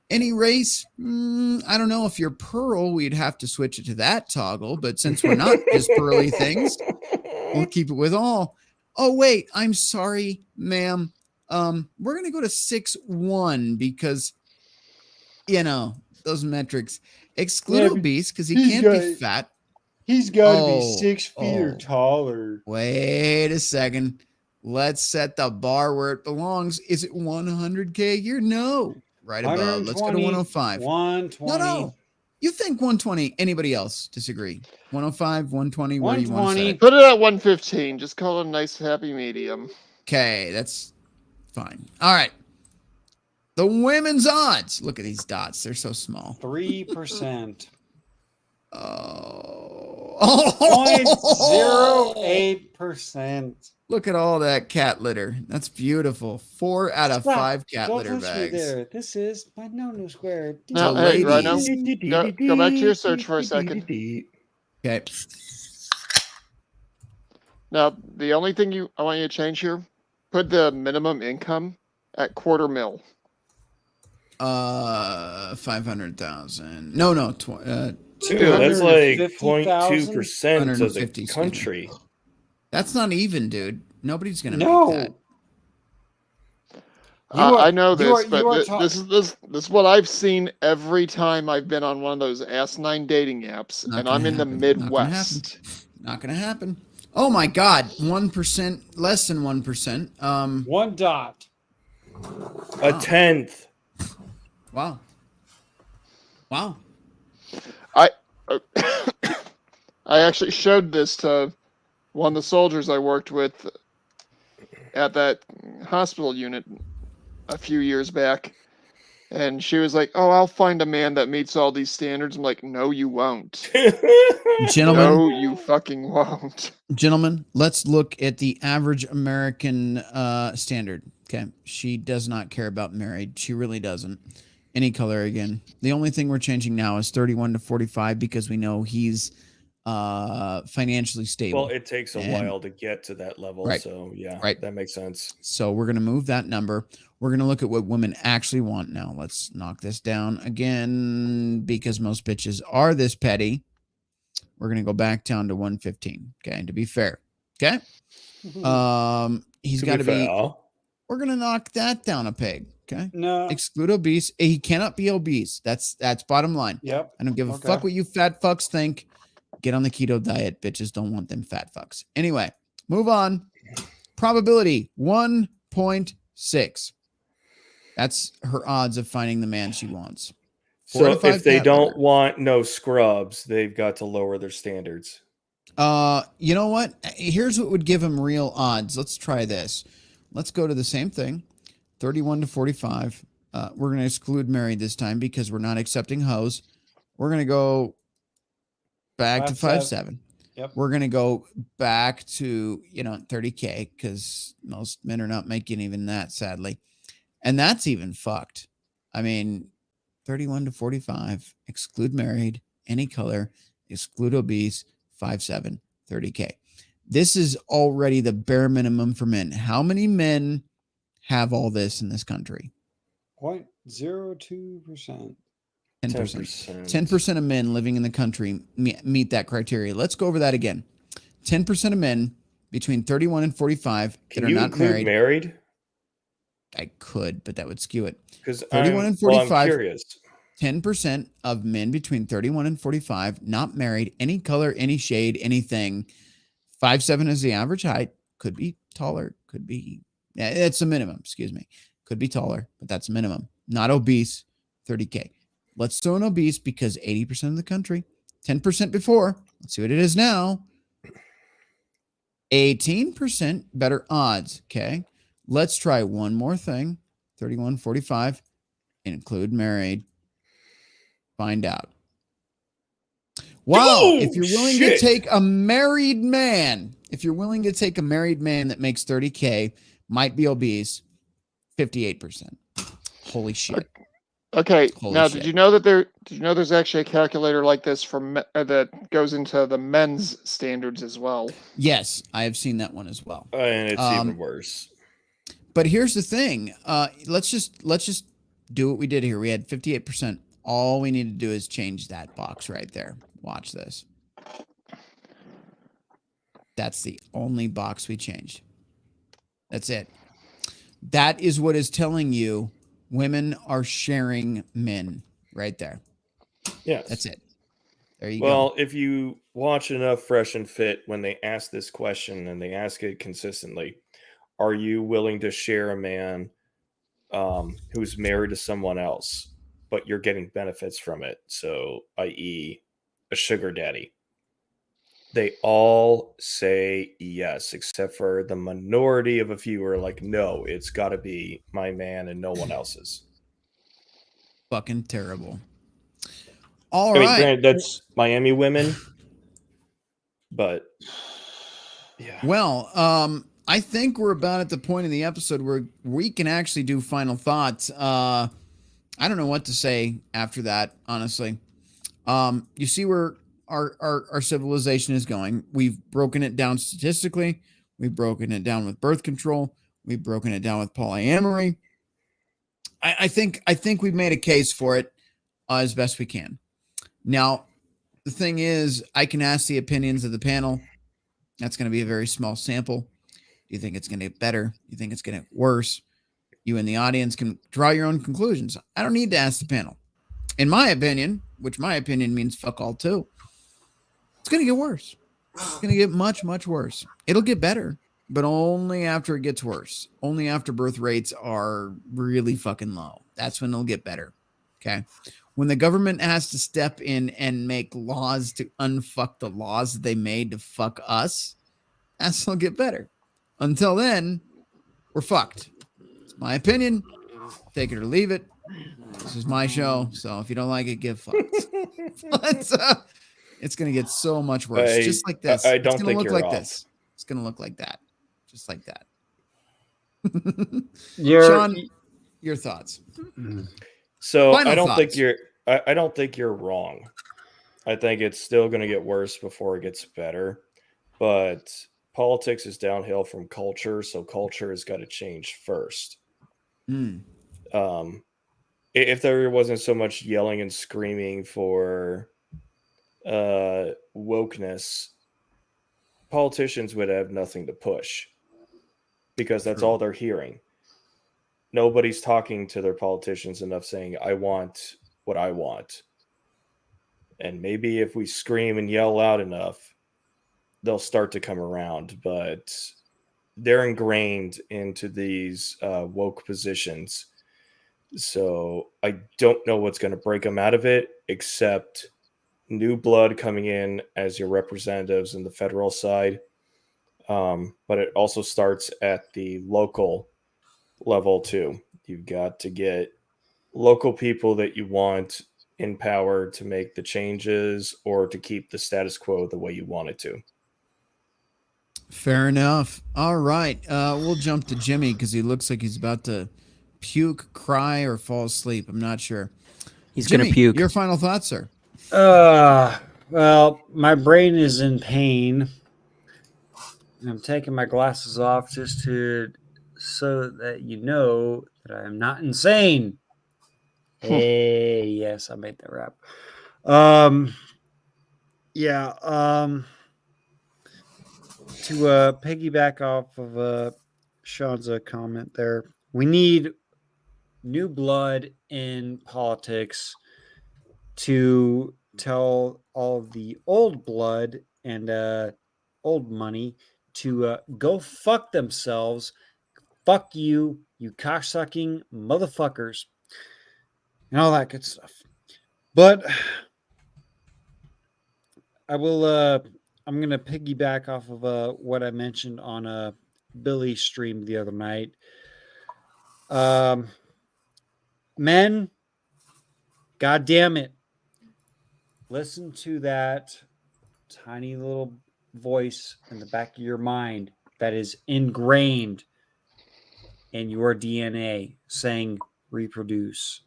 [SPEAKER 1] Any race, I don't know. If you're Pearl, we'd have to switch it to that toggle. But since we're not just pearly things, we'll keep it with all. Oh, wait. I'm sorry, ma'am. We're going to go to 6'1" because, you know, those metrics exclude obese because he can't be fat.
[SPEAKER 11] He's got to be 6 feet or taller.
[SPEAKER 1] Wait a second. Let's set the bar where it belongs. Is it 100K a year? No. Right above. Let's go to 105.
[SPEAKER 11] 120.
[SPEAKER 1] No. You think 120. Anybody else disagree? 105, 120. Where do you want to set it?
[SPEAKER 3] Put it at 115. Just call it a nice happy medium.
[SPEAKER 1] Okay, that's fine. All right. The women's odds. Look at these dots. They're so small.
[SPEAKER 11] 3%. 0.08%.
[SPEAKER 1] Look at all that cat litter. That's beautiful. 4 out of 5 cat
[SPEAKER 11] Don't
[SPEAKER 1] litter
[SPEAKER 11] touch me
[SPEAKER 1] bags.
[SPEAKER 11] there. This is my no square.
[SPEAKER 3] Now, hey, Rhino, go back to your search for a second.
[SPEAKER 1] Okay.
[SPEAKER 3] Now, the only thing I want you to change here, put the minimum income at $250,000.
[SPEAKER 1] 500,000. No.
[SPEAKER 6] Dude, that's like 0.2% of the country.
[SPEAKER 1] That's not even, dude. Nobody's gonna make that.
[SPEAKER 3] I know this, but this is what I've seen every time I've been on one of those asinine dating apps, and I'm in the Midwest.
[SPEAKER 1] Not gonna happen. Oh my God, 1%, less than 1%.
[SPEAKER 11] 1 dot.
[SPEAKER 6] A tenth.
[SPEAKER 1] Wow.
[SPEAKER 3] I actually showed this to one of the soldiers I worked with at that hospital unit a few years back. And she was like, "Oh, I'll find a man that meets all these standards." I'm like, "No, you won't."
[SPEAKER 1] Gentlemen.
[SPEAKER 3] No, you fucking won't.
[SPEAKER 1] Gentlemen, let's look at the average American standard. Okay. She does not care about married. She really doesn't. Any color again. The only thing we're changing now is 31 to 45 because we know he's financially stable.
[SPEAKER 6] Well, it takes a while to get to that level.
[SPEAKER 1] Right.
[SPEAKER 6] So yeah,
[SPEAKER 1] right.
[SPEAKER 6] That makes sense.
[SPEAKER 1] So we're going to move that number. We're going to look at what women actually want now. Let's knock this down again because most bitches are this petty. We're going to go back down to 115. Okay. To be fair. Okay. He's got to be, we're going to knock that down a peg. Okay.
[SPEAKER 11] No.
[SPEAKER 1] Exclude obese. He cannot be obese. That's bottom line.
[SPEAKER 11] Yep.
[SPEAKER 1] I don't give a fuck what you fat fucks think. Get on the keto diet. Bitches don't want them fat fucks. Anyway, move on. Probability 1.6. That's her odds of finding the man she wants.
[SPEAKER 6] So if they don't want no scrubs, they've got to lower their standards.
[SPEAKER 1] You know what? Here's what would give them real odds. Let's try this. Let's go to the same thing. 31 to 45. We're going to exclude married this time because we're not accepting hoes. We're going to go back to 5'7".
[SPEAKER 11] Yep.
[SPEAKER 1] We're going to go back to, 30K because most men are not making even that, sadly. And that's even fucked. I mean, 31 to 45, exclude married, any color, exclude obese, 5'7", 30K. This is already the bare minimum for men. How many men have all this in this country?
[SPEAKER 11] 0.02%.
[SPEAKER 1] 10%. 10% of men living in the country meet that criteria. Let's go over that again. 10% of men between 31 and 45 that are not married. I could, but that would skew it.
[SPEAKER 6] Because
[SPEAKER 1] 31 and 45.
[SPEAKER 6] I'm curious.
[SPEAKER 1] 10% of men between 31 and 45, not married, any color, any shade, anything. 5'7" is the average height. Could be taller. Could be. Yeah, it's a minimum. Excuse me. Could be taller, but that's a minimum. Not obese. 30K. Let's throw in obese because 80% of the country. 10% before. Let's see what it is now. 18% better odds. Okay. Let's try one more thing. 31, 45. Include married. Find out. Wow.
[SPEAKER 6] Oh,
[SPEAKER 1] if you're willing to take a married man, that makes 30K, might be obese, 58%. Holy shit.
[SPEAKER 3] Okay.
[SPEAKER 1] Holy
[SPEAKER 3] now,
[SPEAKER 1] shit.
[SPEAKER 3] did you know there's actually a calculator like this that goes into the men's standards as well?
[SPEAKER 1] Yes, I have seen that one as well.
[SPEAKER 6] And it's even worse.
[SPEAKER 1] But here's the thing. Let's just do what we did here. We had 58%. All we need to do is change that box right there. Watch this. That's the only box we changed. That's it. That is what is telling you women are sharing men right there.
[SPEAKER 6] Yes.
[SPEAKER 1] That's it. There you go.
[SPEAKER 6] Well, if you watch enough Fresh and Fit, when they ask this question and they ask it consistently, are you willing to share a man who's married to someone else, but you're getting benefits from it? So, i.e., a sugar daddy. They all say yes, except for the minority of a few who are like, no, it's got to be my man and no one else's.
[SPEAKER 1] Fucking terrible. All right.
[SPEAKER 6] Granted, that's Miami women, but yeah.
[SPEAKER 1] Well, I think we're about at the point in the episode where we can actually do final thoughts. I don't know what to say after that, honestly. You see where our civilization is going. We've broken it down statistically. We've broken it down with birth control. We've broken it down with polyamory. I think we've made a case for it as best we can. Now, the thing is, I can ask the opinions of the panel. That's going to be a very small sample. Do you think it's going to get better? Do you think it's going to get worse? You and the audience can draw your own conclusions. I don't need to ask the panel. In my opinion, which my opinion means fuck all too, it's going to get worse. It's going to get much, much worse. It'll get better, but only after it gets worse. Only after birth rates are really fucking low. That's when it'll get better. Okay? When the government has to step in and make laws to unfuck the laws that they made to fuck us, that's when it'll get better. Until then, we're fucked. It's my opinion. Take it or leave it. This is my show, so if you don't like it, get fucked. But it's going to get so much worse. Just like this.
[SPEAKER 6] I don't
[SPEAKER 1] it's
[SPEAKER 6] think
[SPEAKER 1] look
[SPEAKER 6] you're
[SPEAKER 1] like
[SPEAKER 6] off.
[SPEAKER 1] this. It's going to look like that. Just like that.
[SPEAKER 11] Sean,
[SPEAKER 1] your thoughts.
[SPEAKER 6] So
[SPEAKER 1] Final
[SPEAKER 6] I don't
[SPEAKER 1] thoughts.
[SPEAKER 6] think you're wrong. I think it's still going to get worse before it gets better. But politics is downhill from culture, so culture has got to change first. If there wasn't so much yelling and screaming for wokeness, politicians would have nothing to push because that's all they're hearing. Nobody's talking to their politicians enough saying, I want what I want. And maybe if we scream and yell loud enough, they'll start to come around. But they're ingrained into these woke positions. So I don't know what's going to break them out of it, except new blood coming in as your representatives in the federal side. But it also starts at the local level too. You've got to get local people that you want in power to make the changes or to keep the status quo the way you want it to.
[SPEAKER 1] Fair enough. All right. We'll jump to Jimmy because he looks like he's about to puke, cry, or fall asleep. I'm not sure.
[SPEAKER 8] He's
[SPEAKER 1] Jimmy,
[SPEAKER 8] going to puke.
[SPEAKER 1] Your final thoughts, sir?
[SPEAKER 11] Well, my brain is in pain. I'm taking my glasses off just so that you know that I am not insane. Hey, yes, I made that rap. To piggyback off of Sean's comment there, We need new blood in politics to tell all of the old blood and old money to go fuck themselves. Fuck you, you cocksucking motherfuckers, and all that good stuff. But I'm gonna piggyback off of what I mentioned on Billy's stream the other night. Men, god damn it, listen to that tiny little voice in the back of your mind that is ingrained in your DNA saying reproduce,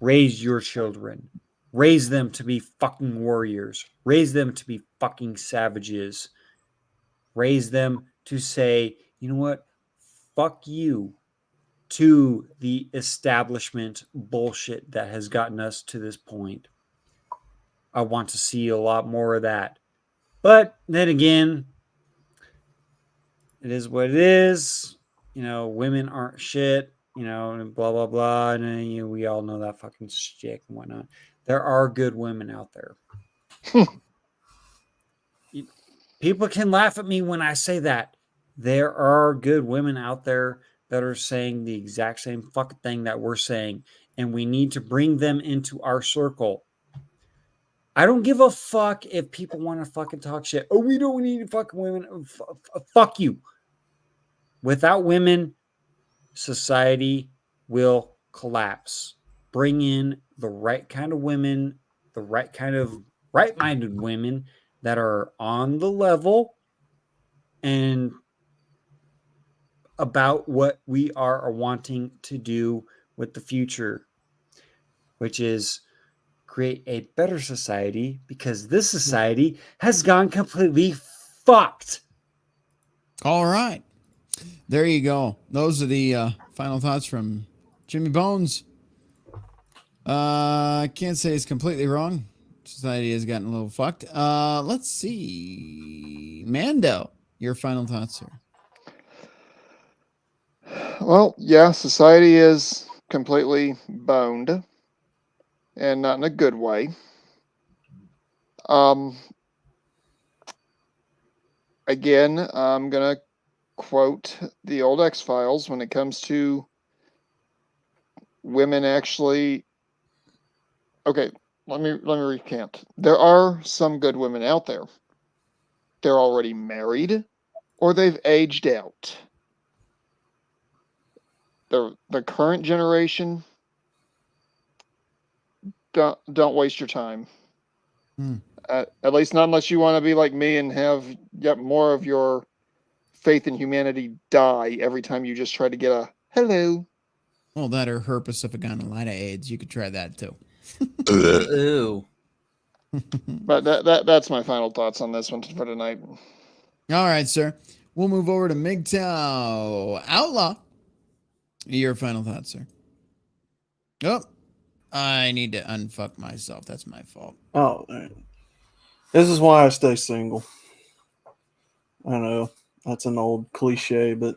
[SPEAKER 11] raise your children, raise them to be fucking warriors, raise them to be fucking savages, raise them to say, you know what, fuck you to the establishment bullshit that has gotten us to this point. I want to see a lot more of that. But then again, it is what it is. You know, women aren't shit, you know, and blah, blah, blah. And you know, we all know that fucking shit and whatnot. There are good women out there. People can laugh at me when I say that. There are good women out there that are saying the exact same fucking thing that we're saying. And we need to bring them into our circle. I don't give a fuck if people want to fucking talk shit. Oh, we don't need fucking women. Fuck you. Without women, society will collapse. Bring in the right kind of women, the right kind of right-minded women that are on the level and about what we are wanting to do with the future, which is create a better society, because this society has gone completely fucked.
[SPEAKER 1] All right. There you go. Those are the final thoughts from Jimmy Bones. I can't say it's completely wrong. Society has gotten a little fucked. Let's see. Mando, your final thoughts, sir.
[SPEAKER 3] Well, yeah, society is completely boned, and not in a good way. Again, I'm gonna quote the old X-Files when it comes to women actually. Okay, let me recant. There are some good women out there. They're already married, or they've aged out. The current generation, don't waste your time. At least not unless you want to be like me and have yet more of your faith in humanity die every time you just try to get a hello.
[SPEAKER 1] Well, that or herpes gonadal AIDS. You could try that too.
[SPEAKER 8] Ooh.
[SPEAKER 3] But that's my final thoughts on this one for tonight.
[SPEAKER 1] All right, sir. We'll move over to MGTOW Outlaw. Your final thoughts, sir. Oh, I need to unfuck myself. That's my fault.
[SPEAKER 7] Oh, man. This is why I stay single. I know that's an old cliche, but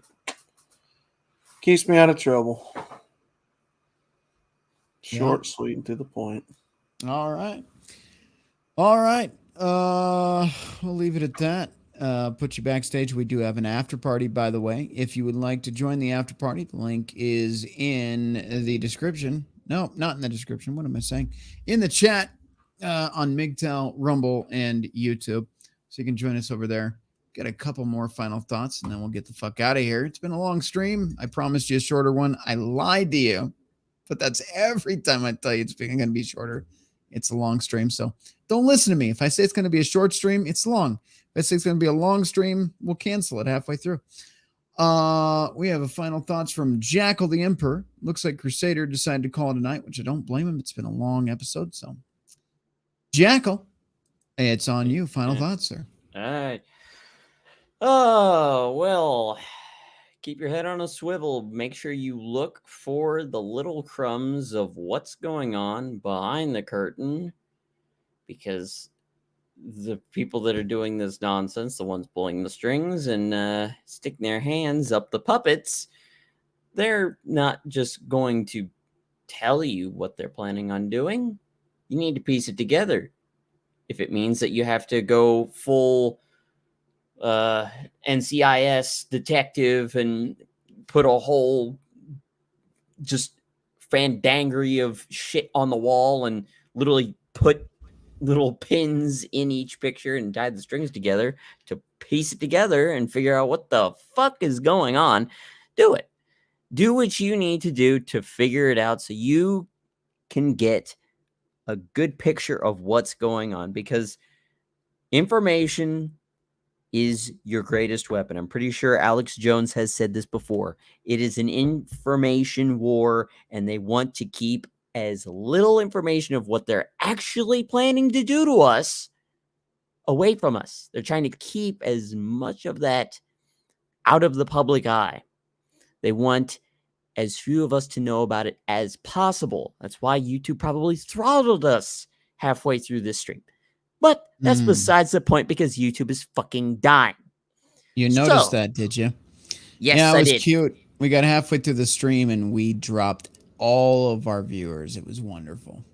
[SPEAKER 7] keeps me out of trouble. Short, sweet, and to the point.
[SPEAKER 1] All right. All right. We'll leave it at that. Put you backstage. We do have an after party, by the way. If you would like to join the after party, the link is in the description. No, not in the description. What am I saying? In the chat on MGTOW, Rumble, and YouTube. So you can join us over there. Got a couple more final thoughts, and then we'll get the fuck out of here. It's been a long stream. I promised you a shorter one. I lied to you. But that's every time I tell you it's going to be shorter. It's a long stream. So don't listen to me. If I say it's going to be a short stream, it's long. If I say it's going to be a long stream, we'll cancel it halfway through. We have a final thoughts from Jackal the Emperor. Looks like Crusader decided to call it a night, which I don't blame him. It's been a long episode. So Jackal, it's on you. Final thoughts, sir.
[SPEAKER 8] All right. Oh, well, keep your head on a swivel. Make sure you look for the little crumbs of what's going on behind the curtain, because the people that are doing this nonsense, the ones pulling the strings and sticking their hands up the puppets, they're not just going to tell you what they're planning on doing. You need to piece it together. If it means that you have to go full NCIS detective and put a whole just fandangery of shit on the wall and literally put little pins in each picture and tie the strings together to piece it together and figure out what the fuck is going on, do it. Do what you need to do to figure it out so you can get a good picture of what's going on, because information is your greatest weapon. I'm pretty sure Alex Jones has said this before. It is an information war, and they want to keep as little information of what they're actually planning to do to us away from us. They're trying to keep as much of that out of the public eye. They want as few of us to know about it as possible. That's why YouTube probably throttled us halfway through this stream. But that's besides the point, because YouTube is fucking dying.
[SPEAKER 1] You noticed that, did you?
[SPEAKER 8] Yes,
[SPEAKER 1] yeah, it was
[SPEAKER 8] I did.
[SPEAKER 1] Cute. We got halfway through the stream and we dropped all of our viewers. It was wonderful.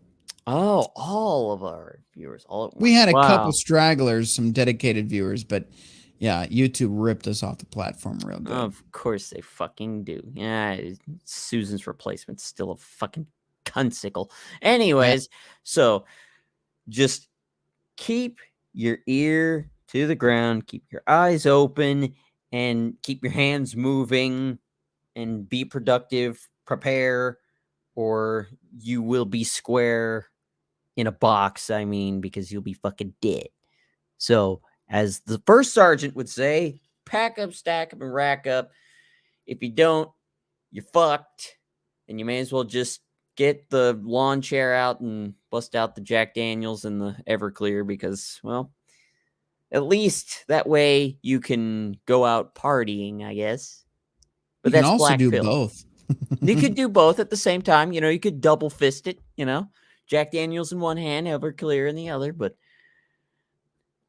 [SPEAKER 8] Oh, all of our viewers. All at once.
[SPEAKER 1] We had a couple stragglers, some dedicated viewers, but yeah, YouTube ripped us off the platform real good.
[SPEAKER 8] Of course they fucking do. Yeah, Susan's replacement's still a fucking cunsicle. Anyways, so just keep your ear to the ground, keep your eyes open, and keep your hands moving, and be productive. Prepare, or you will be square in a box, I mean, because you'll be fucking dead. So, as the first sergeant would say, pack up, stack up, and rack up. If you don't, you're fucked. And you may as well just get the lawn chair out and bust out the Jack Daniels and the Everclear, because, well, at least that way you can go out partying, I guess. But
[SPEAKER 1] you can
[SPEAKER 8] that's
[SPEAKER 1] also
[SPEAKER 8] black
[SPEAKER 1] do
[SPEAKER 8] pill.
[SPEAKER 1] both.
[SPEAKER 8] You could do both at the same time. You know, you could double fist it, you know, Jack Daniels in one hand, Everclear in the other. But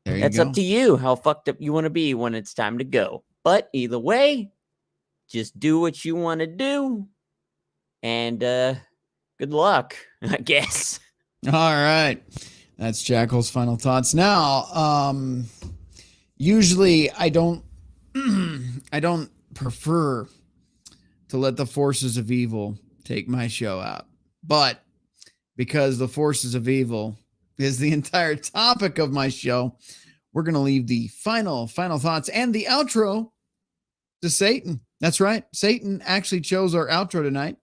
[SPEAKER 8] that's up to you how fucked up you want to be when it's time to go. But either way, just do what you want to do. And good luck, I guess.
[SPEAKER 1] All right. That's Jackal's final thoughts. Now, usually I don't prefer to let the forces of evil take my show out. But because the forces of evil is the entire topic of my show, we're going to leave the final thoughts and the outro to Satan. That's right. Satan actually chose our outro tonight.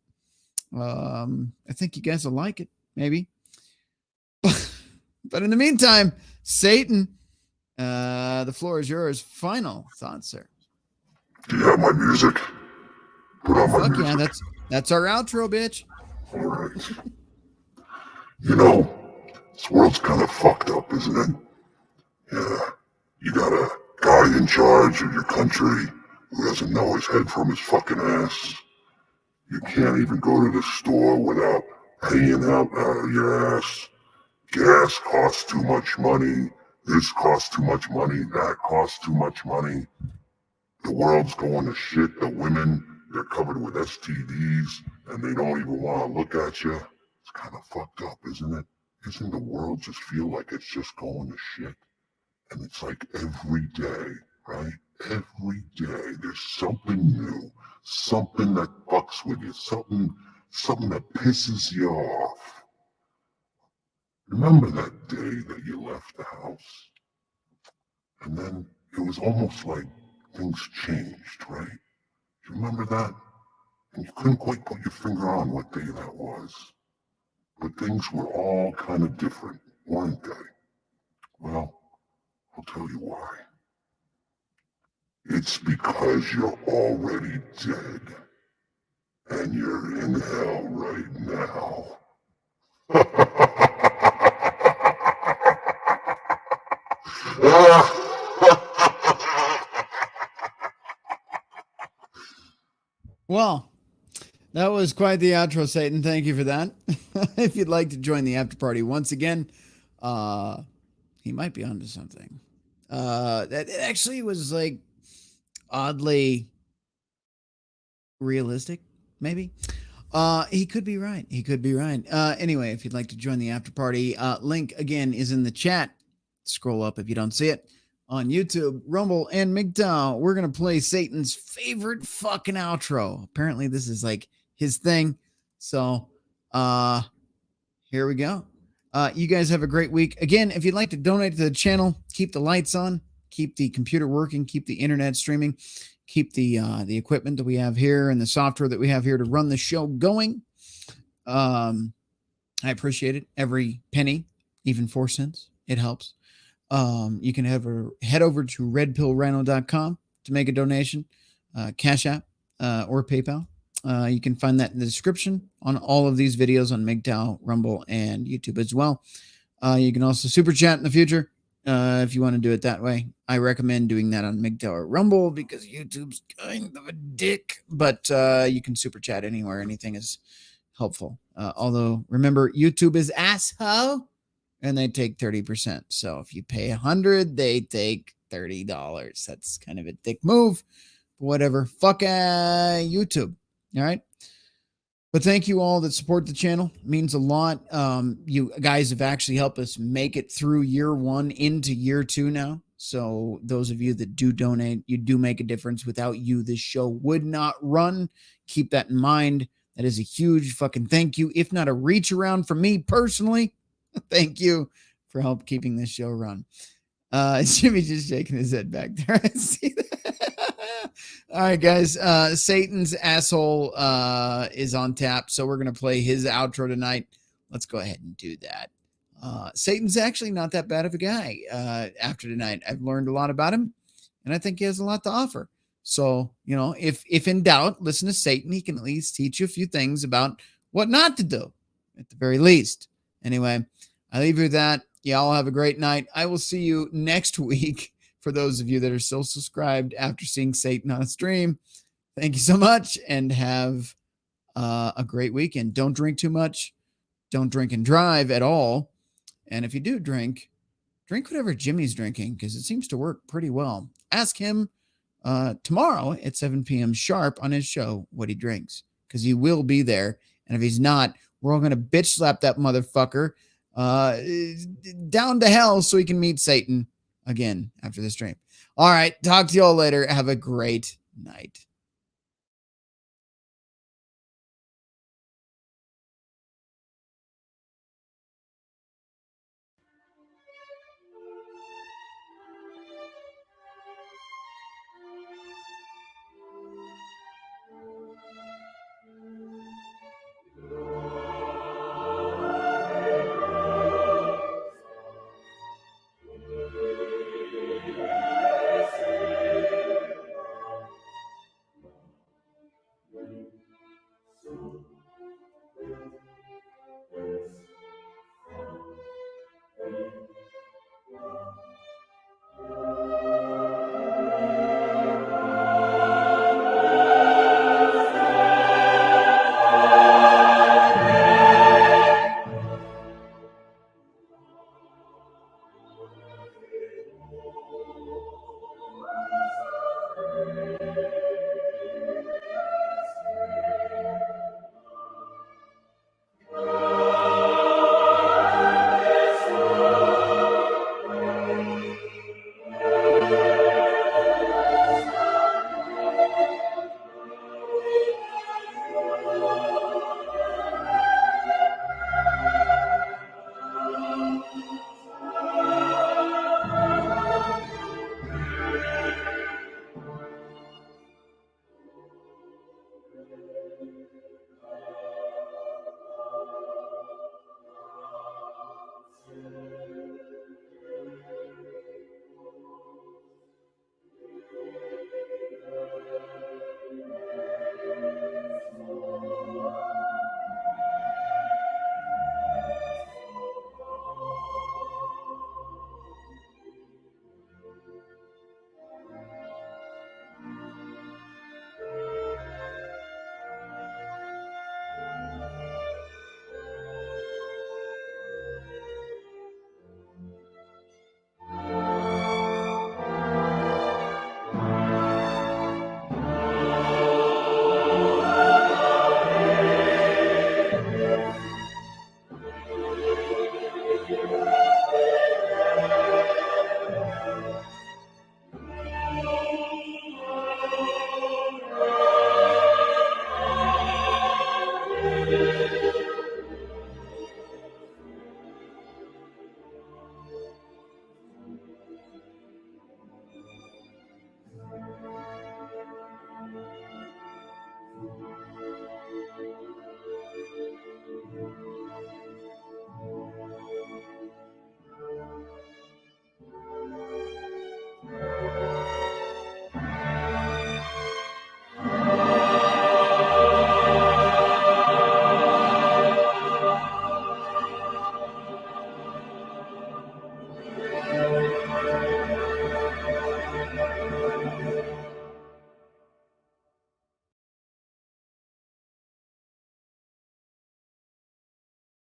[SPEAKER 1] I think you guys will like it, maybe. But in the meantime, Satan, the floor is yours. Final thoughts, sir.
[SPEAKER 9] Do you have my music? Put on my music.
[SPEAKER 1] Yeah, that's our outro, bitch.
[SPEAKER 9] All right. You know, this world's kind of fucked up, isn't it? Yeah. You got a guy in charge of your country who doesn't know his head from his fucking ass. You can't even go to the store without paying out your ass. Gas costs too much money. This costs too much money. That costs too much money. The world's going to shit. The women, they're covered with STDs, and they don't even want to look at you. It's kind of fucked up, isn't it? Isn't the world just feel like it's just going to shit? And it's like every day, right? Every day there's something new, something that fucks with you, something that pisses you off. Remember that day that you left the house? And then it was almost like things changed, right? You remember that? And you couldn't quite put your finger on what day that was. But things were all kind of different, weren't they? Well, I'll tell you why. It's because you're already dead. And you're in hell right now.
[SPEAKER 1] Well, that was quite the outro, Satan. Thank you for that. If you'd like to join the after party once again, he might be onto something. That actually was like oddly realistic. maybe. He could be right. He could be right. Anyway, if you'd like to join the after party, link again is in the chat. Scroll up if you don't see it. On YouTube, Rumble, and MGTOW, we're going to play Satan's favorite fucking outro. Apparently, this is like his thing. So, here we go. You guys have a great week. Again, if you'd like to donate to the channel, keep the lights on, keep the computer working, keep the internet streaming, keep the equipment that we have here and the software that we have here to run the show going. I appreciate it. Every penny, even 4 cents, it helps. You can head over to redpillrhino.com to make a donation, Cash App, or PayPal. You can find that in the description on all of these videos on MGTOW, Rumble, and YouTube as well. You can also super chat in the future if you want to do it that way. I recommend doing that on MGTOW or Rumble because YouTube's kind of a dick, but you can super chat anywhere. Anything is helpful. Although, remember, YouTube is asshole, and they take 30%. So if you pay $100, they take $30. That's kind of a dick move. Whatever. Fuck YouTube. All right. But thank you all that support the channel. It means a lot. You guys have actually helped us make it through year 1 into year 2 now. So those of you that do donate, you do make a difference. Without you, this show would not run. Keep that in mind. That is a huge fucking thank you, if not a reach around from me personally. Thank you for help keeping this show run. Jimmy just shaking his head back there. I see that. All right, guys. Satan's asshole is on tap, so we're gonna play his outro tonight. Let's go ahead and do that. Satan's actually not that bad of a guy. After tonight, I've learned a lot about him, and I think he has a lot to offer. So, if in doubt, listen to Satan. He can at least teach you a few things about what not to do, at the very least. Anyway, I leave you with that. Y'all have a great night. I will see you next week. For those of you that are still subscribed after seeing Satan on a stream, thank you so much, and have a great weekend. Don't drink too much. Don't drink and drive at all. And if you do drink whatever Jimmy's drinking, because it seems to work pretty well. Ask him tomorrow at 7 p.m. sharp on his show what he drinks, because he will be there. And if he's not, we're all going to bitch slap that motherfucker down to hell so he can meet Satan again after the stream. All right. Talk to y'all later. Have a great night.